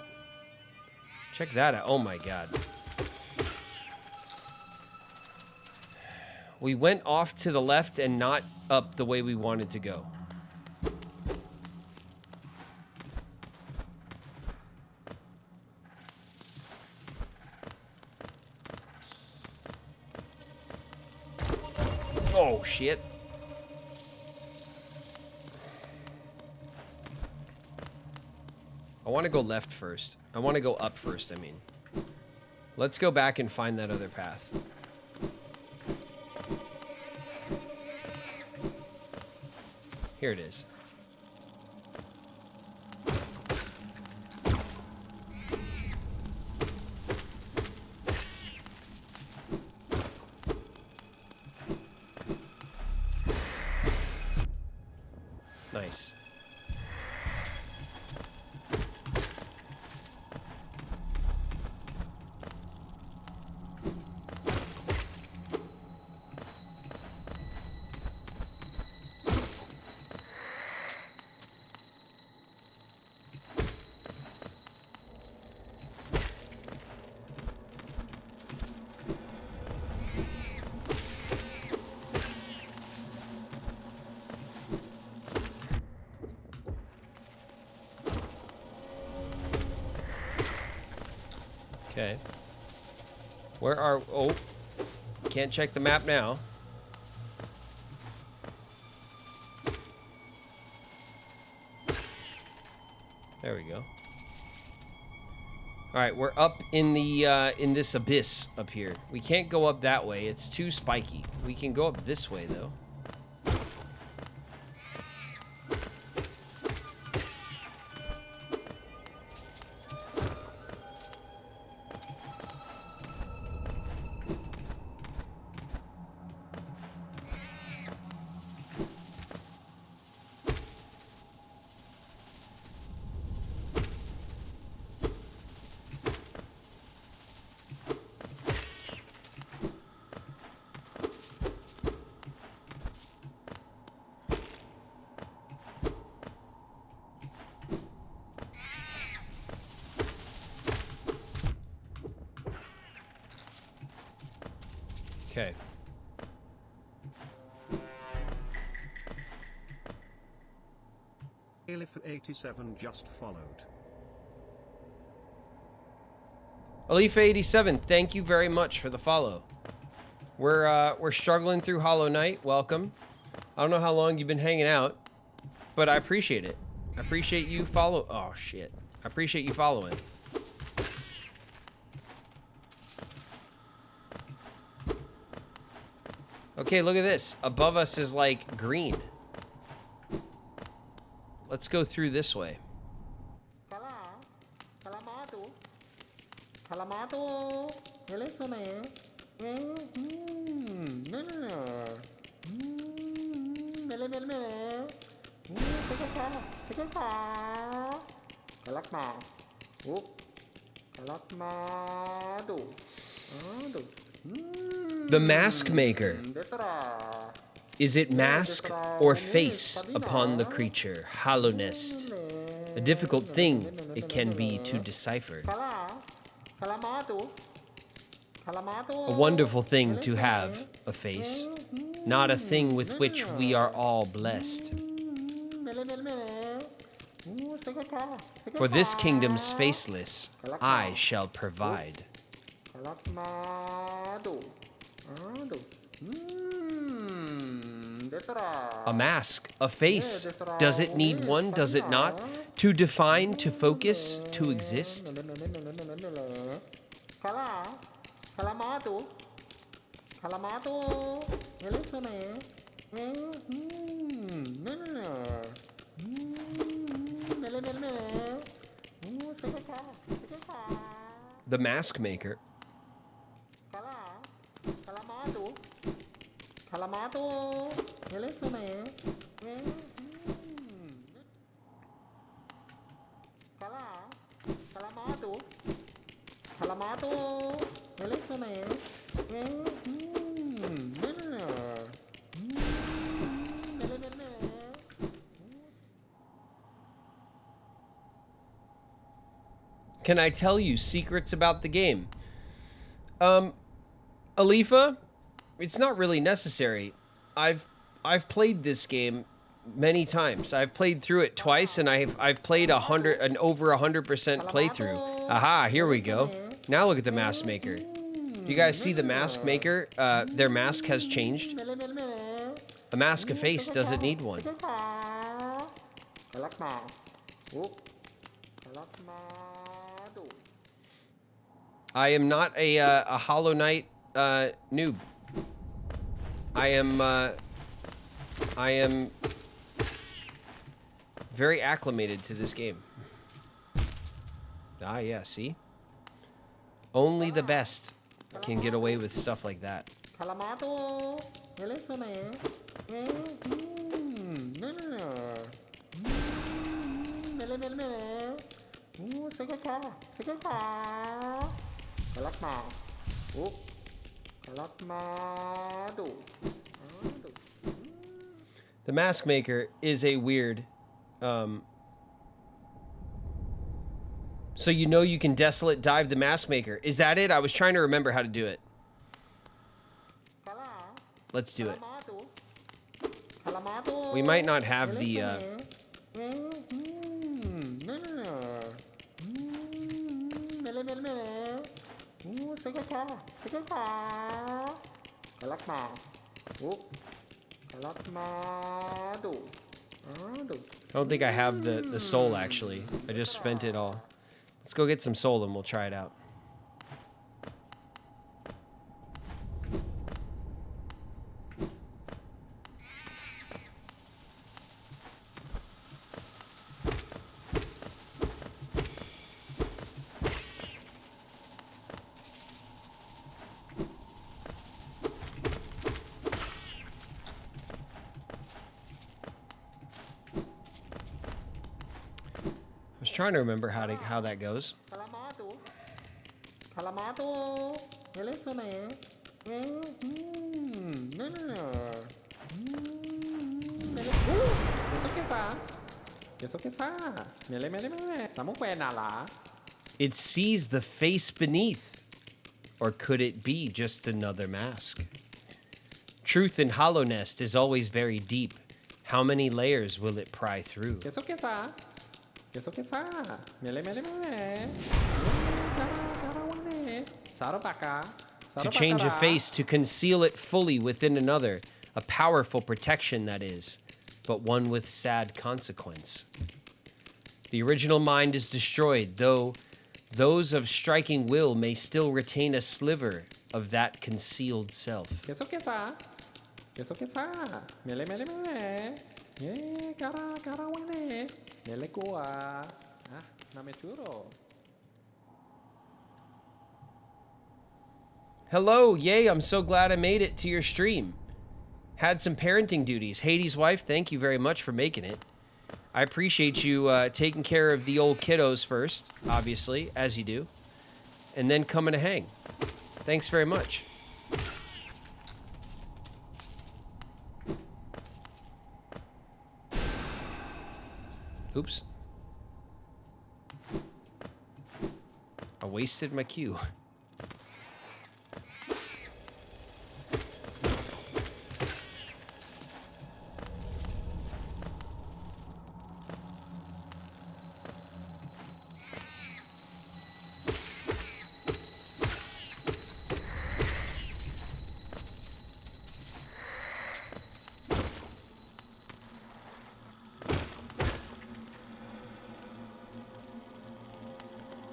Check that out. Oh my god. We went off to the left and not up the way we wanted to go. Oh, shit. I want to go left first. I want to go up first, I mean. Let's go back and find that other path. Here it is. Nice. Okay. Where are... Oh. Can't check the map now. There we go. Alright, we're up in the, in this abyss up here. We can't go up that way. It's too spiky. We can go up this way, though. Okay. Elif87 just followed. Alifa87, thank you very much for the follow. We're struggling through Hollow Knight. Welcome. I don't know how long you've been hanging out, but I appreciate it. I appreciate you follow. Oh shit! I appreciate you following. Okay, look at this. Above us is like green. Let's go through this way. The Mask Maker. Is it mask or face upon the creature? Hollownest. A difficult thing it can be to decipher. A wonderful thing to have a face, not a thing with which we are all blessed. For this kingdom's faceless, I shall provide. A mask, a face. Does it need one? Does it not? To define, to focus, to exist? The Mask Maker. Can I tell you secrets about the game? Alifa, it's not really necessary. I've played this game many times. I've played through it twice, and I've played an over 100% playthrough. Aha, here we go. Now look at the Mask Maker. Do you guys see the Mask Maker? Their mask has changed. A mask, a face, doesn't need one. I am not a Hollow Knight noob. I am very acclimated to this game. Ah, yeah, see? Only the best can get away with stuff like that. The Mask Maker is a weird. So you know you can Desolate Dive the Mask Maker. Is that it? I was trying to remember how to do it. Let's do it. We might not have the... I don't think I have the soul, actually. I just spent it all. Let's go get some soul and we'll try it out. I was trying to remember how that goes. It sees the face beneath. Or could it be just another mask? Truth in Hollownest is always buried deep. How many layers will it pry through? To change a face, to conceal it fully within another. A powerful protection, that is, but one with sad consequence. The original mind is destroyed, though those of striking will may still retain a sliver of that concealed self. Hello, yay, I'm so glad I made it to your stream. Had some parenting duties. Hades' wife, thank you very much for making it. I appreciate you taking care of the old kiddos first, obviously, as you do, and then coming to hang. Thanks very much. Oops. I wasted my cue.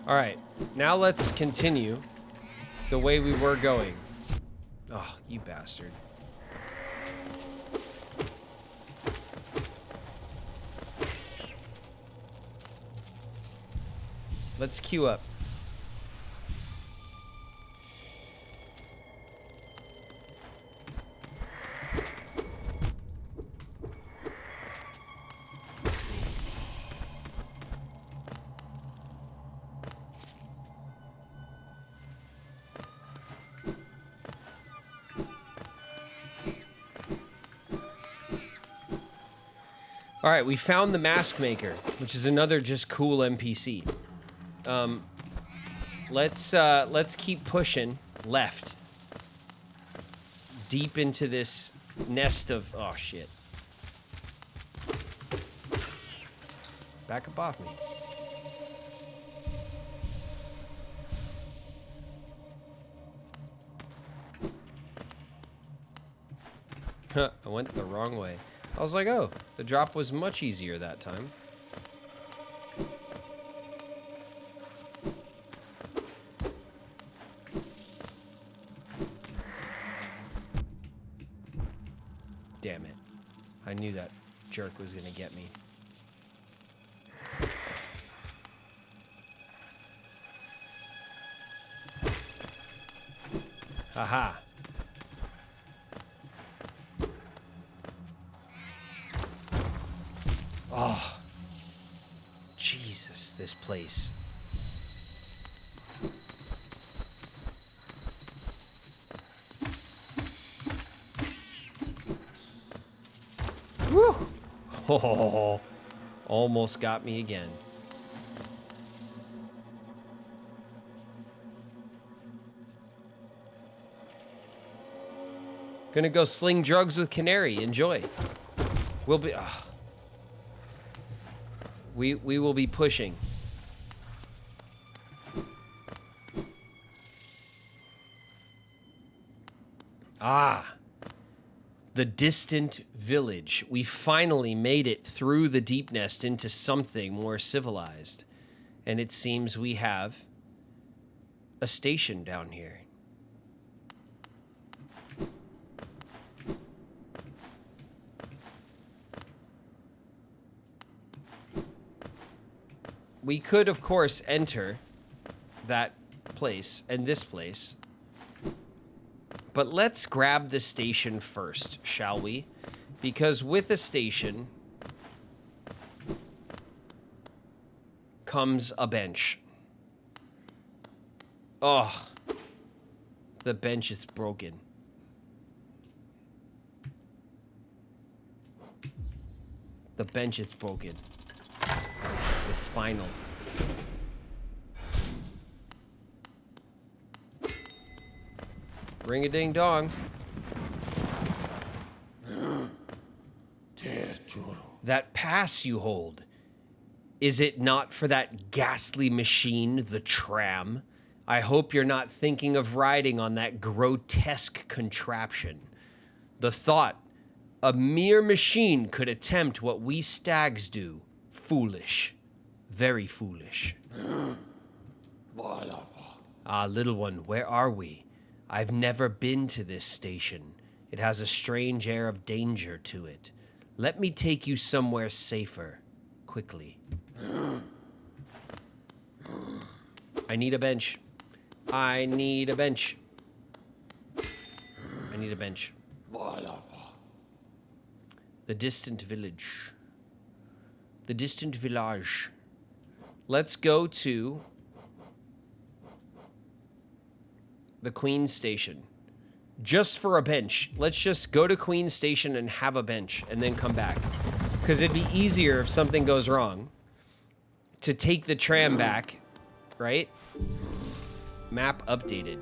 All right, now let's continue the way we were going. Oh, you bastard. Let's queue up. All right, we found the Mask Maker, which is another just cool NPC. Let's keep pushing left, deep into this nest of oh shit. Back up off me. Huh, I went the wrong way. I was like, oh, the drop was much easier that time. Damn it. I knew that jerk was gonna get me. Haha. Oh, Jesus, this place. Woo! Oh, almost got me again. Gonna go sling drugs with Canary. Enjoy. We'll be... We will be pushing. Ah. The distant village. We finally made it through the Deepnest into something more civilized. And it seems we have a station down here. We could, of course, enter that place and this place. But let's grab the station first, shall we? Because with a station comes a bench. Oh, the bench is broken. The bench is broken. The spinal. Ring-a-ding-dong. That pass you hold, is it not for that ghastly machine, the tram? I hope you're not thinking of riding on that grotesque contraption. The thought, a mere machine could attempt what we stags do. Foolish. Very foolish. Ah, little one, where are we? I've never been to this station. It has a strange air of danger to it. Let me take you somewhere safer, quickly. I need a bench. I need a bench. I need a bench. The distant village. The distant village. Let's go to the Queen's Station. Just for a bench. Let's just go to Queen's Station and have a bench and then come back. Because it'd be easier if something goes wrong to take the tram back, right? Map updated.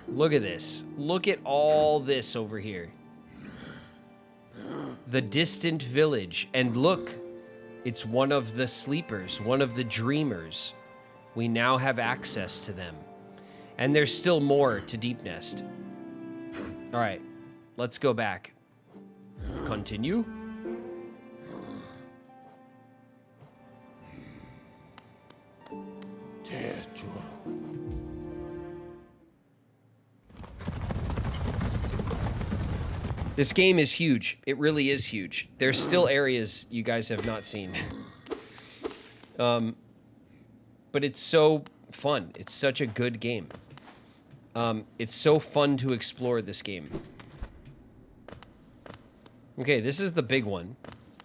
Look at this. Look at all this over here. The distant village. And look, it's one of the sleepers, one of the dreamers. We now have access to them. And there's still more to Deepnest. All right, let's go back. Continue. This game is huge. It really is huge. There's still areas you guys have not seen. But it's so fun. It's such a good game. It's so fun to explore this game. Okay, this is the big one.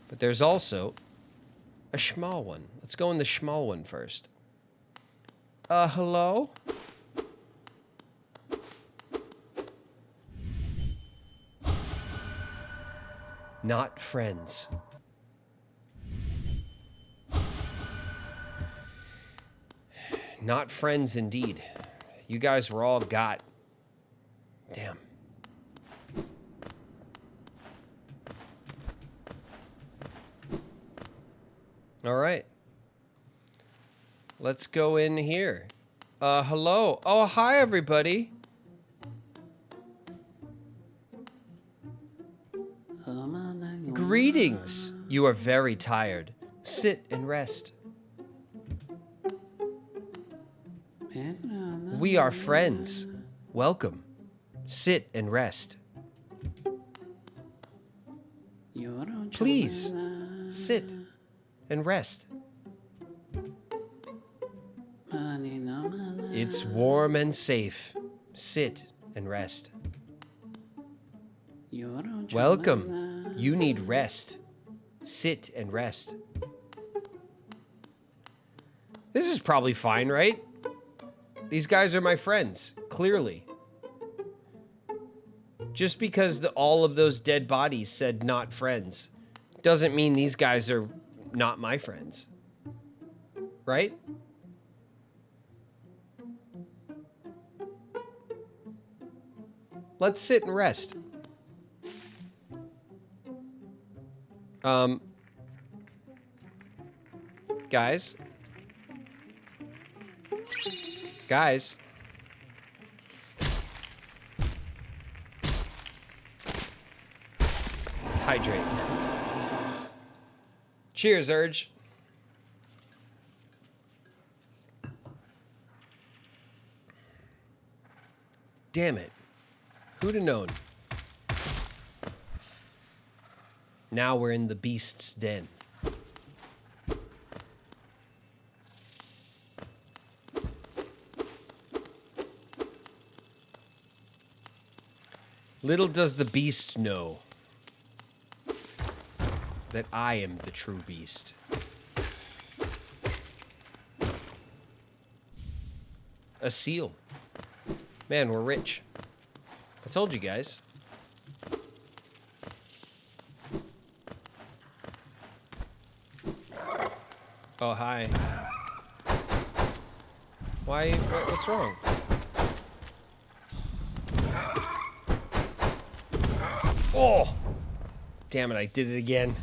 But there's also a small one. Let's go in the small one first. Hello? Not friends. Not friends indeed. You guys were all got. Damn. All right. Let's go in here. Hello. Oh, hi, everybody. Greetings. You are very tired. Sit and rest. We are friends. Welcome. Sit and rest. Please, sit and rest. It's warm and safe. Sit and rest. Welcome. You need rest. Sit and rest. This is probably fine, right? These guys are my friends, clearly. Just because all of those dead bodies said not friends doesn't mean these guys are not my friends. Right? Let's sit and rest. Guys. Guys. Hydrate. Cheers, Urge. Damn it. Who'd have known? Now we're in the beast's den. Little does the beast know that I am the true beast. A seal. Man, we're rich. I told you guys. Oh, hi. Why? What's wrong? Oh! Damn it, I did it again.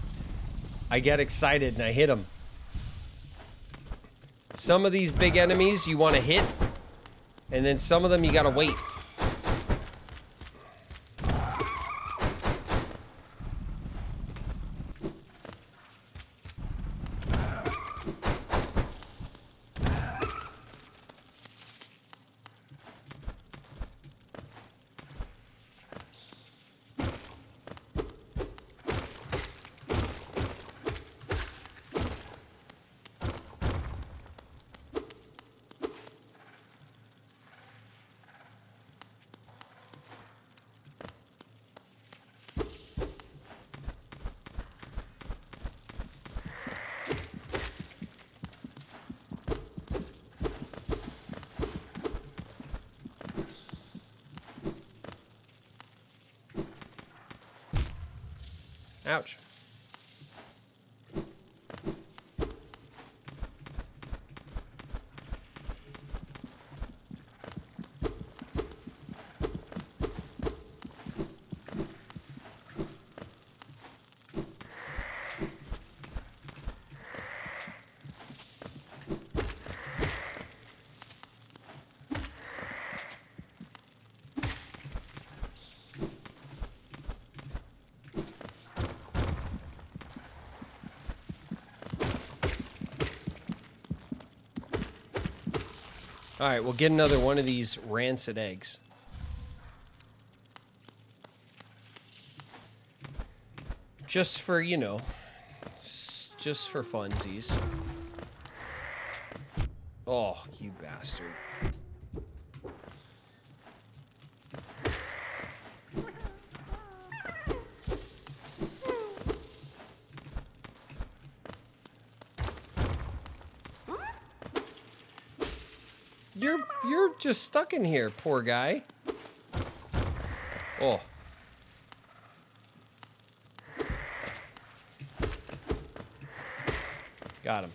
I get excited and I hit him. Some of these big enemies you want to hit, and then some of them you gotta wait. Ouch. All right, we'll get another one of these rancid eggs. Just for, you know, just for funsies. Oh, you bastard. You're just stuck in here, poor guy. Oh. Got him.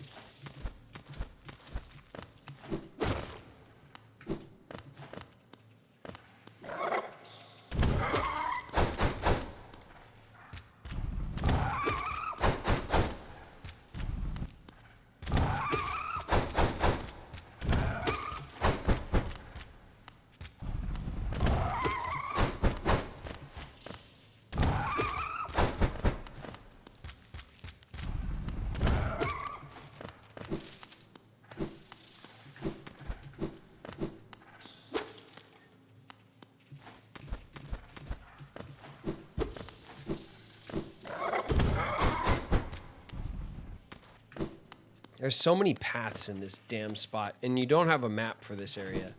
There's so many paths in this damn spot, and you don't have a map for this area.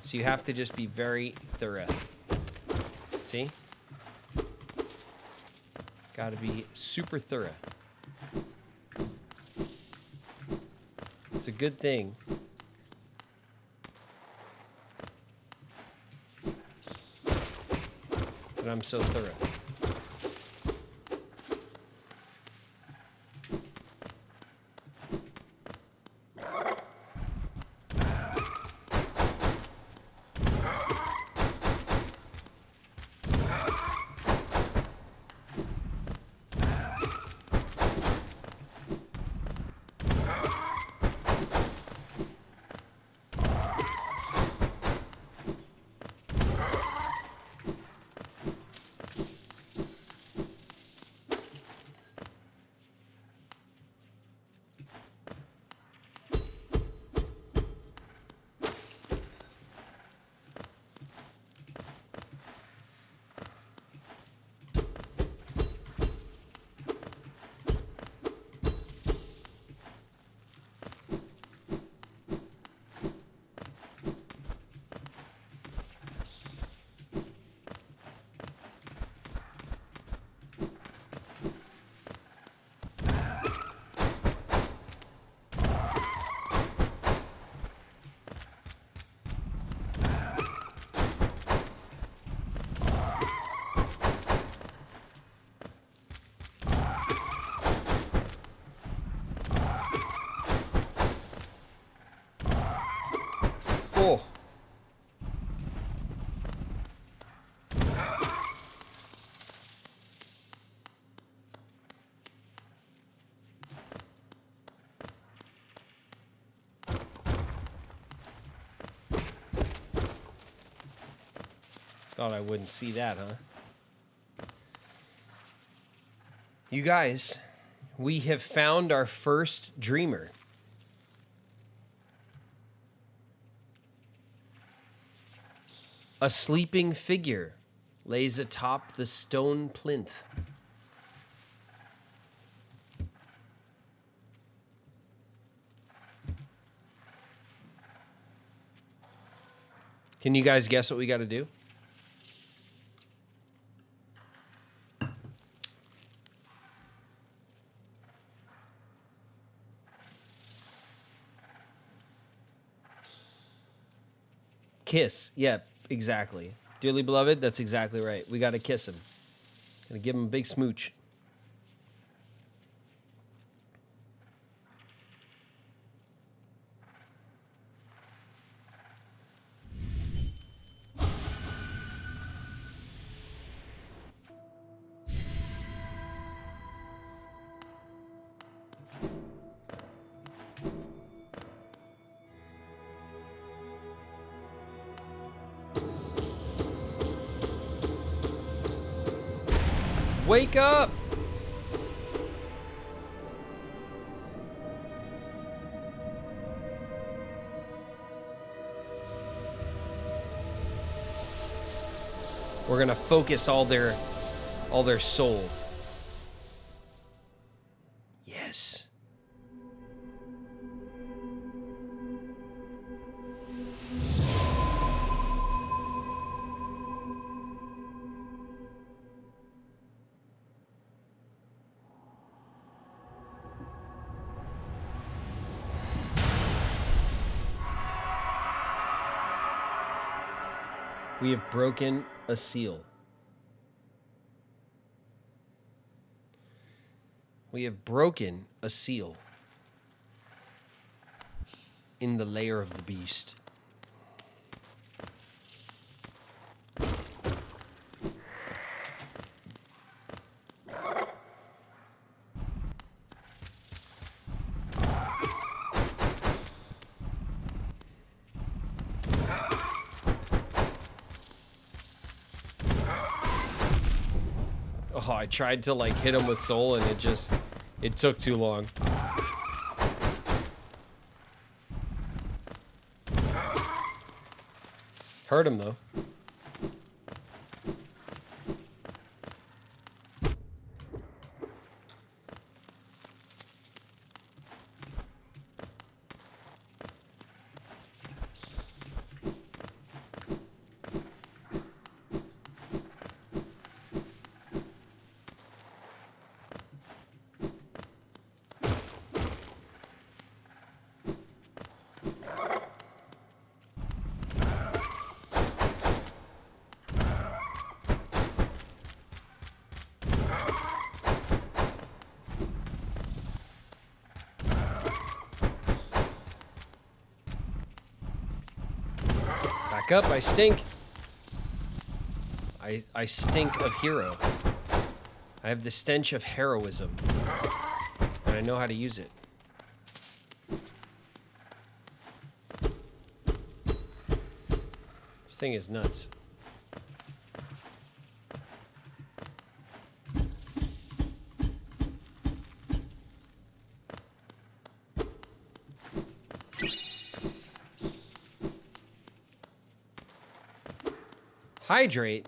So you have to just be very thorough. See? Gotta be super thorough. It's a good thing. But I'm so thorough. Oh. Thought I wouldn't see that, huh? You guys, we have found our first dreamer. A sleeping figure lays atop the stone plinth. Can you guys guess what we got to do? Kiss. Yeah, exactly. Dearly beloved, that's exactly right. We got to kiss him. Gonna give him a big smooch. Wake up! We're gonna focus all their soul. Yes. We have broken a seal. We have broken a seal in the lair of the beast. Oh, I tried to like hit him with soul and it took too long. Hurt him though. Back up, I stink. I stink of hero. I have the stench of heroism. And I know how to use it. This thing is nuts. Hydrate?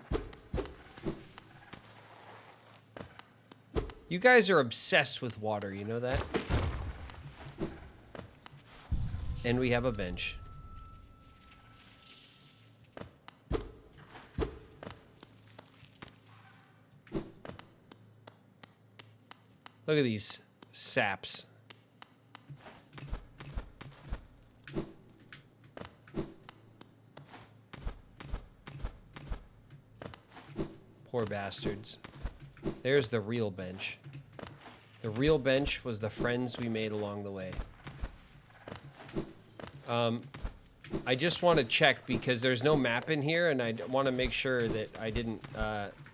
You guys are obsessed with water, you know that? And we have a bench. Look at these saps. Poor bastards. There's the real bench. The real bench was the friends we made along the way. I just want to check because there's no map in here, and I want to make sure that I didn't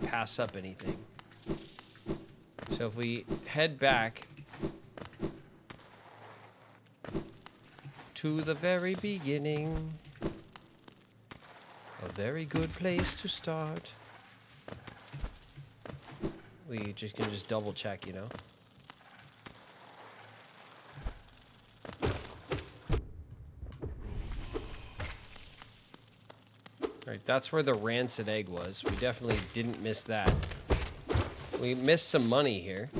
pass up anything. So if we head back to the very beginning, a very good place to start. We just can just double check, you know. Alright, that's where the rancid egg was. We definitely didn't miss that. We missed some money here.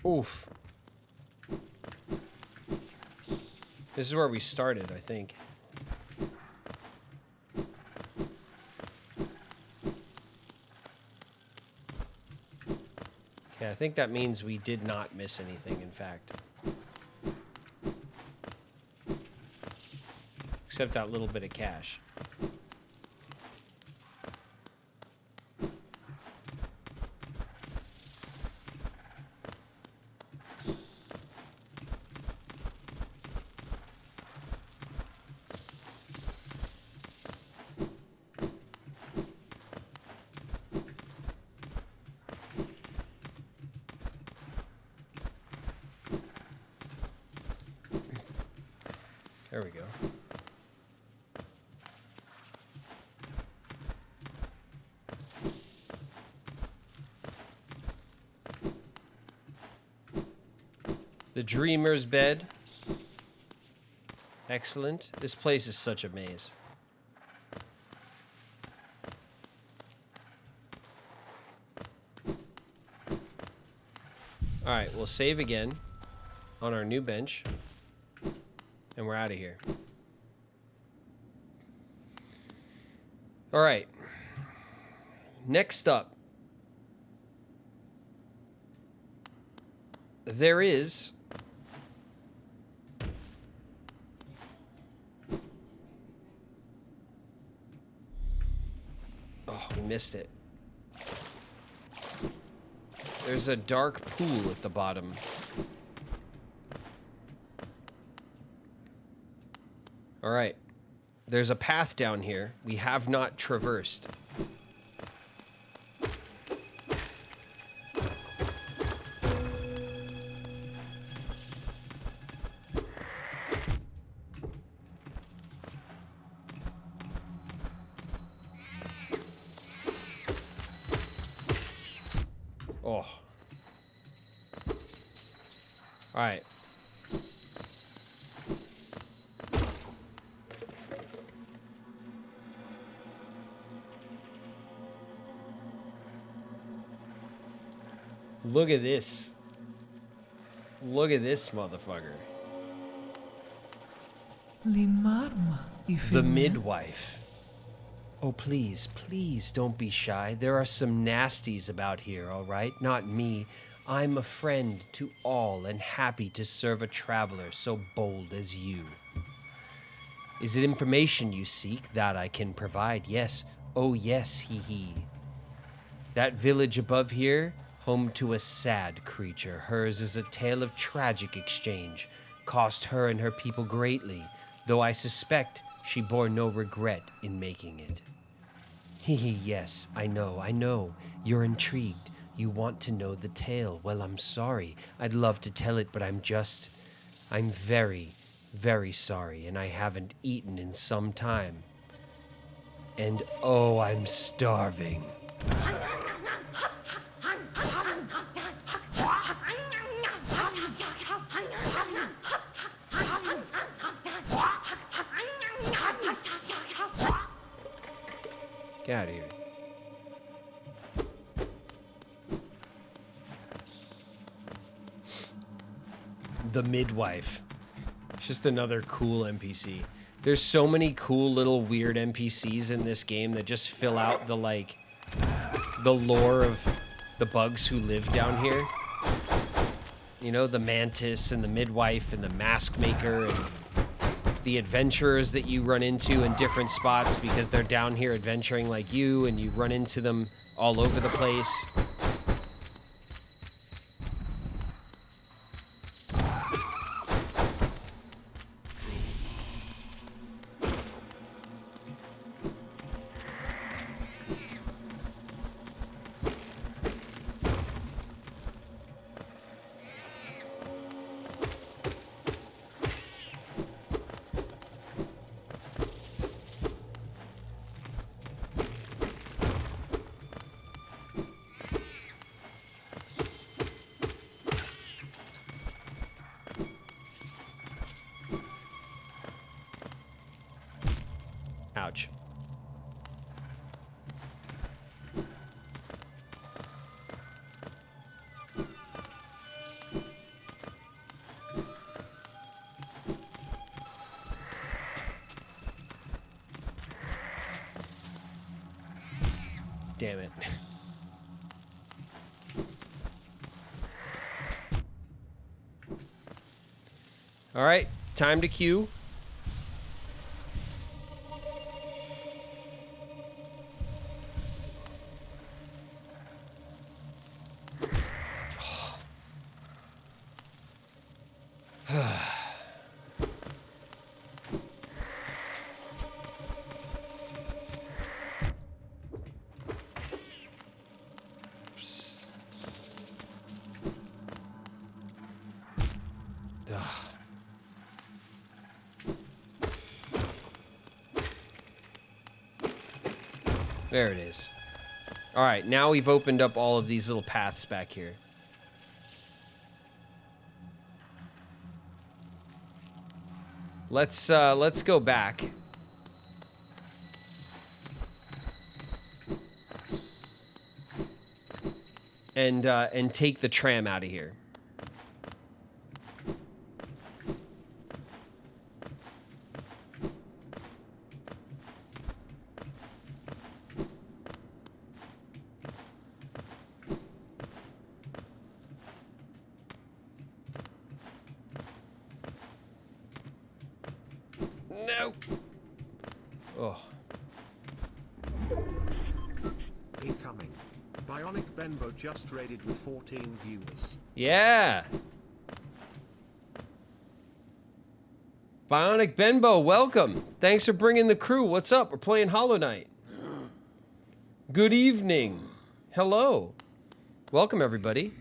Oof. This is where we started, I think. Okay, I think that means we did not miss anything, in fact. Except that little bit of cash. There we go. The Dreamer's Bed. Excellent. This place is such a maze. Alright, we'll save again on our new bench. And we're out of here. All right. Next up, there is we missed it. There's a dark pool at the bottom. All right. There's a path down here we have not traversed. Oh. All right. Look at this. Look at this motherfucker. Limarma. The midwife. Oh, please, please don't be shy. There are some nasties about here, all right? Not me. I'm a friend to all and happy to serve a traveler so bold as you. Is it information you seek? That I can provide, yes. Oh, yes, hee. That village above here, home to a sad creature. Hers is a tale of tragic exchange. Cost her and her people greatly, though I suspect she bore no regret in making it. Hee, yes, I know. You're intrigued. You want to know the tale. Well, I'm sorry. I'd love to tell it, but I'm very, very sorry, and I haven't eaten in some time. And oh, I'm starving. Get out of here. The midwife. Just another cool NPC. There's so many cool little weird NPCs in this game that just fill out the lore of the bugs who live down here. You know, the mantis and the midwife and the mask maker and the adventurers that you run into in different spots because they're down here adventuring like you, and you run into them all over the place. Ouch. Damn it. All right, time to queue. There it is. All right, now we've opened up all of these little paths back here. Let's go back. And take the tram out of here. No. Oh. Incoming. Bionic Benbow just raided with 14 viewers. Yeah. Bionic Benbow, welcome. Thanks for bringing the crew. What's up? We're playing Hollow Knight. Good evening. Hello. Welcome, everybody.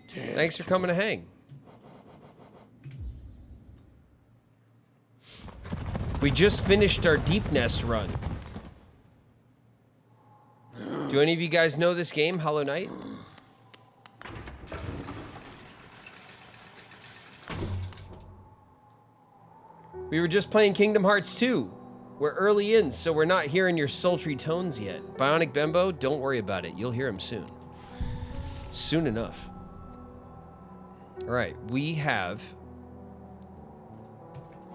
Thanks for coming to hang. We just finished our Deepnest run. Do any of you guys know this game, Hollow Knight? We were just playing Kingdom Hearts 2. We're early in, so we're not hearing your sultry tones yet. Bionic Benbow, don't worry about it. You'll hear him soon. Soon enough. All right, we have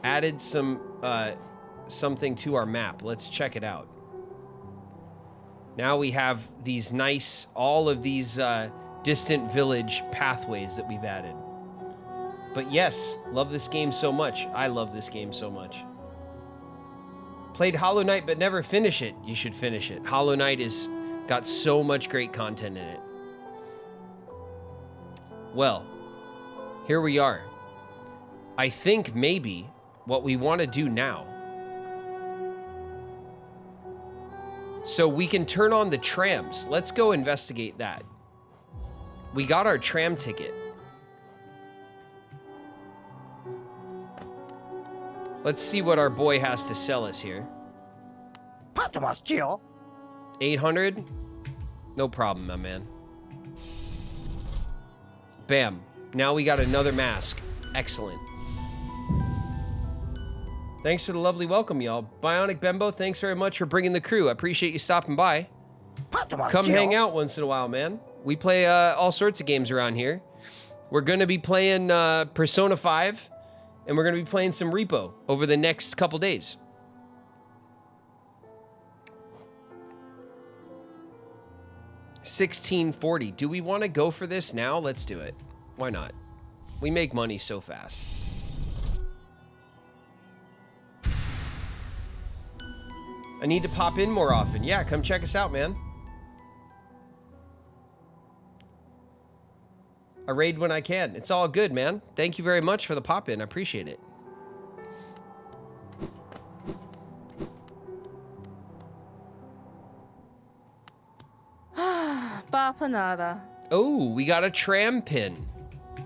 added some something to our map. Let's check it out. Now we have these nice, all of these distant village pathways that we've added. But yes, love this game so much. I love this game so much. Played Hollow Knight but never finish it. You should finish it. Hollow Knight is got so much great content in it. Well, here we are. I think maybe what we want to do now, so we can turn on the trams. Let's go investigate that. We got our tram ticket. Let's see what our boy has to sell us here. 800? No problem, my man. Bam. Now we got another mask. Excellent. Thanks for the lovely welcome, y'all. Bionic Bembo, thanks very much for bringing the crew. I appreciate you stopping by. Come hang out once in a while, man. We play all sorts of games around here. We're going to be playing Persona 5, and we're going to be playing some Repo over the next couple days. $16.40. Do we want to go for this now? Let's do it. Why not? We make money so fast. I need to pop in more often. Yeah, come check us out, man. I raid when I can. It's all good, man. Thank you very much for the pop in. I appreciate it. Bapanada. Oh, we got a tram pin.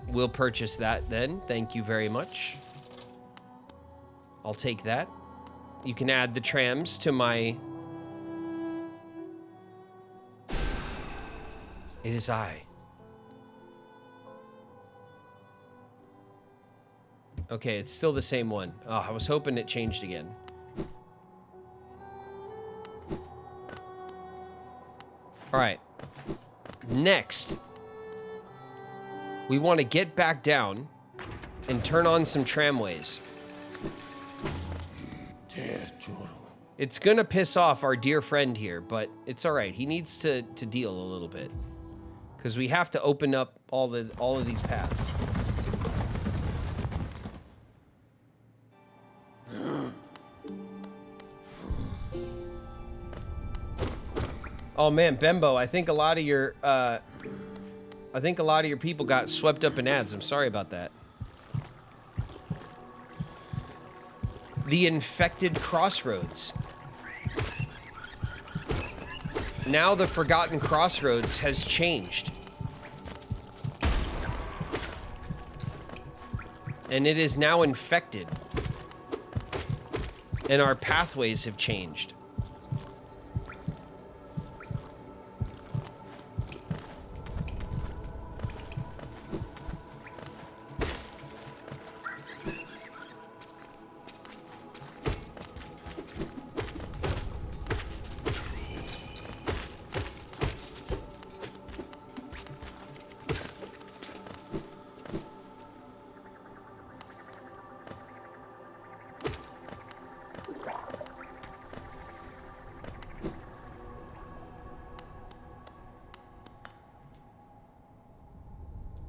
We'll purchase that then. Thank you very much. I'll take that. You can add the trams to my... It is I. Okay, it's still the same one. Oh, I was hoping it changed again. All right. Next, we want to get back down and turn on some tramways. It's gonna piss off our dear friend here, but it's all right. He needs to deal a little bit because we have to open up all of these paths. Oh man, Bembo, I think a lot of your people got swept up in ads. I'm sorry about that. The infected crossroads. Now the forgotten crossroads has changed. And it is now infected. And our pathways have changed.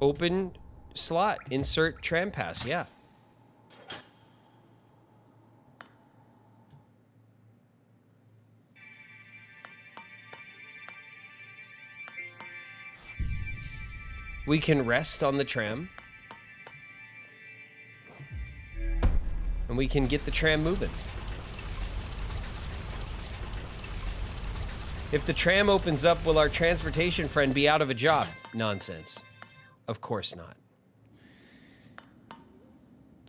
Open slot, insert tram pass, yeah. We can rest on the tram. And we can get the tram moving. If the tram opens up, will our transportation friend be out of a job? Nonsense. Of course not.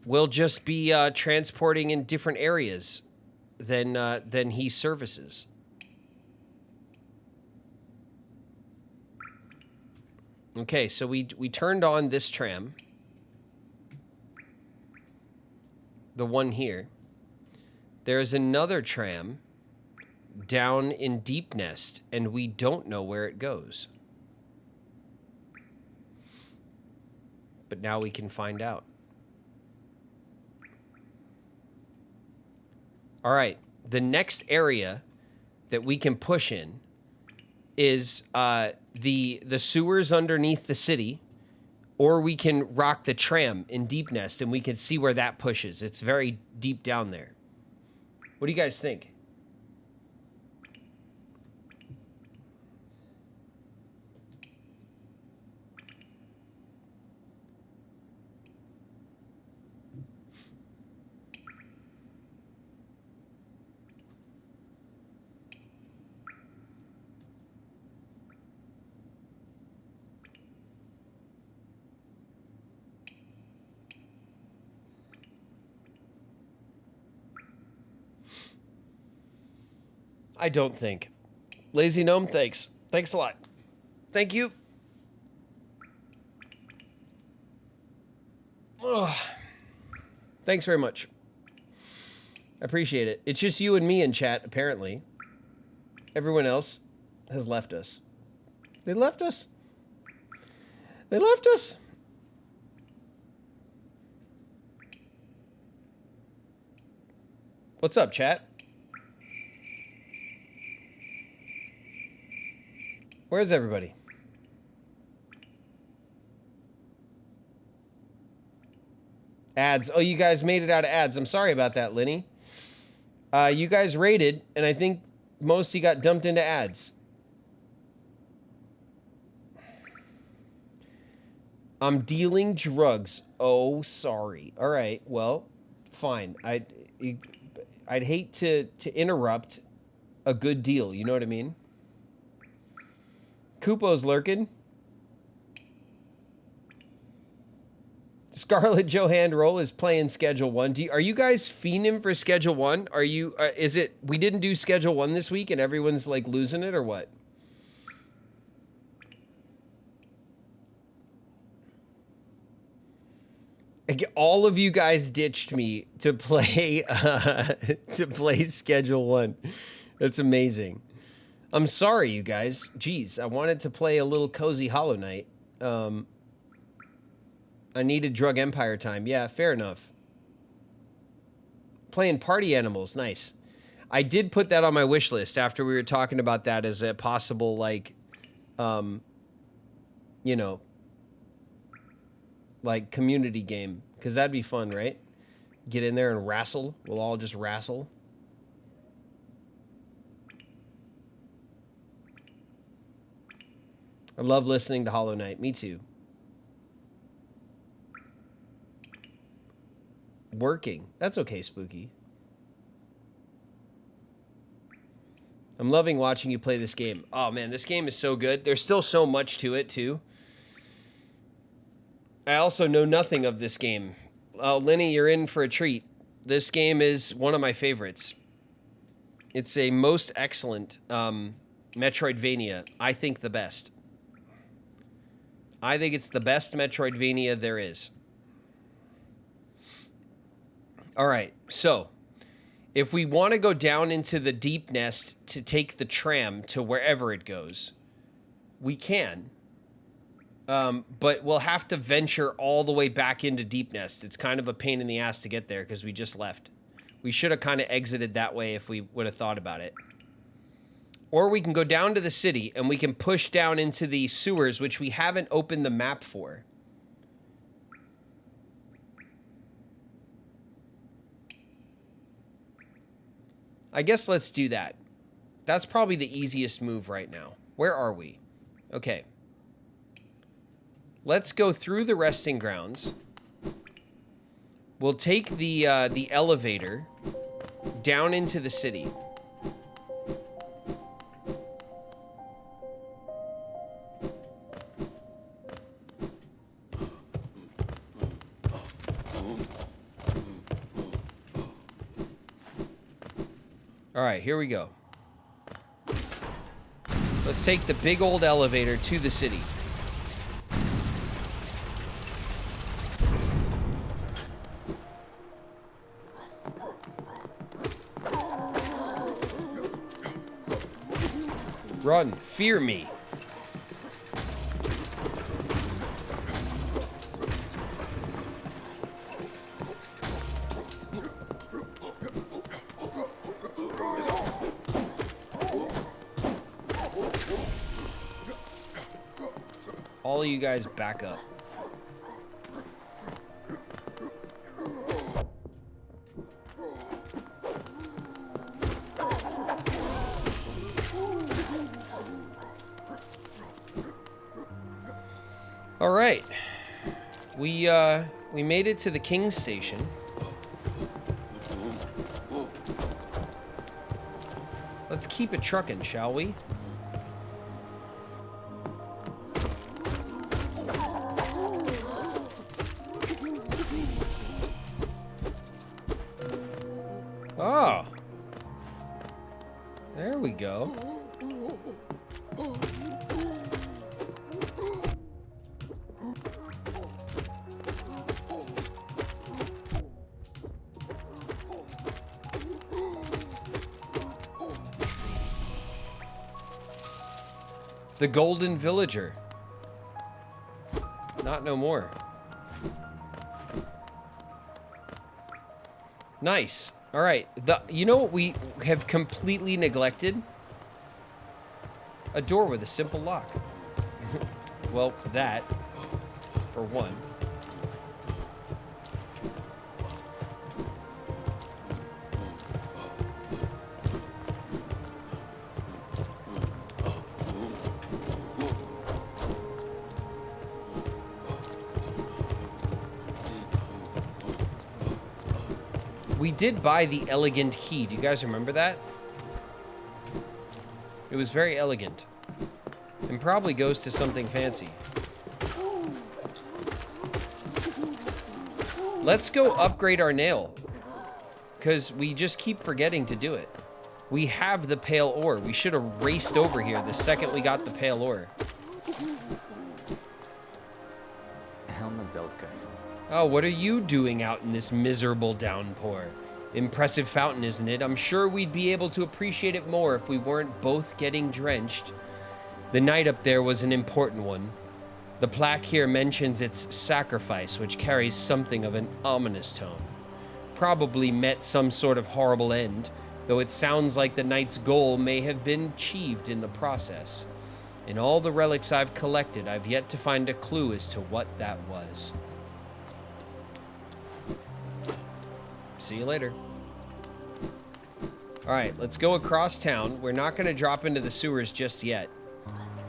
We'll just be transporting in different areas than he services. Okay, so we turned on this tram. The one here. There's another tram down in Deepnest, and we don't know where it goes. But now we can find out. All right. The next area that we can push in is the sewers underneath the city, or we can rock the tram in Deepnest, and we can see where that pushes. It's very deep down there. What do you guys think? I don't think. Lazy Gnome, thanks. Thanks a lot. Thank you. Ugh. Thanks very much. I appreciate it. It's just you and me in chat, apparently. Everyone else has left us. They left us. They left us. What's up, chat? Where's everybody? Ads. Oh, you guys made it out of ads. I'm sorry about that, Lenny. You guys raided, and I think most of you got dumped into ads. I'm dealing drugs. Oh, sorry. All right. Well, fine. I'd hate to interrupt a good deal. You know what I mean? Kupo's lurking. Scarlett Johansson is playing Schedule 1. Are you guys fiending for Schedule 1? Are you, is it, we didn't do Schedule 1 this week and everyone's like losing it or what? All of you guys ditched me to play, Schedule 1. That's amazing. I'm sorry, you guys. Jeez, I wanted to play a little cozy Hollow Knight. I needed Drug Empire time. Yeah, fair enough. Playing Party Animals, nice. I did put that on my wish list after we were talking about that as a possible, like, you know, like community game. Because that'd be fun, right? Get in there and wrestle. We'll all just wrestle. I love listening to Hollow Knight. Me too. Working. That's okay, Spooky. I'm loving watching you play this game. Oh, man, this game is so good. There's still so much to it, too. I also know nothing of this game. Lenny, you're in for a treat. This game is one of my favorites. It's a most excellent Metroidvania. I think the best. I think it's the best Metroidvania there is. All right, so if we want to go down into the Deepnest to take the tram to wherever it goes, we can. But we'll have to venture all the way back into Deepnest. It's kind of a pain in the ass to get there because we just left. We should have kind of exited that way if we would have thought about it. Or we can go down to the city and we can push down into the sewers, which we haven't opened the map for. I guess let's do that. That's probably the easiest move right now. Where are we? Okay. Let's go through the resting grounds. We'll take the elevator down into the city. All right, here we go. Let's take the big old elevator to the city. Run, fear me. all of you guys back up. All right. We made it to the King's Station. Let's keep it trucking, shall we? Oh. There we go. The Golden Villager. Not no more. Nice. All right. You know what we have completely neglected? A door with a simple lock. Well, that, for one. We did buy the elegant key. Do you guys remember that? It was very elegant. And probably goes to something fancy. Let's go upgrade our nail. Because we just keep forgetting to do it. We have the pale ore. We should have raced over here the second we got the pale ore. Oh, what are you doing out in this miserable downpour? Impressive fountain, isn't it? I'm sure we'd be able to appreciate it more if we weren't both getting drenched. The night up there was an important one. The plaque here mentions its sacrifice, which carries something of an ominous tone. Probably met some sort of horrible end, though it sounds like the knight's goal may have been achieved in the process. In all the relics I've collected, I've yet to find a clue as to what that was. See you later. All right, let's go across town. We're not going to drop into the sewers just yet.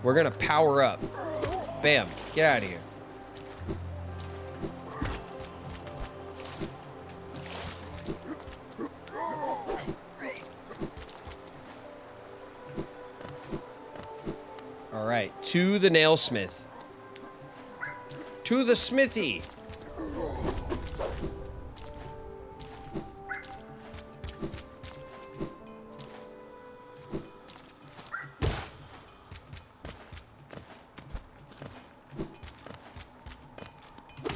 We're going to power up. Bam, get out of here. All right, to the nailsmith. To the smithy.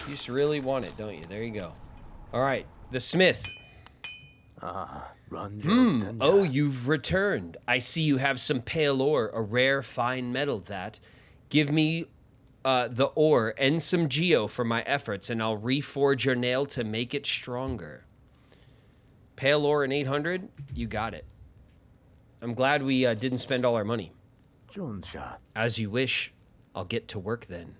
You just really want it, don't you? There you go. All right, the smith. Oh, you've returned. I see you have some pale ore, a rare fine metal that. Give me the ore and some geo for my efforts, and I'll reforge your nail to make it stronger. Pale ore and 800? You got it. I'm glad we didn't spend all our money. As you wish. I'll get to work then.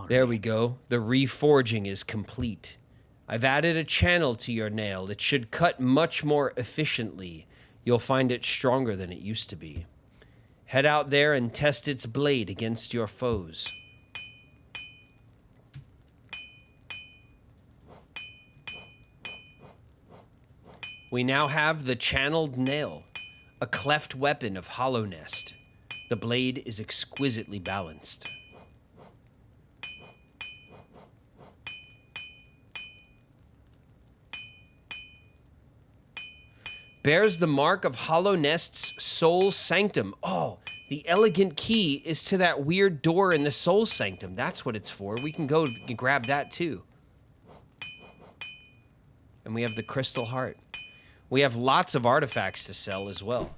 There we go. The reforging is complete. I've added a channel to your nail. It should cut much more efficiently. You'll find it stronger than it used to be. Head out there and test its blade against your foes. We now have the channeled nail, a cleft weapon of Hollownest. The blade is exquisitely balanced. Bears the mark of Hollownest's soul sanctum. Oh, the elegant key is to that weird door in the soul sanctum. That's what it's for. We can go grab that too. And we have the crystal heart. We have lots of artifacts to sell as well.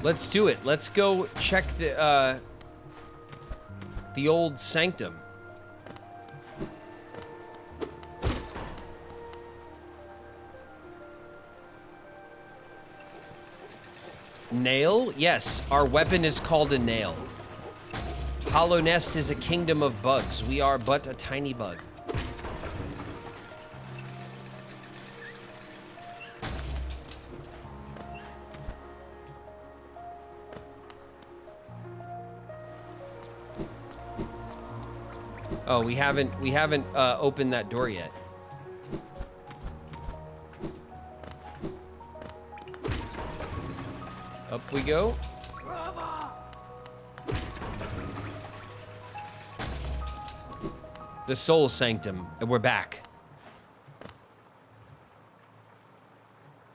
Let's do it. Let's go check the old sanctum. Nail? Yes, our weapon is called a nail. Hollow Nest is a kingdom of bugs. We are but a tiny bug. Oh, we haven't opened that door yet. Up we go. The Soul Sanctum, and we're back.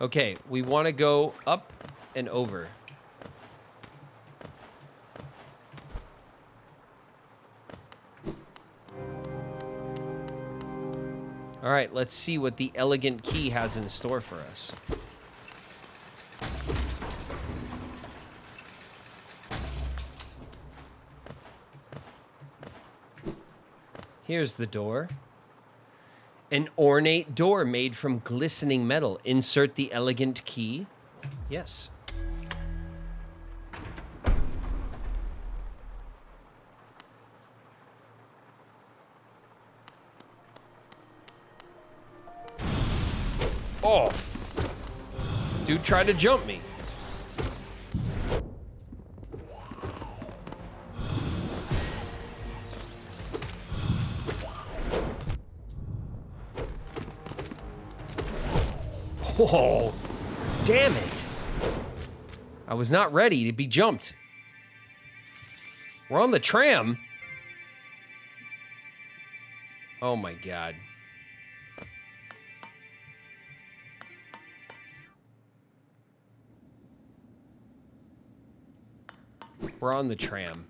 Okay, we want to go up and over. All right, let's see what the elegant key has in store for us. Here's the door. An ornate door made from glistening metal. Insert the elegant key. Yes. Oh. Dude tried to jump me. Oh, damn it. I was not ready to be jumped. We're on the tram. Oh my God. We're on the tram.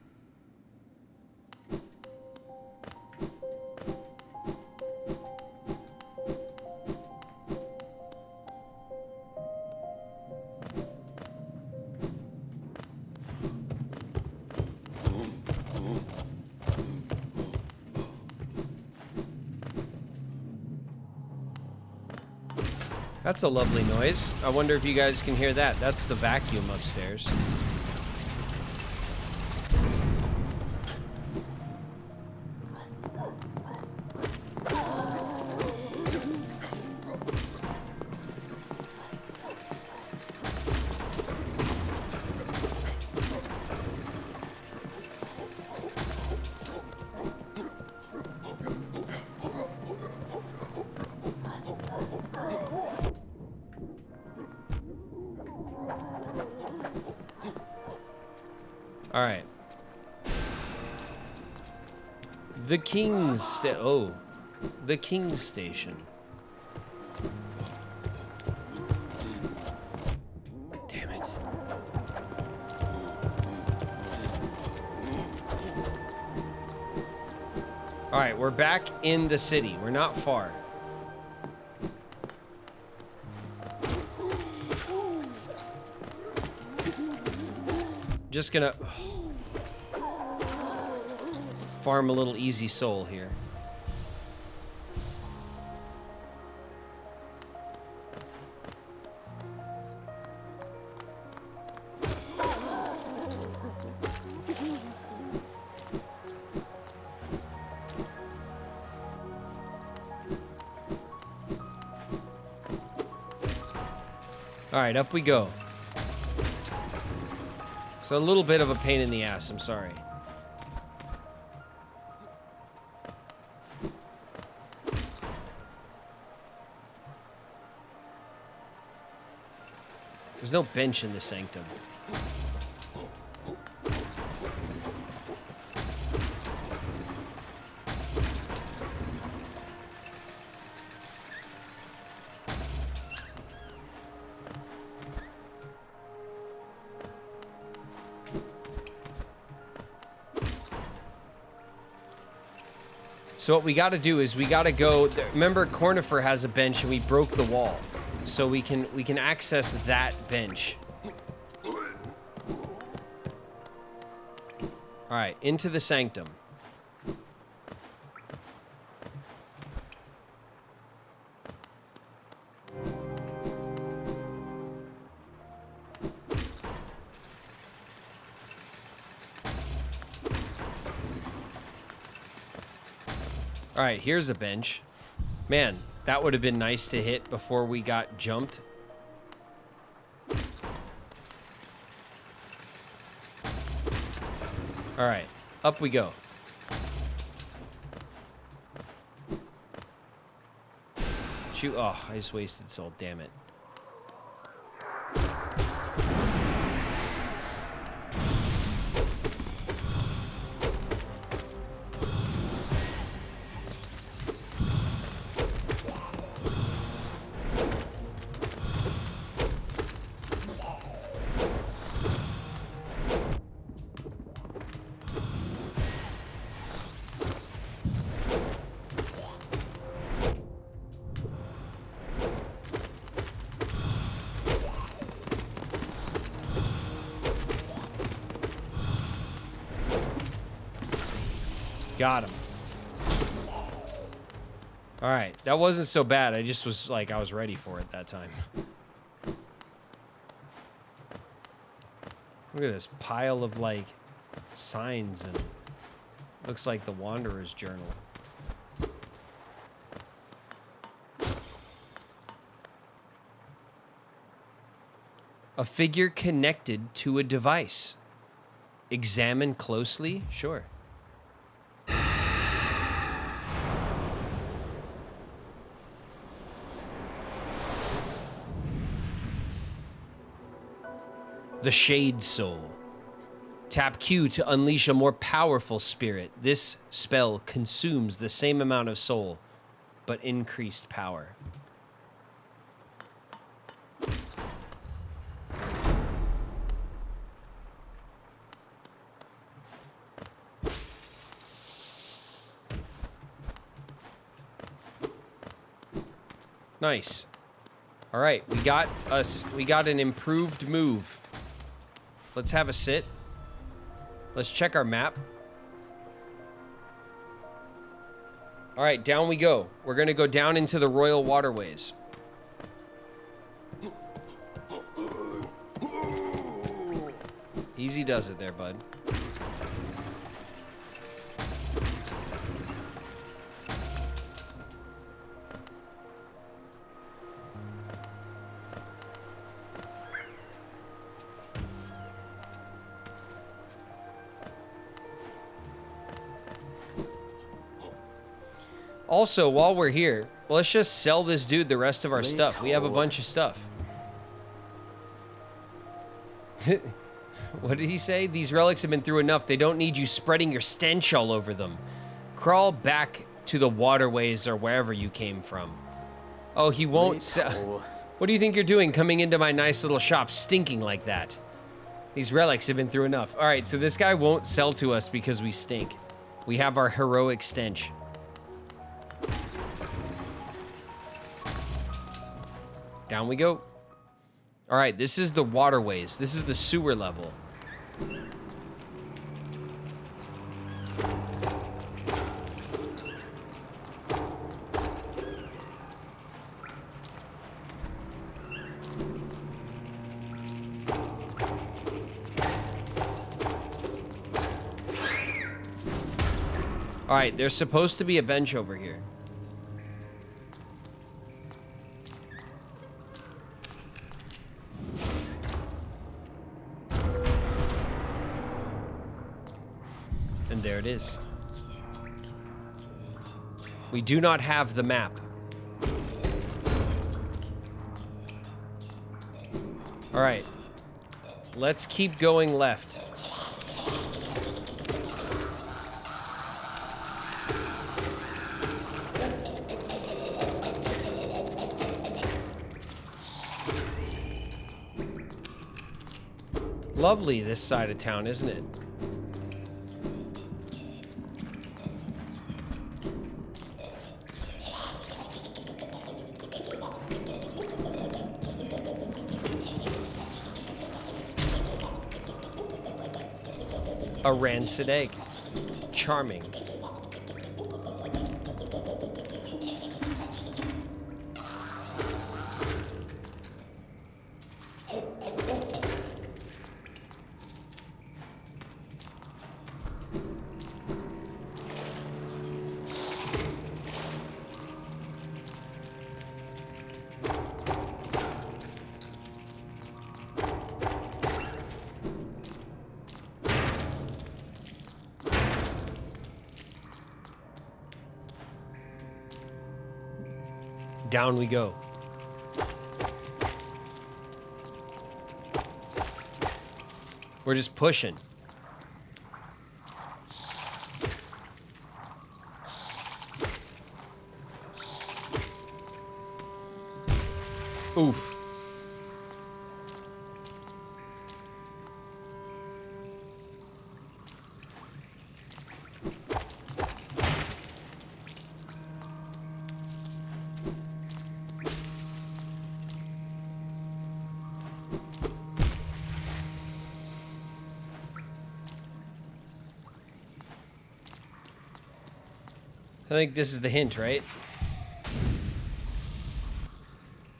That's a lovely noise. I wonder if you guys can hear that. That's the vacuum upstairs. All right. The King's the King's Station. Damn it. All right, we're back in the city. We're not far. Just gonna farm a little easy soul here. All right, up we go. So a little bit of a pain in the ass, I'm sorry. There's no bench in the sanctum. So what we got to do is we got to go. Remember, Cornifer has a bench, and we broke the wall, so we can access that bench. All right, into the sanctum. All right, here's a bench. Man, that would have been nice to hit before we got jumped. All right, up we go. Shoot, oh, I just wasted soul, damn it. Got him. All right, that wasn't so bad. I just was like, I was ready for it that time. Look at this pile of like signs and looks like the Wanderer's Journal. A figure connected to a device. Examine closely? Sure. The Shade Soul. Tap Q to unleash a more powerful spirit. This spell consumes the same amount of soul, but increased power. Nice. All right, we got an improved move. Let's have a sit. Let's check our map. All right, down we go. We're gonna go down into the Royal Waterways. Easy does it there, bud. Also, while we're here, let's just sell this dude the rest of our stuff. We have a bunch of stuff. What did he say? These relics have been through enough. They don't need you spreading your stench all over them. Crawl back to the waterways or wherever you came from. Oh, he won't sell. What do you think you're doing coming into my nice little shop stinking like that? These relics have been through enough. All right, so this guy won't sell to us because we stink. We have our heroic stench. Down we go. All right, this is the waterways. This is the sewer level. All right, there's supposed to be a bench over here. And there it is. We do not have the map. All right. Let's keep going left. Lovely, this side of town, isn't it? A rancid egg. Charming. Down we go. We're just pushing. Oof. I think this is the hint, right?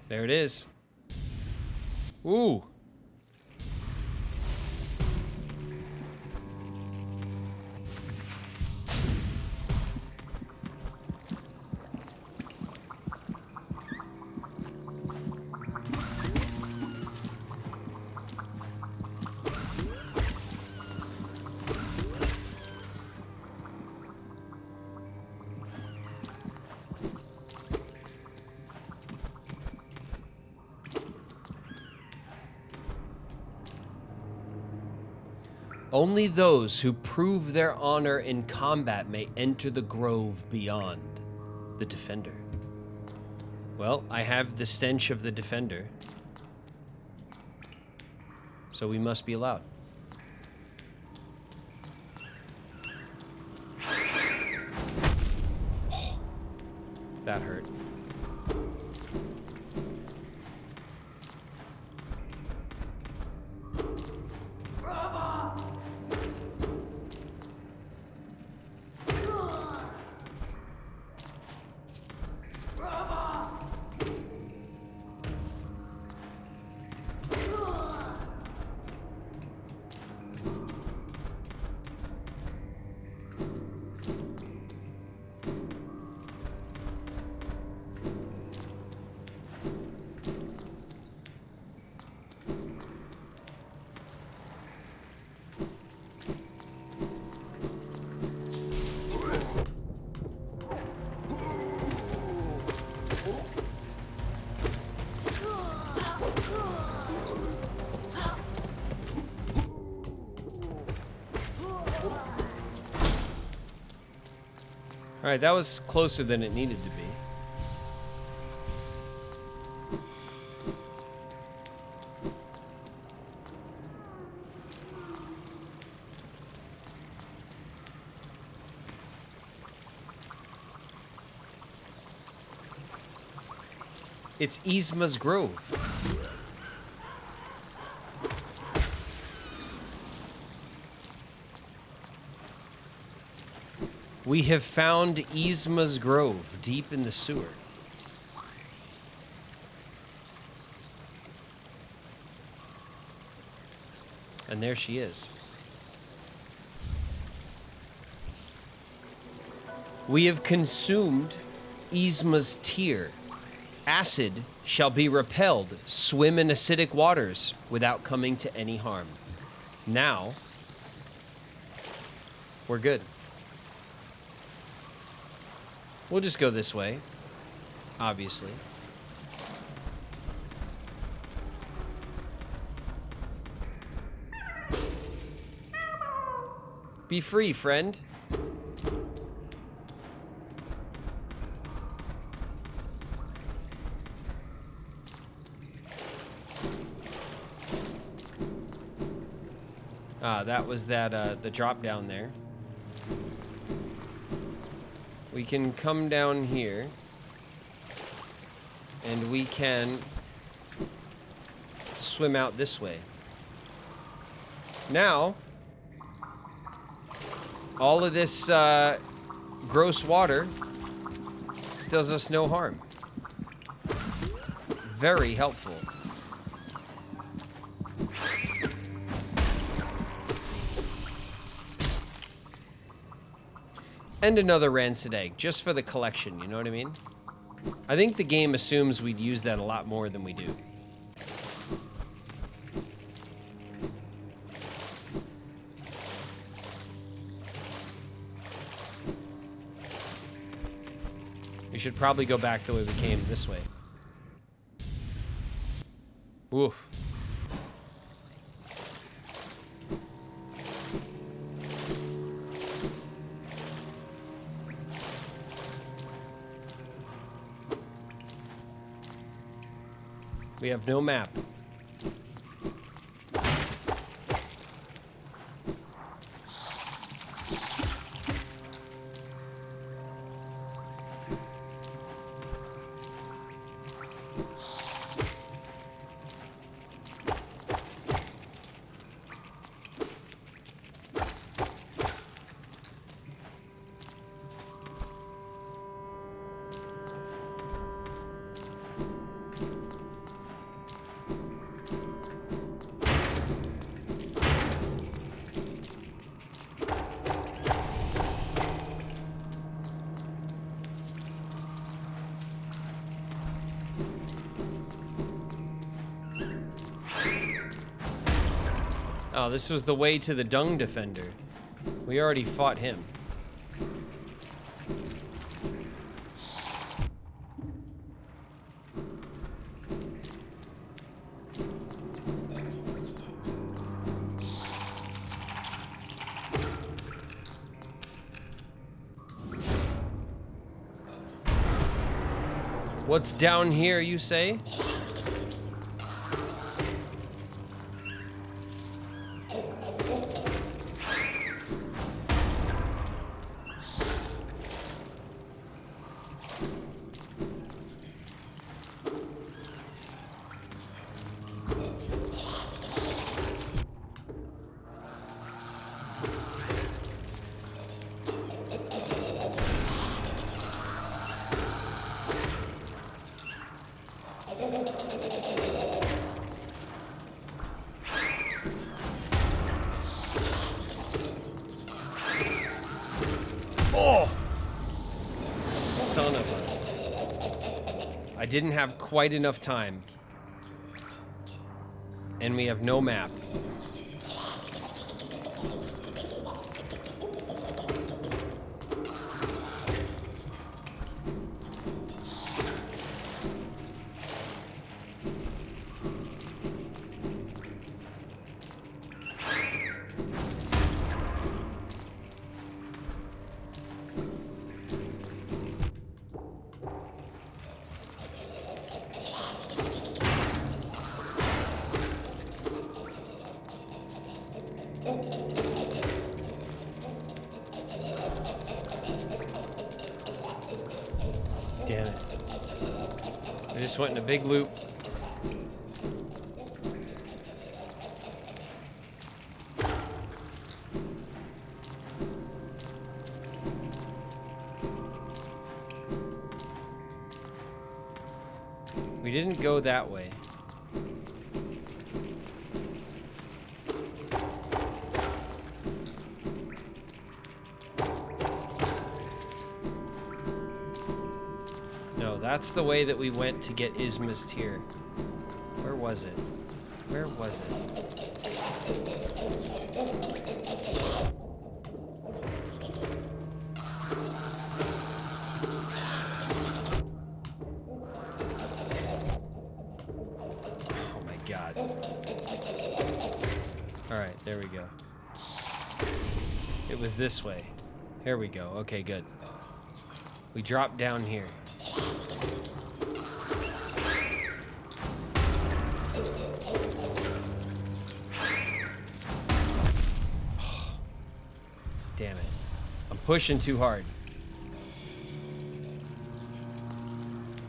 There it is. Ooh. Only those who prove their honor in combat may enter the grove beyond. The Defender. Well, I have the stench of the Defender. So we must be allowed. Oh, that hurt. All right, that was closer than it needed to be. It's Yzma's Grove. We have found Yzma's Grove deep in the sewer. And there she is. We have consumed Yzma's tear. Acid shall be repelled. Swim in acidic waters without coming to any harm. Now, we're good. We'll just go this way, obviously. Be free, friend. Ah, that was that, the drop down there. We can come down here, and we can swim out this way. Now, all of this gross water does us no harm. Very helpful. And another rancid egg, just for the collection, you know what I mean? I think the game assumes we'd use that a lot more than we do. We should probably go back the way we came, this way. Oof. We have no map. Oh, this was the way to the Dung Defender. We already fought him. What's down here, you say? I didn't have quite enough time. And we have no map. Damn it. I just went in a big loop. We didn't go that way. That's the way that we went to get Isma's tear. Where was it? Where was it? Oh my god. Alright, there we go. It was this way. Here we go. Okay, good. We dropped down here. Damn it. I'm pushing too hard.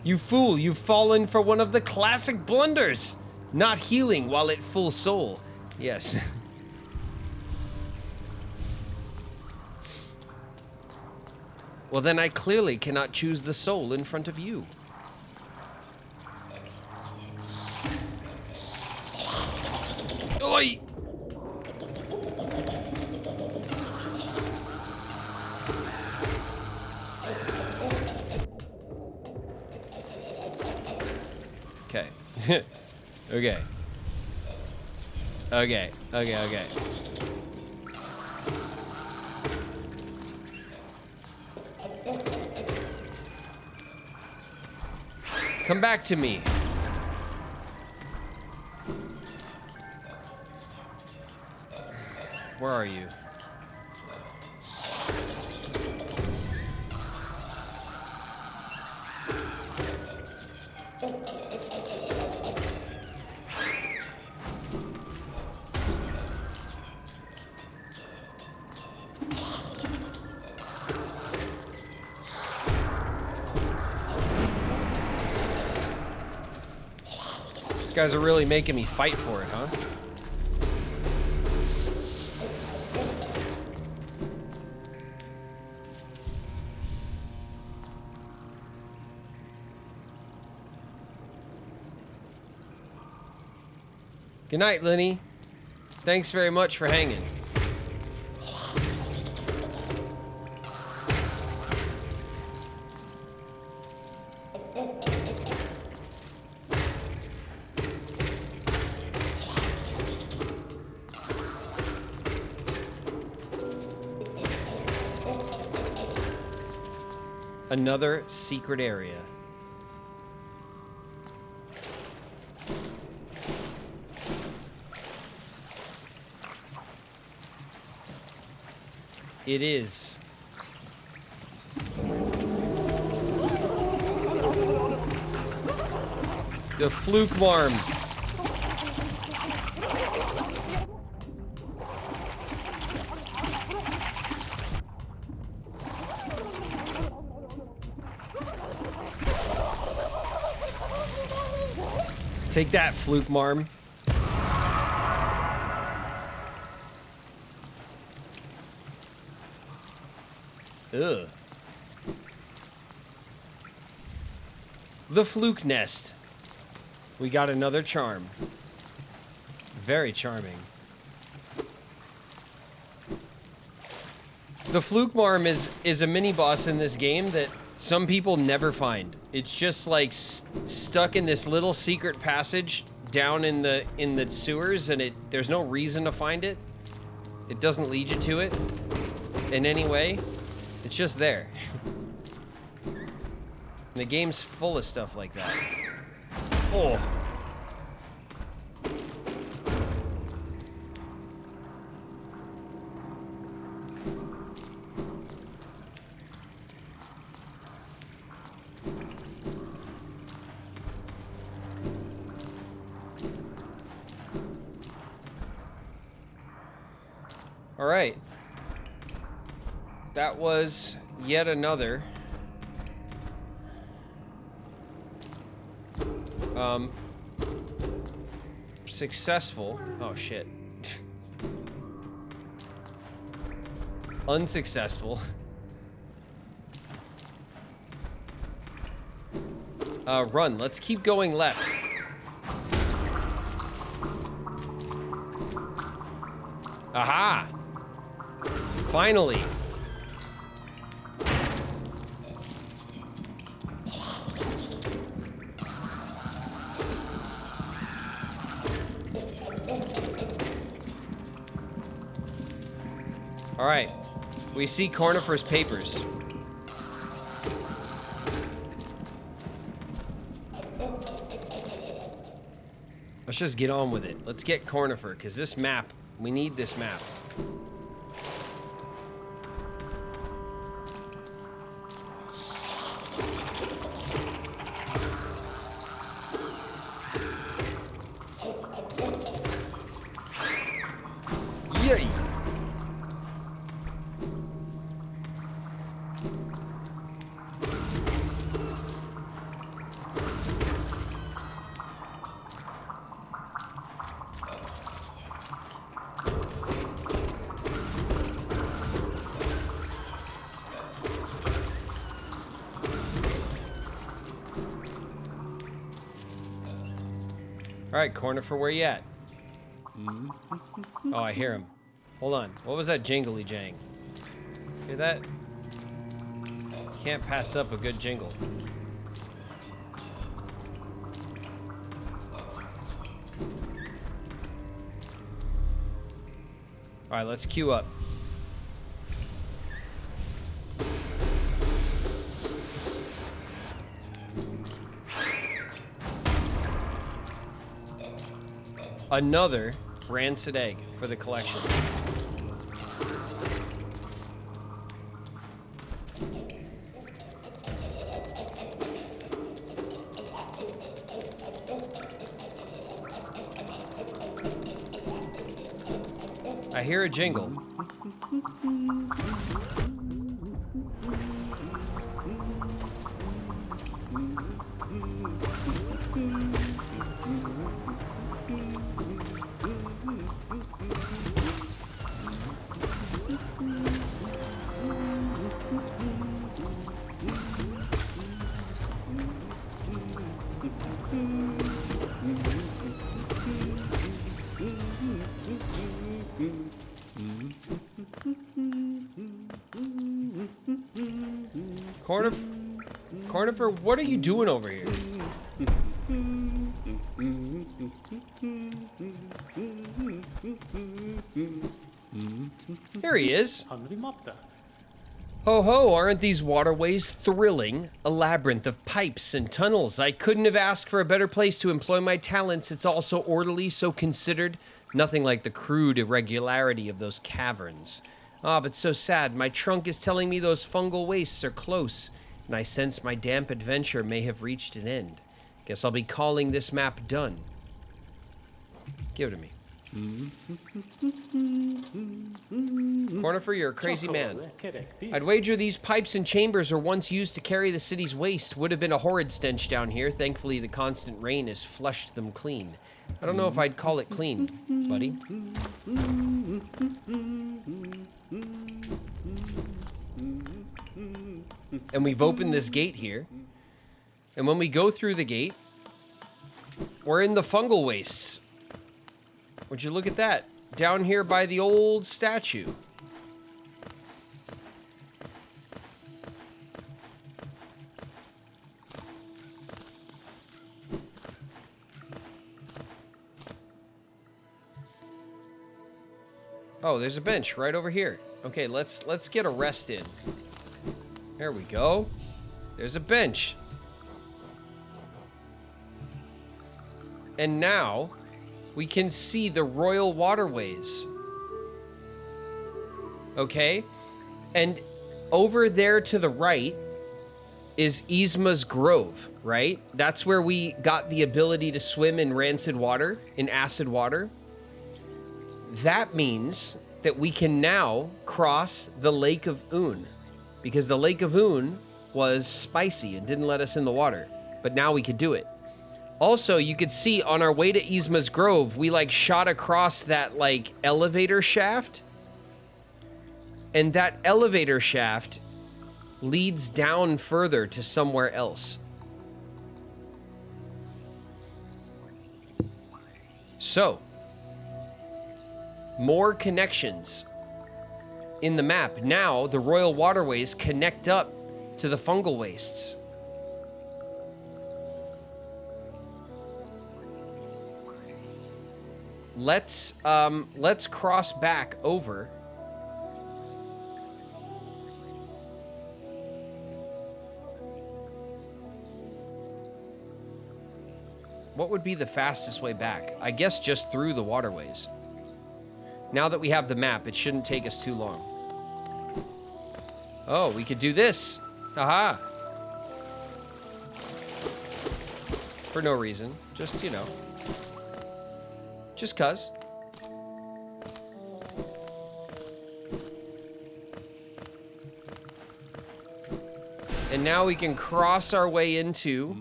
You fool, you've fallen for one of the classic blunders. Not healing while at full soul. Yes. Well, then I clearly cannot choose the soul in front of you. Oi! Okay. Okay. Okay. Okay, okay. Come back to me. Where are you? You guys are really making me fight for it, huh? Good night, Lenny. Thanks very much for hanging. Another secret area. It is. The fluke worm. Take that, fluke marm. Ugh. The fluke nest. We got another charm. Very charming. The fluke marm is a mini boss in this game that some people never find. It's just like stuck in this little secret passage down in the sewers, and there's no reason to find it. It doesn't lead you to it in any way. It's just there. And the game's full of stuff like that. Oh. All right. That was yet another successful. Oh shit. Unsuccessful. Run. Let's keep going left. Aha! Finally. All right. We see Cornifer's papers. Let's just get on with it. Let's get Cornifer, because this map, we need this map. Yay! All right, Cornifer, where you at? Oh, I hear him. Hold on. What was that jingly jang? Hear that? Can't pass up a good jingle. All right, let's queue up. Another rancid egg for the collection. I hear a jingle. Cornifer, what are you doing over here? Here he is. Ho ho, aren't these waterways thrilling? A labyrinth of pipes and tunnels. I couldn't have asked for a better place to employ my talents. It's all so orderly, so considered. Nothing like the crude irregularity of those caverns. Ah, but so sad. My trunk is telling me those fungal wastes are close, and I sense my damp adventure may have reached an end. Guess I'll be calling this map done. Give it to me. Cornifer, you're a crazy man. I'd wager these pipes and chambers were once used to carry the city's waste. Would have been a horrid stench down here. Thankfully, the constant rain has flushed them clean. I don't know if I'd call it clean, buddy. And we've opened this gate here. And when we go through the gate, we're in the fungal wastes. Would you look at that? Down here by the old statue. Oh, there's a bench right over here. Okay, let's get a rest in. There we go. There's a bench. And now we can see the royal waterways. Okay? And over there to the right is Yzma's Grove, right? That's where we got the ability to swim in rancid water, in acid water. That means that we can now cross the Lake of Un, because the Lake of Un was spicy and didn't let us in the water, but now we could do it. Also, you could see on our way to Yzma's Grove, we like shot across that like elevator shaft, and that elevator shaft leads down further to somewhere else. So, more connections in the map. Now, the royal waterways connect up to the fungal wastes. Let's cross back over. What would be the fastest way back? I guess just through the waterways. Now that we have the map, it shouldn't take us too long. Oh, we could do this. Aha. For no reason. Just, you know. Just 'cause. And now we can cross our way into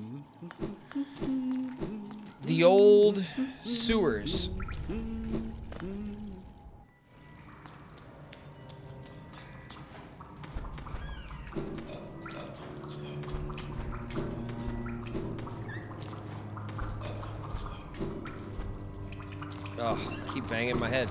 the old sewers. Oh, keep banging my head.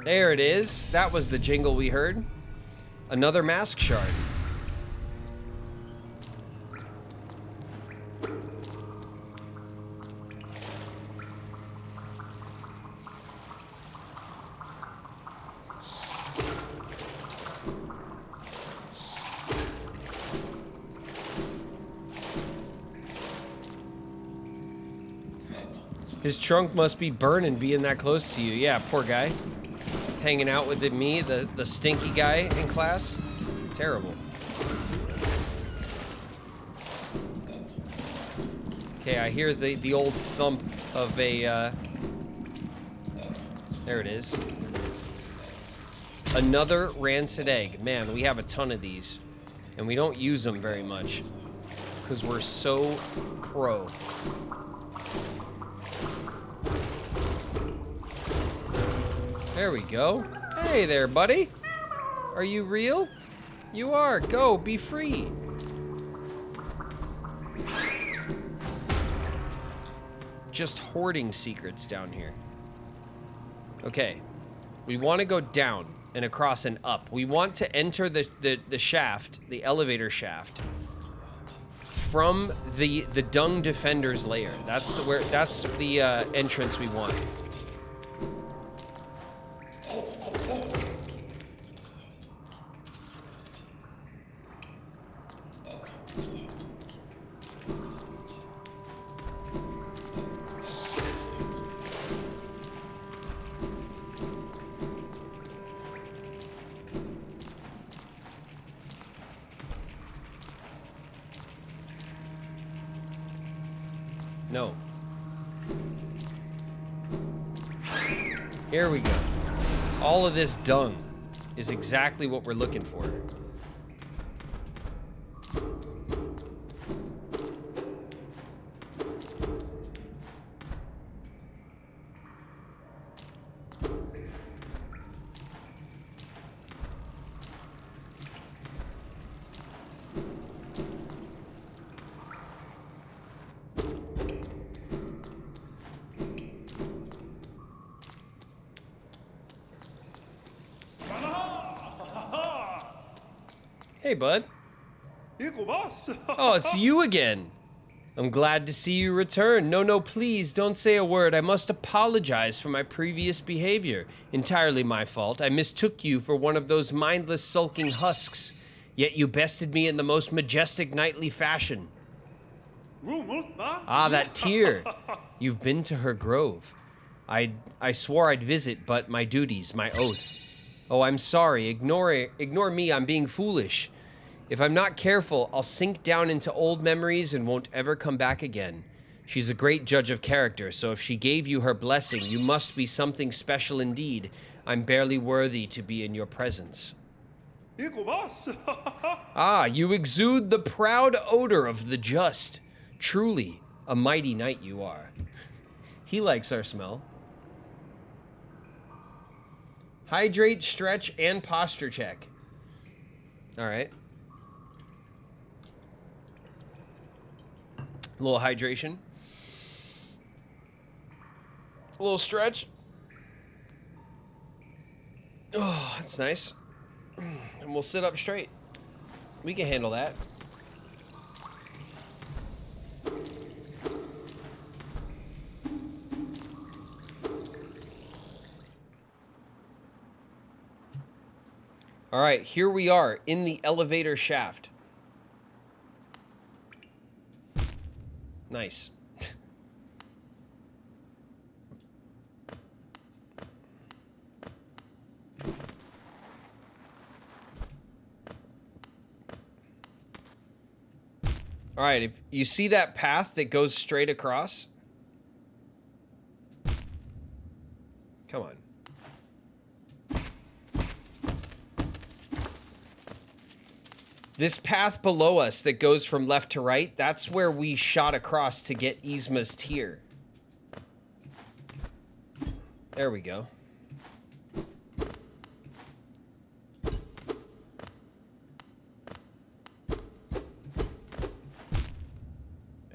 There it is. That was the jingle we heard. Another mask shard. His trunk must be burning being that close to you. Yeah, poor guy. Hanging out with me, the stinky guy in class. Terrible. Okay, I hear the old thump of a, there it is. Another rancid egg. Man, we have a ton of these. And we don't use them very much. Because we're so pro. There we go. Hey there, buddy. Are you real? You are. Go, be free. Just hoarding secrets down here. Okay. We want to go down and across and up. We want to enter the shaft, the elevator shaft, from the Dung Defender's lair. That's the entrance we want. No. Here we go. All of this dung is exactly what we're looking for. Hey, bud. Oh, it's you again. I'm glad to see you return. No, please, don't say a word. I must apologize for my previous behavior. Entirely my fault. I mistook you for one of those mindless, sulking husks. Yet you bested me in the most majestic knightly fashion. Ah, that tear. You've been to her grove. I swore I'd visit, but my duties, my oath. Oh, I'm sorry. Ignore me. I'm being foolish. If I'm not careful, I'll sink down into old memories and won't ever come back again. She's a great judge of character, so if she gave you her blessing, you must be something special indeed. I'm barely worthy to be in your presence. Ah, you exude the proud odor of the just. Truly, a mighty knight you are. He likes our smell. Hydrate, stretch, and posture check. All right. A little hydration. A little stretch. Oh, that's nice. And we'll sit up straight. We can handle that. All right, here we are in the elevator shaft. Nice. All right, if you see that path that goes straight across, come on. This path below us that goes from left to right, that's where we shot across to get Yzma's tear. There we go.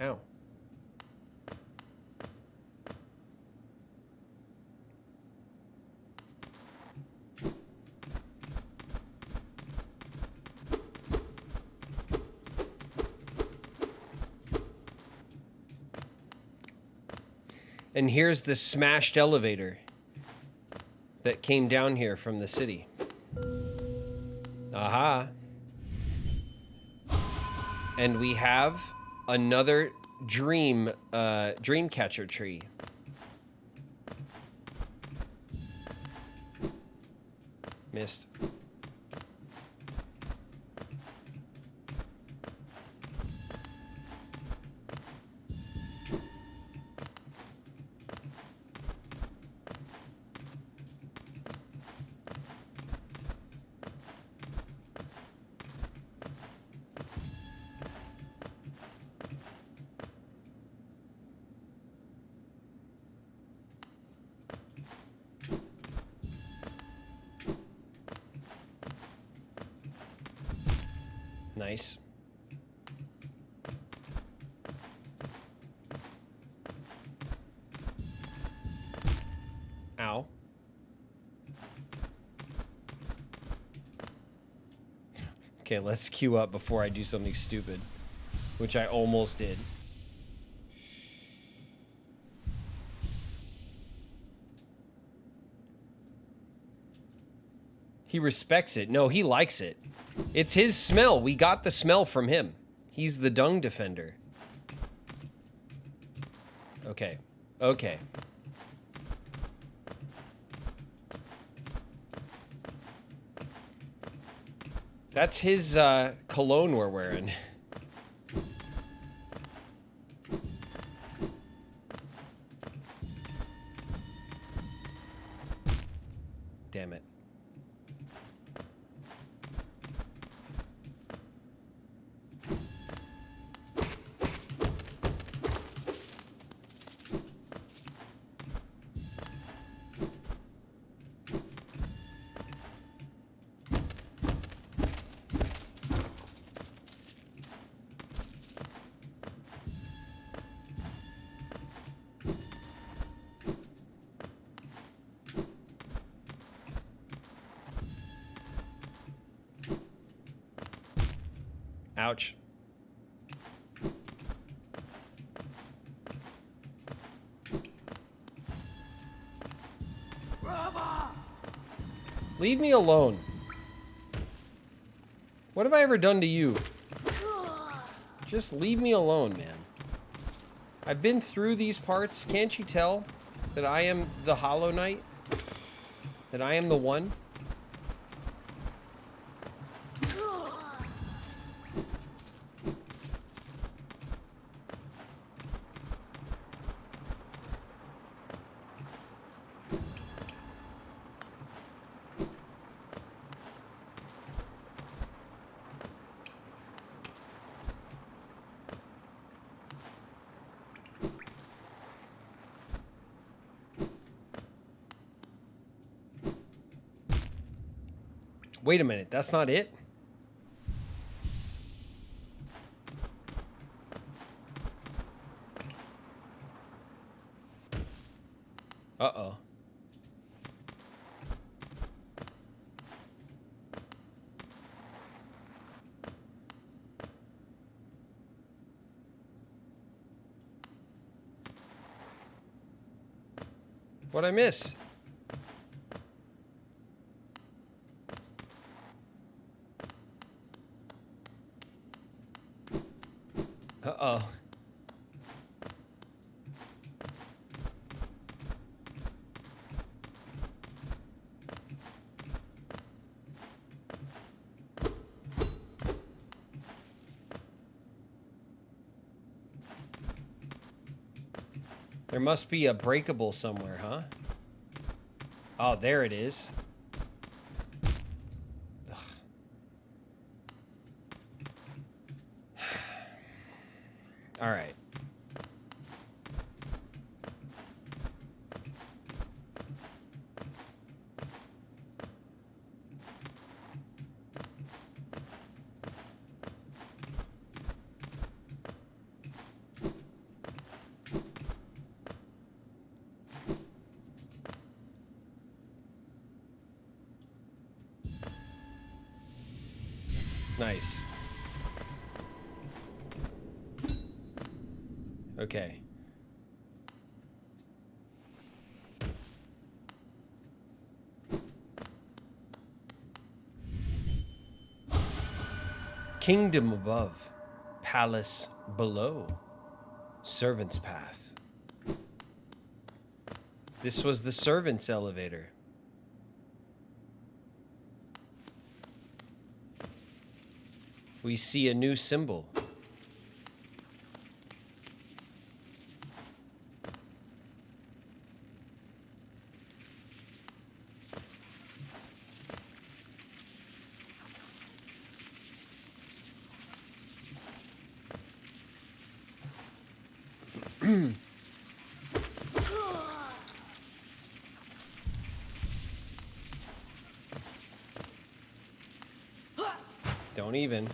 Ow. And here's the smashed elevator that came down here from the city. Aha. And we have another dream catcher tree. Missed. Nice. Ow. Okay, let's queue up before I do something stupid, which I almost did. He respects it. No, he likes it. It's his smell. We got the smell from him. He's the dung defender. Okay. Okay. That's his cologne we're wearing. Damn it. Ouch. Leave me alone. What have I ever done to you? Just leave me alone, man. I've been through these parts. Can't you tell that I am the Hollow Knight? That I am the one? Wait a minute, that's not it? Uh-oh. What'd I miss? Uh-oh. There must be a breakable somewhere, huh? Oh, there it is. Ugh. All right. Nice. Okay. Kingdom above, palace below, servant's path. This was the servant's elevator. We see a new symbol. Don't even.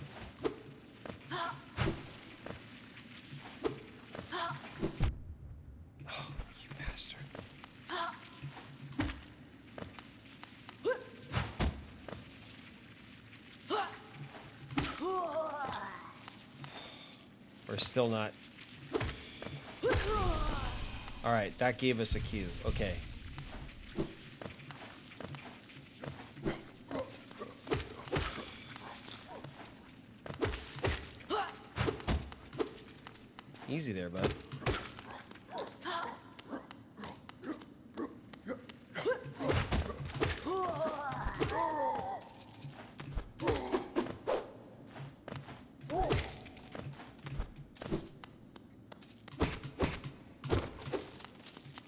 Oh, you bastard. We're still not. All right, that gave us a cue. Okay. Easy there, bud.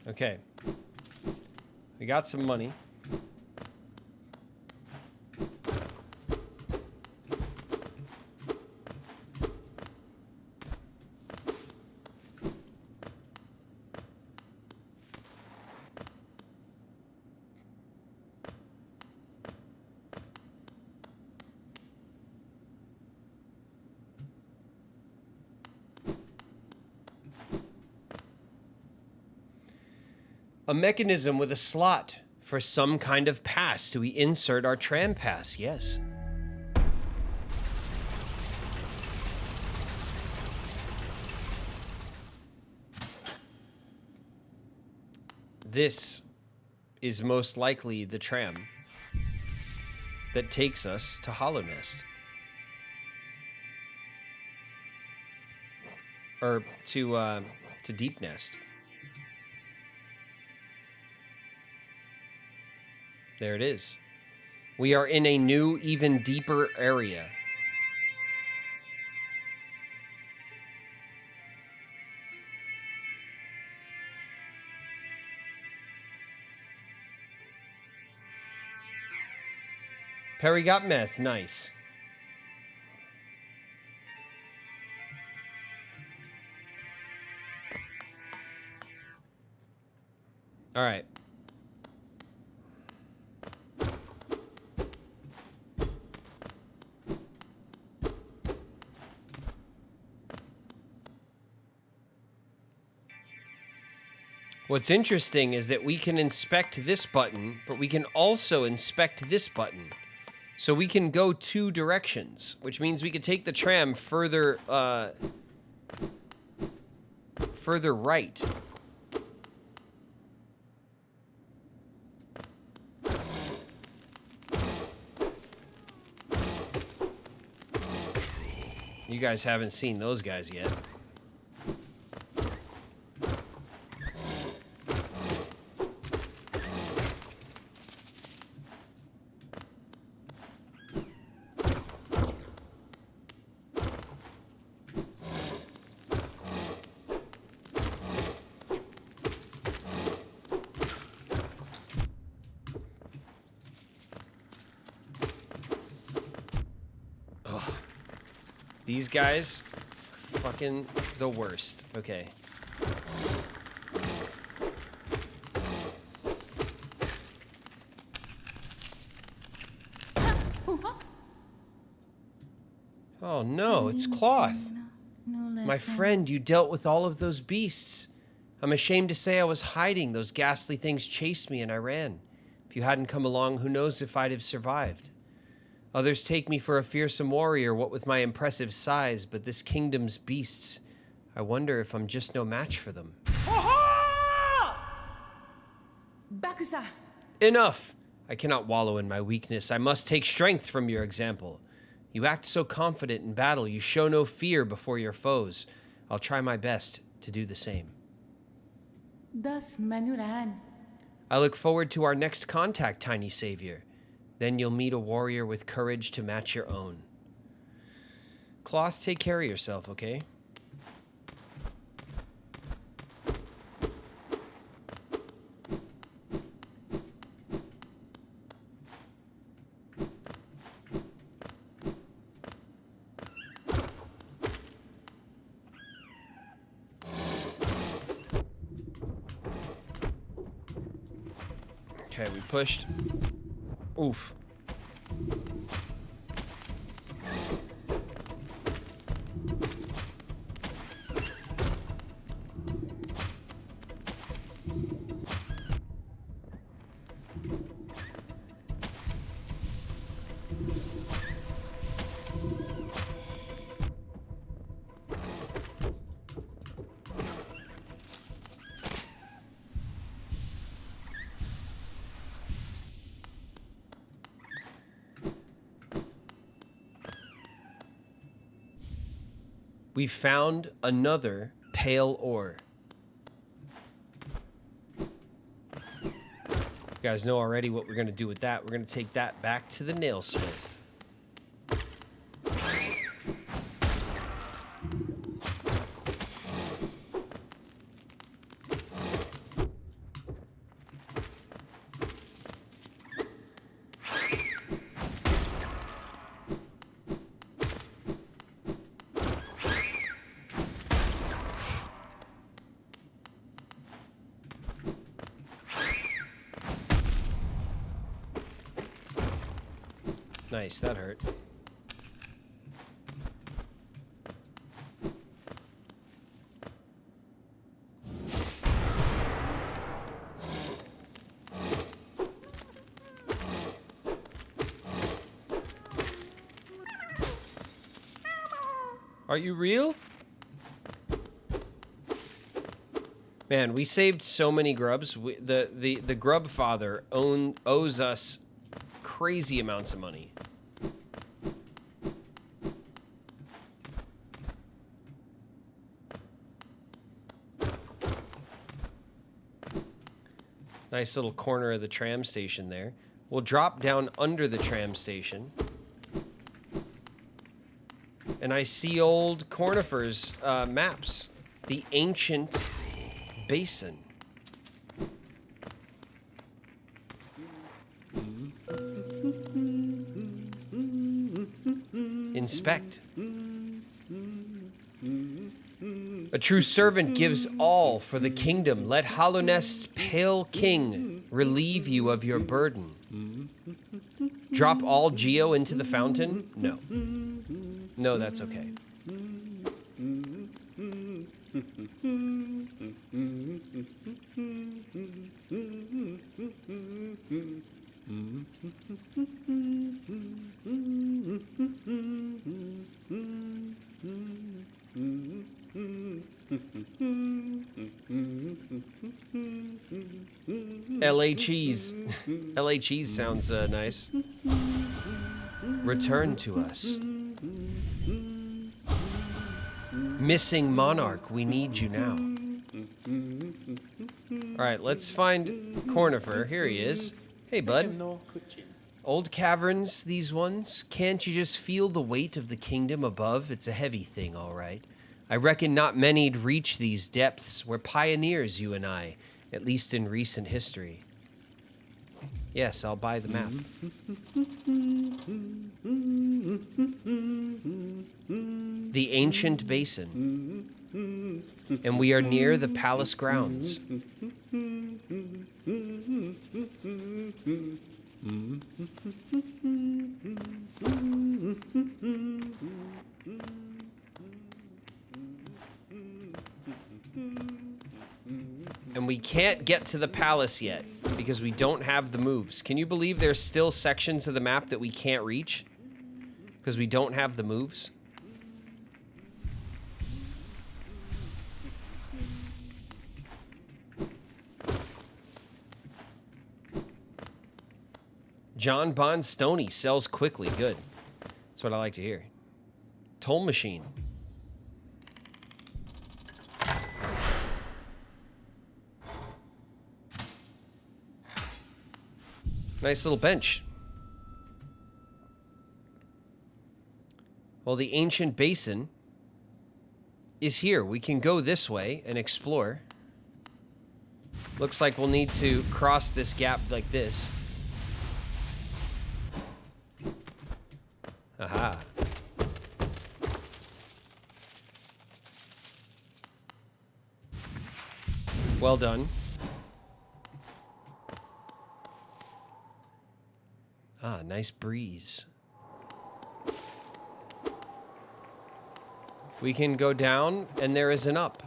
Okay. We got some money. A mechanism with a slot for some kind of pass. Do we insert our tram pass? Yes. This is most likely the tram that takes us to Hollownest. Or to Deepnest. There it is. We are in a new, even deeper area. Perry got meth. Nice. All right. What's interesting is that we can inspect this button, but we can also inspect this button. So we can go two directions, which means we could take the tram further right. You guys haven't seen those guys yet. These guys, fucking the worst. Okay. Oh no, it's Cloth. My friend, you dealt with all of those beasts. I'm ashamed to say I was hiding. Those ghastly things chased me and I ran. If you hadn't come along, who knows if I'd have survived. Others take me for a fearsome warrior, what with my impressive size, but this kingdom's beasts, I wonder if I'm just no match for them. Bakusa! Enough! I cannot wallow in my weakness. I must take strength from your example. You act so confident in battle. You show no fear before your foes. I'll try my best to do the same. Das Manuran. I look forward to our next contact, tiny savior. Then you'll meet a warrior with courage to match your own. Cloth, take care of yourself, okay? Okay, we pushed. Oof. We found another pale ore. You guys know already what we're going to do with that. We're going to take that back to the nailsmith. Nice, that hurt. Are you real? Man, we saved so many grubs. The grub father owes us crazy amounts of money. Nice little corner of the tram station there. We'll drop down under the tram station. And I see old Cornifer's maps. The ancient basin. Inspect. A true servant gives all for the kingdom. Let Hollownest's pale king relieve you of your burden. Drop all Geo into the fountain? No. No, that's okay. LA cheese. LA cheese sounds nice. Return to us. Missing monarch, we need you now. All right, let's find Cornifer. Here he is. Hey, bud. Old caverns, these ones. Can't you just feel the weight of the kingdom above? It's a heavy thing, all right. I reckon not many'd reach these depths. We're pioneers, you and I, at least in recent history. Yes, I'll buy the map. The ancient basin. And we are near the palace grounds. And we can't get to the palace yet because we don't have the moves. Can you believe there's still sections of the map that we can't reach? because we don't have the moves. John Bond Stoney sells quickly. Good. That's what I like to hear. Toll machine. Nice little bench. Well, the ancient basin is here. We can go this way and explore. Looks like we'll need to cross this gap like this. Aha. Well done. Ah, nice breeze. We can go down, and there is an up.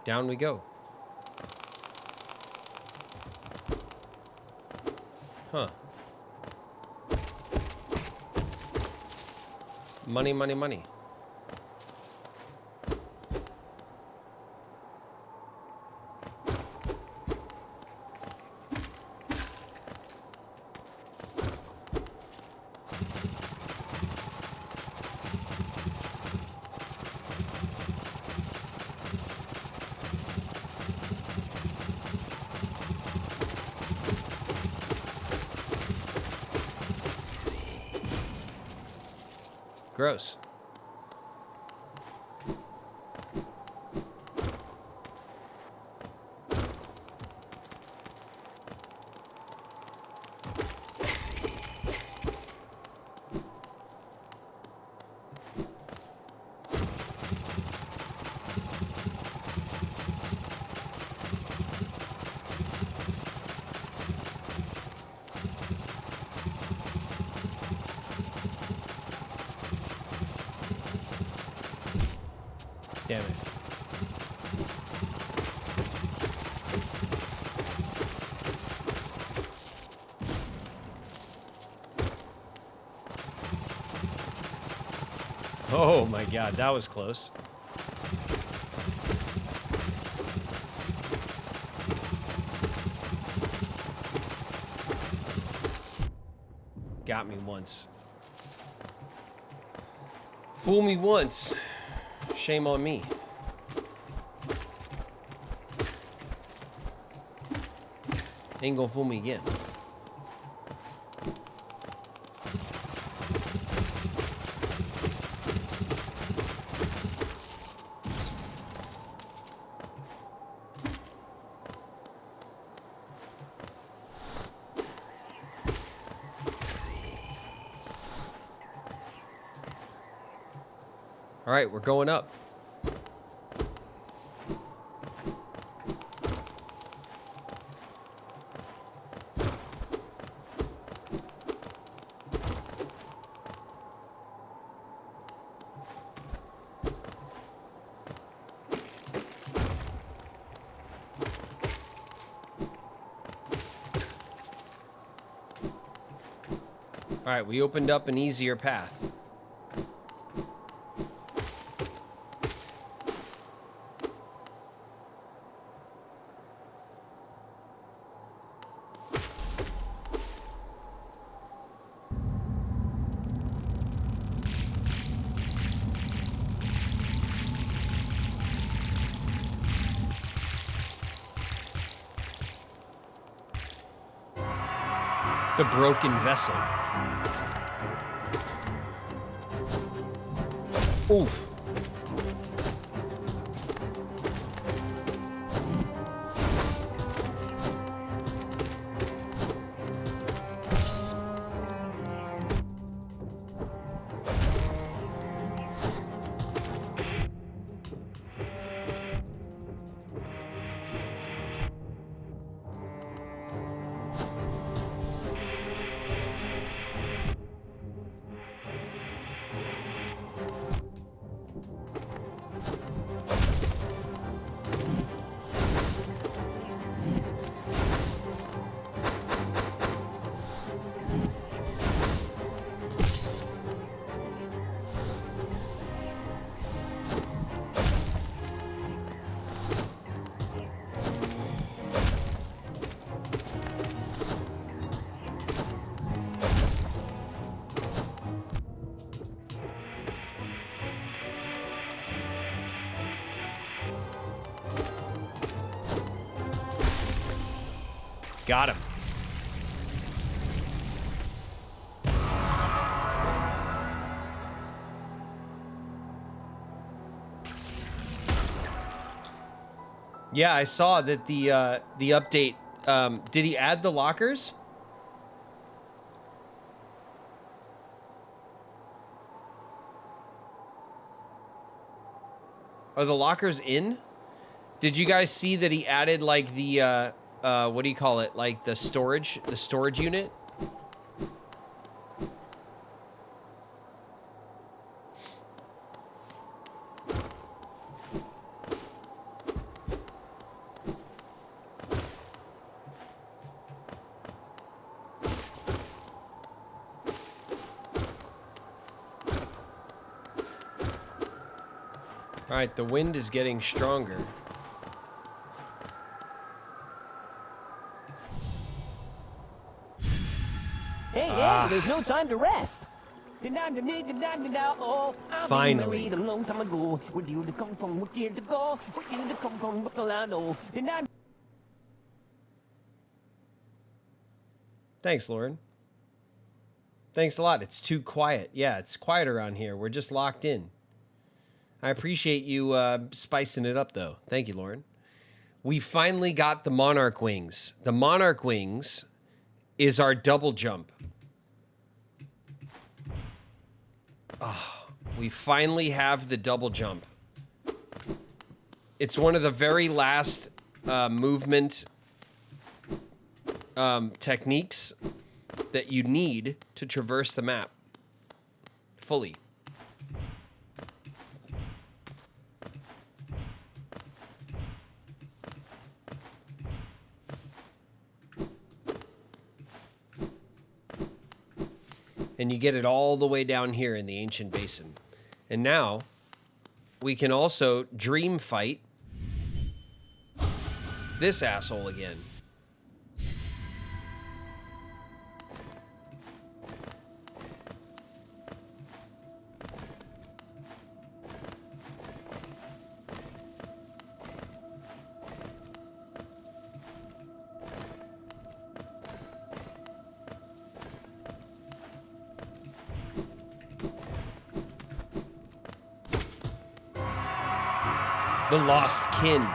Down we go. Huh. Money, money, money. Gross. Damn it. Oh my god, that was close. Got me once. Fool me once. Shame on me. Ain't gonna fool me again. All right, we're going up. All right, we opened up an easier path. The broken vessel. Oof. Got him. Yeah, I saw that the update. Did he add the lockers? Are the lockers in? Did you guys see that he added like the what do you call it? Like the storage unit? All right, the wind is getting stronger. Hey, there's no time to rest. Finally. Thanks, Lauren. Thanks a lot. It's too quiet. Yeah, it's quiet around here. We're just locked in. I appreciate you spicing it up, though. Thank you, Lauren. We finally got the Monarch Wings. The Monarch Wings is our double jump. Oh, we finally have the double jump. It's one of the very last movement techniques that you need to traverse the map fully. And you get it all the way down here in the ancient basin. And now we can also dream fight this asshole again. The Lost Kin.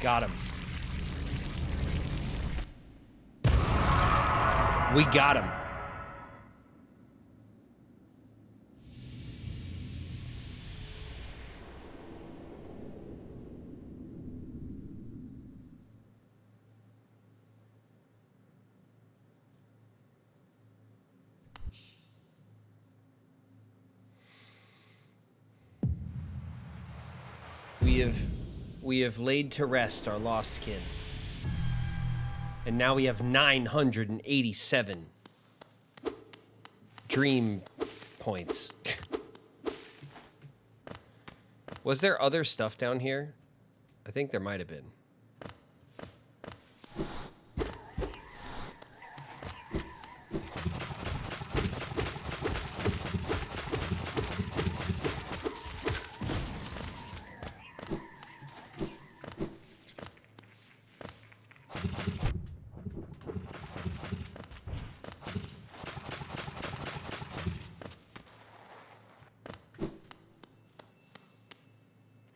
Got him. We got him. we have laid to rest our lost kin. And now we have 987 dream points. Was there other stuff down here? I think there might have been.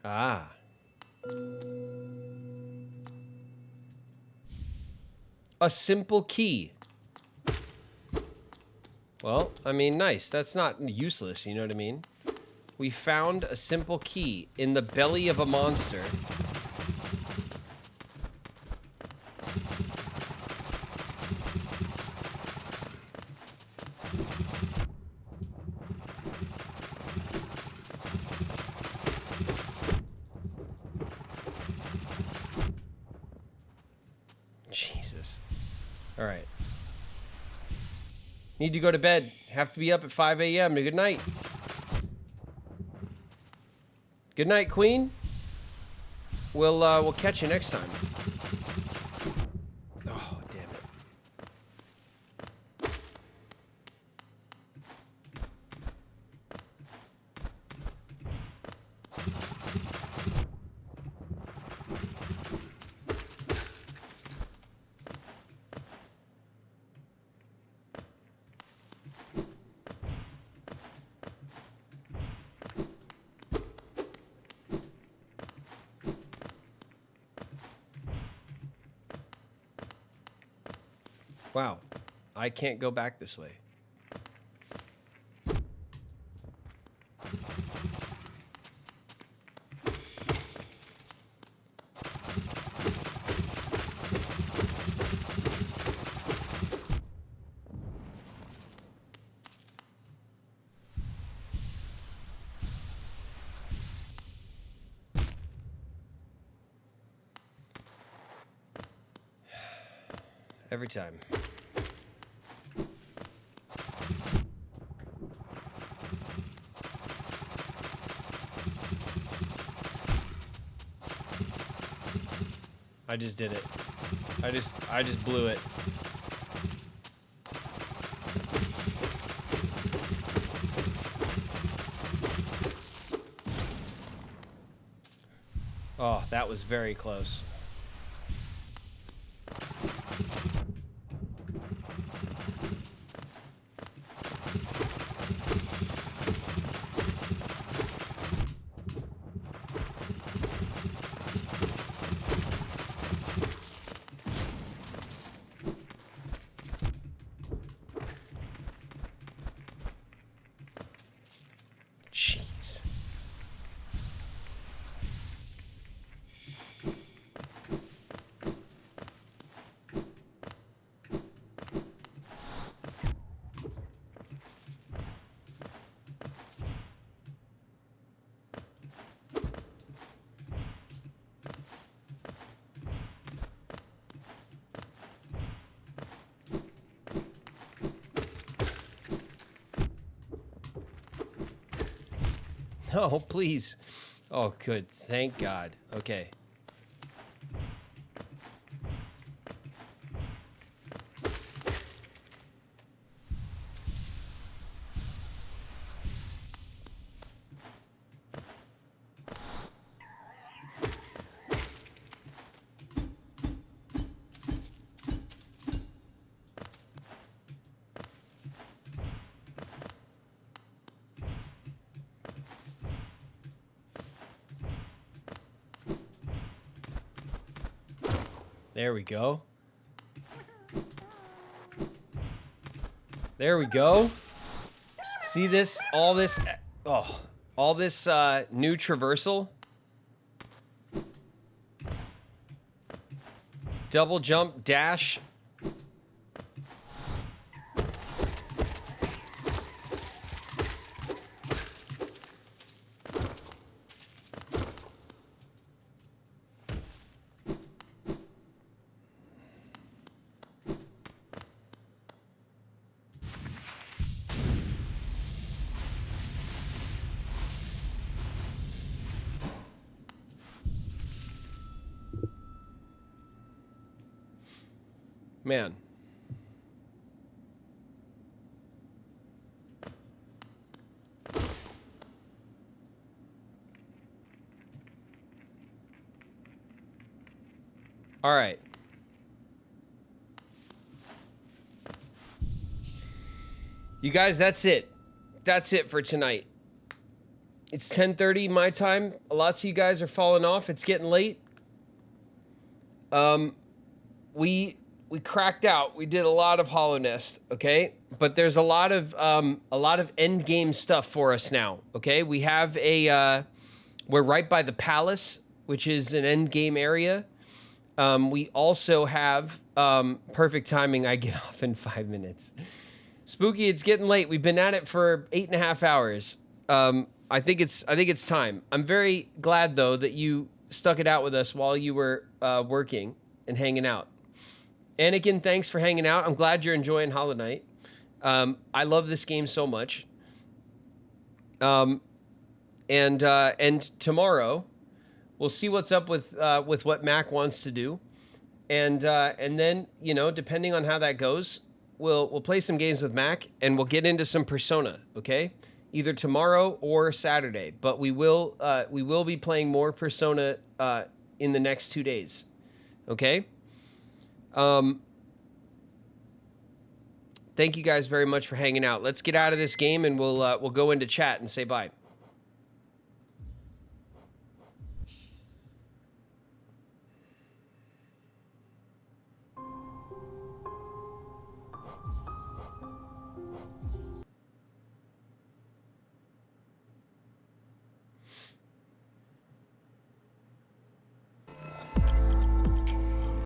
Ah. A simple key. Well, I mean, nice. That's not useless, you know what I mean? We found a simple key in the belly of a monster. Jesus. All right. Need to go to bed. Have to be up at 5 a.m. Good night. Good night, Queen. We'll catch you next time. Oh, damn it. Wow, I can't go back this way. Every time. I just did it. I just blew it. Oh, that was very close. Jeez. Oh, please. Oh, good. Thank God. Okay. There we go. There we go. See this? All this new traversal. Double jump, dash. Man. All right. You guys, that's it. That's it for tonight. It's 10:30 my time. Lots of you guys are falling off. It's getting late. We cracked out. We did a lot of Hollow Nest, okay? But there's a lot of end game stuff for us now, okay? We have we're right by the palace, which is an end game area. We also have perfect timing. I get off in 5 minutes. Spooky, it's getting late. We've been at it for 8.5 hours. I think it's time. I'm very glad though that you stuck it out with us while you were working and hanging out. Anakin, thanks for hanging out. I'm glad you're enjoying Hollow Knight. I love this game so much. And tomorrow we'll see what's up with what Mac wants to do, and then, you know, depending on how that goes, we'll play some games with Mac and we'll get into some Persona, okay? Either tomorrow or Saturday, but we will be playing more Persona in the next 2 days, okay? Thank you guys very much for hanging out. Let's get out of this game and we'll go into chat and say bye.